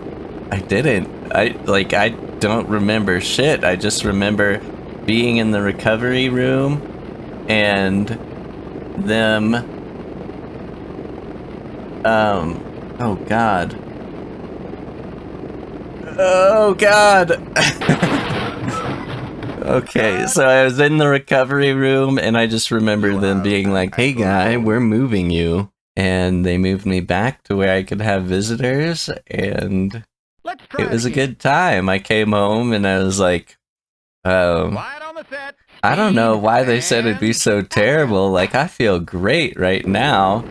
I didn't. I don't remember shit. I just remember being in the recovery room and them oh god. Oh god. Okay, so I was in the recovery room and I just remember them being like, "Hey guy, we're moving you." And they moved me back to where I could have visitors and Let's try it was a again. good time. I came home and I was like, Quiet on the set. I don't know why they Speed said it'd be and so terrible. Like, I feel great right now.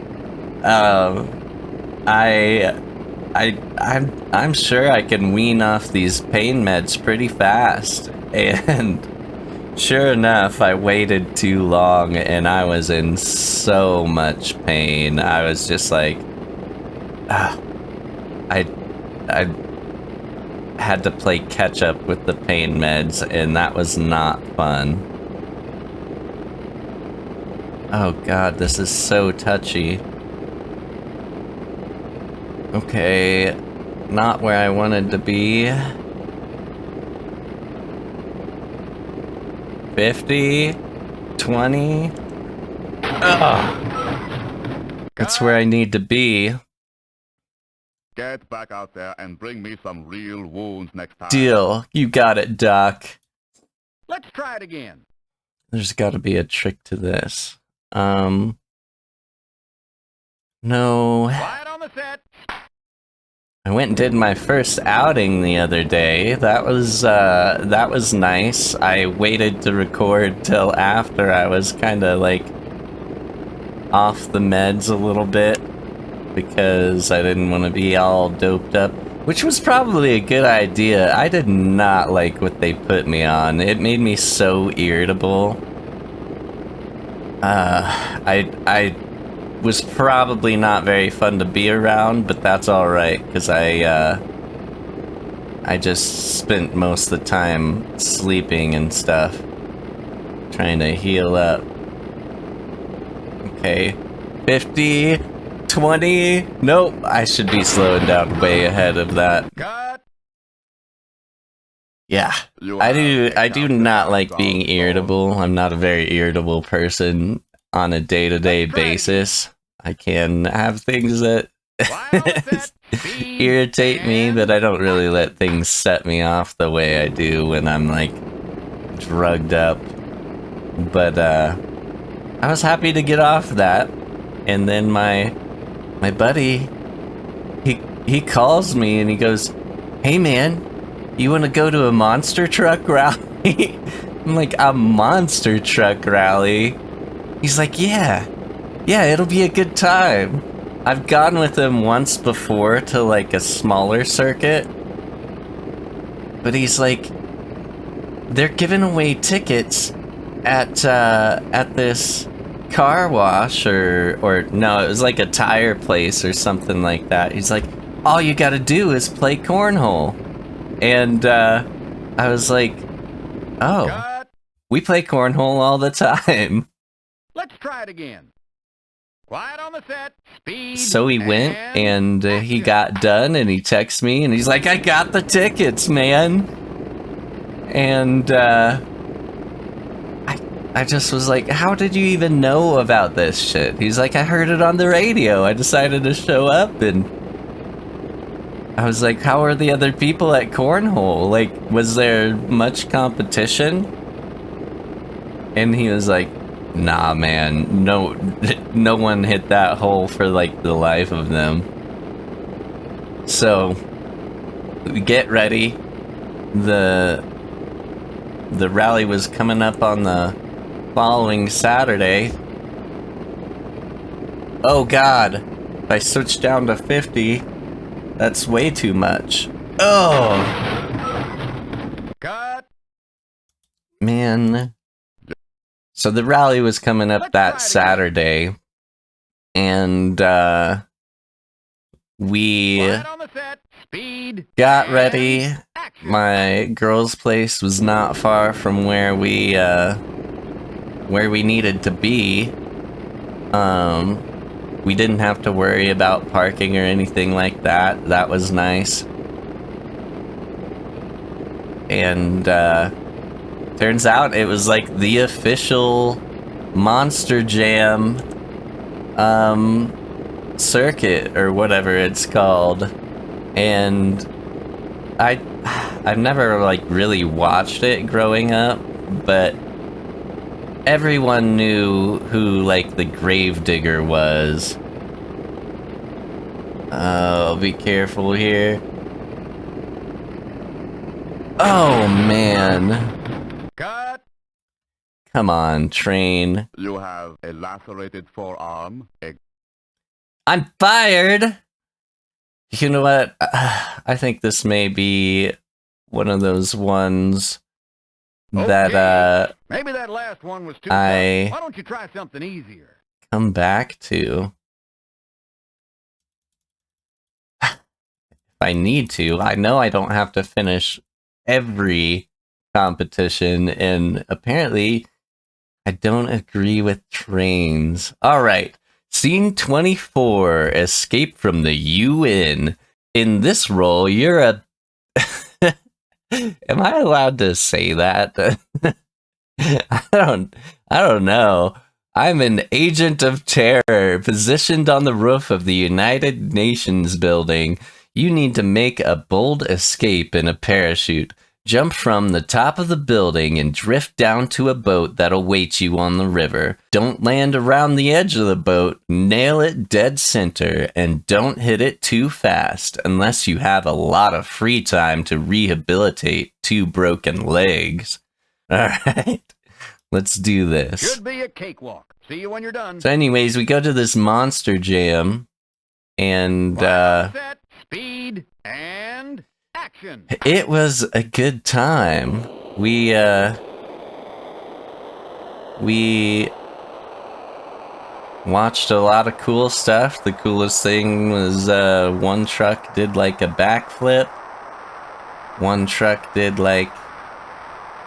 I'm sure I can wean off these pain meds pretty fast. And sure enough, I waited too long and I was in so much pain. I was just like, I had to play catch up with the pain meds and that was not fun. Oh god, this is so touchy. Okay, not where I wanted to be. 50, 20. Ugh. That's where I need to be. Get back out there and bring me some real wounds next time. Deal. You got it, Doc. Let's try it again. There's gotta be a trick to this. No. Quiet on the set. I went and did my first outing the other day. That was nice. I waited to record till after I was kind of like off the meds a little bit because I didn't want to be all doped up, which was probably a good idea. I did not like what they put me on. It made me so irritable. I was probably not very fun to be around, but that's alright, because I just spent most of the time sleeping and stuff, trying to heal up. Okay, 50, 20, nope, I should be slowing down way ahead of that. Cut. Yeah. You I have do a I do captain not like being on irritable. I'm not a very irritable person on a day-to-day Let's try it basis. I can have things that Quiet on the set. Speed. irritate me, but I don't really let action. things set me off the way I do when I'm like drugged up. But I was happy to get off that. And then my buddy he calls me and he goes, "Hey man, you want to go to a monster truck rally?" I'm like, "A monster truck rally?" He's like, "Yeah, it'll be a good time." I've gone with him once before to like a smaller circuit, but he's like, they're giving away tickets at this car wash or no, it was like a tire place or something like that. He's like, all you gotta do is play cornhole. And I was like, oh, Cut. we play cornhole all the time. Let's try it again. Quiet on the set. Speed. So he went and he got done and he texted me and he's like, I got the tickets, man. And I just was like, how did you even know about this shit? He's like, I heard it on the radio. I decided to show up. And I was like, how are the other people at cornhole? Like, was there much competition? And he was like, nah, man, no one hit that hole for like the life of them. So get ready. The rally was coming up on the following Saturday. Oh god, if I switch down to 50, that's way too much. Oh Cut. man. So the rally was coming up Let's that try it Saturday, and we Quiet on the set. Speed. got and ready. action. My girl's place was not far from where we needed to be. We didn't have to worry about parking or anything like that. That was nice. And turns out it was like the official Monster Jam circuit or whatever it's called. And I've never like really watched it growing up, but everyone knew who like the Gravedigger was. Oh, be careful here. Oh man. Cut. Come on, train. You have a lacerated forearm, I'm fired! You know what? I think this may be one of those ones that Maybe that last one was too I- tough. Why don't you try something easier? come back to. If I need to. I know I don't have to finish every competition, and apparently I don't agree with trains. Alright, scene 24, escape from the UN. In this role, you're a... Am I allowed to say that? I don't know. I'm an agent of terror, positioned on the roof of the United Nations building. You need to make a bold escape in a parachute. Jump from the top of the building and drift down to a boat that'll wait you on the river. Don't land around the edge of the boat, nail it dead center, and don't hit it too fast unless you have a lot of free time to rehabilitate 2 broken legs. Alright, let's do this. Should be a cakewalk. See you when you're done. So anyways, we go to this Monster Jam, and Quiet on the set. Speed and action. it was a good time. We watched a lot of cool stuff. The coolest thing was one truck did like a backflip. One truck did like...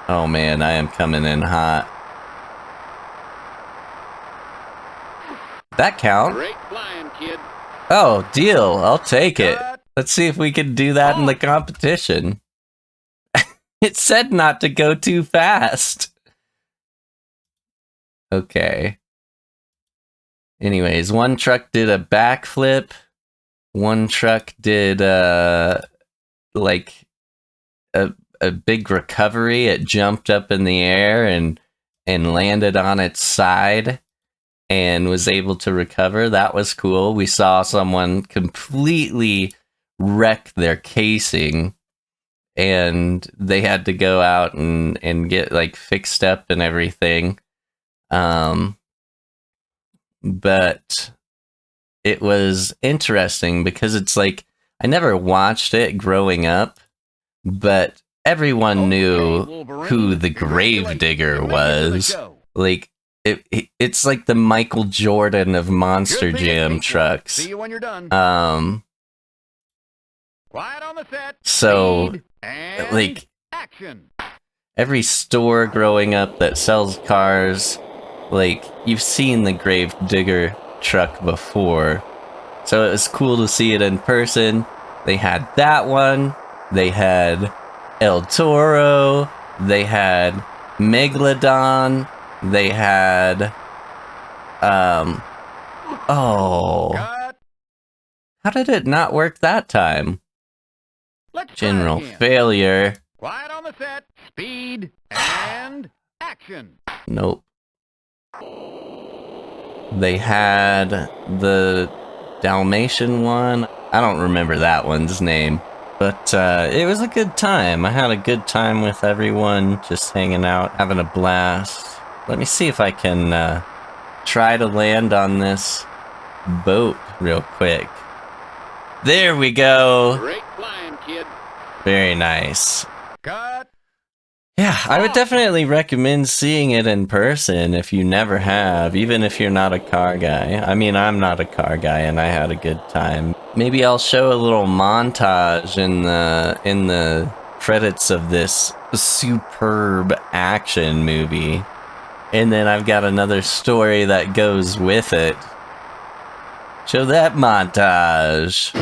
Oh man, I am coming in hot. That count? Great flying, kid. Oh, deal. I'll take it. Cut. Let's see if we can do that in the competition. It said not to go too fast. Okay. Anyways, one truck did a backflip. One truck did like a big recovery. It jumped up in the air and landed on its side and was able to recover. That was cool. We saw someone completely wreck their casing, and they had to go out and get like fixed up and everything. But it was interesting because it's like I never watched it growing up, but everyone knew who the Gravedigger was. Like it's like the Michael Jordan of Monster Jam trucks. See you when you're done. Quiet on the set. So and like action. Every store growing up that sells cars, like you've seen the Gravedigger truck before. So it was cool to see it in person. They had that one. They had El Toro. They had Megalodon. They had oh, Cut. how did it not work that time? Let's try General again. failure. Quiet on the set. Speed and action. Nope. They had the Dalmatian one. I don't remember that one's name. But it was a good time. I had a good time with everyone, just hanging out, having a blast. Let me see if I can try to land on this boat real quick. There we go. Great flying, kid. Very nice. Cut. Yeah, I would definitely recommend seeing it in person if you never have, even if you're not a car guy. I mean, I'm not a car guy and I had a good time. Maybe I'll show a little montage in the credits of this superb action movie. And then I've got another story that goes with it. Show that montage.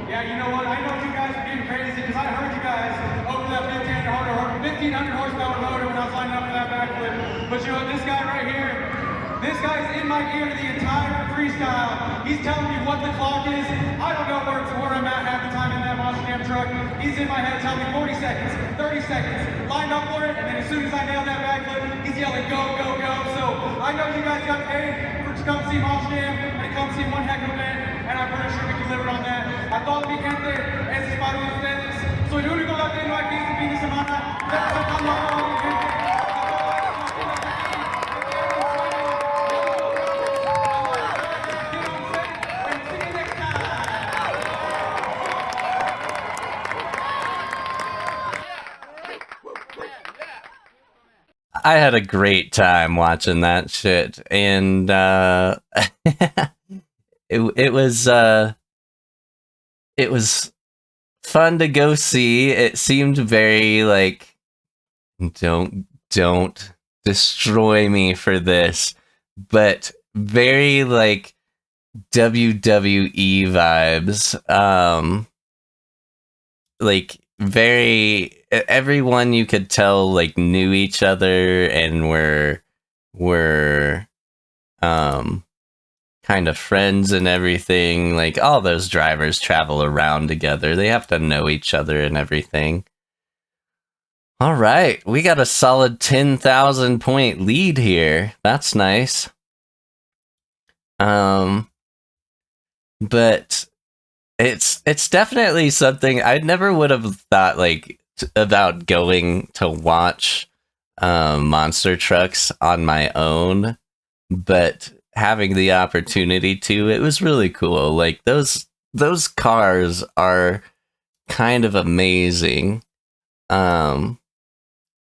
Yeah, you know what? I know you guys are getting crazy because I heard you guys over that 1,500 horsepower motor when I was lining up for that backflip. But you know what? This guy right here, this guy's in my ear the entire freestyle. He's telling me what the clock is. I don't know where I'm at half the time in that Amsterdam truck. He's in my head telling me 40 seconds, 30 seconds, lined up for it, and then as soon as I nail that backflip, he's yelling, go, go, go. So I know you guys got paid to come see Amsterdam and come see one heck of a event. And I'm pretty sure we delivered on that. A todos mi gente, ese es para ustedes. Soy el único latino aquí este fin de semana. Representando a toda mi gente. I had a great time watching that shit, and it was fun to go see. It seemed very like, don't destroy me for this, but very like WWE vibes. Like very, everyone you could tell like knew each other and were kind of friends and everything. Like all those drivers travel around together. They have to know each other and everything. All right, we got a solid 10,000 point lead here. That's nice. But it's definitely something I never would have thought like about going to watch monster trucks on my own, but having the opportunity to, it was really cool. Like those cars are kind of amazing.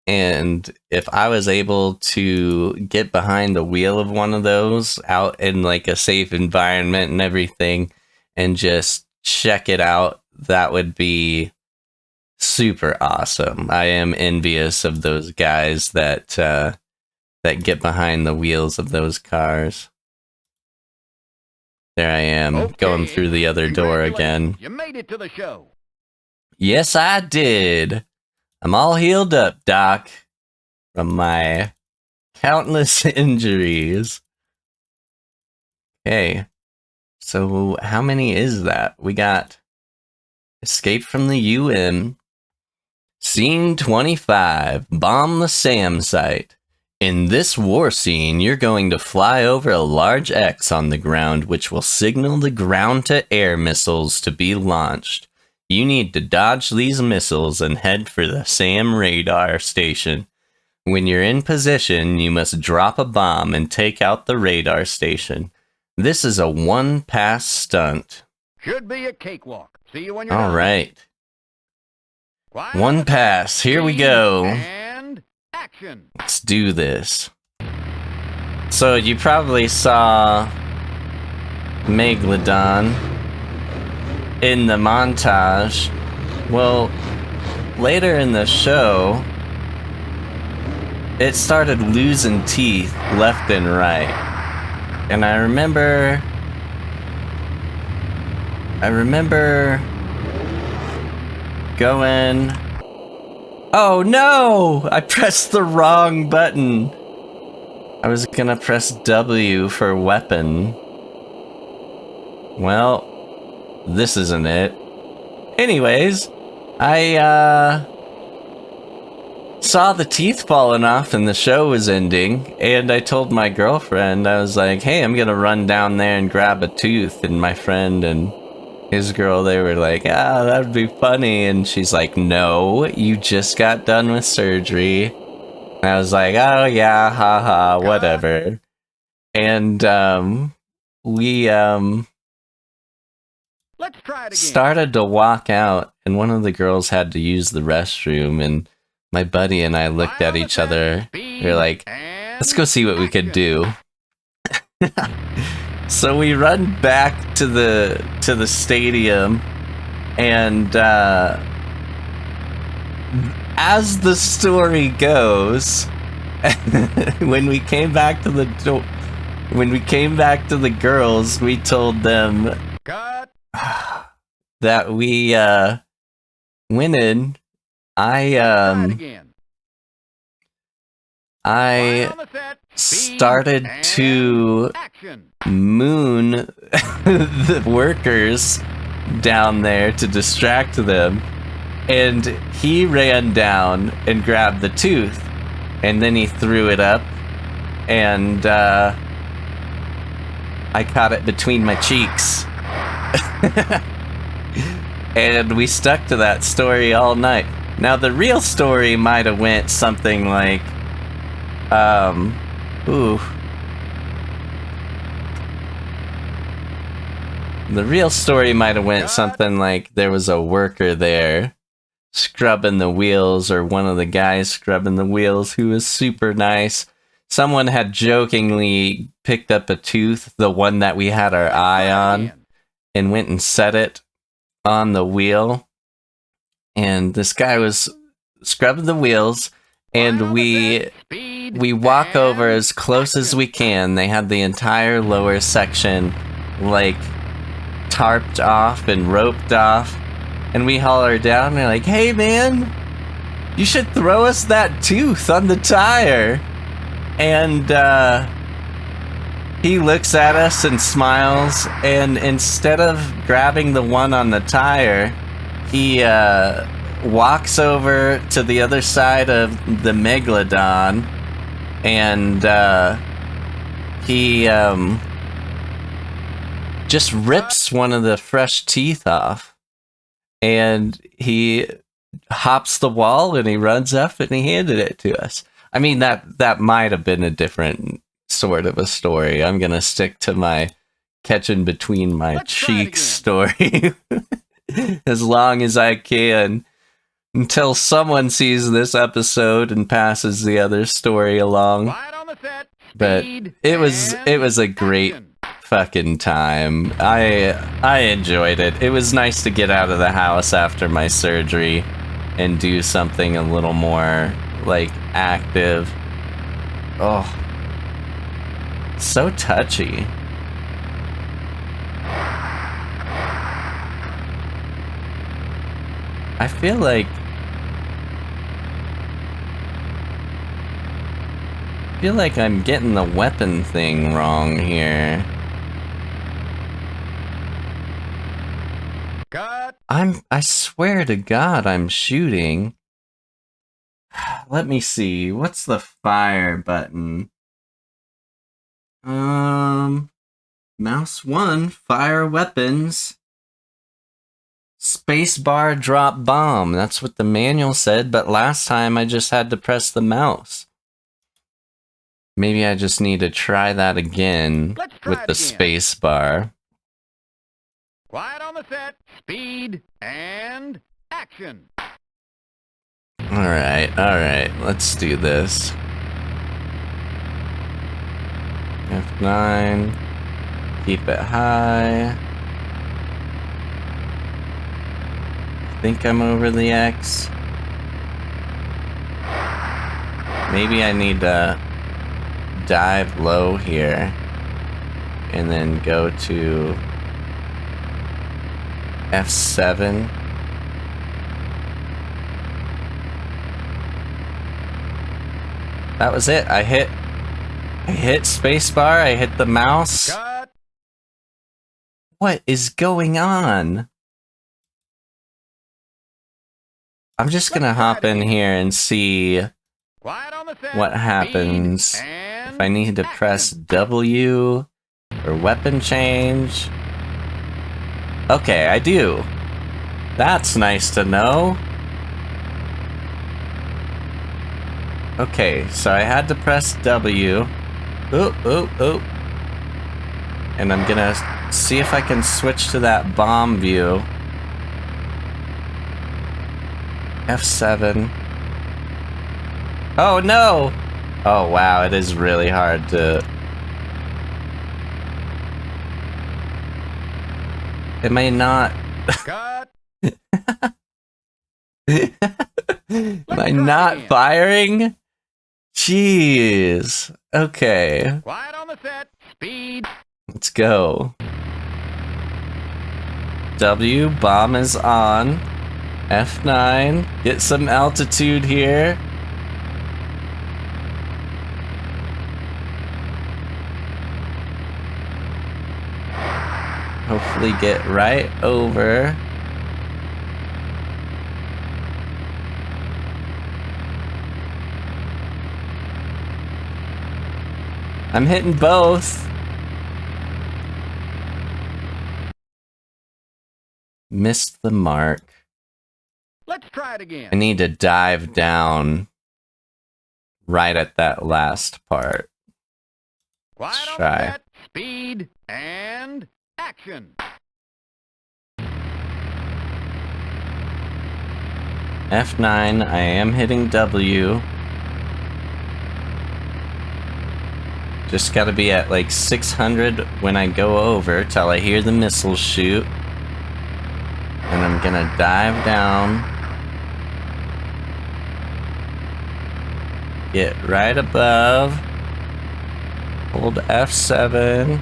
And if I was able to get behind the wheel of one of those out in like a safe environment and everything and just check it out, that would be super awesome. I am envious of those guys that get behind the wheels of those cars. There I am, going through the other door again. You made it to the show. Yes, I did. I'm all healed up, Doc, from my countless injuries. Okay, so how many is that? We got Escape from the UM, Scene 25, Bomb the SAM site. In this war scene, you're going to fly over a large X on the ground, which will signal the ground-to-air missiles to be launched. You need to dodge these missiles and head for the SAM radar station. When you're in position, you must drop a bomb and take out the radar station. This is a one-pass stunt. Should be a cakewalk. See you when you're All done. right. Quiet One pass. Here we go. And action. Let's do this. So you probably saw Megalodon in the montage. Well, later in the show, it started losing teeth left and right. And I remember going, oh no! I pressed the wrong button. I was gonna press W for weapon. Well, this isn't it. Anyways, I saw the teeth falling off and the show was ending, and I told my girlfriend, I was like, hey, I'm gonna run down there and grab a tooth, and my friend and his girl, they were like, that'd be funny, and she's like, no, you just got done with surgery. And I was like, oh yeah, haha, whatever. And we Let's try it again. started to walk out, and one of the girls had to use the restroom, and my buddy and I looked at each other. We were like, let's go see what we could do. So we run back to the stadium, and as the story goes, when we came back to the girls, we told them Cut. that we went in. Try it again. I On the set. Speed started and to action. moon the workers down there to distract them, and he ran down and grabbed the tooth, and then he threw it up, and I caught it between my cheeks. And we stuck to that story all night. Now the real story might have went something like the real story might have went something like there was a worker there scrubbing the wheels, or one of the guys scrubbing the wheels who was super nice. Someone had jokingly picked up a tooth, the one that we had our eye on, and went and set it on the wheel. And this guy was scrubbing the wheels, and we walk over as close as we can. They had the entire lower section like tarped off and roped off, and we holler down and we're like, hey man, you should throw us that tooth on the tire. And he looks at us and smiles, and instead of grabbing the one on the tire, he walks over to the other side of the Megalodon, and he just rips one of the fresh teeth off, and he hops the wall and he runs up and he handed it to us. I mean, that might have been a different sort of a story. I'm gonna stick to my catching between my cheeks story as long as I can, until someone sees this episode and passes the other story along. But it was a great fucking time. I enjoyed it. It was nice to get out of the house after my surgery and do something a little more like active. Oh, so touchy. I feel like I'm getting the weapon thing wrong here. Cut. I swear to God I'm shooting. Let me see. What's the fire button? Mouse 1, fire weapons. Spacebar drop bomb. That's what the manual said, but last time I just had to press the mouse. Maybe I just need to try that again with the spacebar. Quiet on the set. Speed and action. Alright, let's do this. F9. Keep it high. I think I'm over the X. Maybe I need to dive low here and then go to F7. That was it. I hit spacebar, I hit the mouse. Cut. What is going on? I'm just gonna hop in here and see Quiet on the set. what happens Speed, and if I need to press action. W or weapon change. Okay, I do. That's nice to know. Okay, so I had to press W. Oh. And I'm gonna see if I can switch to that bomb view. F7. Oh no! Oh wow, it is really hard to... Am I not... Cut. Am I not firing? Jeez. Okay. Quiet on the set. Speed. Let's go. W, bomb is on. F9, get some altitude here. Hopefully get right over. I'm hitting both. Missed the mark. Let's try it again. I need to dive down right at that last part. Quiet Let's on try. the set. Speed and action. F9, I am hitting W. Just gotta be at like 600 when I go over till I hear the missile shoot. And I'm gonna dive down. Get right above. Hold F7.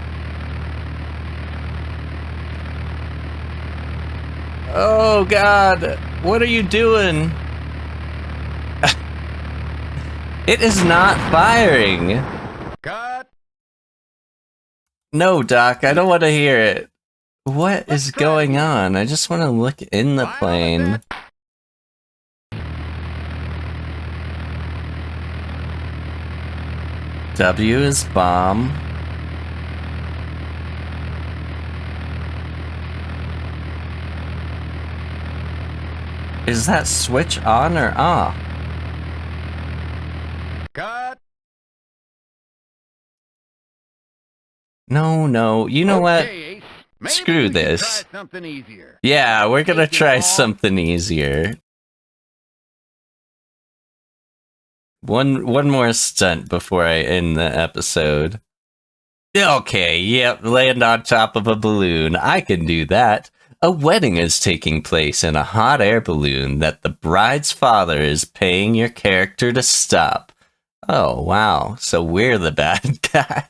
Oh god! What are you doing? It is not firing! Cut. No, Doc, I don't want to hear it. What is going on? I just want to look in the plane. W is bomb. Is that switch on or off? Cut. No, you know what? Okay, Ace. Maybe Screw we should this. Try something easier. Yeah, we're gonna Take it try all. something easier. One more stunt before I end the episode. Okay, yep, land on top of a balloon. I can do that. A wedding is taking place in a hot air balloon that the bride's father is paying your character to stop. Oh, wow. So we're the bad guy.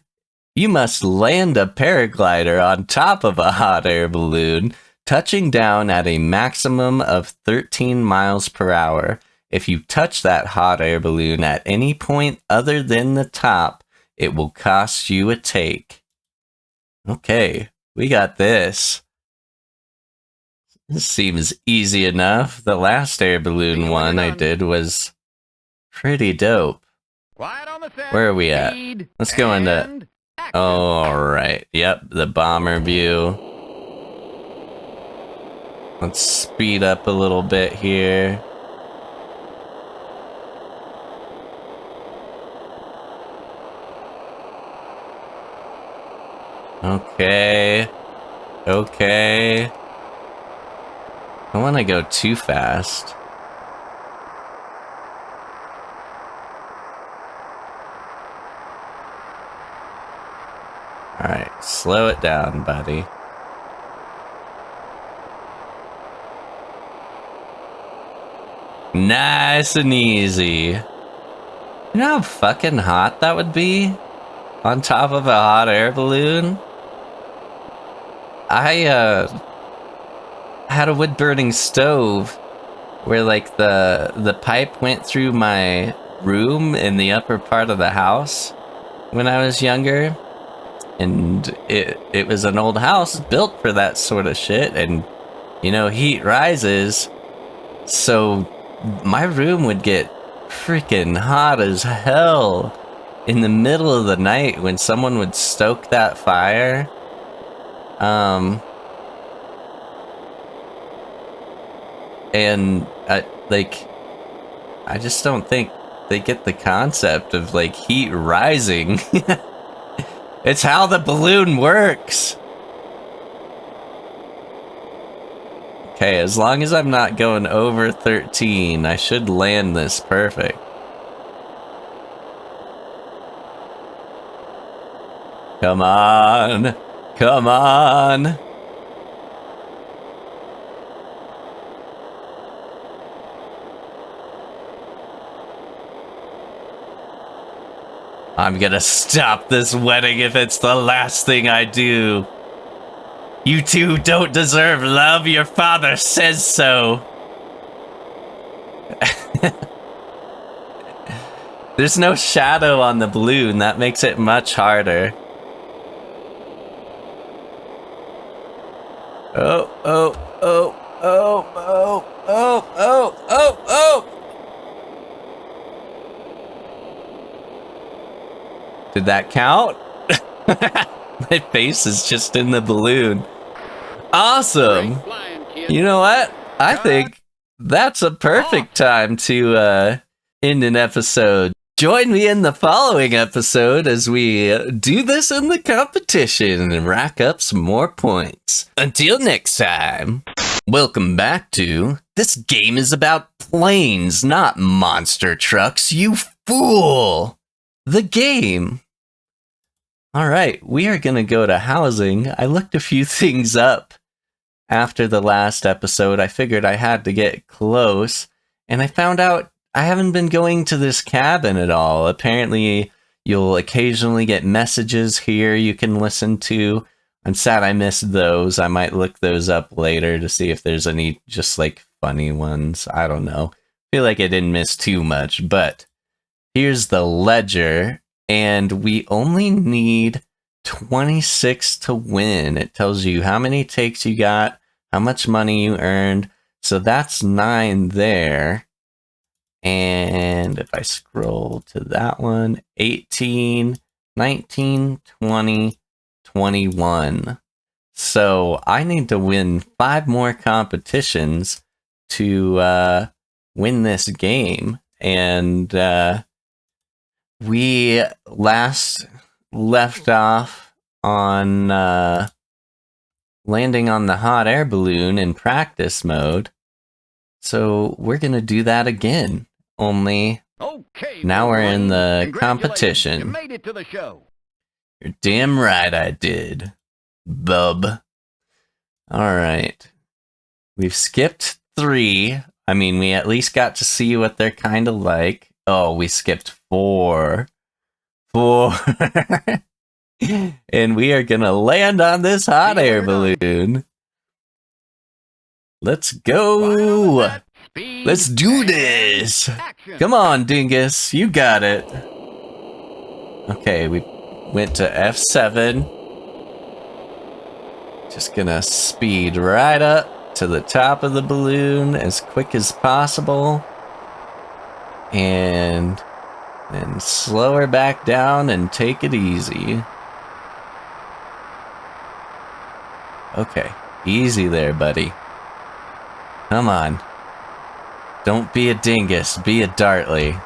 You must land a paraglider on top of a hot air balloon, touching down at a maximum of 13 miles per hour. If you touch that hot air balloon at any point other than the top, it will cost you a take. Okay, we got this. This seems easy enough. The last air balloon one I did was pretty dope. Quiet on the set. Where are we at? Speed Let's go into... and action. Alright, yep, the bomber view. Let's speed up a little bit here. Okay. Okay. I don't want to go too fast. Alright, slow it down, buddy. Nice and easy. You know how fucking hot that would be? On top of a hot air balloon? I had a wood-burning stove where like the pipe went through my room in the upper part of the house when I was younger. And it was an old house built for that sort of shit, and you know, heat rises, so my room would get freaking hot as hell in the middle of the night when someone would stoke that fire. And I just don't think they get the concept of like heat rising. It's how the balloon works. Okay, as long as I'm not going over 13, I should land this perfect. Come on! Come on! I'm gonna stop this wedding if it's the last thing I do. You two don't deserve love, your father says so. There's no shadow on the balloon, that makes it much harder. Oh, oh, oh, oh, oh, oh, oh, oh, oh! Did that count? My face is just in the balloon. Awesome! You know what? I think that's a perfect time to end an episode. Join me in the following episode as we do this in the competition and rack up some more points. Until next time, welcome back to This Game is About Planes, Not Monster Trucks, you fool! The game. Alright, we are gonna go to housing. I looked a few things up after the last episode. I figured I had to get close, and I found out I haven't been going to this cabin at all. Apparently, you'll occasionally get messages here you can listen to. I'm sad I missed those. I might look those up later to see if there's any just like funny ones. I don't know. Feel like I didn't miss too much, but here's the ledger. And we only need 26 to win. It tells you how many takes you got, how much money you earned. So that's 9 there. And if I scroll to that one, 18, 19, 20, 21. So I need to win 5 more competitions to win this game. And we last left off on landing on the hot air balloon in practice mode. So we're going to do that again. Only Okay, now we're in the congratulations. competition. You made it to the show. You're damn right I did, bub. Alright. We've skipped 3. I mean, we at least got to see what they're kind of like. Oh, we skipped 4. 4. And we are gonna land on this hot air balloon. Let's go! Speed Let's do and this! action. Come on, Dingus, you got it. Okay, we went to F7. Just gonna speed right up to the top of the balloon as quick as possible. And then slow her back down and take it easy. Okay, easy there, buddy. Come on. Don't be a dingus, be a dartly.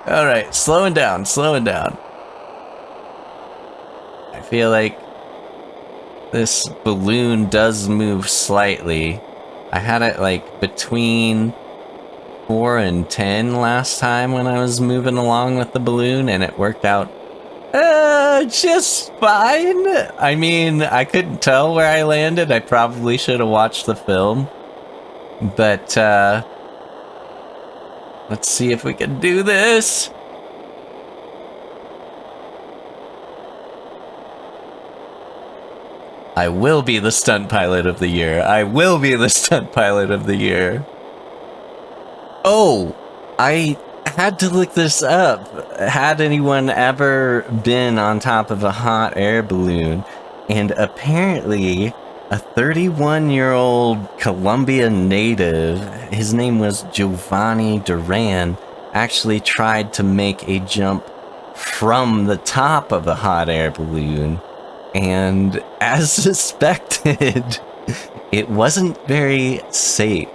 Alright, slowing down, slowing down. I feel like this balloon does move slightly. I had it like between 4 and 10 last time when I was moving along with the balloon, and it worked out just fine. I mean, I couldn't tell where I landed. I probably should have watched the film. But, let's see if we can do this. I will be the stunt pilot of the year. I will be the stunt pilot of the year. Oh, I had to look this up. Had anyone ever been on top of a hot air balloon? And apparently, a 31-year-old Colombian native, his name was Giovanni Duran, actually tried to make a jump from the top of a hot air balloon. And as suspected, it wasn't very safe.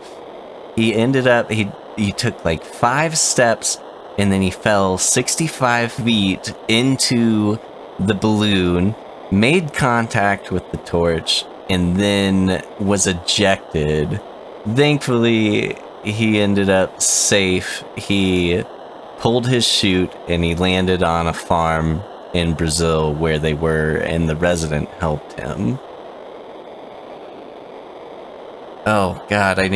He ended up, he took like 5 steps and then he fell 65 feet into the balloon, made contact with the torch, and then was ejected. Thankfully, he ended up safe. He pulled his chute and he landed on a farm in Brazil where they were, and the resident helped him. Oh god, I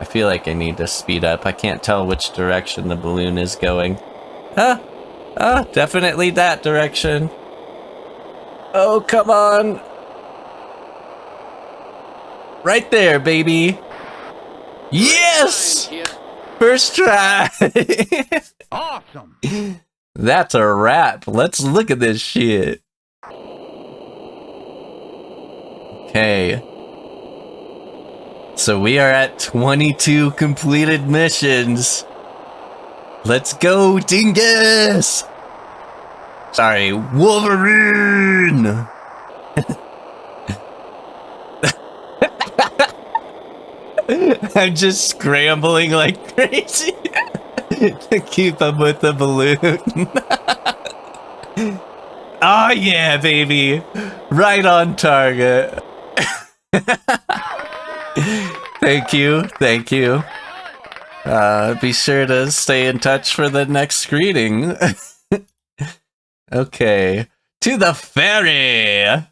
feel like I need to speed up. I can't tell which direction the balloon is going. Definitely that direction. Oh, come on. Right there, baby. Yes! First try! Awesome! That's a wrap. Let's look at this shit. Okay. So we are at 22 completed missions. Let's go, Dingus! Sorry, Wolverine! I'm just scrambling like crazy to keep up with the balloon. Oh yeah, baby! Right on target. Thank you, thank you. Be sure to stay in touch for the next greeting. Okay, to the ferry!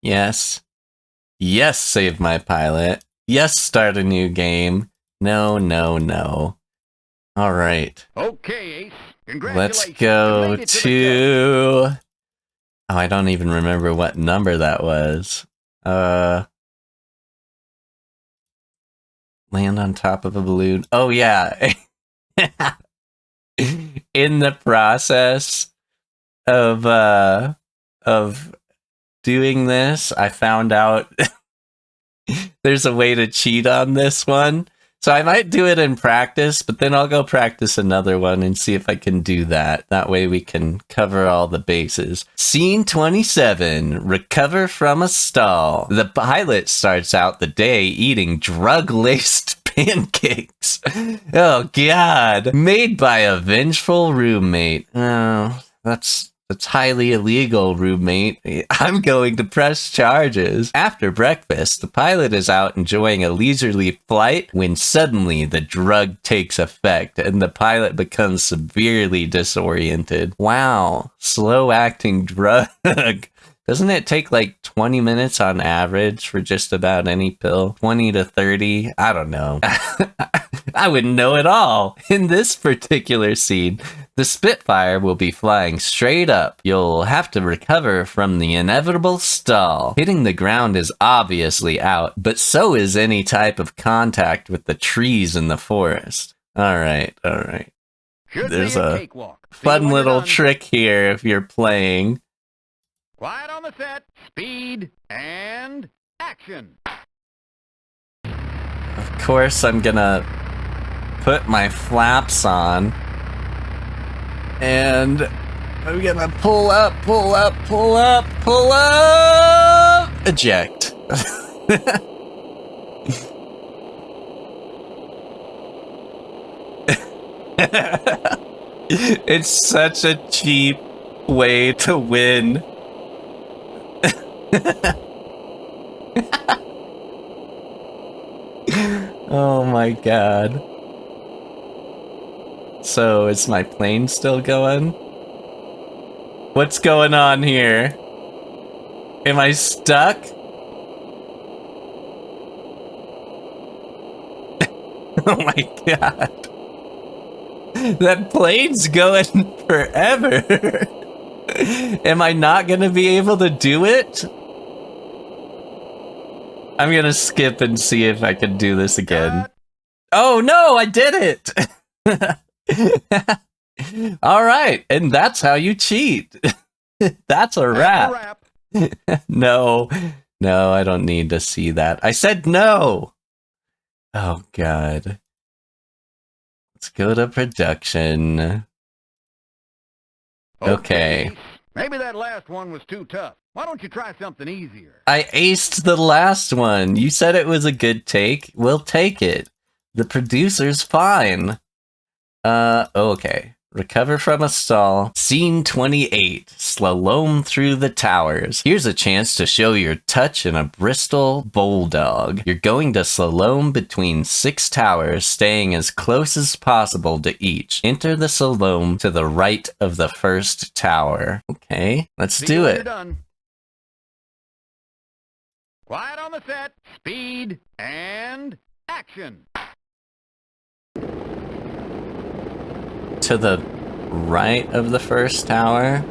Yes. Yes, save my pilot. Yes, start a new game. No, no, no. Alright. Okay, Ace. Let's Congratulations. go You made it the to... Oh, I don't even remember what number that was. Land on top of a balloon. Oh, yeah. In the process of doing this, I found out there's a way to cheat on this one. So I might do it in practice, but then I'll go practice another one and see if I can do that. That way we can cover all the bases. Scene 27, recover from a stall. The pilot starts out the day eating drug-laced pancakes. Oh, God. Made by a vengeful roommate. Oh, that's highly illegal, roommate. I'm going to press charges. After breakfast, the pilot is out enjoying a leisurely flight when suddenly the drug takes effect and the pilot becomes severely disoriented. Wow, slow-acting drug. Doesn't it take like 20 minutes on average for just about any pill? 20 to 30? I don't know. I wouldn't know at all. In this particular scene, the Spitfire will be flying straight up. You'll have to recover from the inevitable stall. Hitting the ground is obviously out, but so is any type of contact with the trees in the forest. Alright, alright. Should There's be a cakewalk. See fun when you're little done. trick here if you're playing. Quiet on the set, speed, and action. Of course, I'm gonna put my flaps on. And I'm gonna pull up, pull up, pull up, pull up! Eject. It's such a cheap way to win. Oh my god. So, is my plane still going? What's going on here? Am I stuck? Oh my god. That plane's going forever. Am I not gonna be able to do it? I'm gonna skip and see if I can do this again. Oh no, I did it! Alright, and that's how you cheat. That's a wrap. No, I don't need to see that. I said no! Oh god. Let's go to production. Okay. Maybe that last one was too tough. Why don't you try something easier? I aced the last one. You said it was a good take. We'll take it. The producer's fine. Okay. Recover from a stall. Scene 28. Slalom through the towers. Here's a chance to show your touch in a Bristol Bulldog. You're going to slalom between 6 towers, staying as close as possible to each. Enter the slalom to the right of the first tower. Okay, let's do it. Done. Quiet on the set. Speed and action. To the right of the first tower.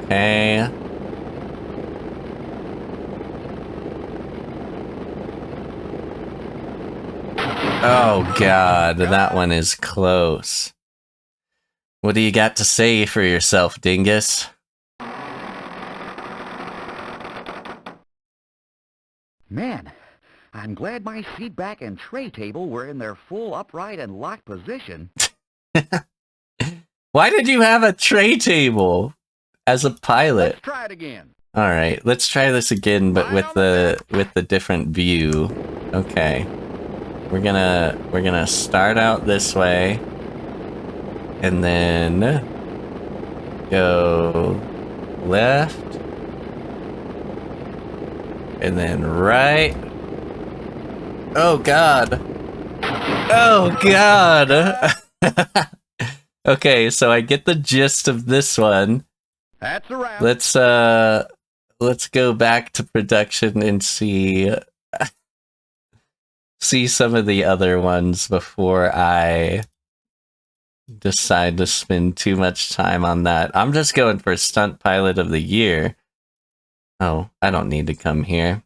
Okay. Oh god, that one is close. What do you got to say for yourself, Dingus? Man, I'm glad my feedback and tray table were in their full upright and locked position. Why did you have a tray table as a pilot? Let's try it again. All right, let's try this again, but with the different view. Okay, we're gonna start out this way, and then go left, and then right. Oh god! Oh god! Okay, so I get the gist of this one. That's a wrap. Let's go back to production and see some of the other ones before I decide to spend too much time on that. I'm just going for Stunt Pilot of the Year. Oh, I don't need to come here.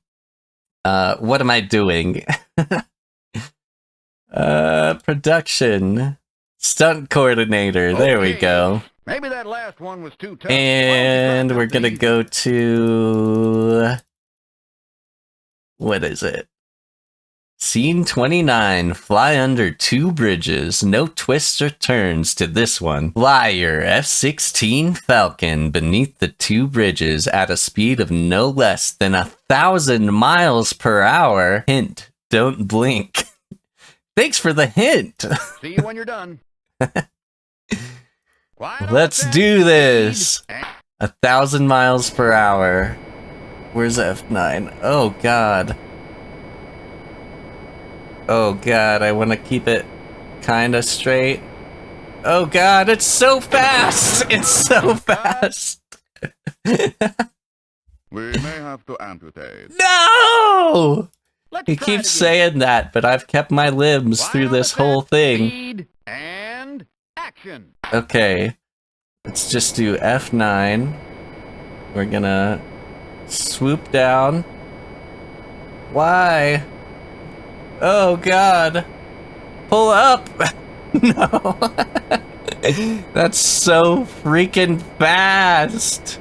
What am I doing? Production. Stunt coordinator. There we go. Maybe that last one was too tough. And we're gonna go to... What is it? Scene 29. Fly under 2 bridges. No twists or turns to this one. Fly your F-16 Falcon beneath the 2 bridges at a speed of no less than 1,000 miles per hour. Hint, don't blink. Thanks for the hint. See you when you're done. Let's do this. 1,000 miles per hour. Where's F9? Oh god. Oh god, I want to keep it kinda straight. Oh god, it's so fast! It's so fast! We may have to amputate. No! He Try keeps saying that, but I've kept my limbs through this whole thing. Speed and action. Okay, let's just do F9. We're gonna swoop down. Why? Oh god. Pull up! No. That's so freaking fast.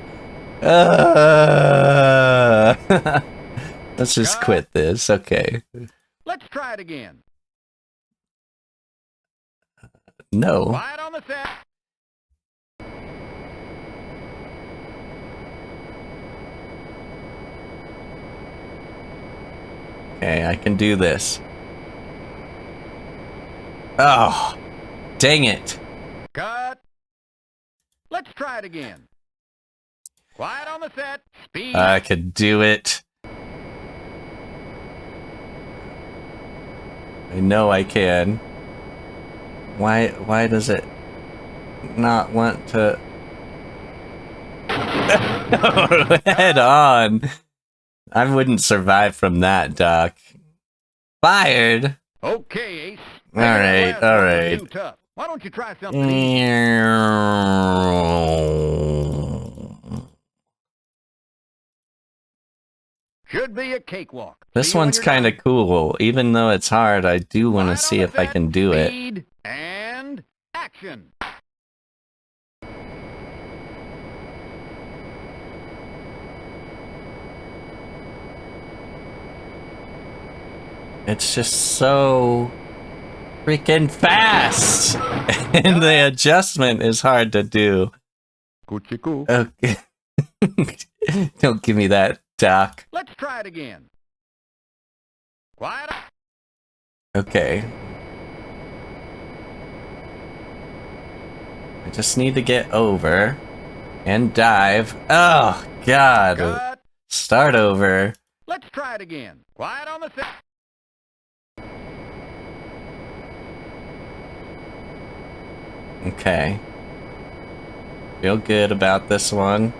Let's just quit this. Okay. Let's try it again. No. Quiet on the set. Okay, I can do this. Oh, dang it. Cut. Let's try it again. Quiet on the set. Speed. I could do it. I know I can. Why does it not want to... Head on. I wouldn't survive from that, Doc. Fired. Okay, Ace. All right, all right. Too tough. Why don't you try something easy? Should be a cakewalk. This See you when one's you're kind done. of cool. Even though it's hard, I do want to Quiet see on if the I set, can do it. speed, and action. It's just so freaking fast! And the adjustment is hard to do. Kuchiku. Okay. Don't give me that, Doc. Let's try it again. Quiet. Okay. I just need to get over and dive. Oh, God. Cut. Start over. Let's try it again. Quiet on the set. Okay. Feel good about this one.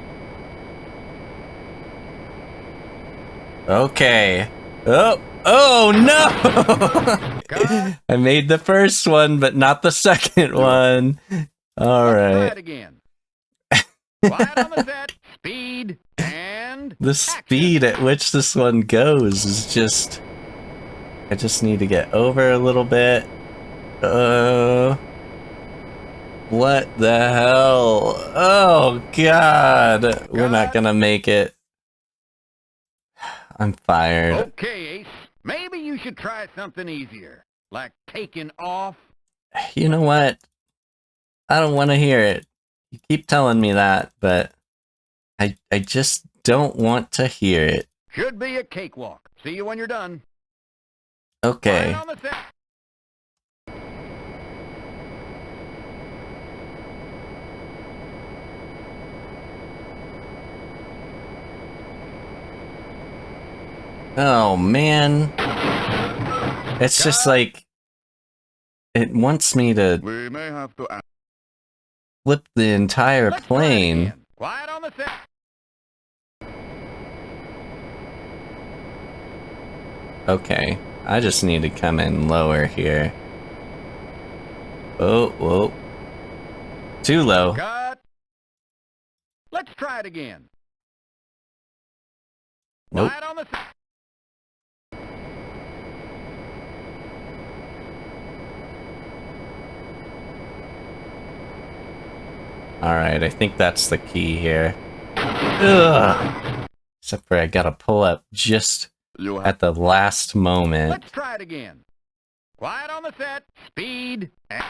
Okay. Oh no! Cut. I made the first one, but not the second one. All Let's try right. it again. Quiet on the set. Speed and The speed at which this one goes is just... I just need to get over a little bit. What the hell? Oh, God. We're not gonna make it. I'm fired. Okay, Ace. Maybe you should try something easier, like taking off. You know what? I don't want to hear it. You keep telling me that, but I just don't want to hear it. Should be a cakewalk. See you when you're done. Okay. Quiet on the set. Oh, man. It's just like... It wants me to We may have to flip the entire Let's try it plane. again. Quiet on the set. Okay. I just need to come in lower here. Oh, whoa. Too low. Cut. Let's try it again. Nope. Quiet on the set. Alright, I think that's the key here. Ugh. Except for I gotta pull up just You have at the last moment. Let's try it again. Quiet on the set. Speed and...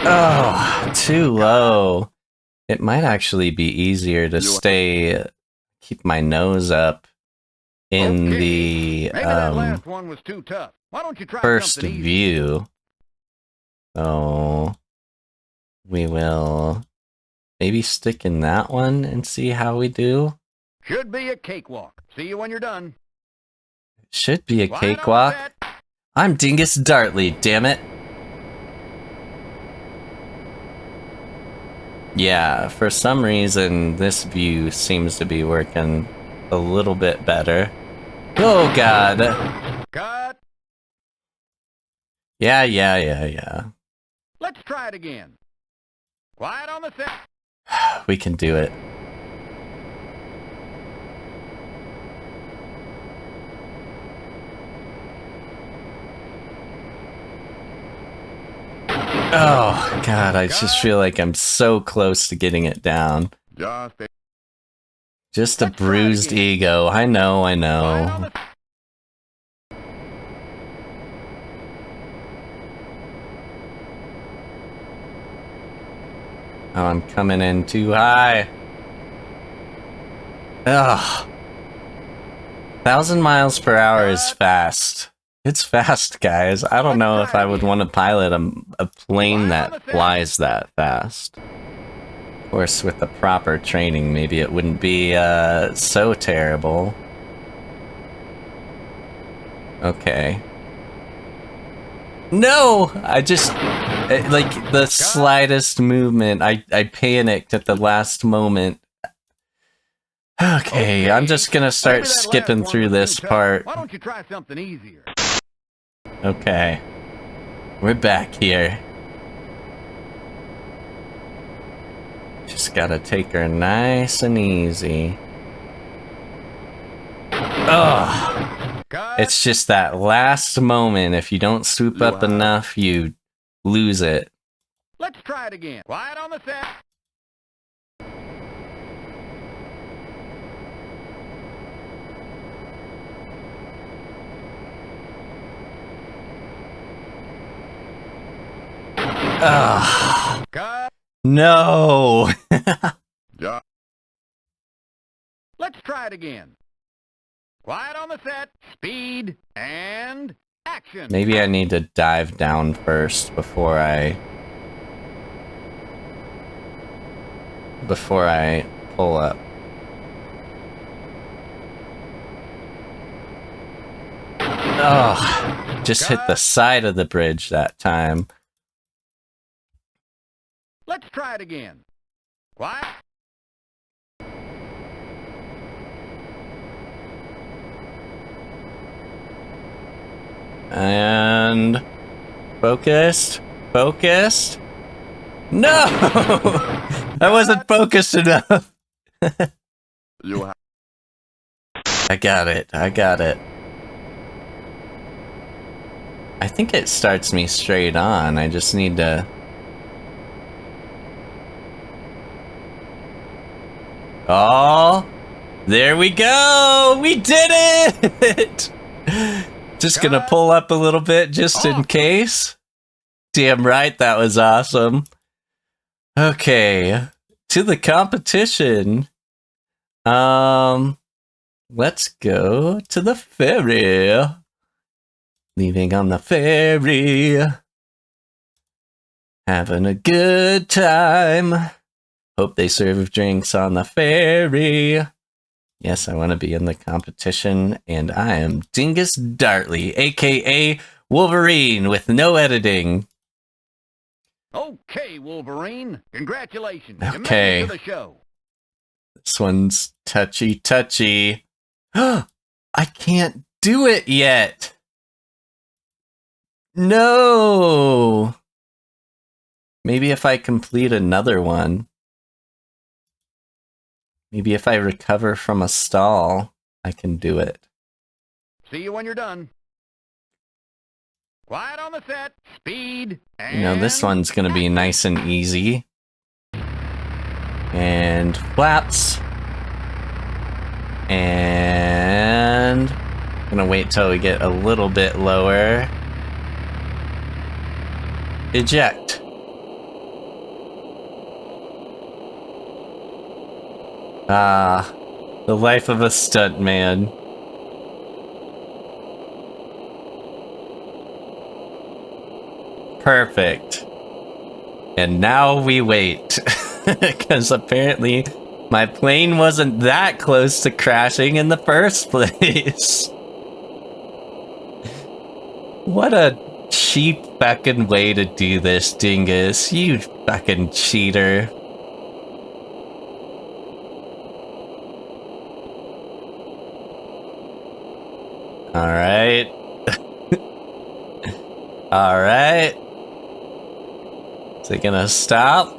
Oh, too low. It might actually be easier to keep my nose up in Okay. the Maybe that last one was too tough. Why don't you try first something easy? view. So we will maybe stick in that one and see how we do. Should be a cakewalk. See you when you're done. Should be a Quiet on the cakewalk. set. I'm Dingus Dartley, damn it. Yeah, for some reason this view seems to be working a little bit better. Oh god. Cut. Yeah. Let's try it again. Quiet on the set. We can do it. Oh god, I just feel like I'm so close to getting it down. just a Just a Let's try it bruised again. ego. I know. Quiet on the Oh, I'm coming in too high. Ugh. 1,000 miles per hour is fast. It's fast, guys. I don't know if I would want to pilot a plane that flies that fast. Of course, with the proper training, maybe it wouldn't be so terrible. Okay. No! I just... like, the slightest movement, I panicked at the last moment. Okay, I'm just gonna start Maybe that last skipping one through was this too tough. part. Why don't you try something easier? Okay. We're back here. Just gotta take her nice and easy. Ugh! Cut. It's just that last moment. If you don't swoop up enough, you lose it. Let's try it again. Quiet on the set. Ugh! Cut. No! Yeah. Let's try it again. Quiet on the set. Speed and action. Maybe I need to dive down first before I pull up. Oh, just hit the side of the bridge that time. Let's try it again. Quiet. And focused, focused. No, I wasn't focused enough. You have I got it. I got it. I think it starts me straight on. I just need to... Oh, there we go. We did it. Just gonna pull up a little bit just in case. Damn right, that was awesome. Okay, to the competition. Let's go to the ferry. Leaving on the ferry. Having a good time. Hope they serve drinks on the ferry. Yes, I want to be in the competition, and I am Dingus Dartley, aka Wolverine, with no editing. Okay, Wolverine. Congratulations. You Okay. made it to the show. This one's touchy. I can't do it yet. No. Maybe if I complete another one. Maybe if I recover from a stall, I can do it. See you when you're done. Quiet on the set. Speed and You know, this one's gonna be nice and easy. And flaps. And gonna wait till we get a little bit lower. Eject. Ah, the life of a stuntman. Perfect. And now we wait. Because apparently my plane wasn't that close to crashing in the first place. What a cheap fucking way to do this, Dingus. You fucking cheater. Alright. Alright. Is it gonna stop?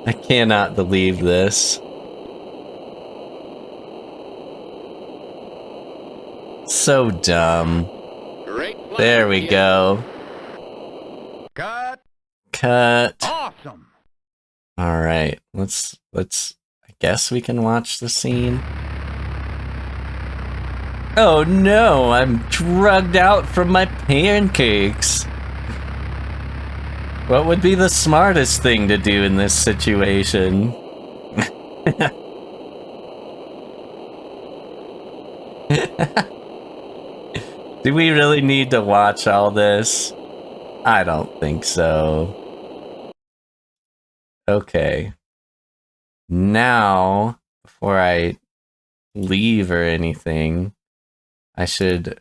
I cannot believe this. So dumb. great flying, There we kid. go. Cut. Cut. Awesome. Alright, let's I guess we can watch the scene. Oh no, I'm drugged out from my pancakes. What would be the smartest thing to do in this situation? Do we really need to watch all this? I don't think so. Okay. Now, before I leave or anything, I should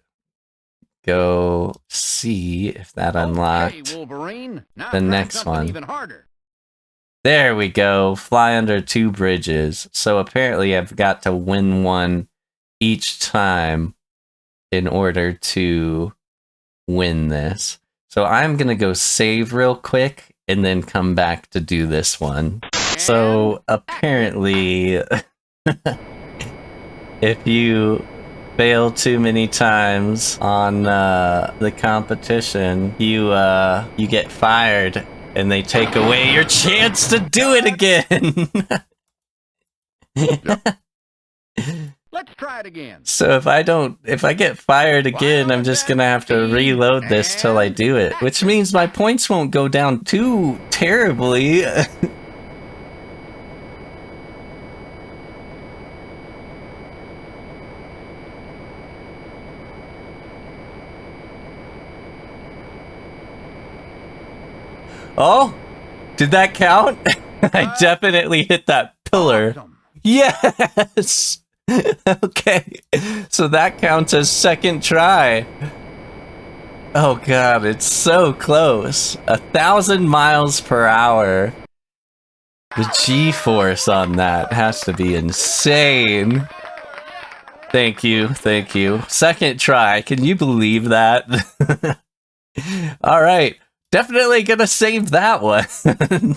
go see if that unlocked. Okay, Wolverine. Now the try next something one. even harder. There we go. Fly under 2 bridges. So apparently I've got to win one each time. in order to win this. So I'm gonna go save real quick and then come back to do this one. So apparently, if you fail too many times on the competition, you get fired and they take away your chance to do it again. Let's try it again. So if I get fired again, I'm just gonna have to reload this till I do it, which means my points won't go down too terribly. Oh, did that count? I definitely hit that pillar. Awesome. Yes! Okay, so that counts as second try. Oh god, it's so close. 1,000 miles per hour. The G-force on that has to be insane. Thank you, thank you. Second try, can you believe that? Alright, definitely gonna save that one.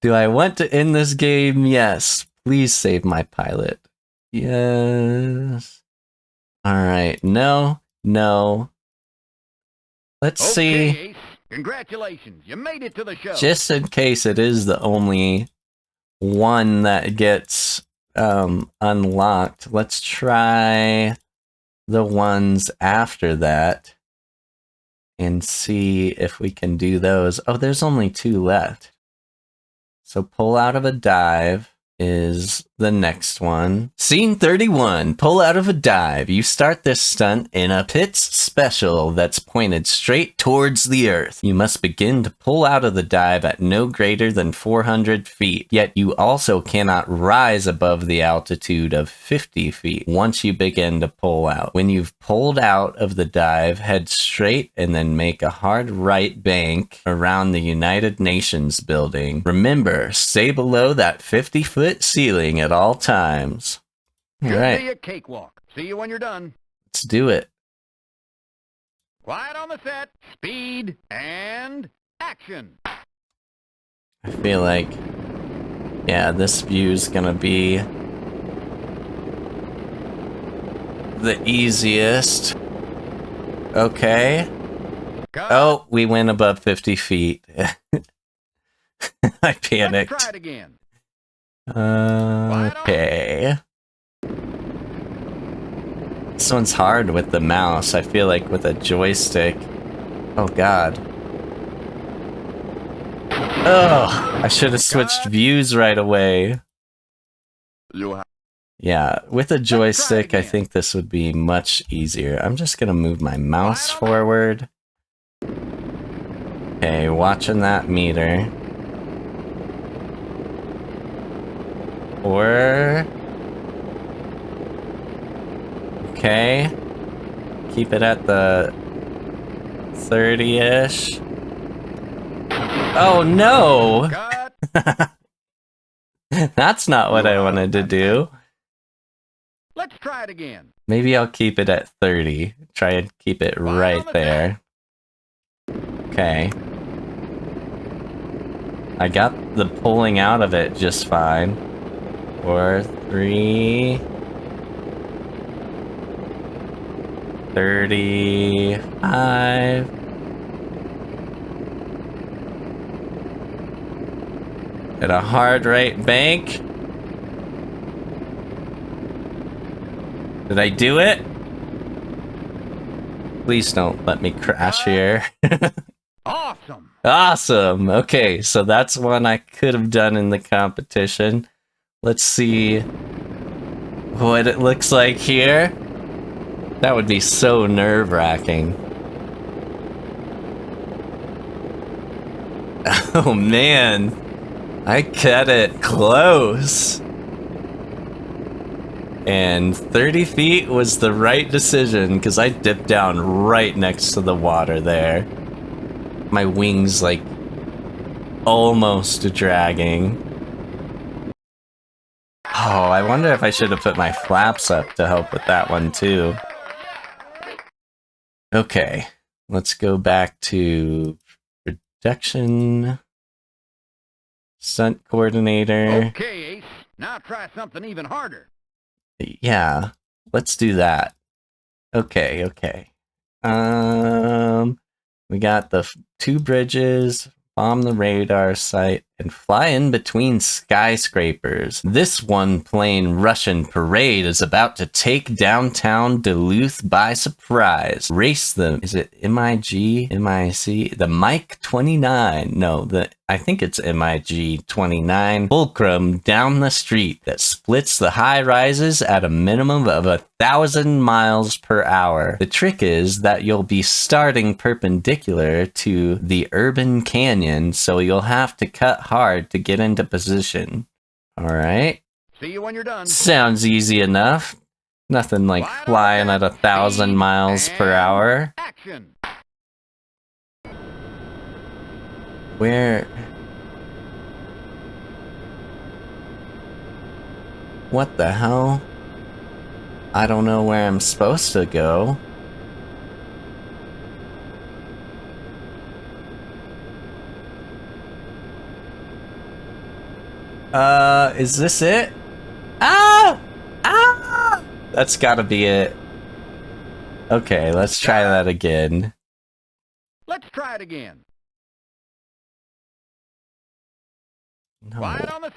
Do I want to end this game? Yes. Please save my pilot. Yes. Alright, no. Let's see. Ace. Congratulations, you made it to the show. Just in case it is the only one that gets unlocked, let's try the ones after that and see if we can do those. Oh, there's only 2 left. So pull out of a dive is the next one. Scene 31, pull out of a dive. You start this stunt in a pits special that's pointed straight towards the earth. You must begin to pull out of the dive at no greater than 400 feet, yet you also cannot rise above the altitude of 50 feet once you begin to pull out. When you've pulled out of the dive, head straight and then make a hard right bank around the United Nations building. Remember, stay below that 50-foot ceiling at all times. All Should right, be a cakewalk. See you when you're done. let's do it. Quiet on the set. Speed and action. I feel like, yeah, this view's gonna be the easiest. Okay. Cut. Oh, we went above 50 feet. I Let's panicked. try it again. Okay. This one's hard with the mouse. I feel like with a joystick. Oh god. Oh, I should have switched views right away. You have Yeah, with a joystick, I again. think this would be much easier. I'm just gonna move my mouse forward. Okay, watching that meter. Okay. Keep it at the 30-ish. Oh no! Cut. That's not what I wanted to do. Let's try it again. Maybe I'll keep it at 30. Try and keep it right there. Okay. I got the pulling out of it just fine. 4, 3... 35... At a hard right bank. Did I do it? Please don't let me crash here. Awesome. Awesome. Okay, so that's one I could have done in the competition. Let's see what it looks like here. That would be so nerve-wracking. Oh man, I cut it close. And 30 feet was the right decision because I dipped down right next to the water there. My wings like Oh, I wonder if I should have put my flaps up to help with that one too. Okay, let's go back to production. Stunt coordinator. Okay, Ace. Now try something even harder. Yeah, let's do that. Okay, okay. We got the 2 bridges, bomb the radar site, and fly in between skyscrapers. This one-plane Russian parade is about to take downtown Duluth by surprise. Race them. Is it MiG? MiC? The Mike 29. No, I think it's MiG 29. Fulcrum down the street that splits the high rises at a minimum of 1,000 miles per hour. The trick is that you'll be starting perpendicular to the urban canyon, so you'll have to cut hard to get into position. Alright. See you when you're done. Sounds easy enough. Nothing like flying at 1,000 miles per hour. Action. Where? What the hell? I don't know where I'm supposed to go. Is this it? Ah! Ah! That's gotta be it. Okay, let's try that again. Let's try it again. No. Quiet on the...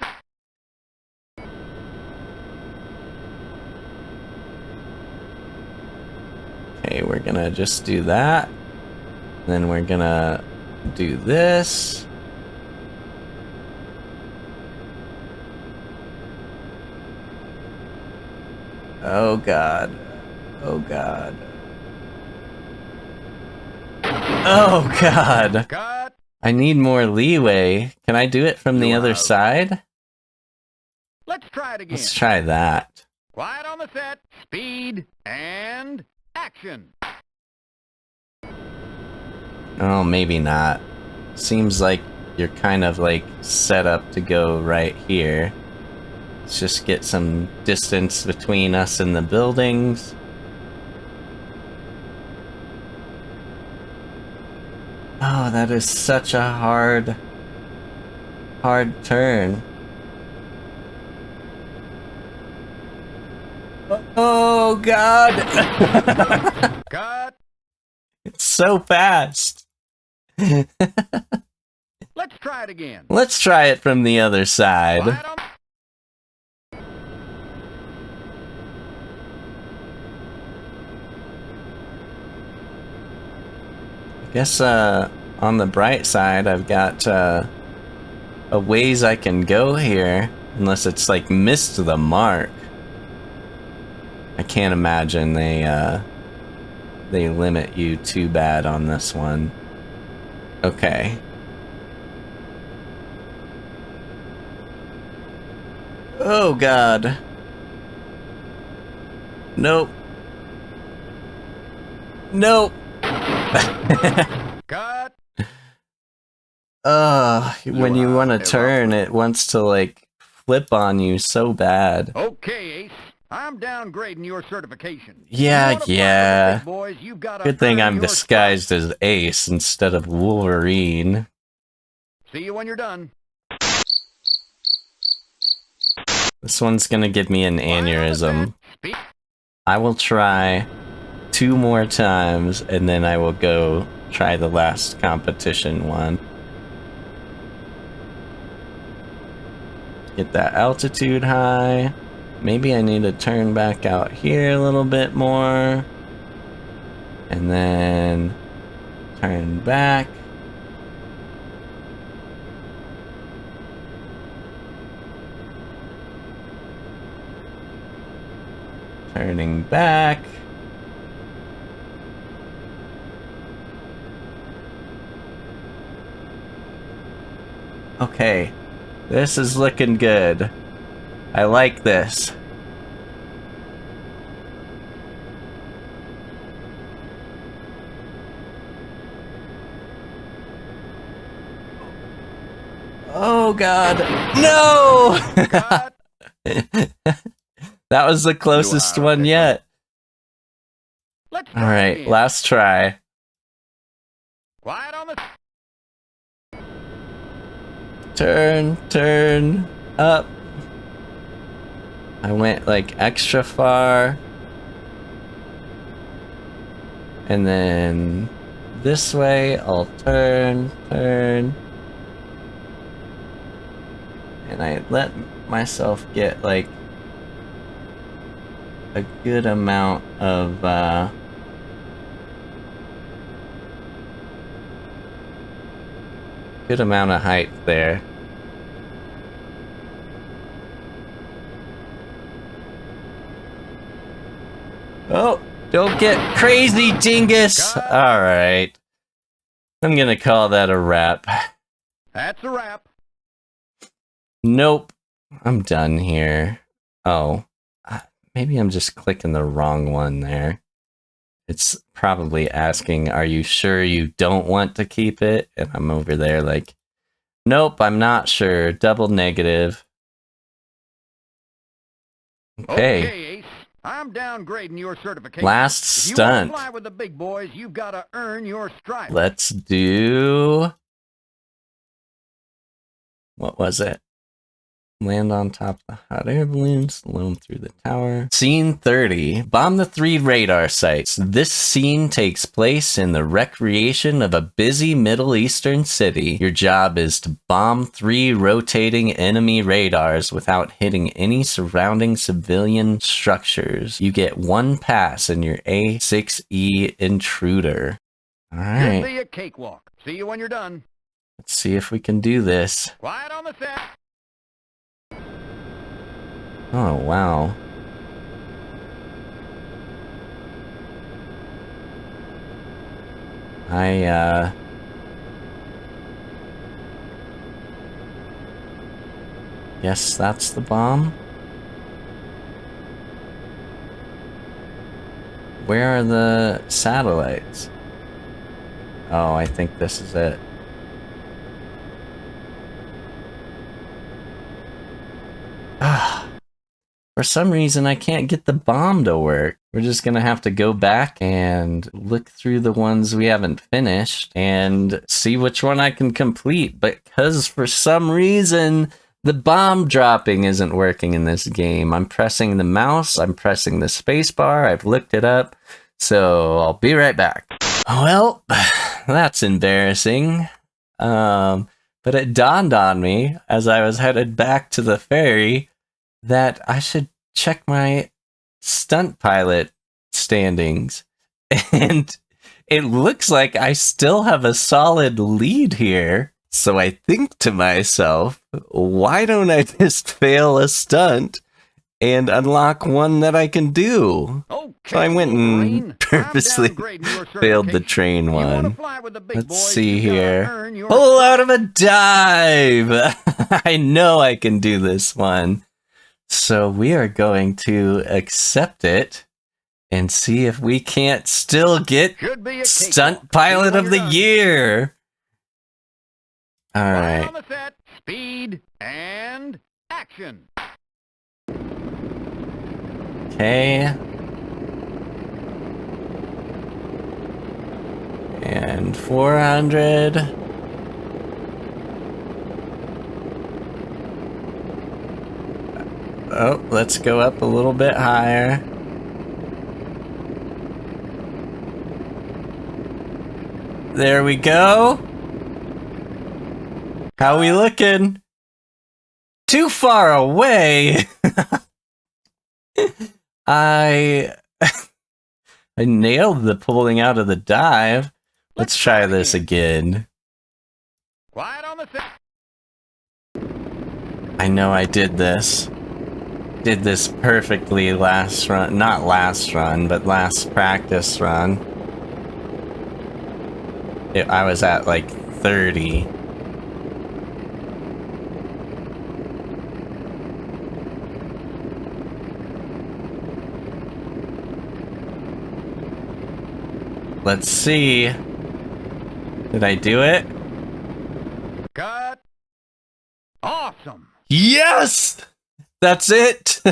Okay, we're gonna just do that. Then we're gonna do this. Oh god. Oh god. Oh god. Cut. I need more leeway. Can I do it from the other side? Let's try it again. Let's try that. Quiet on the set. Speed and action. Oh, maybe not. Seems like you're kind of like set up to go right here. Let's just get some distance between us and the buildings. Oh, that is such a hard turn. Oh god! Cut. It's so fast. Let's try it again. Let's try it from the other side. Quiet on... Guess on the bright side, I've got a ways I can go here, unless it's like missed the mark. I can't imagine they limit you too bad on this one. Okay. Oh god. Nope. Nope. Cut. When you want to turn, it wants to like flip on you so bad. Okay, Ace. I'm downgrading your certification. Yeah, You wanna fight with the yeah. big boys, you've gotta Good thing earn I'm your disguised as Ace instead of Wolverine. stripes. See you when you're done. This one's gonna give me an aneurysm. Speed. I will try 2 more times, and then I will go try the last competition one. Get that altitude high. Maybe I need to turn back out here a little bit more. And then turn back. Turning back. Okay, this is looking good. I like this. Oh god. No! Cut. That was the closest one yet. Let's try Alright, again. last try. Quiet on the... Turn up. I went like extra far. And then this way, I'll turn. And I let myself get like a good amount of height there. Oh, don't get crazy, dingus! Alright. I'm gonna call that a wrap. That's a wrap. Nope. I'm done here. Oh. Maybe I'm just clicking the wrong one there. It's probably asking, are you sure you don't want to keep it? And I'm over there like, nope, I'm not sure. Double negative. Okay. Ace. I'm downgrading your certification. Last If you want stunt. to fly with the big boys, you've got to earn your stripe. Let's do... What was it? Land on top of the hot air balloon, slow them through the tower. Scene 30. Bomb the 3 radar sites. This scene takes place in the recreation of a busy Middle Eastern city. Your job is to bomb 3 rotating enemy radars without hitting any surrounding civilian structures. You get 1 pass in your A6E Intruder. Alright. Should be a cakewalk. See you when you're done. Let's see if we can do this. Quiet on the set. Oh, wow. Guess that's the bomb? Where are the satellites? Oh, I think this is it. For some reason, I can't get the bomb to work. We're just gonna have to go back and look through the ones we haven't finished and see which one I can complete. Because for some reason, the bomb dropping isn't working in this game. I'm pressing the mouse, I'm pressing the spacebar, I've looked it up. So I'll be right back. Well, that's embarrassing. But it dawned on me as I was headed back to the ferry that I should check my stunt pilot standings. And it looks like I still have a solid lead here. So I think to myself, why don't I just fail a stunt and unlock one that I can do? Okay, So I went and Wolverine. purposely I'm downgrading your failed the certification. train You wanna one. fly with the big Let's boys, see you gotta here. earn your Pull out of a dive! I know I can do this one. So we are going to accept it and see if we can't still get Should be a Stunt cakewalk. Pilot See you of when the you're done. Year! Quiet Alright. on the set, speed, and action. Okay. And 400. Oh, let's go up a little bit higher. There we go. How we looking? Too far away. I nailed the pulling out of the dive. Let's try this again. Quiet on the set. I know I did this. Did this perfectly last run. Not last run, but last practice run. I was at like 30. Let's see. Did I do it? Cut. Awesome. Yes! That's it.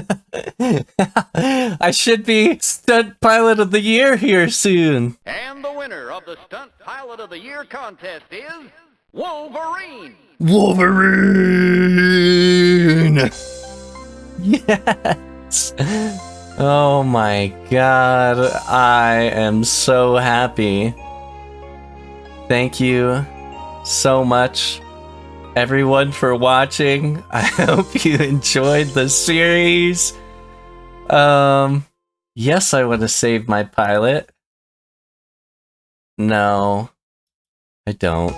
I should be Stunt Pilot of the Year here soon. And the winner of the Stunt Pilot of the Year contest is Wolverine. Wolverine! Yes! Oh my god, I am so happy. Thank you so much, everyone, for watching. I hope you enjoyed the series. Yes, I want to save my pilot. No, I don't.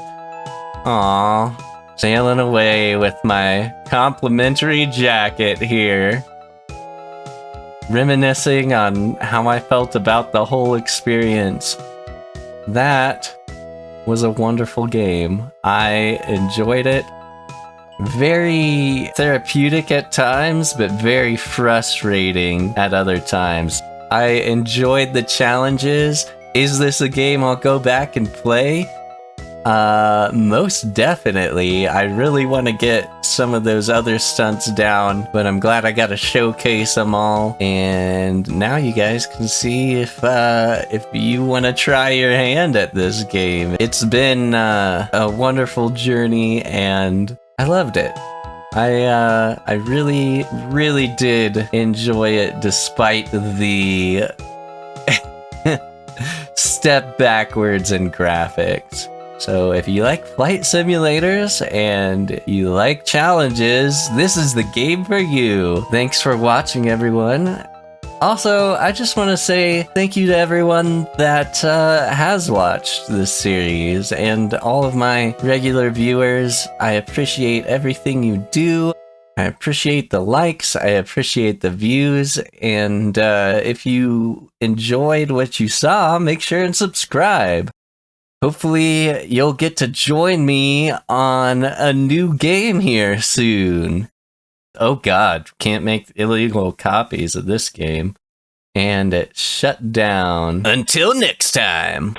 Aww. Sailing away with my complimentary jacket here. Reminiscing on how I felt about the whole experience. That was a wonderful game. I enjoyed it. Very therapeutic at times, but very frustrating at other times. I enjoyed the challenges. Is this a game I'll go back and play? Most definitely. I really want to get some of those other stunts down, but I'm glad I got to showcase them all. And now you guys can see if you want to try your hand at this game. It's been a wonderful journey, and I loved it. I really, really did enjoy it, despite the step backwards in graphics. So if you like flight simulators and you like challenges, this is the game for you. Thanks for watching, everyone. Also, I just want to say thank you to everyone that has watched this series and all of my regular viewers. I appreciate everything you do. I appreciate the likes, I appreciate the views, and if you enjoyed what you saw, make sure and subscribe. Hopefully, you'll get to join me on a new game here soon. Oh god, can't make illegal copies of this game. And it shut down. Until next time!